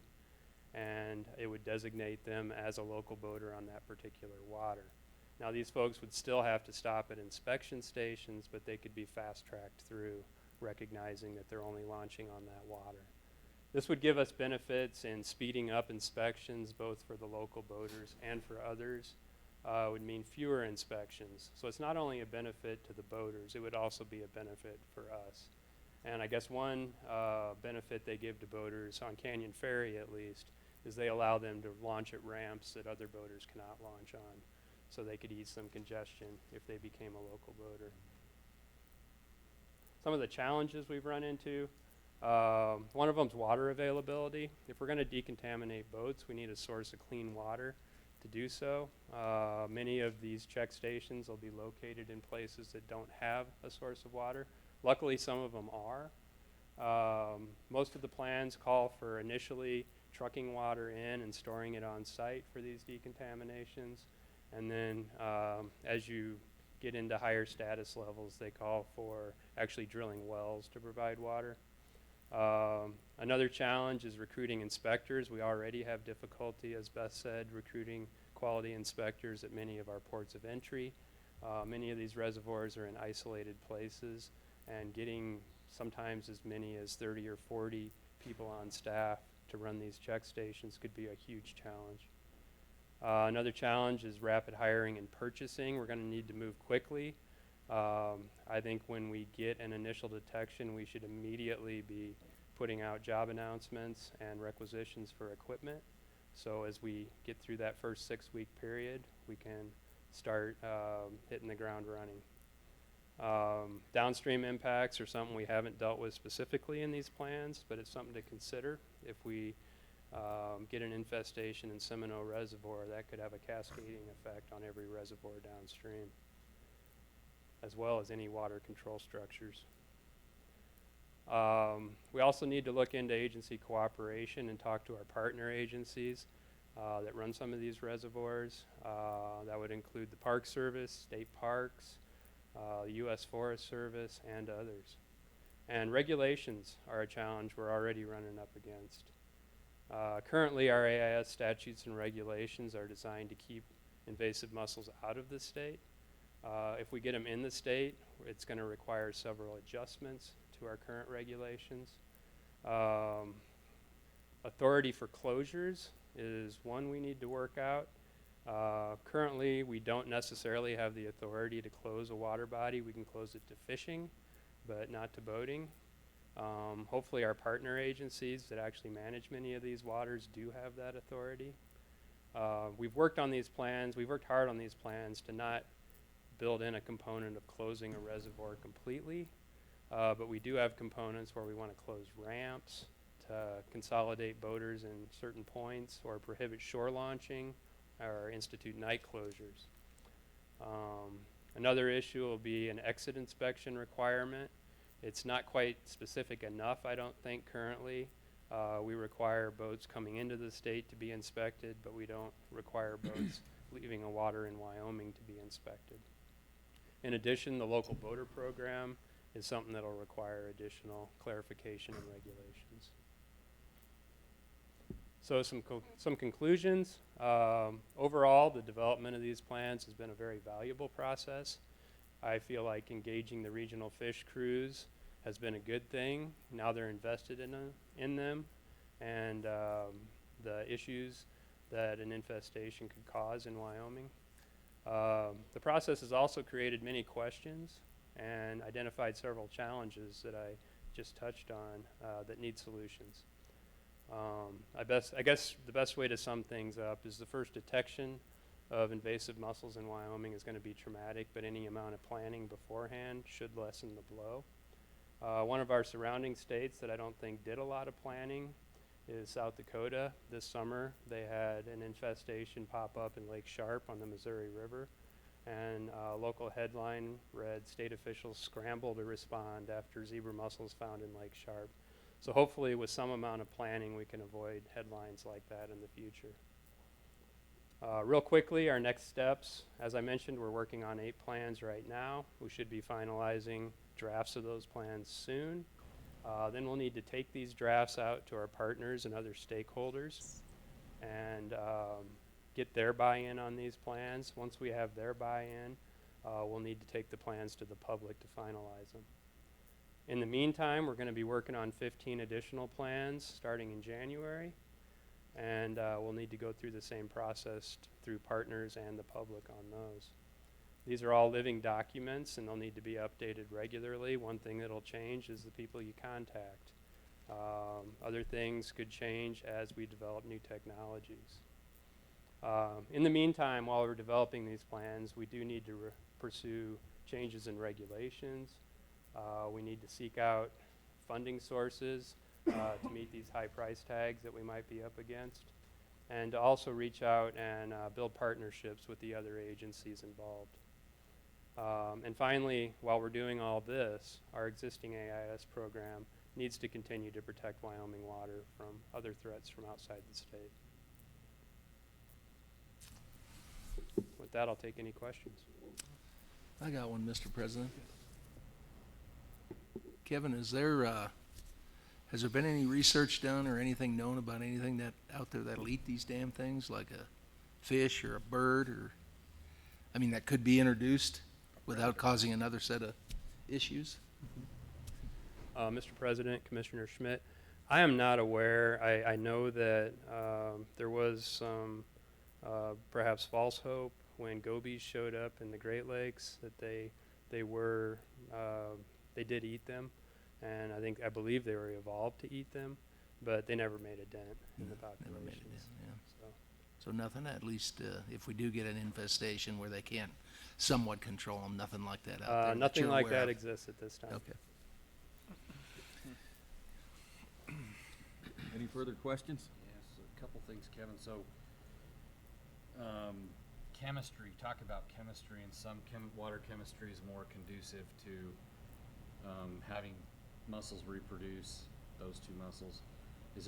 and it would designate them as a local boater on that particular water. Now, these folks would still have to stop at inspection stations, but they could be fast-tracked through, recognizing that they're only launching on that water. This would give us benefits in speeding up inspections, both for the local boaters and for others. Would mean fewer inspections. So it's not only a benefit to the boaters, it would also be a benefit for us. And I guess one benefit they give to boaters, on Canyon Ferry at least, is they allow them to launch at ramps that other boaters cannot launch on. So they could ease some congestion if they became a local boater. Some of the challenges we've run into, one of them is water availability. If we're going to decontaminate boats, we need a source of clean water to do so. Many of these check stations will be located in places that don't have a source of water. Luckily, some of them are. Most of the plans call for initially trucking water in and storing it on site for these decontaminations. And then as you get into higher status levels, they call for actually drilling wells to provide water. Another challenge is recruiting inspectors. We already have difficulty, as Beth said, recruiting quality inspectors at many of our ports of entry. Many of these reservoirs are in isolated places, and getting sometimes as many as 30 or 40 people on staff to run these check stations could be a huge challenge. Another challenge is rapid hiring and purchasing. We're going to need to move quickly. I think when we get an initial detection, we should immediately be putting out job announcements and requisitions for equipment. So as we get through that first 6-week period, we can start hitting the ground running. Downstream impacts are something we haven't dealt with specifically in these plans, but it's something to consider. If we get an infestation in Seminole Reservoir, that could have a cascading effect on every reservoir downstream, as well as any water control structures. We also need to look into agency cooperation and talk to our partner agencies that run some of these reservoirs. That would include the Park Service, state parks, the U.S. Forest Service, and others. And regulations are a challenge we're already running up against. Currently, our AIS statutes and regulations are designed to keep invasive mussels out of the state. If we get them in the state, it's going to require several adjustments to our current regulations. Authority for closures is one we need to work out. Currently, we don't necessarily have the authority to close a water body. We can close it to fishing, but not to boating. Hopefully our partner agencies that actually manage many of these waters do have that authority. We've worked on these plans. We've worked hard on these plans to not build in a component of closing a reservoir completely, but we do have components where we want to close ramps, to consolidate boaters in certain points, or prohibit shore launching, or institute night closures. Another issue will be an exit inspection requirement. It's not quite specific enough, I don't think, currently. We require boats coming into the state to be inspected, but we don't require boats leaving a water in Wyoming to be inspected. In addition, the local boater program is something that will require additional clarification and regulations. So some conclusions. Overall, the development of these plans has been a very valuable process. I feel like engaging the regional fish crews has been a good thing. Now they're invested in them, and the issues that an infestation could cause in Wyoming. The process has also created many questions and identified several challenges that I just touched on that need solutions. I guess the best way to sum things up is the first detection of invasive mussels in Wyoming is going to be traumatic, but any amount of planning beforehand should lessen the blow. One of our surrounding states that I don't think did a lot of planning is South Dakota. This summer, they had an infestation pop up in Lake Sharp on the Missouri River. And a local headline read, "State officials scramble to respond after zebra mussels found in Lake Sharp." So hopefully with some amount of planning, we can avoid headlines like that in the future. Real quickly, our next steps. As I mentioned, we're working on 8 plans right now. We should be finalizing drafts of those plans soon. Then we'll need to take these drafts out to our partners and other stakeholders and get their buy-in on these plans. Once we have their buy-in, we'll need to take the plans to the public to finalize them. In the meantime, we're going to be working on 15 additional plans starting in January, and we'll need to go through the same process through partners and the public on those. These are all living documents, and they'll need to be updated regularly. One thing that'll change is the people you contact. Other things could change as we develop new technologies. In the meantime, while we're developing these plans, we do need to pursue changes in regulations. We need to seek out funding sources to meet these high price tags that we might be up against, and to also reach out and build partnerships with the other agencies involved. And finally, while we're doing all this, our existing AIS program needs to continue to protect Wyoming water from other threats from outside the state. With that, I'll take any questions. I got one, Mr. President. Kevin, has there been any research done or anything known about anything that out there that'll eat these damn things, like a fish or a bird, or, I mean, that could be introduced without causing another set of issues? Mr. President, Commissioner Schmidt, I am not aware. I know that there was some perhaps false hope when gobies showed up in the Great Lakes that they did eat them, and I believe they were evolved to eat them, but they never made a dent in the population. Never made a dent, yeah. So nothing, at least if we do get an infestation where they can't somewhat control them, nothing like that out there that Nothing you're like aware that of? exists at this time. Okay. Any further questions? Yes, a couple things, Kevin. So, chemistry, talk about chemistry, and some water chemistry is more conducive to having mussels reproduce, those 2 mussels. Has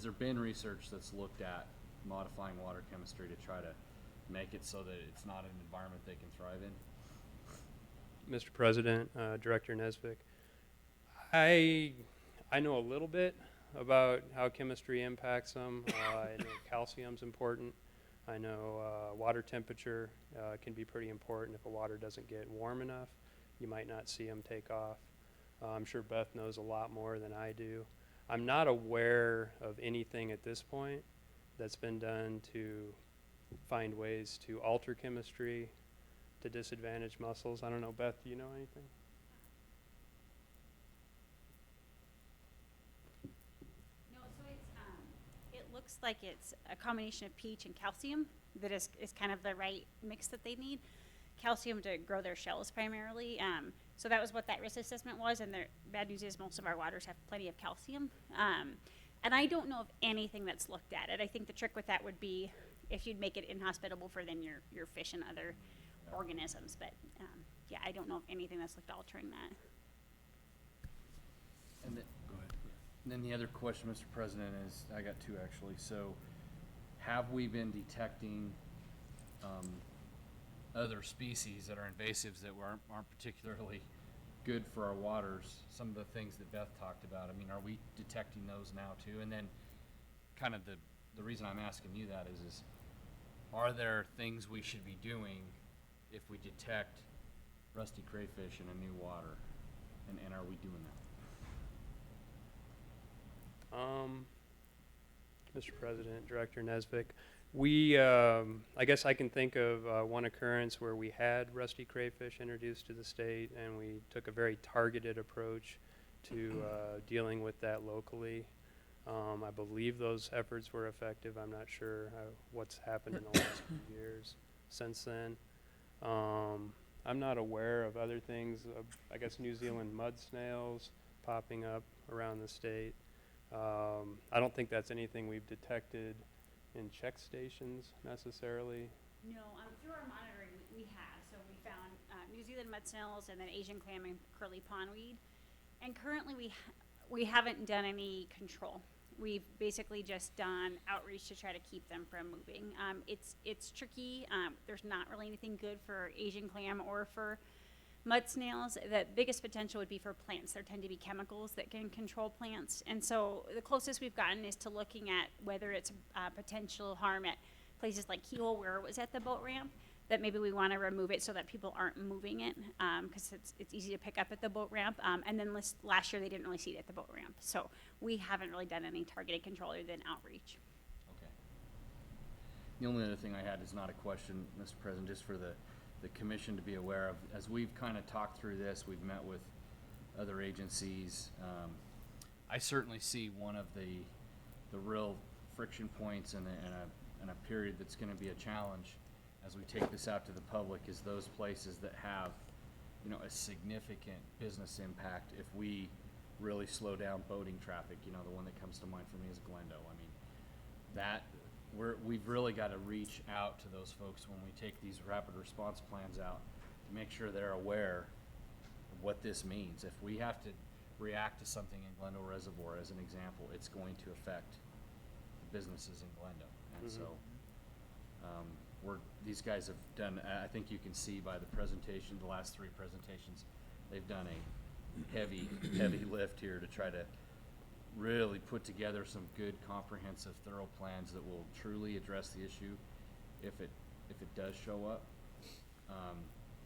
there been research that's looked at modifying water chemistry to try to make it so that it's not an environment they can thrive in? Mr. President, Director Nesvik, I know a little bit about how chemistry impacts them. I know calcium's important. I know water temperature can be pretty important. If a water doesn't get warm enough, you might not see them take off. I'm sure Beth knows a lot more than I do. I'm not aware of anything at this point that's been done to find ways to alter chemistry to disadvantage mussels. I don't know, Beth, do you know anything? No, so it looks like it's a combination of pH and calcium that is kind of the right mix that they need. Calcium to grow their shells primarily. So that was what that risk assessment was, and the bad news is most of our waters have plenty of calcium. And I don't know of anything that's looked at it. I think the trick with that would be if you'd make it inhospitable for then your fish and other organisms. But yeah, I don't know of anything that's looked at altering that. And go ahead. And then the other question, Mr. President, is I got 2 actually. So, have we been detecting other species that are invasives that aren't particularly good for our waters? Some of the things that Beth talked about. I mean, are we detecting those now too? And then, kind of the reason I'm asking you that is are there things we should be doing if we detect rusty crayfish in a new water, and are we doing that? Mr. President, Director Nesvik, we, I guess I can think of one occurrence where we had rusty crayfish introduced to the state, and we took a very targeted approach to dealing with that locally. I believe those efforts were effective. I'm not sure what's happened in the last few years since then. I'm not aware of other things. I guess New Zealand mud snails popping up around the state. I don't think that's anything we've detected in check stations necessarily. No, through our monitoring, we have. So we found New Zealand mud snails and then Asian clam and curly pondweed. And currently we haven't done any control. We've basically just done outreach to try to keep them from moving. It's tricky. There's not really anything good for Asian clam or for mud snails. The biggest potential would be for plants. There tend to be chemicals that can control plants. And so the closest we've gotten is to looking at whether it's potential harm at places like Kiel, where it was at the boat ramp, that maybe we want to remove it so that people aren't moving it, because it's easy to pick up at the boat ramp. And then last year they didn't really see it at the boat ramp. So we haven't really done any targeted control other than outreach. Okay. The only other thing I had is not a question, Mr. President, just for the commission to be aware of. As we've kind of talked through this, we've met with other agencies. I certainly see one of the real friction points and a period that's going to be a challenge as we take this out to the public is those places that have, you know, a significant business impact. If we really slow down boating traffic, you know, the one that comes to mind for me is Glendo. I mean, that we've really got to reach out to those folks when we take these rapid response plans out to make sure they're aware of what this means. If we have to react to something in Glendo Reservoir, as an example, it's going to affect the businesses in Glendo. And so these guys have done, I think you can see by the presentation, the last 3 presentations, they've done a heavy lift here to try to really put together some good, comprehensive, thorough plans that will truly address the issue if it does show up.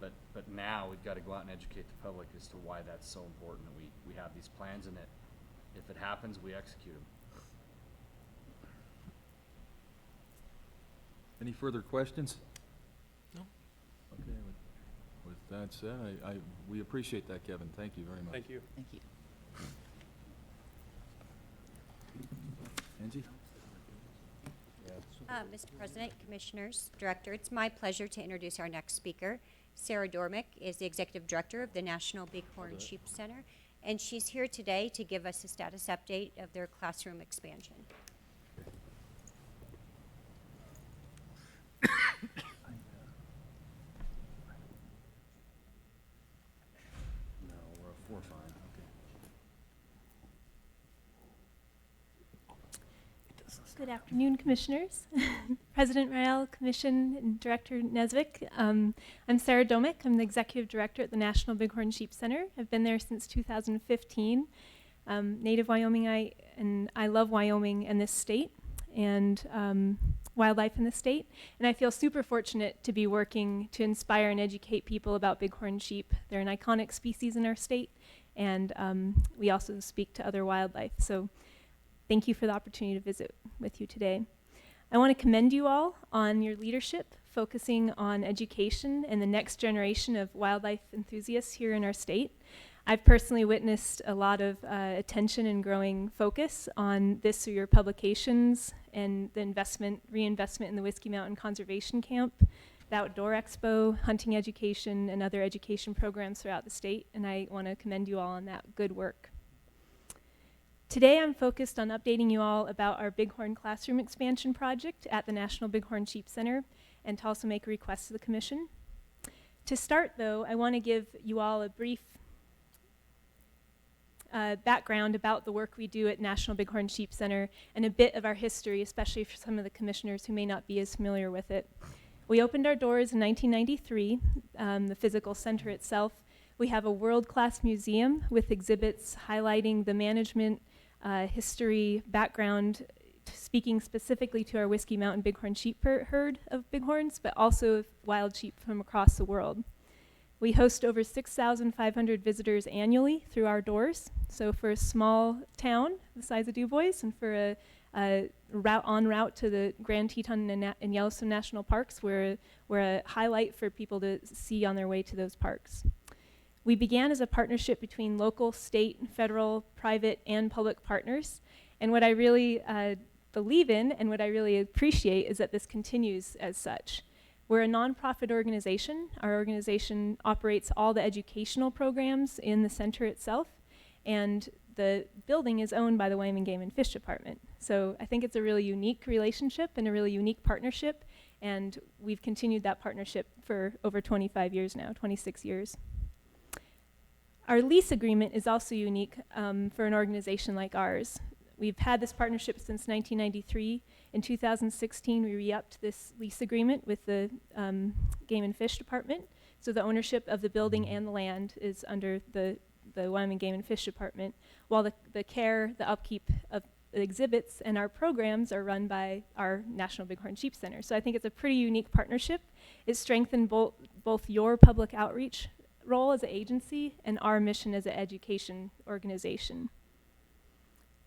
But now we've got to go out and educate the public as to why that's so important that we have these plans, and that if it happens, we execute them. Any further questions? No. Okay, with that said, we appreciate that, Kevin. Thank you very much. Thank you. Thank you. Angie? Mr. President, Commissioners, Director, it's my pleasure to introduce our next speaker. Sarah Dormick is the Executive Director of the National Bighorn Sheep Center, and she's here today to give us a status update of their classroom expansion. No, we're fine. Good afternoon, Commissioners. President Rael, Commission, and Director Nesvik. I'm Sarah Domick. I'm the Executive Director at the National Bighorn Sheep Center. I've been there since 2015. Native Wyoming, I love Wyoming and this state and wildlife in the state. And I feel super fortunate to be working to inspire and educate people about bighorn sheep. They're an iconic species in our state, and we also speak to other wildlife. So thank you for the opportunity to visit with you today. I want to commend you all on your leadership, focusing on education and the next generation of wildlife enthusiasts here in our state. I've personally witnessed a lot of attention and growing focus on this through your publications and the reinvestment in the Whiskey Mountain Conservation Camp, the Outdoor Expo, hunting education, and other education programs throughout the state, and I want to commend you all on that good work. Today I'm focused on updating you all about our Bighorn Classroom Expansion project at the National Bighorn Sheep Center, and to also make a request to the Commission. To start though, I want to give you all a brief background about the work we do at National Bighorn Sheep Center and a bit of our history, especially for some of the commissioners who may not be as familiar with it. We opened our doors in 1993, the physical center itself. We have a world-class museum with exhibits highlighting the management, history, background, speaking specifically to our Whiskey Mountain Bighorn sheep herd of bighorns, but also of wild sheep from across the world. We host over 6,500 visitors annually through our doors. So for a small town the size of DuBois, and for a route to the Grand Teton and Yellowstone National Parks, we're a highlight for people to see on their way to those parks. We began as a partnership between local, state, federal, private, and public partners. And what I really believe in and what I really appreciate is that this continues as such. We're a nonprofit organization. Our organization operates all the educational programs in the center itself. And the building is owned by the Wyoming Game and Fish Department. So I think it's a really unique relationship and a really unique partnership, and we've continued that partnership for over 25 years now, 26 years. Our lease agreement is also unique for an organization like ours. We've had this partnership since 1993. In 2016, we re-upped this lease agreement with the Game and Fish Department. So the ownership of the building and the land is under the Wyoming Game and Fish Department, while the care, the upkeep of the exhibits and our programs are run by our National Bighorn Sheep Center. So I think it's a pretty unique partnership. It strengthened both your public outreach role as an agency and our mission as an education organization.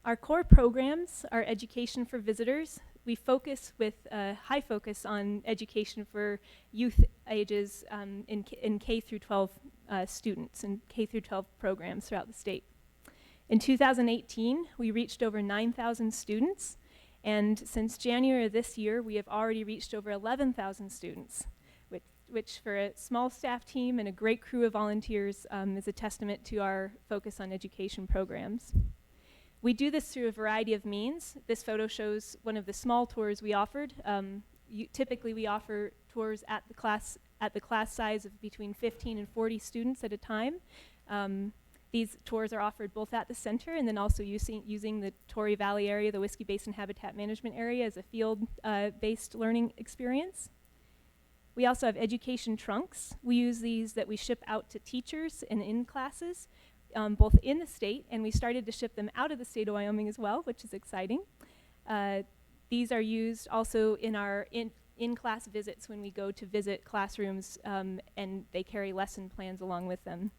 Our core programs are education for visitors. We focus with a high focus on education for youth ages in K through 12 students and K through 12 programs throughout the state. In 2018, we reached over 9,000 students, and since January of this year, we have already reached over 11,000 students, which for a small staff team and a great crew of volunteers is a testament to our focus on education programs. We do this through a variety of means. This photo shows one of the small tours we offered. Typically, we offer tours at the class size of between 15 and 40 students at a time. These tours are offered both at the center and then also using the Torrey Valley area, the Whiskey Basin Habitat Management area, as a field-based learning experience. We also have education trunks. We use these that we ship out to teachers and in classes, both in the state, and we started to ship them out of the state of Wyoming as well, which is exciting. These are used also in our in-class visits when we go to visit classrooms, and they carry lesson plans along with them.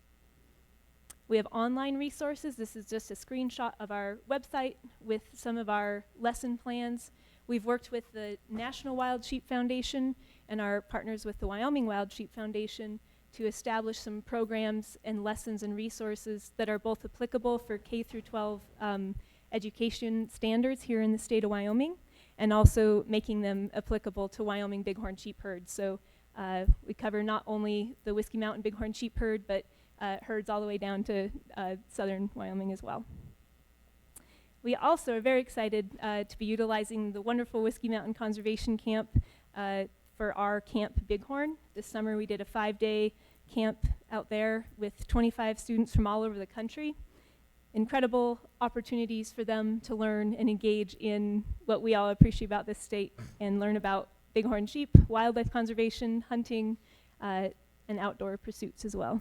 We have online resources. This is just a screenshot of our website with some of our lesson plans. We've worked with the National Wild Sheep Foundation and our partners with the Wyoming Wild Sheep Foundation to establish some programs and lessons and resources that are both applicable for K through 12 education standards here in the state of Wyoming, and also making them applicable to Wyoming bighorn sheep herds. So we cover not only the Whiskey Mountain bighorn sheep herd, but herds all the way down to southern Wyoming as well. We also are very excited to be utilizing the wonderful Whiskey Mountain Conservation Camp for our Camp Bighorn. This summer we did a 5-day camp out there with 25 students from all over the country. Incredible opportunities for them to learn and engage in what we all appreciate about this state and learn about bighorn sheep, wildlife conservation, hunting, and outdoor pursuits as well.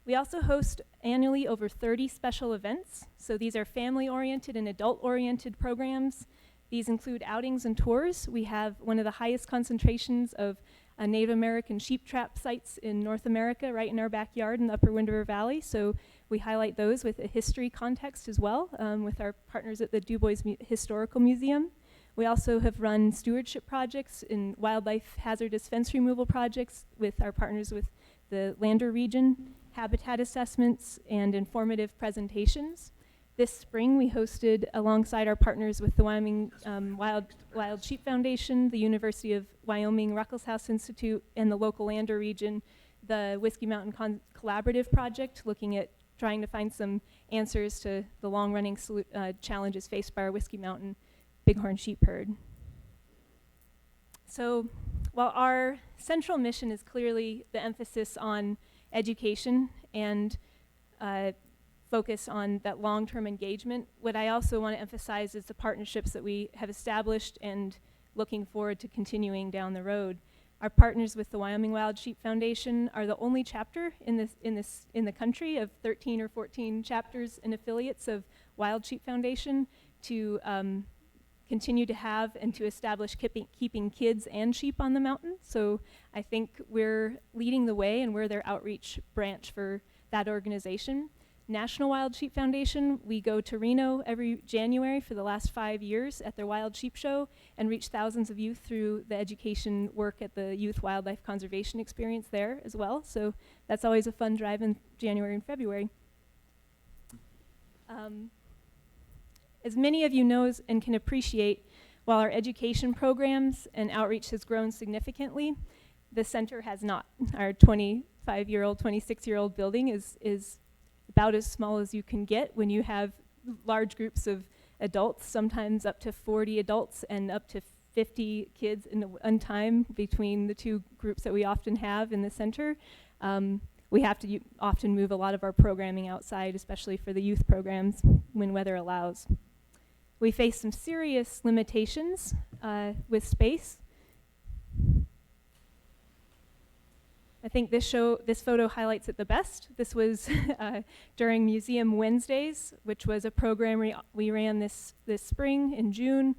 We also host annually over 30 special events. So these are family-oriented and adult-oriented programs. These include outings and tours. We have one of the highest concentrations of Native American sheep trap sites in North America right in our backyard in the Upper Wind River Valley. So we highlight those with a history context as well with our partners at the Du Bois Historical Museum. We also have run stewardship projects and wildlife hazardous fence removal projects with our partners with the Lander region, habitat assessments, and informative presentations. This spring, we hosted, alongside our partners with the Wyoming Wild Sheep Foundation, the University of Wyoming Ruckelshaus Institute, and the local Lander region, the Whiskey Mountain Collaborative Project, looking at trying to find some answers to the long-running challenges faced by our Whiskey Mountain bighorn sheep herd. So while our central mission is clearly the emphasis on education and focus on that long-term engagement, what I also want to emphasize is the partnerships that we have established and looking forward to continuing down the road. Our partners with the Wyoming Wild Sheep Foundation are the only chapter in the country of 13 or 14 chapters and affiliates of Wild Sheep Foundation to continue to have and to establish keeping kids and sheep on the mountain. So I think we're leading the way and we're their outreach branch for that organization. National Wild Sheep Foundation, we go to Reno every January for the last 5 years at their Wild Sheep Show and reach thousands of youth through the education work at the Youth Wildlife Conservation Experience there as well. So that's always a fun drive in January and February. As many of you know and can appreciate, while our education programs and outreach has grown significantly, the center has not. Our 25-year-old, 26-year-old building is about as small as you can get when you have large groups of adults, sometimes up to 40 adults and up to 50 kids in one time between the two groups that we often have in the center. We have to often move a lot of our programming outside, especially for the youth programs when weather allows. We face some serious limitations with space. I think this photo highlights it the best. This was during Museum Wednesdays, which was a program we ran this spring in June.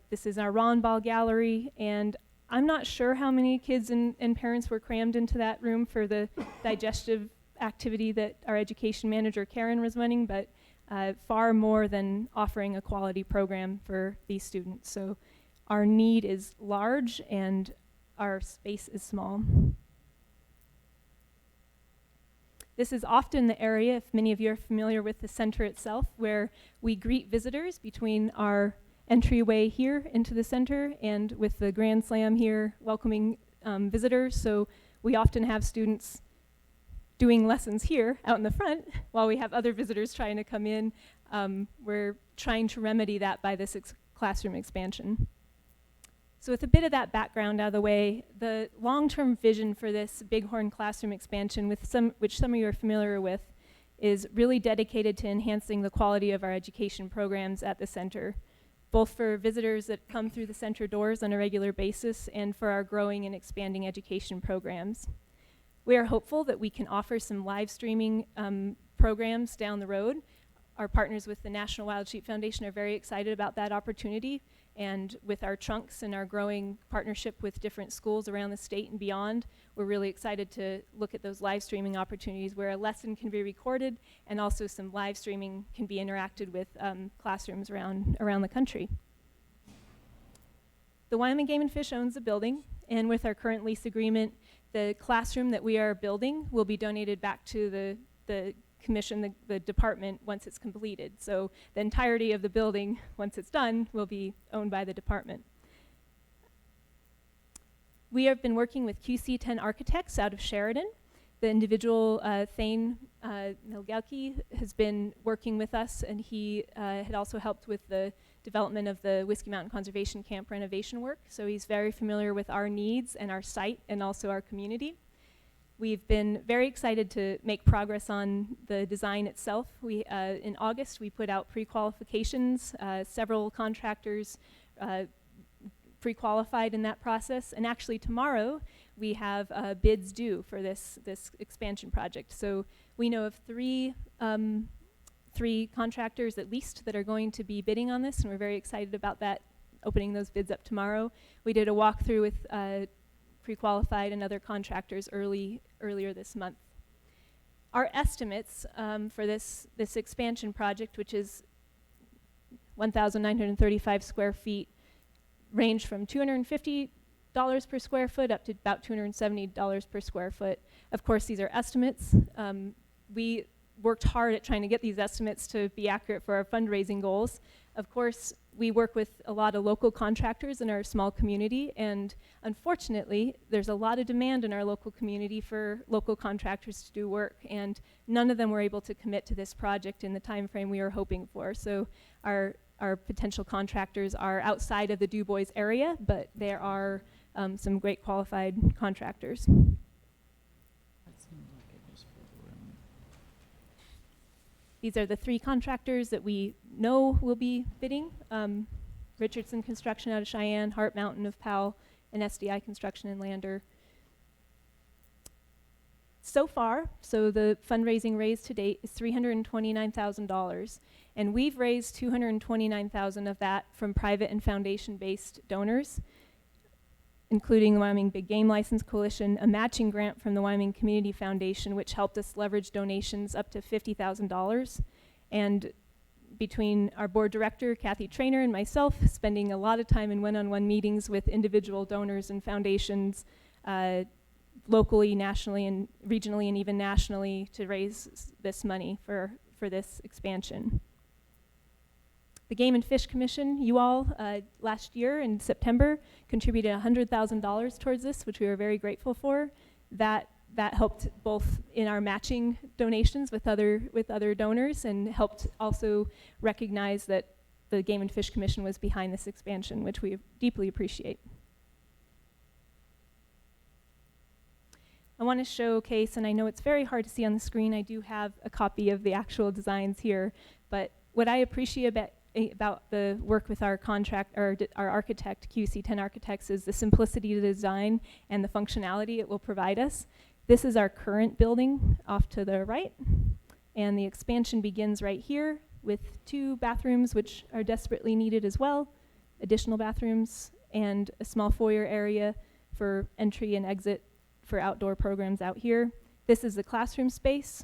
This is our Ron Ball Gallery, and I'm not sure how many kids and parents were crammed into that room for the digestive activity that our education manager, Karen, was running, but far more than offering a quality program for these students. So our need is large and our space is small. This is often the area, if many of you are familiar with the center itself, where we greet visitors between our entryway here into the center and with the Grand Slam here welcoming visitors. So we often have students doing lessons here out in the front while we have other visitors trying to come in. We're trying to remedy that by this classroom expansion. So with a bit of that background out of the way, the long-term vision for this Bighorn classroom expansion, which some of you are familiar with, is really dedicated to enhancing the quality of our education programs at the center, both for visitors that come through the center doors on a regular basis and for our growing and expanding education programs. We are hopeful that we can offer some live streaming programs down the road. Our partners with the National Wild Sheep Foundation are very excited about that opportunity. And with our trunks and our growing partnership with different schools around the state and beyond, we're really excited to look at those live streaming opportunities where a lesson can be recorded and also some live streaming can be interacted with classrooms around the country. The Wyoming Game and Fish owns the building, and with our current lease agreement, the classroom that we are building will be donated back to the commission, the department, once it's completed. So the entirety of the building, once it's done, will be owned by the department. We have been working with QC10 Architects out of Sheridan. The individual, Thane Milgalki, has been working with us, and he had also helped with the development of the Whiskey Mountain Conservation Camp renovation work. So he's very familiar with our needs and our site and also our community. We've been very excited to make progress on the design itself. In August, we put out pre-qualifications. Several contractors pre-qualified in that process. And actually tomorrow, we have bids due for this expansion project. So we know of three contractors at least that are going to be bidding on this, and we're very excited about that, opening those bids up tomorrow. We did a walkthrough with pre-qualified and other contractors earlier this month. Our estimates for this expansion project, which is 1,935 square feet, range from $250 per square foot up to about $270 per square foot. Of course, these are estimates. We worked hard at trying to get these estimates to be accurate for our fundraising goals. Of course, we work with a lot of local contractors in our small community, and unfortunately, there's a lot of demand in our local community for local contractors to do work, and none of them were able to commit to this project in the time frame we were hoping for. So our potential contractors are outside of the Du Bois area, but there are some great qualified contractors. These are the three contractors that we know will be bidding. Richardson Construction out of Cheyenne, Hart Mountain of Powell, and SDI Construction in Lander. So far, so the fundraising raised to date is $329,000, and we've raised $229,000 of that from private and foundation-based donors, including the Wyoming Big Game License Coalition, a matching grant from the Wyoming Community Foundation, which helped us leverage donations up to $50,000. And between our board director, Kathy Trainer, and myself, spending a lot of time in one-on-one meetings with individual donors and foundations, locally, nationally, and regionally, and even nationally, to raise this money for this expansion. The Game and Fish Commission, you all, last year in September, contributed $100,000 towards this, which we were very grateful for. That that helped both in our matching donations with other donors, and helped also recognize that the Game and Fish Commission was behind this expansion, which we deeply appreciate. I want to showcase, and I know it's very hard to see on the screen, I do have a copy of the actual designs here, but what I appreciate about the work with our our architect, QC10 Architects, is the simplicity of the design and the functionality it will provide us. This is our current building off to the right, and the expansion begins right here with 2 bathrooms, which are desperately needed as well, additional bathrooms, and a small foyer area for entry and exit for outdoor programs out here. This is the classroom space,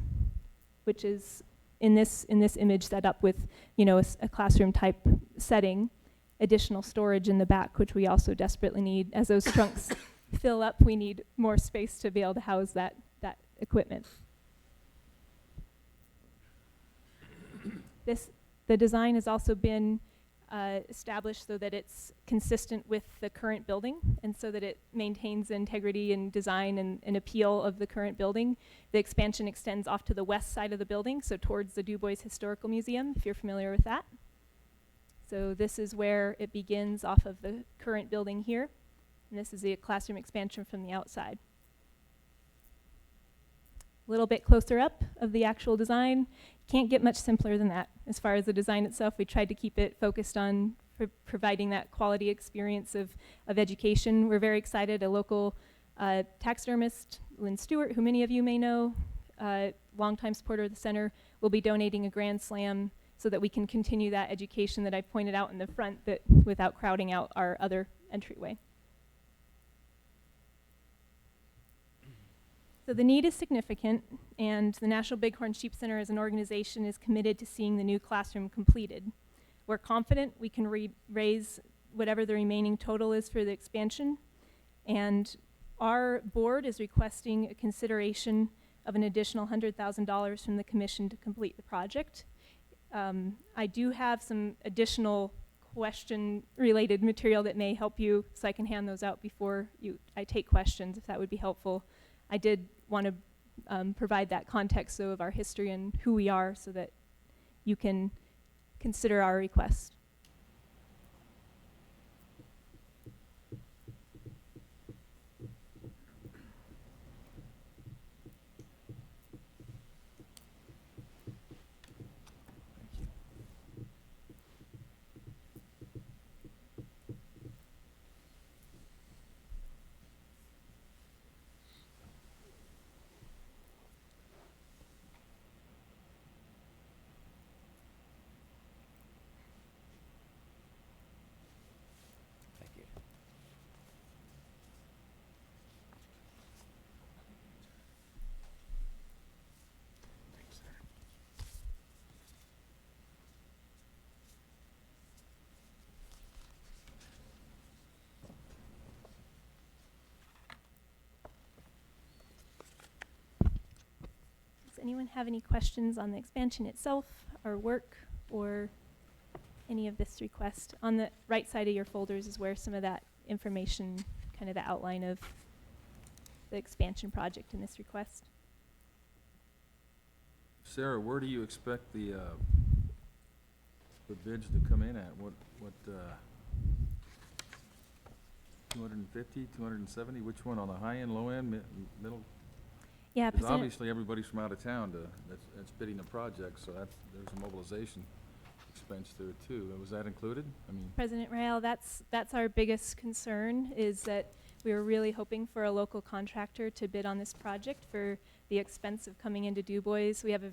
which is in this image set up with, you know, a classroom type setting. Additional storage in the back, which we also desperately need. As those trunks fill up, we need more space to be able to house that equipment. The design has also been established so that it's consistent with the current building, and so that it maintains the integrity and design and appeal of the current building. The expansion extends off to the west side of the building, so towards the Du Bois Historical Museum, if you're familiar with that. So this is where it begins off of the current building here, and this is the classroom expansion from the outside. A little bit closer up of the actual design. Can't get much simpler than that. As far as the design itself, we tried to keep it focused on providing that quality experience of education. We're very excited. A local taxidermist, Lynn Stewart, who many of you may know, longtime supporter of the center, will be donating a Grand Slam so that we can continue that education that I pointed out in the front, that without crowding out our other entryway. So the need is significant, and the National Bighorn Sheep Center as an organization is committed to seeing the new classroom completed. We're confident we can raise whatever the remaining total is for the expansion, and our board is requesting a consideration of an additional $100,000 from the commission to complete the project. I do have some additional question-related material that may help you, so I can hand those out before I take questions, if that would be helpful. I did want to provide that context, though, of our history and who we are, so that you can consider our request. Does anyone have any questions on the expansion itself, or work, or any of this request? On the right side of your folders is where some of that information, kind of the outline of the expansion project in this request. Sarah, where do you expect the bids to come in at? What 250, 270? Which one, on the high end, low end, middle? Yeah, Because obviously everybody's from out of town that's bidding the project, so there's a mobilization expense to it too. Was that included? I mean, President Rael, that's our biggest concern, is that we were really hoping for a local contractor to bid on this project for the expense of coming into Du Bois. We have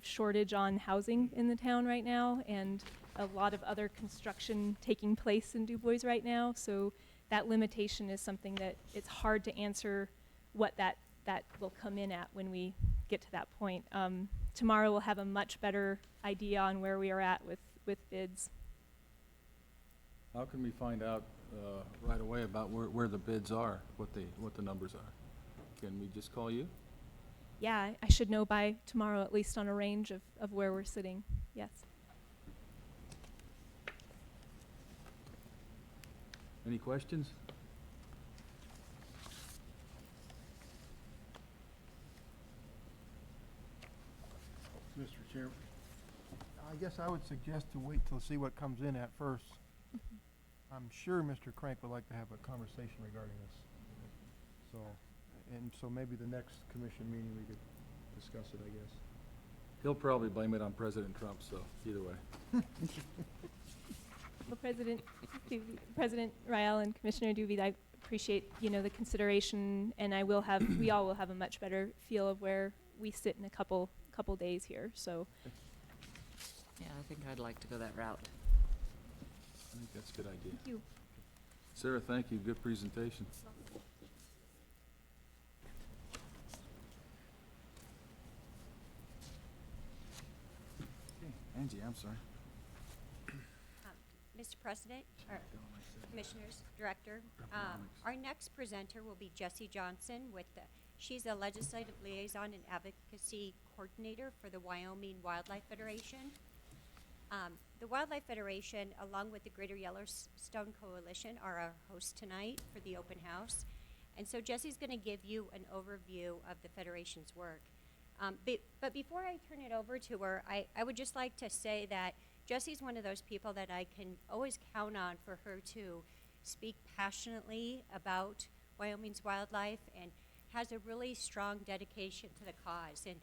shortage on housing in the town right now, and a lot of other construction taking place in Du Bois right now. So that limitation is something that it's hard to answer what that will come in at when we get to that point. Tomorrow we'll have a much better idea on where we are at with bids. how can we find out right away about where the bids are, what the numbers are? Can we just call you? Yeah, I should know by tomorrow, at least on a range of where we're sitting, yes. Any questions? Mr. Chair, I guess I would suggest to wait till see what comes in at first. I'm sure Mr. Crank would like to have a conversation regarding this. So, and so maybe the next commission meeting we could discuss it, I guess. He'll probably blame it on President Trump, so either way. Well, President Rael and Commissioner Duvey, I appreciate, the consideration, and we all will have a much better feel of where we sit in a couple days here, so. Yeah, I think I'd like to go that route. I think that's a good idea. Thank you. Sarah, thank you. Good presentation. Okay, Angie, I'm sorry. Mr. President, or Commissioners, Director, our next presenter will be Jessie Johnson she's a Legislative Liaison and Advocacy Coordinator for the Wyoming Wildlife Federation. The Wildlife Federation, along with the Greater Yellowstone Coalition, are our hosts tonight for the open house. And so Jessie's going to give you an overview of the Federation's work. But before I turn it over to her, I would just like to say that Jessie's one of those people that I can always count on for her to speak passionately about Wyoming's wildlife and has a really strong dedication to the cause. And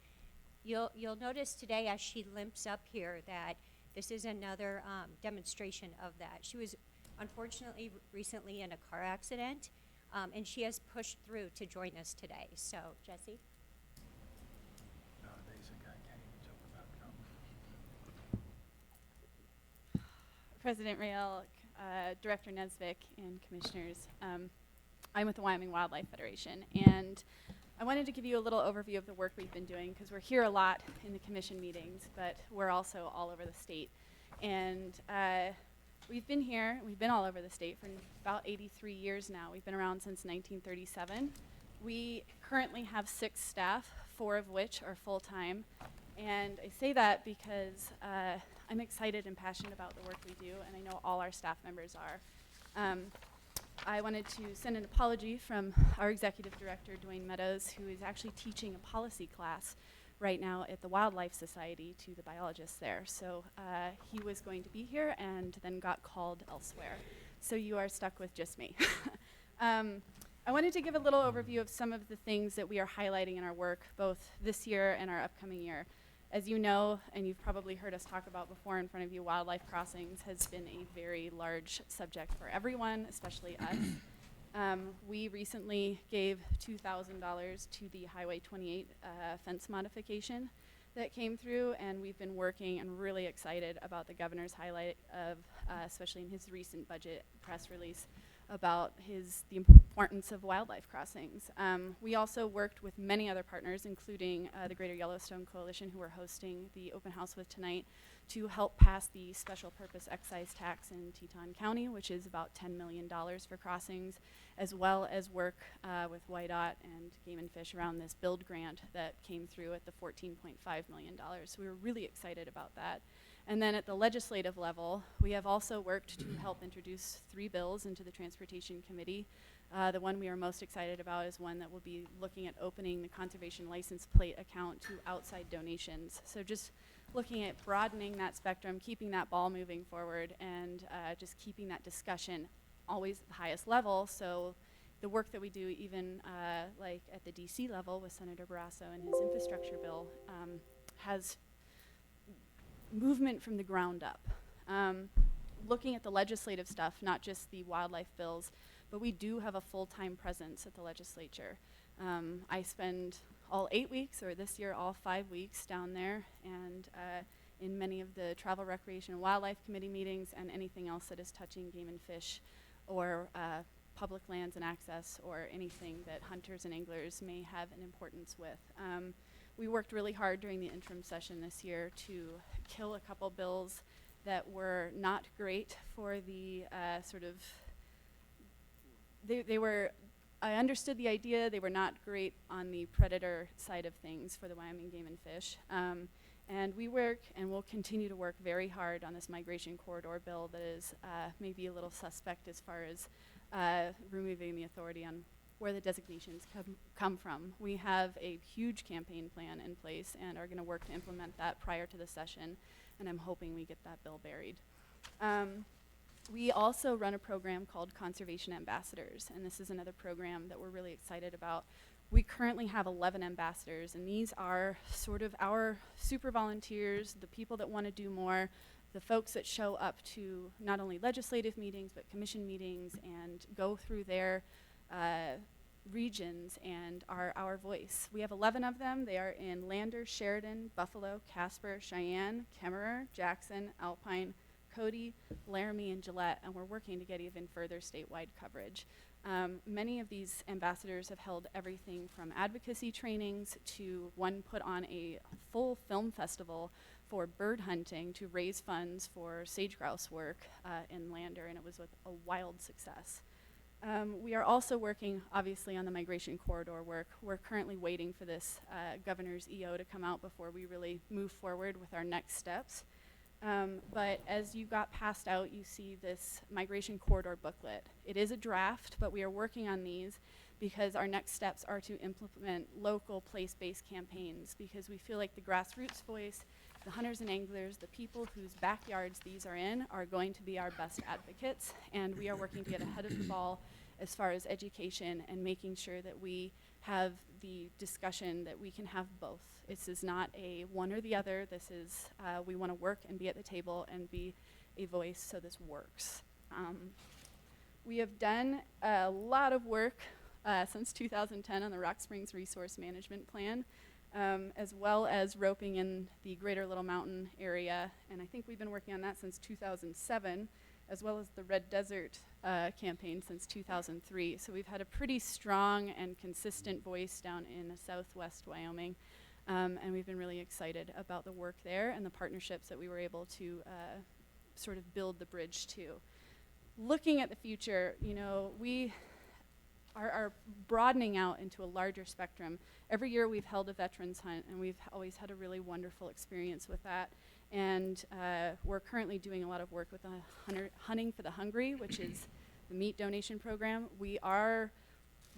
you'll notice today as she limps up here that this is another demonstration of that. She was unfortunately recently in a car accident, and she has pushed through to join us today. So, Jessie. Nowadays, a guy can't even joke about Trump. President Rael, Director Nesvik, and Commissioners. I'm with the Wyoming Wildlife Federation, and I wanted to give you a little overview of the work we've been doing because we're here a lot in the commission meetings, but we're also all over the state. And we've been all over the state for about 83 years now. We've been around since 1937. We currently have 6 staff, 4 of which are full-time. And I say that because I'm excited and passionate about the work we do, and I know all our staff members are. I wanted to send an apology from our Executive Director, Dwayne Meadows, who is actually teaching a policy class right now at the Wildlife Society to the biologists there. So he was going to be here and then got called elsewhere. So you are stuck with just me. I wanted to give a little overview of some of the things that we are highlighting in our work, both this year and our upcoming year. As you know, and you've probably heard us talk about before in front of you, wildlife crossings has been a very large subject for everyone, especially us. We recently gave $2,000 to the Highway 28 fence modification that came through, and we've been working and really excited about the governor's highlight of, especially in his recent budget press release, about the importance of wildlife crossings. We also worked with many other partners, including the Greater Yellowstone Coalition, who we're hosting the open house with tonight, to help pass the special purpose excise tax in Teton County, which is about $10 million for crossings, as well as work with WYDOT and Game and Fish around this build grant that came through at the $14.5 million. So we were really excited about that. And then at the legislative level, we have also worked to help introduce 3 bills into the Transportation Committee. The one we are most excited about is one that will be looking at opening the conservation license plate account to outside donations. So just looking at broadening that spectrum, keeping that ball moving forward, and just keeping that discussion always at the highest level. So the work that we do even like at the DC level with Senator Barrasso and his infrastructure bill has movement from the ground up. Looking at the legislative stuff, not just the wildlife bills, but we do have a full-time presence at the legislature. I spend all 8 weeks, or this year all 5 weeks down there, and in many of the Travel, Recreation, and Wildlife Committee meetings and anything else that is touching game and fish or public lands and access or anything that hunters and anglers may have an importance with. We worked really hard during the interim session this year to kill a couple bills that were not great for the they were, I understood the idea, they were not great on the predator side of things for the Wyoming Game and Fish. And we work and will continue to work very hard on this migration corridor bill that is maybe a little suspect as far as removing the authority on where the designations come from. We have a huge campaign plan in place and are going to work to implement that prior to the session, and I'm hoping we get that bill buried. We also run a program called Conservation Ambassadors, and this is another program that we're really excited about. We currently have 11 ambassadors, and these are sort of our super volunteers, the people that want to do more, the folks that show up to not only legislative meetings, but commission meetings and go through their regions and are our voice. We have 11 of them. They are in Lander, Sheridan, Buffalo, Casper, Cheyenne, Kemmerer, Jackson, Alpine, Cody, Laramie, and Gillette, and we're working to get even further statewide coverage. Many of these ambassadors have held everything from advocacy trainings to one put on a full film festival for bird hunting to raise funds for sage grouse work in Lander, and it was a wild success. We are also working, obviously, on the migration corridor work. We're currently waiting for this governor's EO to come out before we really move forward with our next steps. But as you got passed out, you see this migration corridor booklet. It is a draft, but we are working on these because our next steps are to implement local place-based campaigns, because we feel like the grassroots voice, the hunters and anglers, the people whose backyards these are in, are going to be our best advocates, and we are working to get ahead of the ball as far as education and making sure that we have the discussion that we can have both. This is not a one or the other. This is, we want to work and be at the table and be a voice, so this works. We have done a lot of work since 2010 on the Rock Springs Resource Management Plan, as well as roping in the Greater Little Mountain area, and I think we've been working on that since 2007, as well as the Red Desert campaign since 2003. So we've had a pretty strong and consistent voice down in southwest Wyoming, and we've been really excited about the work there and the partnerships that we were able to sort of build the bridge to. Looking at the future, you know, we are broadening out into a larger spectrum. Every year we've held a veterans hunt, and we've always had a really wonderful experience with that. And we're currently doing a lot of work with Hunting for the Hungry, which is the meat donation program. We are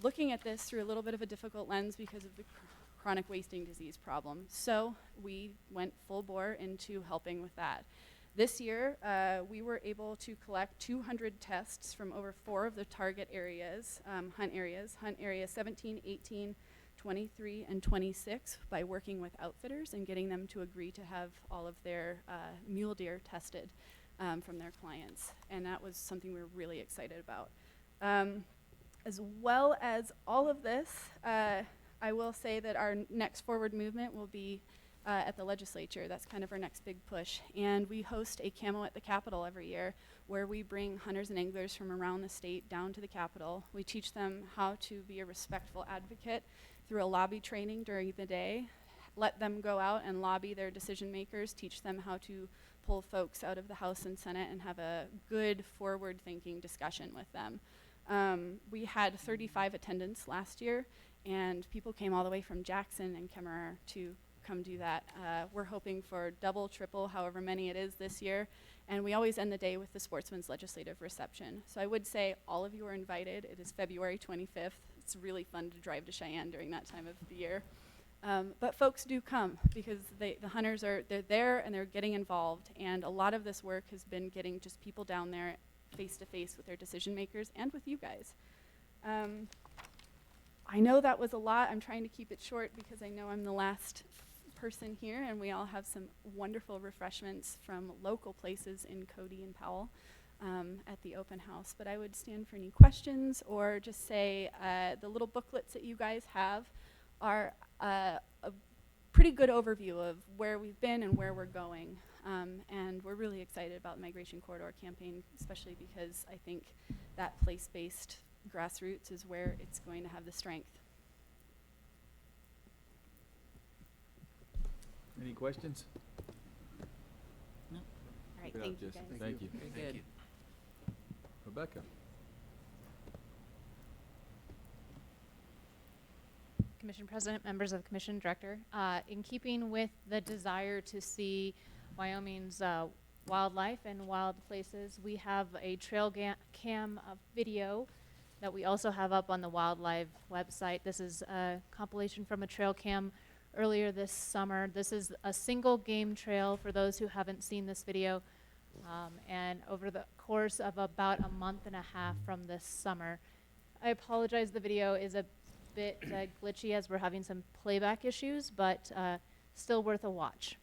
looking at this through a little bit of a difficult lens because of the chronic wasting disease problem. So we went full bore into helping with that. This year, we were able to collect 200 tests from over 4 of the target areas, hunt area 17, 18, 23, and 26, by working with outfitters and getting them to agree to have all of their mule deer tested from their clients. And that was something we were really excited about. As well as all of this, I will say that our next forward movement will be at the legislature. That's kind of our next big push. And we host a camo at the Capitol every year, where we bring hunters and anglers from around the state down to the Capitol. We teach them how to be a respectful advocate through a lobby training during the day, let them go out and lobby their decision makers, teach them how to pull folks out of the House and Senate and have a good forward-thinking discussion with them. We had 35 attendants last year, and people came all the way from Jackson and Kemmerer to come do that. We're hoping for double, triple, however many it is this year, and we always end the day with the Sportsman's Legislative Reception. So I would say all of you are invited. It is February 25th. It's really fun to drive to Cheyenne during that time of the year. But folks do come because the hunters they're there and they're getting involved, and a lot of this work has been getting just people down there face to face with their decision makers and with you guys. I know that was a lot. I'm trying to keep it short because I know I'm the last person here, and we all have some wonderful refreshments from local places in Cody and Powell at the open house. But I would stand for any questions, or just say the little booklets that you guys have are a pretty good overview of where we've been and where we're going. And we're really excited about the Migration Corridor campaign, especially because I think that place-based grassroots is where it's going to have the strength. Any questions? No. All right, Good thank you, job, guys. Jesse. Thank you. Very good. Rebecca? Commission President, members of the Commission, Director, in keeping with the desire to see Wyoming's wildlife and wild places, we have a trail cam video that we also have up on the wildlife website. This is a compilation from a trail cam earlier this summer. This is a single game trail for those who haven't seen this video. And over the course of about a month and a half from this summer, I apologize, the video is a bit glitchy as we're having some playback issues, but still worth a watch.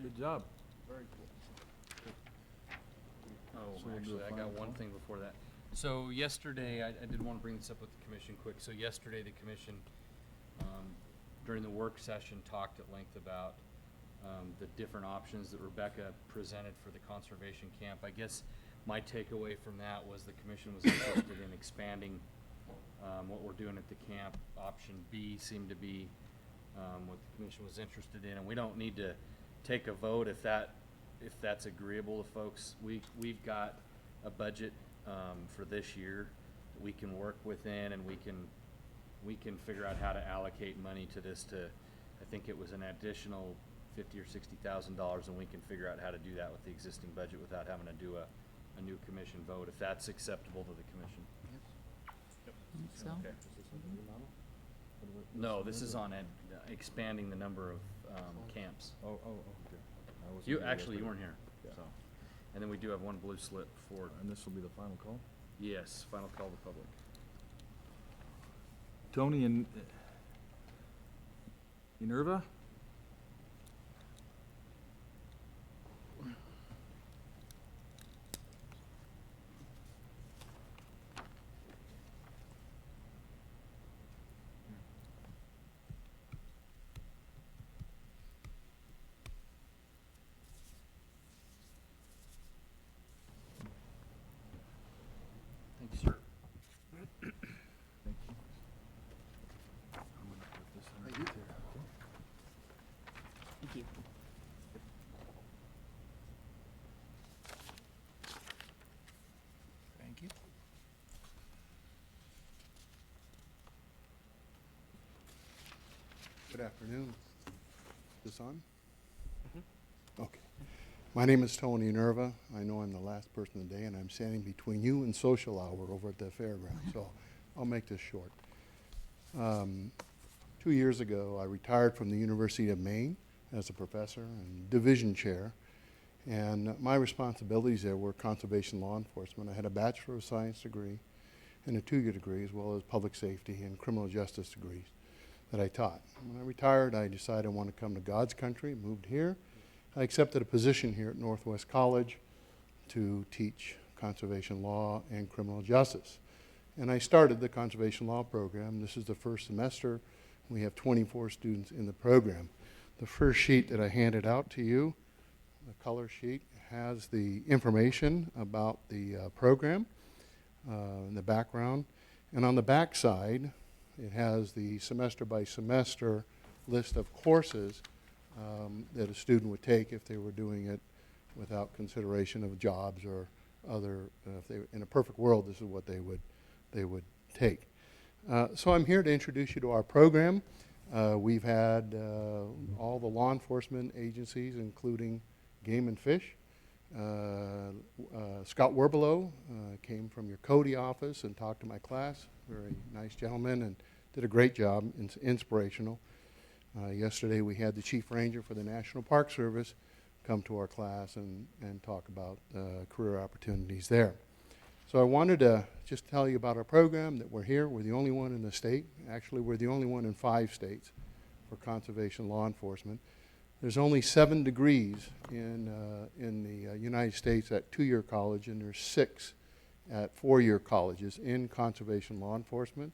Good job. Very cool. Oh, So we'll do actually, a I got final one call? thing before that. So yesterday, I did want to bring this up with the commission quick. So yesterday, the commission during the work session, talked at length about the different options that Rebecca presented for the conservation camp. I guess my takeaway from that was the commission was interested in expanding what we're doing at the camp. Option B seemed to be what the commission was interested in, and we don't need to take a vote if that's agreeable to folks. We've got a budget for this year that we can work within, and we can figure out how to allocate money to this. I think it was an additional $50,000 or $60,000, and we can figure out how to do that with the existing budget without having to do a new commission vote, if that's acceptable to the commission. So, Okay. No, this is on expanding the number of camps. Oh, okay. I wasn't You here actually, you yesterday. weren't here, Yeah. so. And then we do have one blue slip for, And this will be the final call? yes, final call to public. Tony and Minerva? Thank you, sir. Thank you. I'm gonna put this underneath here. Thank you. Thank you. Good afternoon. Is this on? Okay. My name is Tony Nerva. I know I'm the last person of the day, and I'm standing between you and social hour over at the fairground, so I'll make this short. 2 years ago, I retired from the University of Maine as a professor and division chair, and my responsibilities there were conservation law enforcement. I had a Bachelor of Science degree and a 2-year degree, as well as public safety and criminal justice degrees that I taught. When I retired, I decided I wanted to come to God's country, moved here. I accepted a position here at Northwest College to teach conservation law and criminal justice. And I started the conservation law program. This is the first semester. We have 24 students in the program. The first sheet that I handed out to you, the color sheet, has the information about the program, the background. And on the back side, it has the semester by semester list of courses that a student would take if they were doing it without consideration of jobs or other, if they, in a perfect world, this is what they would take. So I'm here to introduce you to our program. We've had all the law enforcement agencies, including Game and Fish. Scott Werbelow came from your Cody office and talked to my class. Very nice gentleman and did a great job, inspirational. Yesterday we had the Chief Ranger for the National Park Service come to our class and talk about career opportunities there. So I wanted to just tell you about our program, that we're here. We're the only one in the state. Actually, we're the only one in 5 states for conservation law enforcement. There's only 7 degrees in the United States at 2-year college, and there's 6 at 4-year colleges in conservation law enforcement.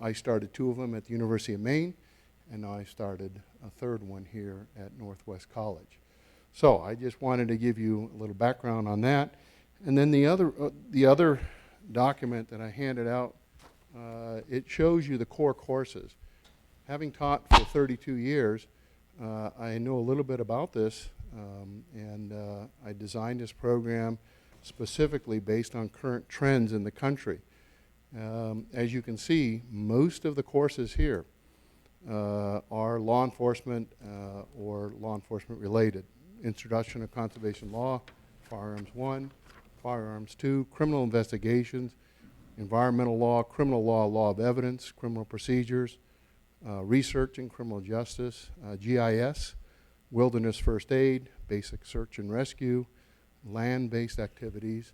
I started 2 of them at the University of Maine, and now I started a 3rd one here at Northwest College. So I just wanted to give you a little background on that. And then the other document that I handed out, it shows you the core courses. Having taught for 32 years, I know a little bit about this, and I designed this program specifically based on current trends in the country. As you can see, most of the courses here are law enforcement or law enforcement related. Introduction of Conservation Law, Firearms 1, Firearms 2, Criminal Investigations, Environmental Law, Criminal Law, Law of Evidence, Criminal Procedures, Research and Criminal Justice, GIS, Wilderness First Aid, Basic Search and Rescue, Land-Based Activities,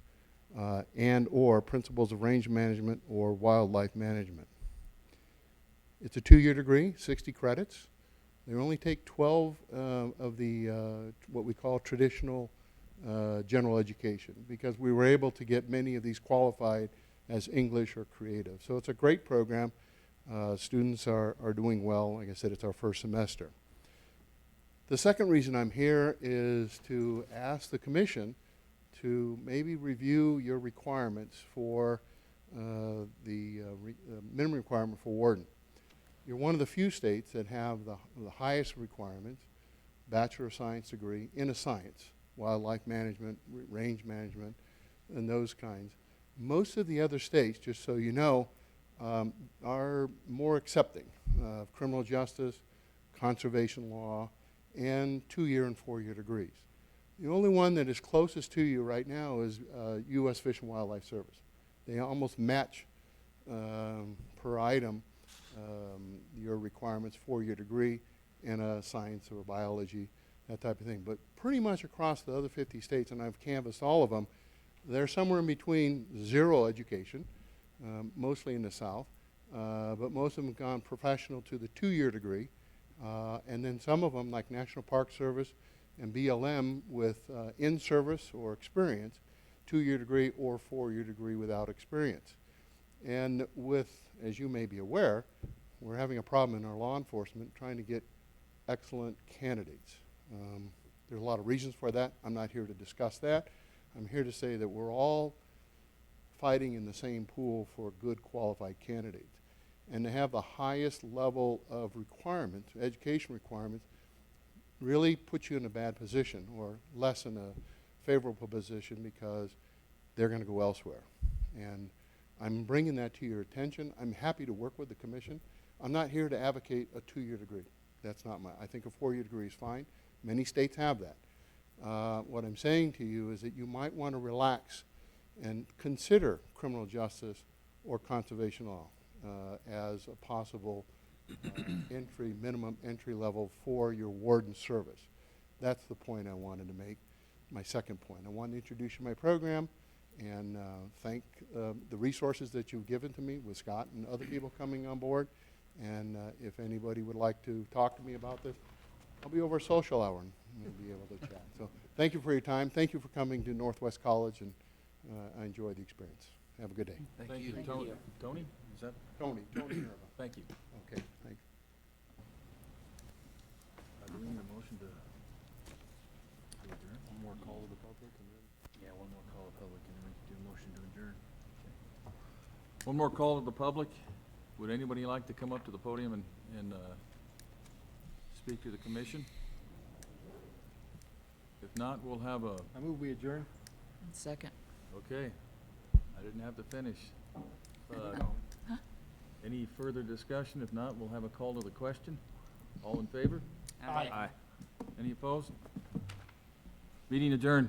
and or Principles of Range Management or Wildlife Management. It's a 2-year degree, 60 credits. They only take 12 of the what we call traditional general education, because we were able to get many of these qualified as English or creative. So it's a great program. Students are doing well. Like I said, it's our first semester. The second reason I'm here is to ask the commission to maybe review your requirements for the minimum requirement for warden. You're one of the few states that have the highest requirements, Bachelor of Science degree in a science, wildlife management, range management, and those kinds. Most of the other states, just so you know, are more accepting of criminal justice, conservation law, and 2-year and 4-year degrees. The only one that is closest to you right now is U.S. Fish and Wildlife Service. They almost match per item your requirements, 4-year degree in a science or biology, that type of thing. But pretty much across the other 50 states, and I've canvassed all of them, they're somewhere in between zero education, mostly in the South, but most of them have gone professional to the 2-year degree, and then some of them, like National Park Service and BLM, with in-service or experience, 2-year degree or 4-year degree without experience. And with, as you may be aware, we're having a problem in our law enforcement trying to get excellent candidates. There's a lot of reasons for that. I'm not here to discuss that. I'm here to say that we're all fighting in the same pool for good qualified candidates. And to have the highest level of requirements, education requirements, really puts you in a bad position or less in a favorable position because they're going to go elsewhere. And I'm bringing that to your attention. I'm happy to work with the commission. I'm not here to advocate a 2-year degree. That's not I think a 4-year degree is fine. Many states have that. What I'm saying to you is that you might want to relax and consider criminal justice or conservation law as a possible minimum entry level for your warden service. That's the point I wanted to make. My second point, I want to introduce you to my program and thank the resources that you've given to me with Scott and other people coming on board. And if anybody would like to talk to me about this, I'll be over a social hour and we'll be able to chat. So thank you for your time. Thank you for coming to Northwest College, and I enjoyed the experience. Have a good day. Thank you. Tony? Tony? Is that? Tony Minerva. Thank you. Okay, thanks. Do we need a motion to adjourn? One more call to the public and then. Yeah, one more call to public and then we can do a motion to adjourn. One more call to the public. Would anybody like to come up to the podium and speak to the commission? If not, we'll have a, I move we adjourn. Second. okay. I didn't have to finish. Any further discussion? If not, we'll have a call to the question. All in favor? Aye. Aye. Any opposed? Meeting adjourned.